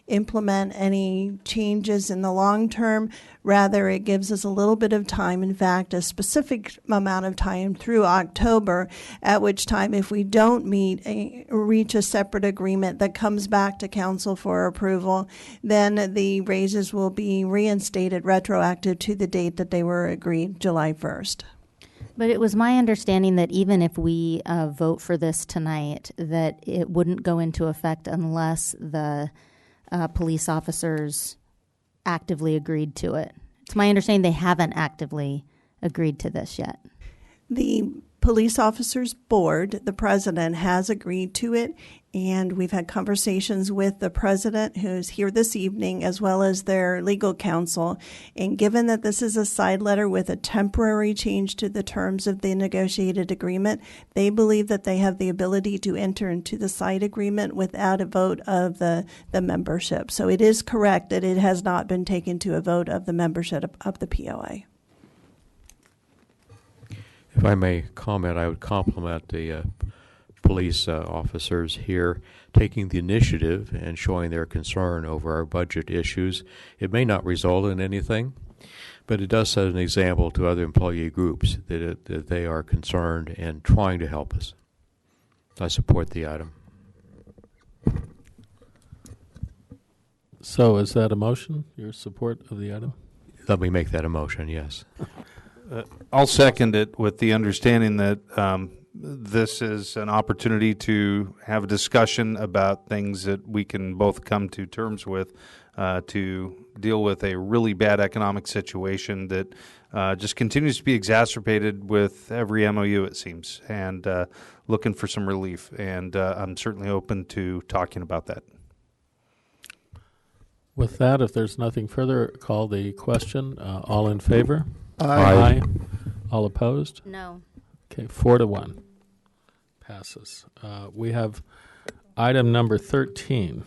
implement any changes in the long term. Rather, it gives us a little bit of time, in fact, a specific amount of time through October, at which time, if we don't reach a separate agreement that comes back to council for approval, then the raises will be reinstated retroactive to the date that they were agreed, July 1st. But it was my understanding that even if we vote for this tonight, that it wouldn't go into effect unless the police officers actively agreed to it. It's my understanding they haven't actively agreed to this yet. The police officers board, the president, has agreed to it, and we've had conversations with the president, who's here this evening, as well as their legal counsel. And given that this is a side letter with a temporary change to the terms of the negotiated agreement, they believe that they have the ability to enter into the side agreement without a vote of the membership. So it is correct that it has not been taken to a vote of the membership of the POA. If I may comment, I would compliment the police officers here taking the initiative and showing their concern over our budget issues. It may not result in anything, but it does set an example to other employee groups that they are concerned and trying to help us. I support the item. So is that a motion, your support of the item? Let me make that a motion, yes. I'll second it with the understanding that this is an opportunity to have a discussion about things that we can both come to terms with to deal with a really bad economic situation that just continues to be exacerbated with every MOU, it seems, and looking for some relief. And I'm certainly open to talking about that. With that, if there's nothing further, call the question. All in favor? Aye. All opposed? No. Okay, 4-1. Passes. We have item number 13.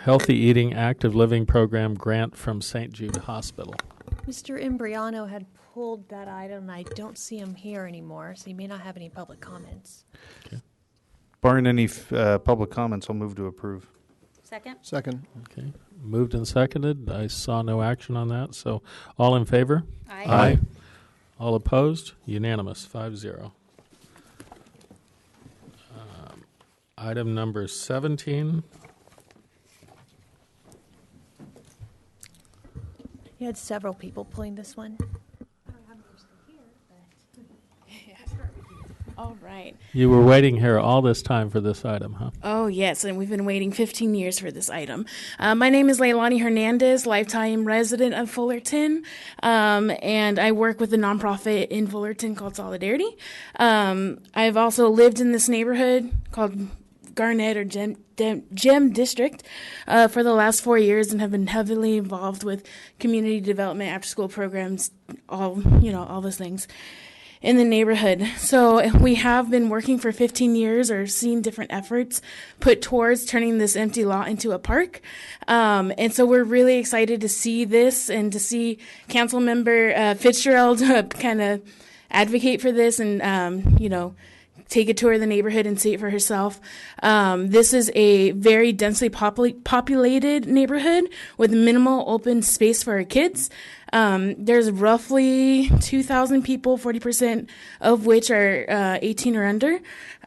Healthy Eating Active Living Program grant from St. Jude Hospital. Mr. Imbriano had pulled that item, and I don't see him here anymore, so he may not have any public comments. Okay. Barring any public comments, I'll move to approve. Second. Okay. Moved and seconded. I saw no action on that. So all in favor? Aye. All opposed? Unanimous, 5-0. Item number 17. You had several people pulling this one. All right. You were waiting here all this time for this item, huh? Oh, yes, and we've been waiting 15 years for this item. My name is Leilani Hernandez, lifetime resident of Fullerton, and I work with a nonprofit in Fullerton called Solidarity. I've also lived in this neighborhood called Garnett or Gem District for the last 4 years and have been heavily involved with community development, after-school programs, all those things in the neighborhood. So we have been working for 15 years or seen different efforts put towards turning this empty lot into a park. And so we're really excited to see this and to see Council Member Fitzgerald kind of advocate for this and, take a tour of the neighborhood and see it for herself. This is a very densely populated neighborhood with minimal open space for our kids. There's roughly 2,000 people, 40% of which are 18 or under.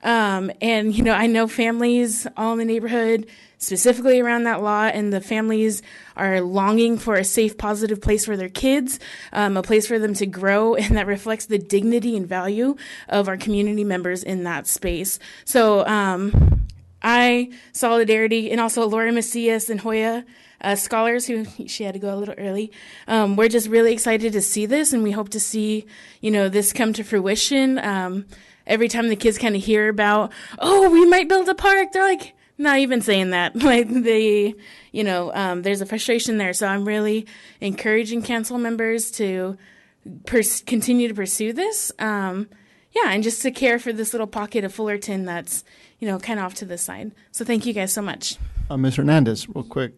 And, you know, I know families all in the neighborhood, specifically around that lot, and the families are longing for a safe, positive place for their kids, a place for them to grow, and that reflects the dignity and value of our community members in that space. So Solidarity, and also Laura Macias and Hoya scholars, who she had to go a little early, we're just really excited to see this, and we hope to see, you know, this come to fruition. Every time the kids kind of hear about, oh, we might build a park, they're like, not even saying that. Like they, you know, there's a frustration there. So I'm really encouraging council members to continue to pursue this. And just to care for this little pocket of Fullerton that's, you know, kind of off to the side. So thank you guys so much. Ms. Hernandez, real quick.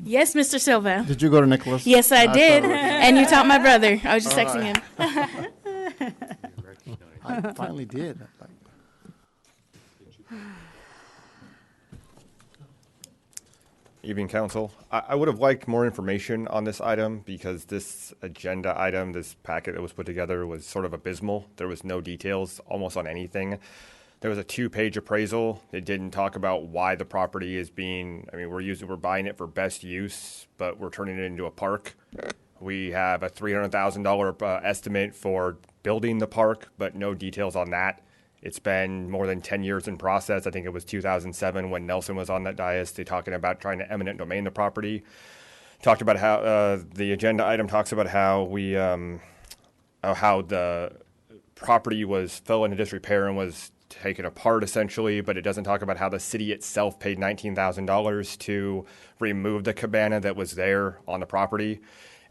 Yes, Mr. Silva. Did you go to Nicholas? Yes, I did. And you taught my brother. I was just texting him. I finally did. Evening, Council. I would have liked more information on this item because this agenda item, this packet that was put together was sort of abysmal. There was no details almost on anything. There was a 2-page appraisal. It didn't talk about why the property is being, I mean, we're buying it for best use, but we're turning it into a park. We have a $300,000 estimate for building the park, but no details on that. It's been more than 10 years in process. I think it was 2007 when Nelson was on that dais. They talking about trying to eminent domain the property. Talked about how the agenda item talks about how we how the property fell into disrepair and was taken apart essentially, but it doesn't talk about how the city itself paid $19,000 to remove the cabana that was there on the property.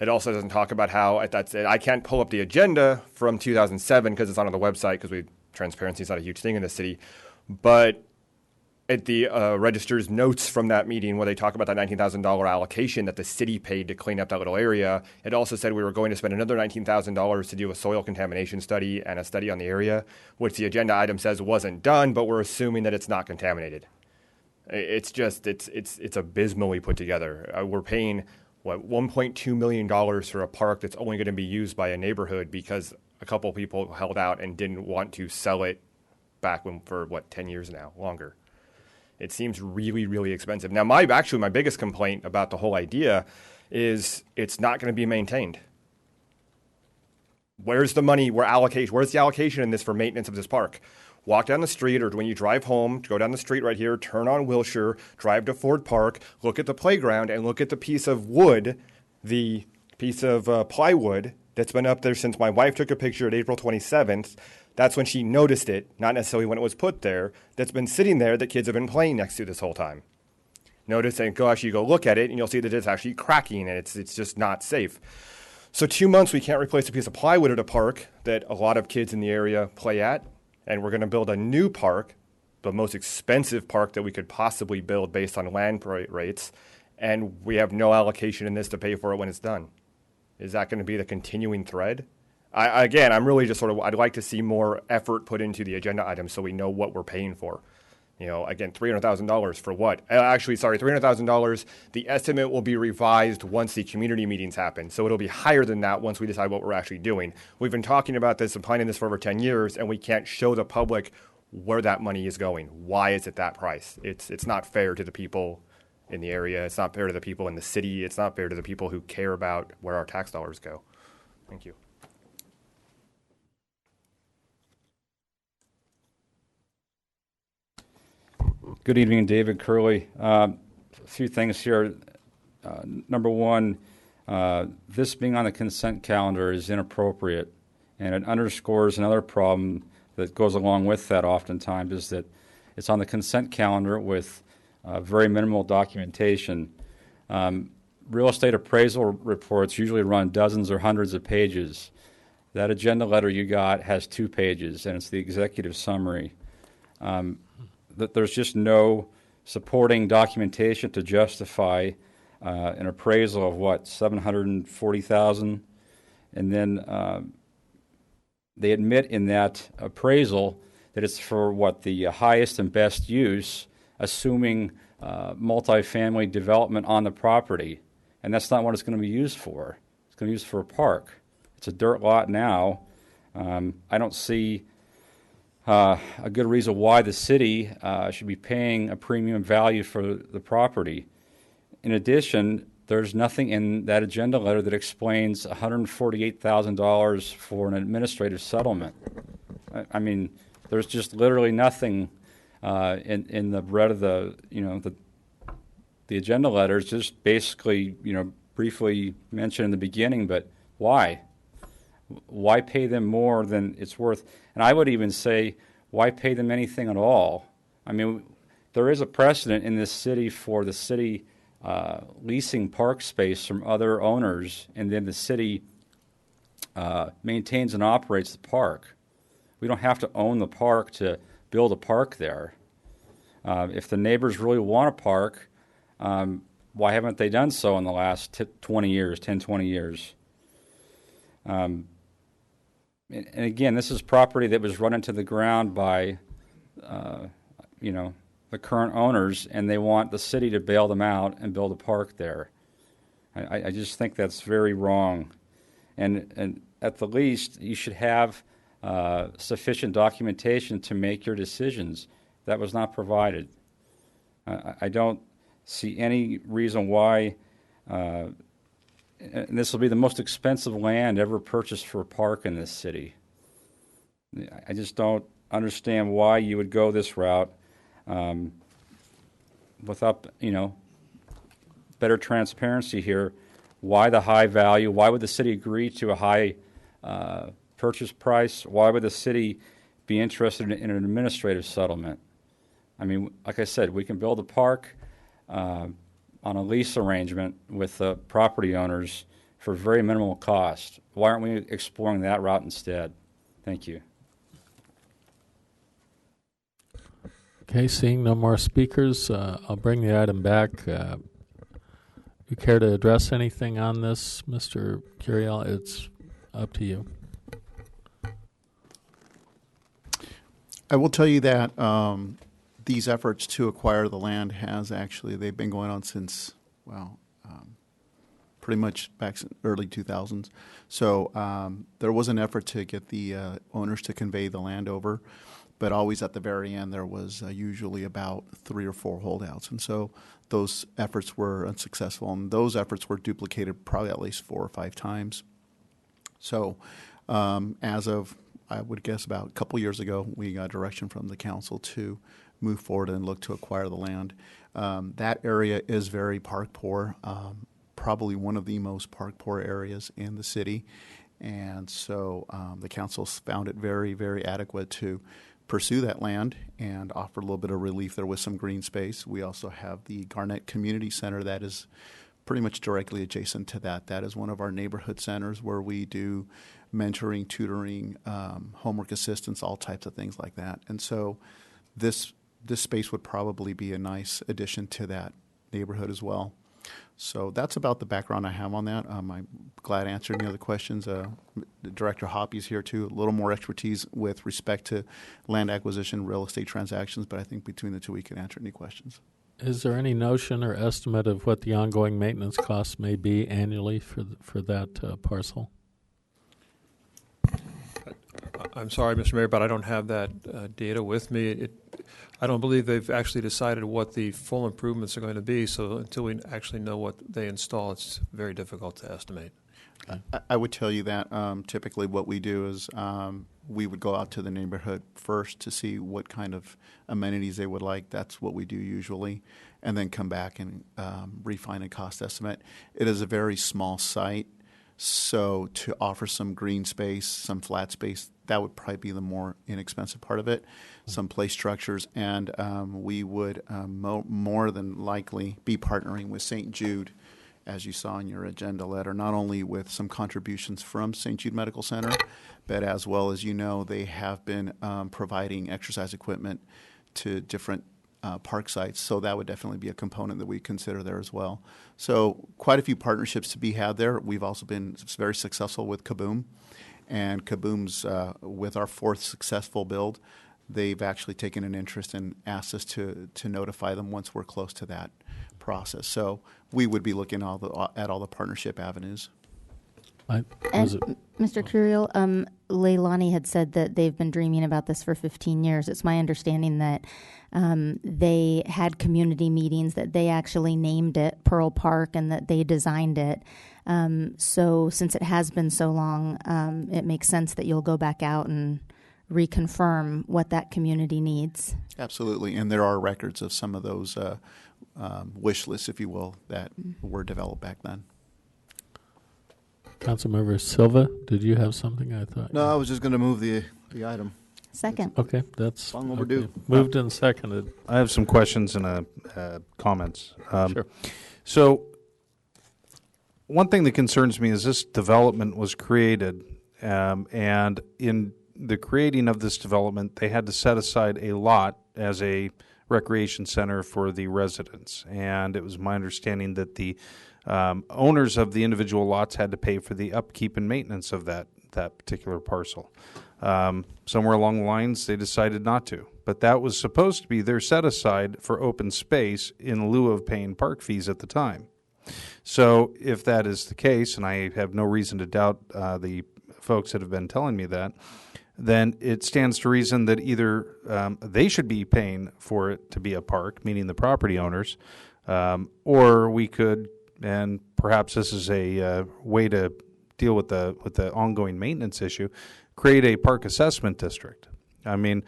It also doesn't talk about how I can't pull up the agenda from 2007 because it's not on the website because transparency is not a huge thing in the city, but at the register's notes from that meeting where they talk about that $19,000 allocation that the city paid to clean up that little area, it also said we were going to spend another $19,000 to do a soil contamination study and a study on the area, which the agenda item says wasn't done, but we're assuming that it's not contaminated. It's abysmally put together. We're paying, $1.2 million for a park that's only going to be used by a neighborhood because a couple people held out and didn't want to sell it back for 10 years now, longer. It seems really, really expensive. Now, my biggest complaint about the whole idea is it's not going to be maintained. Where's the money? Where's the allocation in this for maintenance of this park? Walk down the street, or when you drive home, go down the street right here, turn on Wilshire, drive to Ford Park, look at the playground, and look at the piece of wood, the piece of plywood that's been up there since my wife took a picture at April 27th. That's when she noticed it, not necessarily when it was put there, that's been sitting there that kids have been playing next to this whole time. Notice and go look at it, and you'll see that it's actually cracking, and it's just not safe. So 2 months, we can't replace a piece of plywood at a park that a lot of kids in the area play at, and we're going to build a new park, the most expensive park that we could possibly build based on land rates, and we have no allocation in this to pay for it when it's done. Is that going to be the continuing thread? I'm really just I'd like to see more effort put into the agenda items so we know what we're paying for. You know, again, $300,000 for what? $300,000. The estimate will be revised once the community meetings happen. So it'll be higher than that once we decide what we're actually doing. We've been talking about this and planning this for over 10 years, and we can't show the public where that money is going. Why is it that price? It's not fair to the people in the area. It's not fair to the people in the city. It's not fair to the people who care about where our tax dollars go. Thank you. Good evening, David Curley. A few things here. Number one, this being on the consent calendar is inappropriate, and it underscores another problem that goes along with that oftentimes is that it's on the consent calendar with very minimal documentation. Real estate appraisal reports usually run dozens or hundreds of pages. That agenda letter you got has 2 pages, and it's the executive summary. That there's just no supporting documentation to justify an appraisal of $740,000, and then they admit in that appraisal that it's for what the highest and best use, assuming multifamily development on the property. And that's not what it's going to be used for. It's going to be used for a park. It's a dirt lot now. I don't see a good reason why the city should be paying a premium value for the property. In addition, there's nothing in that agenda letter that explains $148,000 for an administrative settlement. I mean, there's just literally nothing in the red of the agenda letter. It's just basically, briefly mentioned in the beginning, but why? Why pay them more than it's worth? And I would even say, why pay them anything at all? I mean, there is a precedent in this city for the city leasing park space from other owners, and then the city maintains and operates the park. We don't have to own the park to build a park there. If the neighbors really want a park, why haven't they done so in the last 10, 20 years? And again, this is property that was run into the ground by, the current owners, and they want the city to bail them out and build a park there. I just think that's very wrong. And at the least, you should have sufficient documentation to make your decisions. That was not provided. I don't see any reason why, and this will be the most expensive land ever purchased for a park in this city. I just don't understand why you would go this route without, better transparency here. Why the high value? Why would the city agree to a high purchase price? Why would the city be interested in an administrative settlement? I mean, like I said, we can build a park on a lease arrangement with the property owners for very minimal cost. Why aren't we exploring that route instead? Thank you. Okay, seeing no more speakers, I'll bring the item back. You care to address anything on this, Mr. Curiel? It's up to you. I will tell you that these efforts to acquire the land they've been going on since, pretty much back in early 2000s. So there was an effort to get the owners to convey the land over, but always at the very end there was usually about 3 or 4 holdouts. And so those efforts were unsuccessful, and those efforts were duplicated probably at least 4 or 5 times. So as of, I would guess, about a couple years ago, we got direction from the council to move forward and look to acquire the land. That area is very park poor, probably one of the most park poor areas in the city. And so the council found it very, very adequate to pursue that land and offer a little bit of relief there with some green space. We also have the Garnett Community Center that is pretty much directly adjacent to that. That is one of our neighborhood centers where we do mentoring, tutoring, homework assistance, all types of things like that. And so this space would probably be a nice addition to that neighborhood as well. So that's about the background I have on that. I'm glad to answer any other questions. Director Hoppy's here too, a little more expertise with respect to land acquisition, real estate transactions, but I think between the two we can answer any questions. Is there any notion or estimate of what the ongoing maintenance costs may be annually for that parcel? I'm sorry, Mr. Mayor, but I don't have that data with me. I don't believe they've actually decided what the full improvements are going to be, so until we actually know what they install, it's very difficult to estimate. I would tell you that typically what we do is we would go out to the neighborhood first to see what kind of amenities they would like. That's what we do usually, and then come back and refine a cost estimate. It is a very small site, so to offer some green space, some flat space, that would probably be the more inexpensive part of it, some play structures, and we would more than likely be partnering with St. Jude, as you saw in your agenda letter, not only with some contributions from St. Jude Medical Center, but as well as they have been providing exercise equipment to different park sites, so that would definitely be a component that we consider there as well. So quite a few partnerships to be had there. We've also been very successful with Kaboom, and Kaboom's with our 4th successful build. they've actually taken an interest and asked us to notify them once we're close to that process. So we would be looking at all the partnership avenues. Mr. Curiel, Leilani had said that they've been dreaming about this for 15 years. It's my understanding that they had community meetings, that they actually named it Pearl Park, and that they designed it. So since it has been so long, it makes sense that you'll go back out and reconfirm what that community needs. Absolutely, and there are records of some of those wish lists, if you will, that were developed back then. Councilmember Silva, did you have something? I thought. No, I was just going to move the item. Second. Okay, that's long overdue. Okay. Moved and seconded. I have some questions and comments. Sure. So one thing that concerns me is this development was created, and in the creating of this development, they had to set aside a lot as a recreation center for the residents. And it was my understanding that the owners of the individual lots had to pay for the upkeep and maintenance of that particular parcel. Somewhere along the lines, they decided not to. But that was supposed to be their set-aside for open space in lieu of paying park fees at the time. So if that is the case, and I have no reason to doubt the folks that have been telling me that, then it stands to reason that either they should be paying for it to be a park, meaning the property owners, or we could, and perhaps this is a way to deal with the ongoing maintenance issue, create a park assessment district. I mean,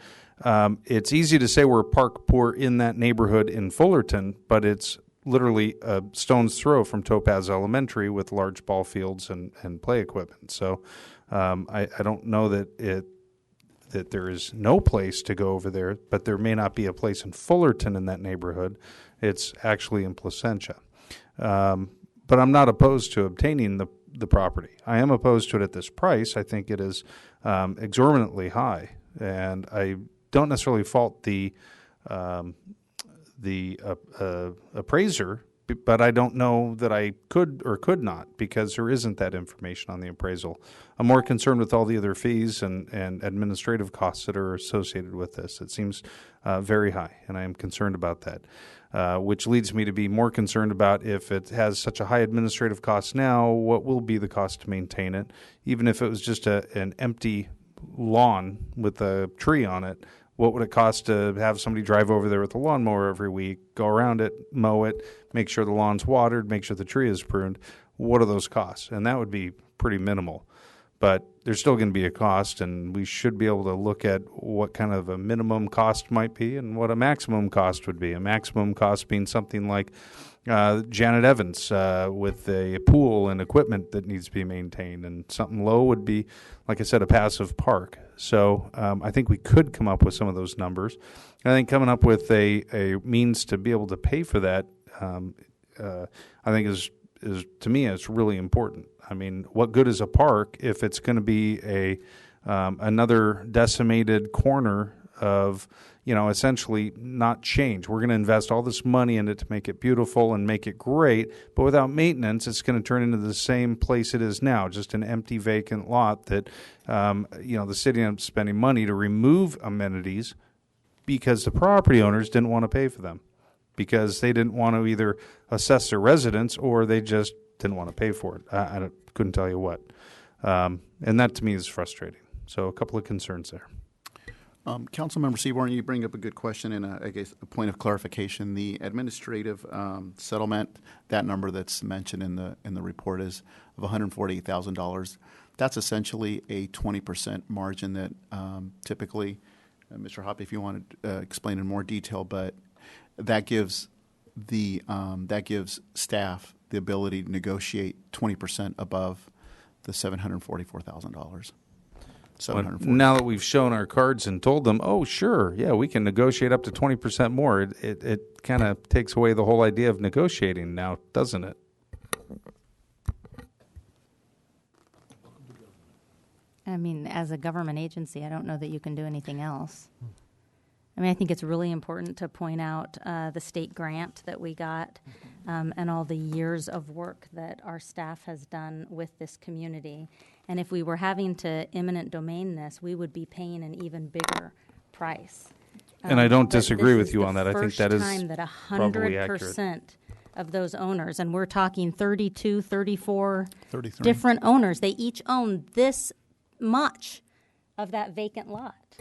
it's easy to say we're park poor in that neighborhood in Fullerton, but it's literally a stone's throw from Topaz Elementary with large ball fields and play equipment. So I don't know that there is no place to go over there, but there may not be a place in Fullerton in that neighborhood. It's actually in Placentia. But I'm not opposed to obtaining the property. I am opposed to it at this price. I think it is exorbitantly high, and I don't necessarily fault the appraiser, but I don't know that I could or could not, because there isn't that information on the appraisal. I'm more concerned with all the other fees and administrative costs that are associated with this. It seems very high, and I am concerned about that, which leads me to be more concerned about if it has such a high administrative cost now, what will be the cost to maintain it? Even if it was just an empty lawn with a tree on it, what would it cost to have somebody drive over there with a lawnmower every week, go around it, mow it, make sure the lawn's watered, make sure the tree is pruned? What are those costs? And that would be pretty minimal. But there's still going to be a cost, and we should be able to look at what kind of a minimum cost might be and what a maximum cost would be. A maximum cost being something like Janet Evans with a pool and equipment that needs to be maintained, and something low would be, like I said, a passive park. So I think we could come up with some of those numbers. I think coming up with a means to be able to pay for that, I think is to me, it's really important. I mean, what good is a park if it's going to be another decimated corner of, essentially not change? We're going to invest all this money in it to make it beautiful and make it great, but without maintenance, it's going to turn into the same place it is now, just an empty, vacant lot that, the city ended up spending money to remove amenities because the property owners didn't want to pay for them, because they didn't want to either assess their residents or they just didn't want to pay for it. I couldn't tell you what. And that to me is frustrating. So a couple of concerns there. Councilmember Seaborn, you bring up a good question and I guess a point of clarification. The administrative settlement, that number that's mentioned in the report is of $148,000. That's essentially a 20% margin that typically, Mr. Hoppe, if you want to explain in more detail, but that gives staff the ability to negotiate 20% above the $744,000. Now that we've shown our cards and told them, oh, sure, yeah, we can negotiate up to 20% more, it kind of takes away the whole idea of negotiating now, doesn't it? I mean, as a government agency, I don't know that you can do anything else. I mean, I think it's really important to point out the state grant that we got and all the years of work that our staff has done with this community. And if we were having to eminent domain this, we would be paying an even bigger price. And I don't But disagree this with is you the on that. I think first that is time that probably accurate. 100% of those owners, and we're talking 32, 34 33. different owners, they each own this much of that vacant lot.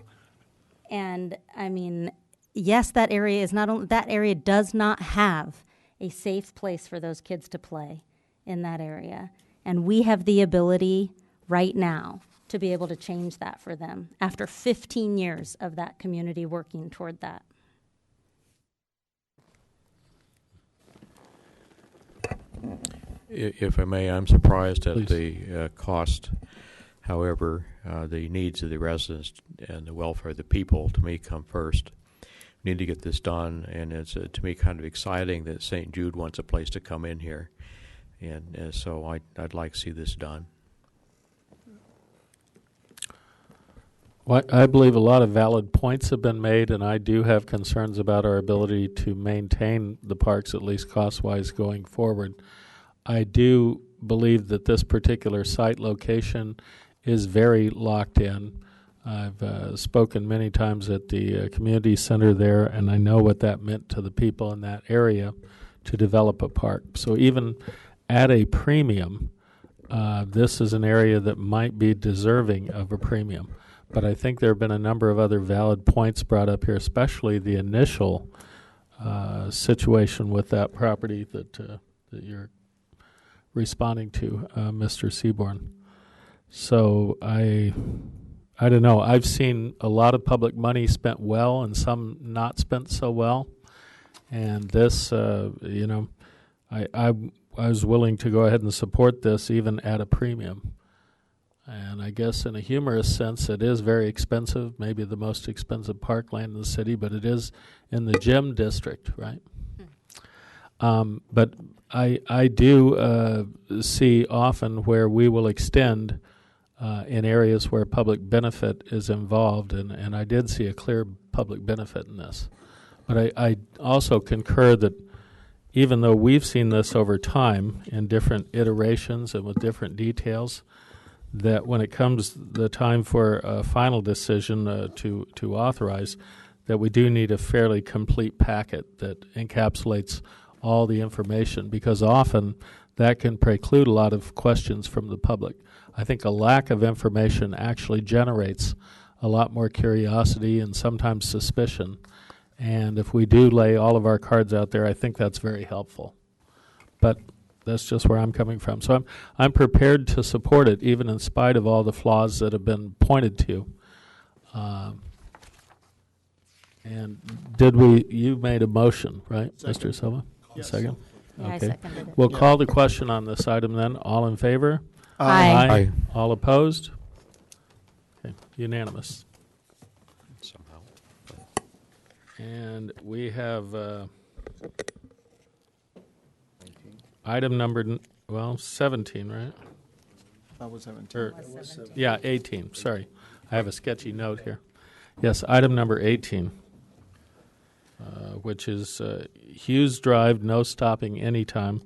And I mean, yes, that area is not only, that area does not have a safe place for those kids to play in that area. And we have the ability right now to be able to change that for them after 15 years of that community working toward that. If I may, I'm surprised at the cost. However, the needs of the residents and the welfare of the people, to me, come first. We need to get this done, and it's, to me, kind of exciting that St. Jude wants a place to come in here. And so I'd like to see this done. Well, I believe a lot of valid points have been made, and I do have concerns about our ability to maintain the parks, at least cost-wise, going forward. I do believe that this particular site location is very locked in. I've spoken many times at the community center there, and I know what that meant to the people in that area to develop a park. So even at a premium, this is an area that might be deserving of a premium. But I think there have been a number of other valid points brought up here, especially the initial situation with that property that you're responding to, Mr. Seaborn. So I don't know. I've seen a lot of public money spent well and some not spent so well. And this, I was willing to go ahead and support this even at a premium. And I guess in a humorous sense, it is very expensive, maybe the most expensive parkland in the city, but it is in the gym district, right? But I do see often where we will extend in areas where public benefit is involved, and I did see a clear public benefit in this. But I also concur that even though we've seen this over time in different iterations and with different details, that when it comes the time for a final decision to authorize, that we do need a fairly complete packet that encapsulates all the information, because often that can preclude a lot of questions from the public. I think a lack of information actually generates a lot more curiosity and sometimes suspicion. And if we do lay all of our cards out there, I think that's very helpful. But that's just where I'm coming from. So I'm prepared to support it, even in spite of all the flaws that have been pointed to. And you made a motion, right, Second. Mr. Silva? Yes. Second? Yeah, I okay. seconded it. We'll Yeah. call the question on this item then. All in favor? Aye. Aye. All opposed? Okay. Unanimous. Somehow. And we have item number 17, right? That was 17. Or, yeah, 18. Sorry. I have a sketchy note here. Yes, item number 18, which is Hughes Drive, no stopping anytime.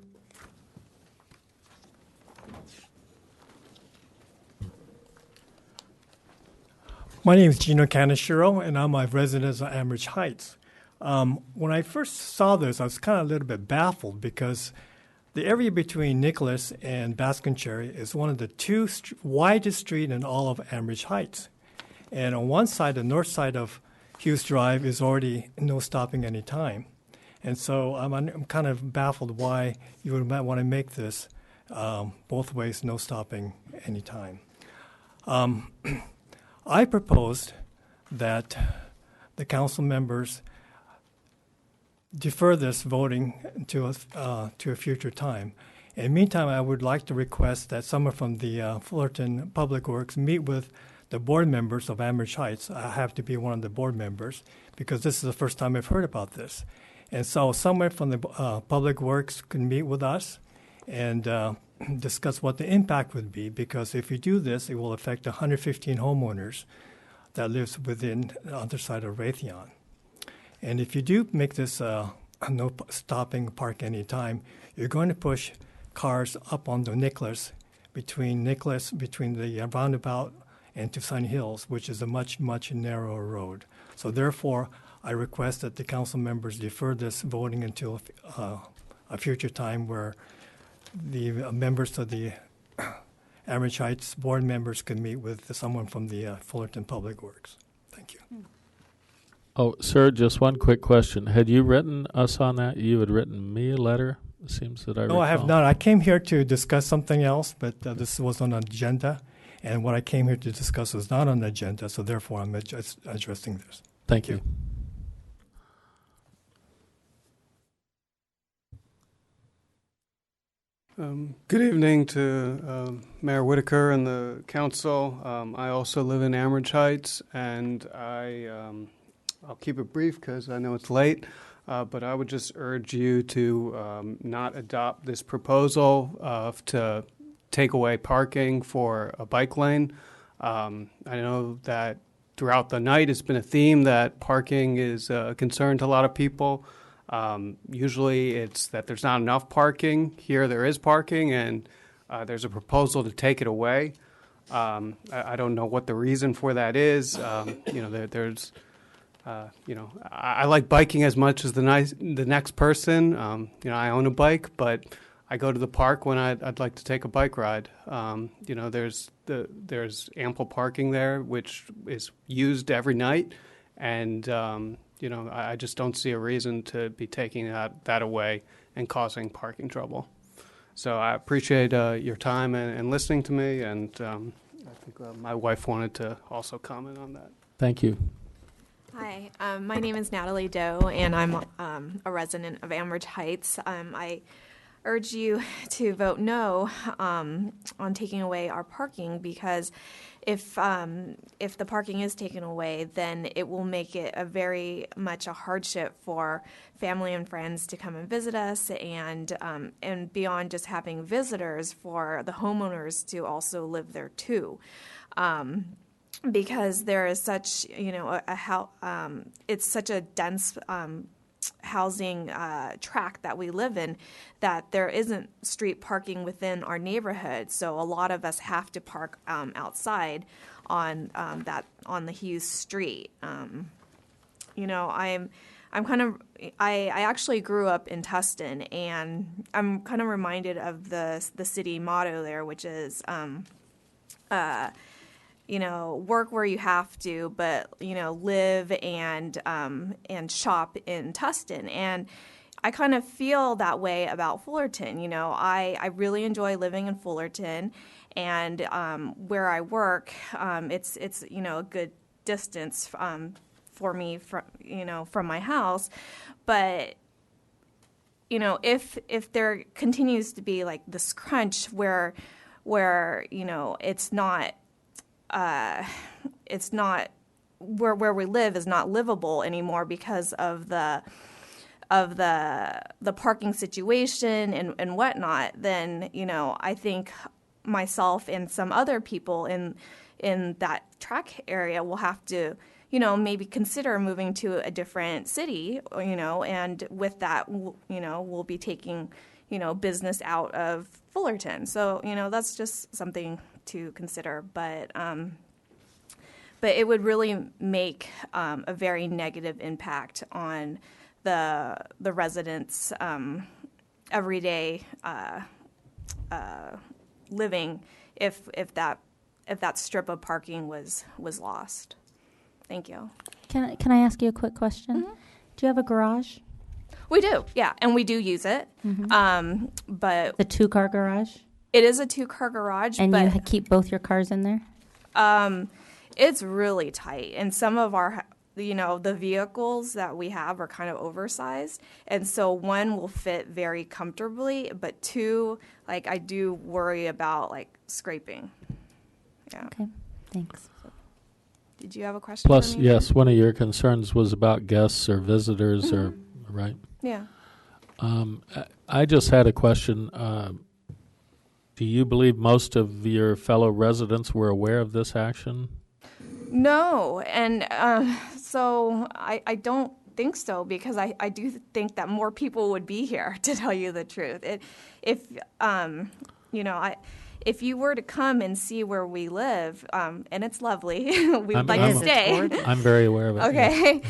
My name is Gino Kaneshiro, and I'm a resident of Amherst Heights. When I first saw this, I was kind of a little bit baffled because the area between Nicholas and Baskin Cherry is one of the two widest streets in all of Amherst Heights. And on one side, the north side of Hughes Drive is already no stopping any time. And so I'm kind of baffled why you would want to make this both ways, no stopping any time. I proposed that the council members defer this voting to a future time. In the meantime, I would like to request that someone from the Fullerton Public Works meet with the board members of Amherst Heights. I have to be one of the board members because this is the first time I've heard about this. And so someone from the Public Works can meet with us and discuss what the impact would be, because if you do this, it will affect 115 homeowners that lives within the other side of Raytheon. And if you do make this no stopping park anytime, you're going to push cars up onto Nicholas between the roundabout and to Sunny Hills, which is a much, much narrower road. So therefore, I request that the council members defer this voting until a future time where the members of the Amherst Heights board members can meet with someone from the Fullerton Public Works. Thank you. Oh, sir, just one quick question. Had you written us on that? You had written me a letter? It seems that I recall. No, I have not. I came here to discuss something else, but this was on the agenda, and what I came here to discuss was not on the agenda, so therefore I'm addressing this. Thank you. Good evening to Mayor Whitaker and the council. I also live in Amherst Heights, and I'll keep it brief because I know it's late, but I would just urge you to not adopt this proposal to take away parking for a bike lane. I know that throughout the night it's been a theme that parking is a concern to a lot of people. Usually it's that there's not enough parking. Here there is parking, and there's a proposal to take it away. I don't know what the reason for that is. I like biking as much as the next person. I own a bike, but I go to the park when I'd like to take a bike ride. There's ample parking there, which is used every night, and I just don't see a reason to be taking that away and causing parking trouble. So I appreciate your time and listening to me, and I think my wife wanted to also comment on that. Thank you. Hi, my name is Natalie Doe, and I'm a resident of Amherst Heights. I urge you to vote no on taking away our parking, because if the parking is taken away, then it will make it very much a hardship for family and friends to come and visit us, and beyond just having visitors, for the homeowners to also live there too. Because there is such, it's such a dense housing tract that we live in, that there isn't street parking within our neighborhood. So a lot of us have to park outside on the Hughes Street. I actually grew up in Tustin, and I'm kind of reminded of the city motto there, which is work where you have to, but live and shop in Tustin. And I kind of feel that way about Fullerton. I really enjoy living in Fullerton, and where I work, it's a good distance for me from my house. But if there continues to be like this crunch where it's not where we live is not livable anymore because of the parking situation and whatnot, then I think myself and some other people in that track area will have to maybe consider moving to a different city, and with that we'll be taking business out of Fullerton. So that's just something to consider, but it would really make a very negative impact on the residents' everyday living if that strip of parking was lost. Thank you. Can I ask you a quick question? Mm-hmm. Do you have a garage? We do, yeah, and we do use it. Mm-hmm. But the 2-car garage? It is a 2-car garage. And but you keep both your cars in there? It's really tight, and some of our, the vehicles that we have are kind of oversized, and so one will fit very comfortably, but two, I do worry about scraping. Yeah. Okay, thanks. Did you have a question? Plus, for me? yes, one of your concerns was about guests or visitors, or right? Yeah. I just had a question. Do you believe most of your fellow residents were aware of this action? No, and so I don't think so, because I do think that more people would be here, to tell you the truth. if you were to come and see where we live, and it's lovely, we would like to stay. I'm very aware of it. Okay,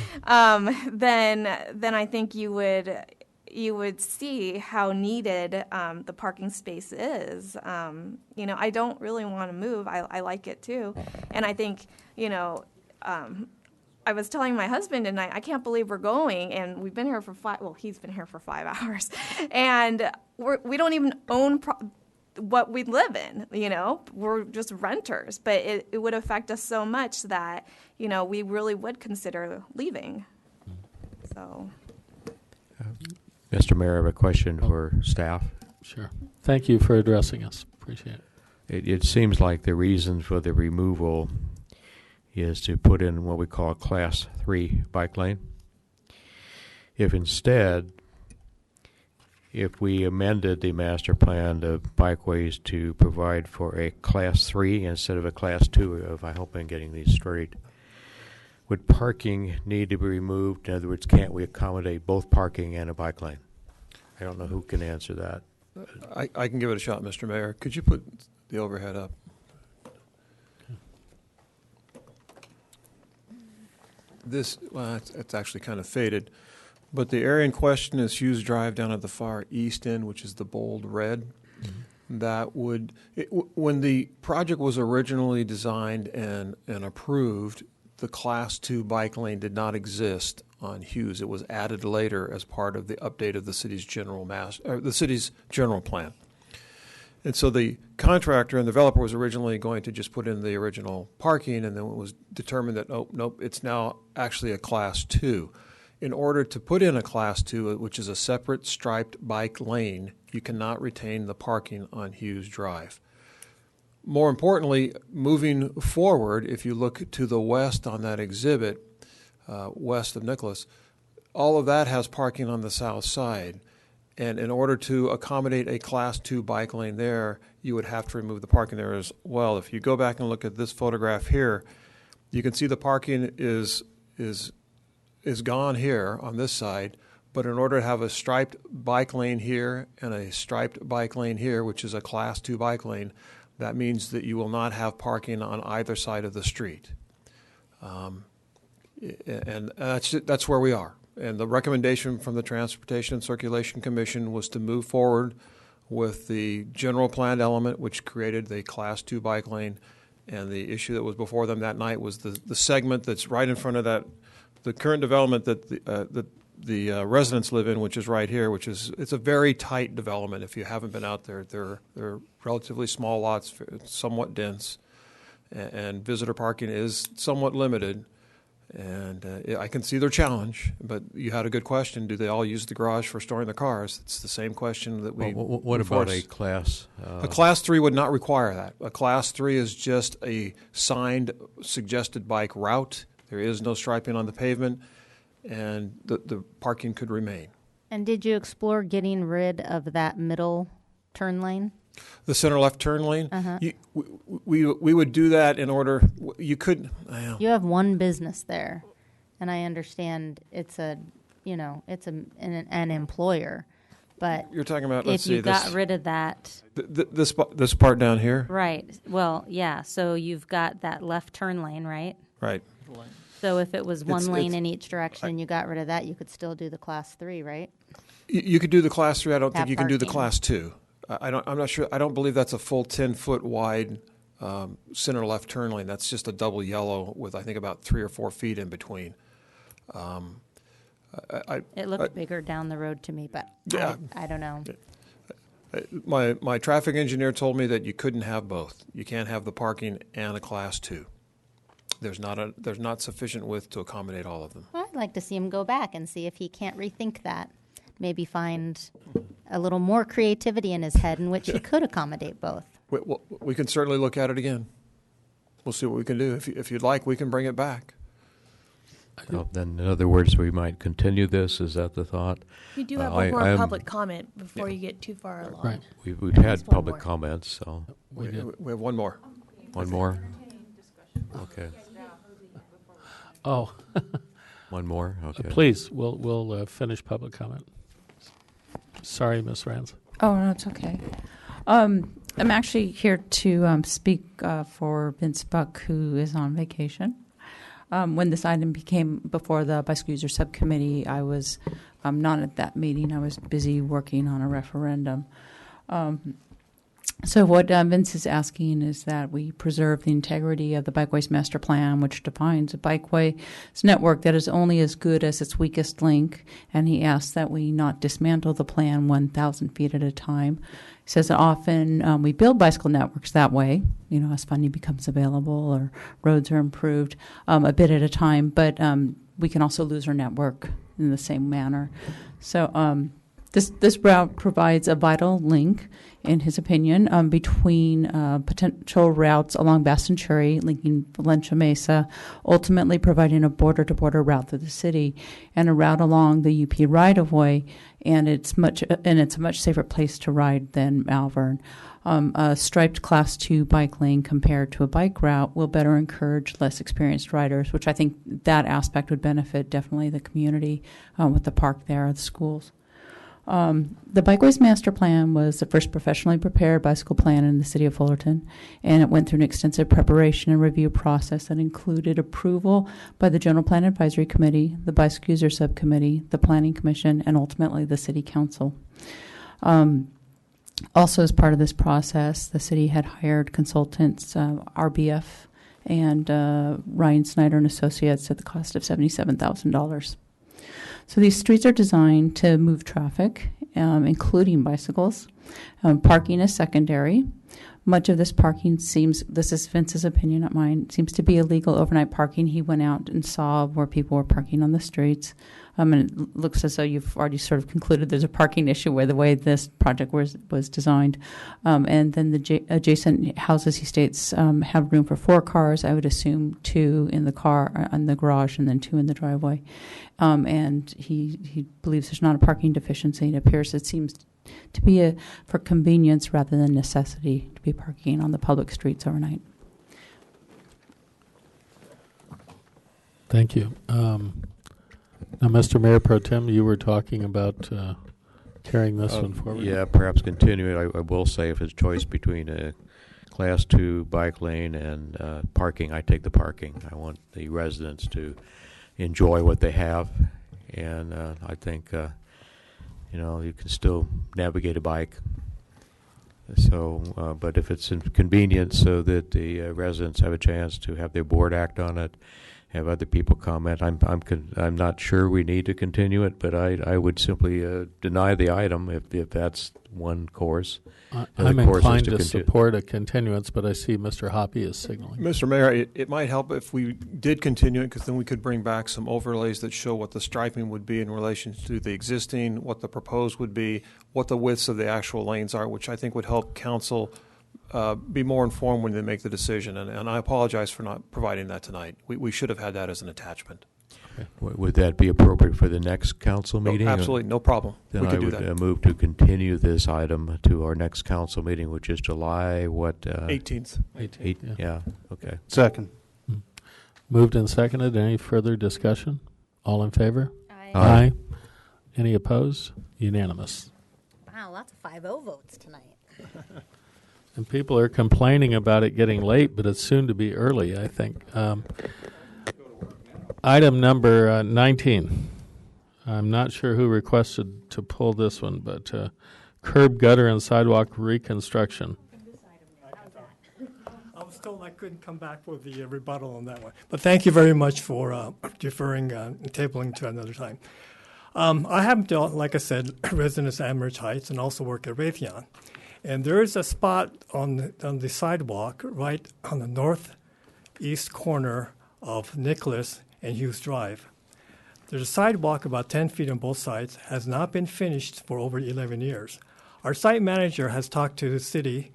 then I think you would see how needed the parking space is. I don't really want to move. I like it too, and I think I was telling my husband tonight, I can't believe we're going, and we've been here for he's been here for 5 hours, and we don't even own what we live in, we're just renters, but it would affect us so much that, we really would consider leaving. So. Mr. Mayor, I have a question for staff. Sure. Thank you for addressing us. Appreciate it. It seems like the reason for the removal is to put in what we call a Class 3 bike lane. If instead, if we amended the master plan of bikeways to provide for a Class 3 instead of a Class 2, I hope I'm getting these straight, would parking need to be removed? In other words, can't we accommodate both parking and a bike lane? I don't know who can answer that. I can give it a shot, Mr. Mayor. Could you put the overhead up? It's actually kind of faded, but the area in question is Hughes Drive down at the far east end, which is the bold red. Mm-hmm. That when the project was originally designed and approved, the Class 2 bike lane did not exist on Hughes. It was added later as part of the update of the city's general plan. And so the contractor and developer was originally going to just put in the original parking, and then it was determined that, nope, it's now actually a Class 2. In order to put in a Class 2, which is a separate striped bike lane, you cannot retain the parking on Hughes Drive. More importantly, moving forward, if you look to the west on that exhibit, west of Nicholas, all of that has parking on the south side. And in order to accommodate a Class 2 bike lane there, you would have to remove the parking there as well. If you go back and look at this photograph here, you can see the parking is gone here on this side. But in order to have a striped bike lane here and a striped bike lane here, which is a Class 2 bike lane, that means that you will not have parking on either side of the street. And that's where we are. And the recommendation from the Transportation and Circulation Commission was to move forward with the general planned element, which created the Class 2 bike lane. And the issue that was before them that night was the segment that's right in front of that, the current development that the residents live in, which is right here, it's a very tight development. If you haven't been out there, they're relatively small lots, somewhat dense, and visitor parking is somewhat limited. And I can see their challenge, but you had a good question. Do they all use the garage for storing their cars? It's the same question that we What about a Class? A Class 3 would not require that. A Class 3 is just a signed suggested bike route. There is no striping on the pavement, and the parking could remain. And did you explore getting rid of that middle turn lane? The center left turn lane? Uh-huh. We would do that in order. You could. You have one business there, and I understand it's an employer, but you're talking about. If you got rid of that, this part down here, right? Well, yeah. So you've got that left turn lane, right? Right. So if it was one lane in each direction and you got rid of that, you could still do the Class 3, right? You could do the Class 3. I don't think you can do the Class 2. I'm not sure. I don't believe that's a full 10-foot wide center left turn lane. That's just a double yellow with, I think, about 3 or 4 feet in between. It looked bigger down the road to me, but yeah. I don't know. My traffic engineer told me that you couldn't have both. You can't have the parking and a Class 2. There's not sufficient width to accommodate all of them. Well, I'd like to see him go back and see if he can't rethink that. Maybe find a little more creativity in his head in which he could accommodate both. We can certainly look at it again. We'll see what we can do. If you'd like, we can bring it back. Then, in other words, we might continue this. Is that the thought? You do have one more public comment before you get too far along. Right. We've had public comments, so we have one more. One more. Okay. Oh. One more. Okay. Please, we'll finish public comment. Sorry, Ms. Rands. Oh, no, it's okay. I'm actually here to speak for Vince Buck, who is on vacation. When this item came before the Bicycle User Subcommittee, I was not at that meeting. I was busy working on a referendum. So what Vince is asking is that we preserve the integrity of the Bikeways Master Plan, which defines a bikeway network that is only as good as its weakest link, and he asks that we not dismantle the plan 1,000 feet at a time. He says that often we build bicycle networks that way, as funding becomes available or roads are improved a bit at a time, but we can also lose our network in the same manner. So this route provides a vital link, in his opinion, between potential routes along Bass and Cherry, linking Valencia Mesa, ultimately providing a border-to-border route through the city, and a route along the UP right-of-way, and it's a much safer place to ride than Malvern. A striped Class 2 bike lane compared to a bike route will better encourage less experienced riders, which I think that aspect would benefit definitely the community with the park there, the schools. The Bikeways Master Plan was the first professionally prepared bicycle plan in the city of Fullerton, and it went through an extensive preparation and review process that included approval by the General Plan Advisory Committee, the Bicycle User Subcommittee, the Planning Commission, and ultimately the City Council. Also, as part of this process, the city had hired consultants, RBF and Ryan Snyder and Associates at the cost of $77,000. So these streets are designed to move traffic, including bicycles. Parking is secondary. Much of this parking this is Vince's opinion, not mine, seems to be illegal overnight parking. He went out and saw where people were parking on the streets. And it looks as though you've already sort of concluded there's a parking issue where the way this project was designed. And then the adjacent houses, he states, have room for 4 cars. I would assume 2 in the car, in the garage, and then 2 in the driveway. And he believes there's not a parking deficiency. It seems to be for convenience rather than necessity to be parking on the public streets overnight. Thank you. Now, Mr. Mayor Pro Tem, you were talking about carrying this one forward. Yeah, perhaps continue it. I will say if it's choice between a Class 2 bike lane and parking, I take the parking. I want the residents to enjoy what they have, and I think you can still navigate a bike. So, but if it's inconvenient, so that the residents have a chance to have their board act on it, have other people comment. I'm not sure we need to continue it, but I would simply deny the item if that's one course. I'm inclined to support a continuance, but I see Mr. Hoppy is signaling. Mr. Mayor, it might help if we did continue it, because then we could bring back some overlays that show what the striping would be in relation to the existing, what the proposed would be, what the widths of the actual lanes are, which I think would help council be more informed when they make the decision. And I apologize for not providing that tonight. We should have had that as an attachment. Okay. Would that be appropriate for the next council meeting? No, absolutely, no problem. Then we could do I that. would move to continue this item to our next council meeting, which is July 18th. 18th. Yeah. Okay. Second. Moved and seconded. Any further discussion? All in favor? Aye. Aye. Any opposed? Unanimous. Wow, lots of 5-0 votes tonight. And people are complaining about it getting late, but it's soon to be early, I think. Item number 19. I'm not sure who requested to pull this one, but curb, gutter, and sidewalk reconstruction. I was told I couldn't come back with the rebuttal on that one. But thank you very much for deferring and tabling to another time. I happen to, like I said, residence at Amherst Heights and also work at Raytheon. And there is a spot on the sidewalk right on the northeast corner of Nicholas and Hughes Drive. There's a sidewalk about 10 feet on both sides, has not been finished for over 11 years. Our site manager has talked to the city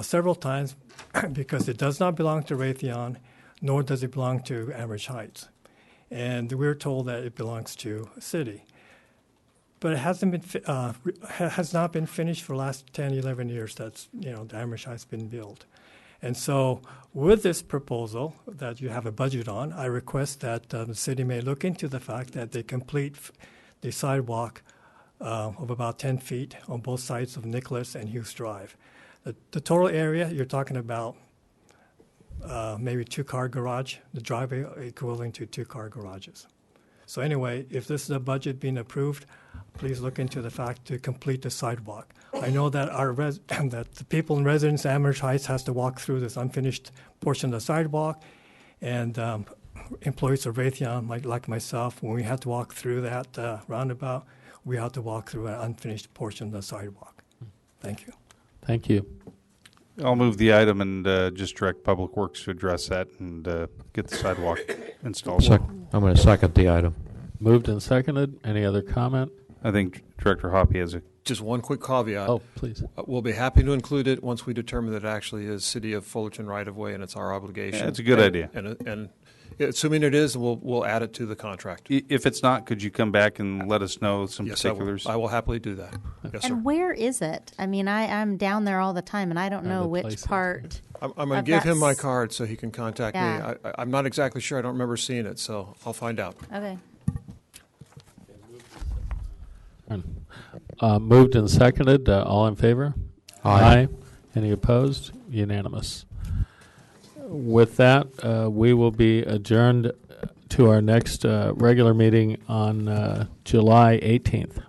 several times because it does not belong to Raytheon, nor does it belong to Amherst Heights. And we're told that it belongs to the city. But it has not been finished for the last 10, 11 years. That's, the Amherst Heights been built. And so with this proposal that you have a budget on, I request that the city may look into the fact that they complete the sidewalk of about 10 feet on both sides of Nicholas and Hughes Drive. The total area, you're talking about maybe 2-car garage, the driveway equivalent to 2-car garages. So anyway, if this is a budget being approved, please look into the fact to complete the sidewalk. I know that that the people in residence at Amherst Heights has to walk through this unfinished portion of the sidewalk, and employees of Raytheon, like myself, when we have to walk through that roundabout, we have to walk through an unfinished portion of the sidewalk. Thank you. Thank you. I'll move the item and just direct Public Works to address that and get the sidewalk installed. I'm going to second the item. Moved and seconded. Any other comment? I think Director Hoppe has a... Just one quick caveat. Oh, please. We'll be happy to include it once we determine that it actually is City of Fullerton right-of-way and it's our obligation. Yeah, it's a good idea. And assuming it is, we'll add it to the contract. If it's not, could you come back and let us know some Yes, particulars? I will happily do that. Yes, sir. And where is it? I mean, I'm down there all the time, and I don't know which part. I'm going to give him my card so he can contact Yeah. me. I'm not exactly sure. I don't remember seeing it, so I'll find out. Okay. Moved and seconded. All in favor? Aye. Any opposed? Unanimous. With that, we will be adjourned to our next regular meeting on July 18th.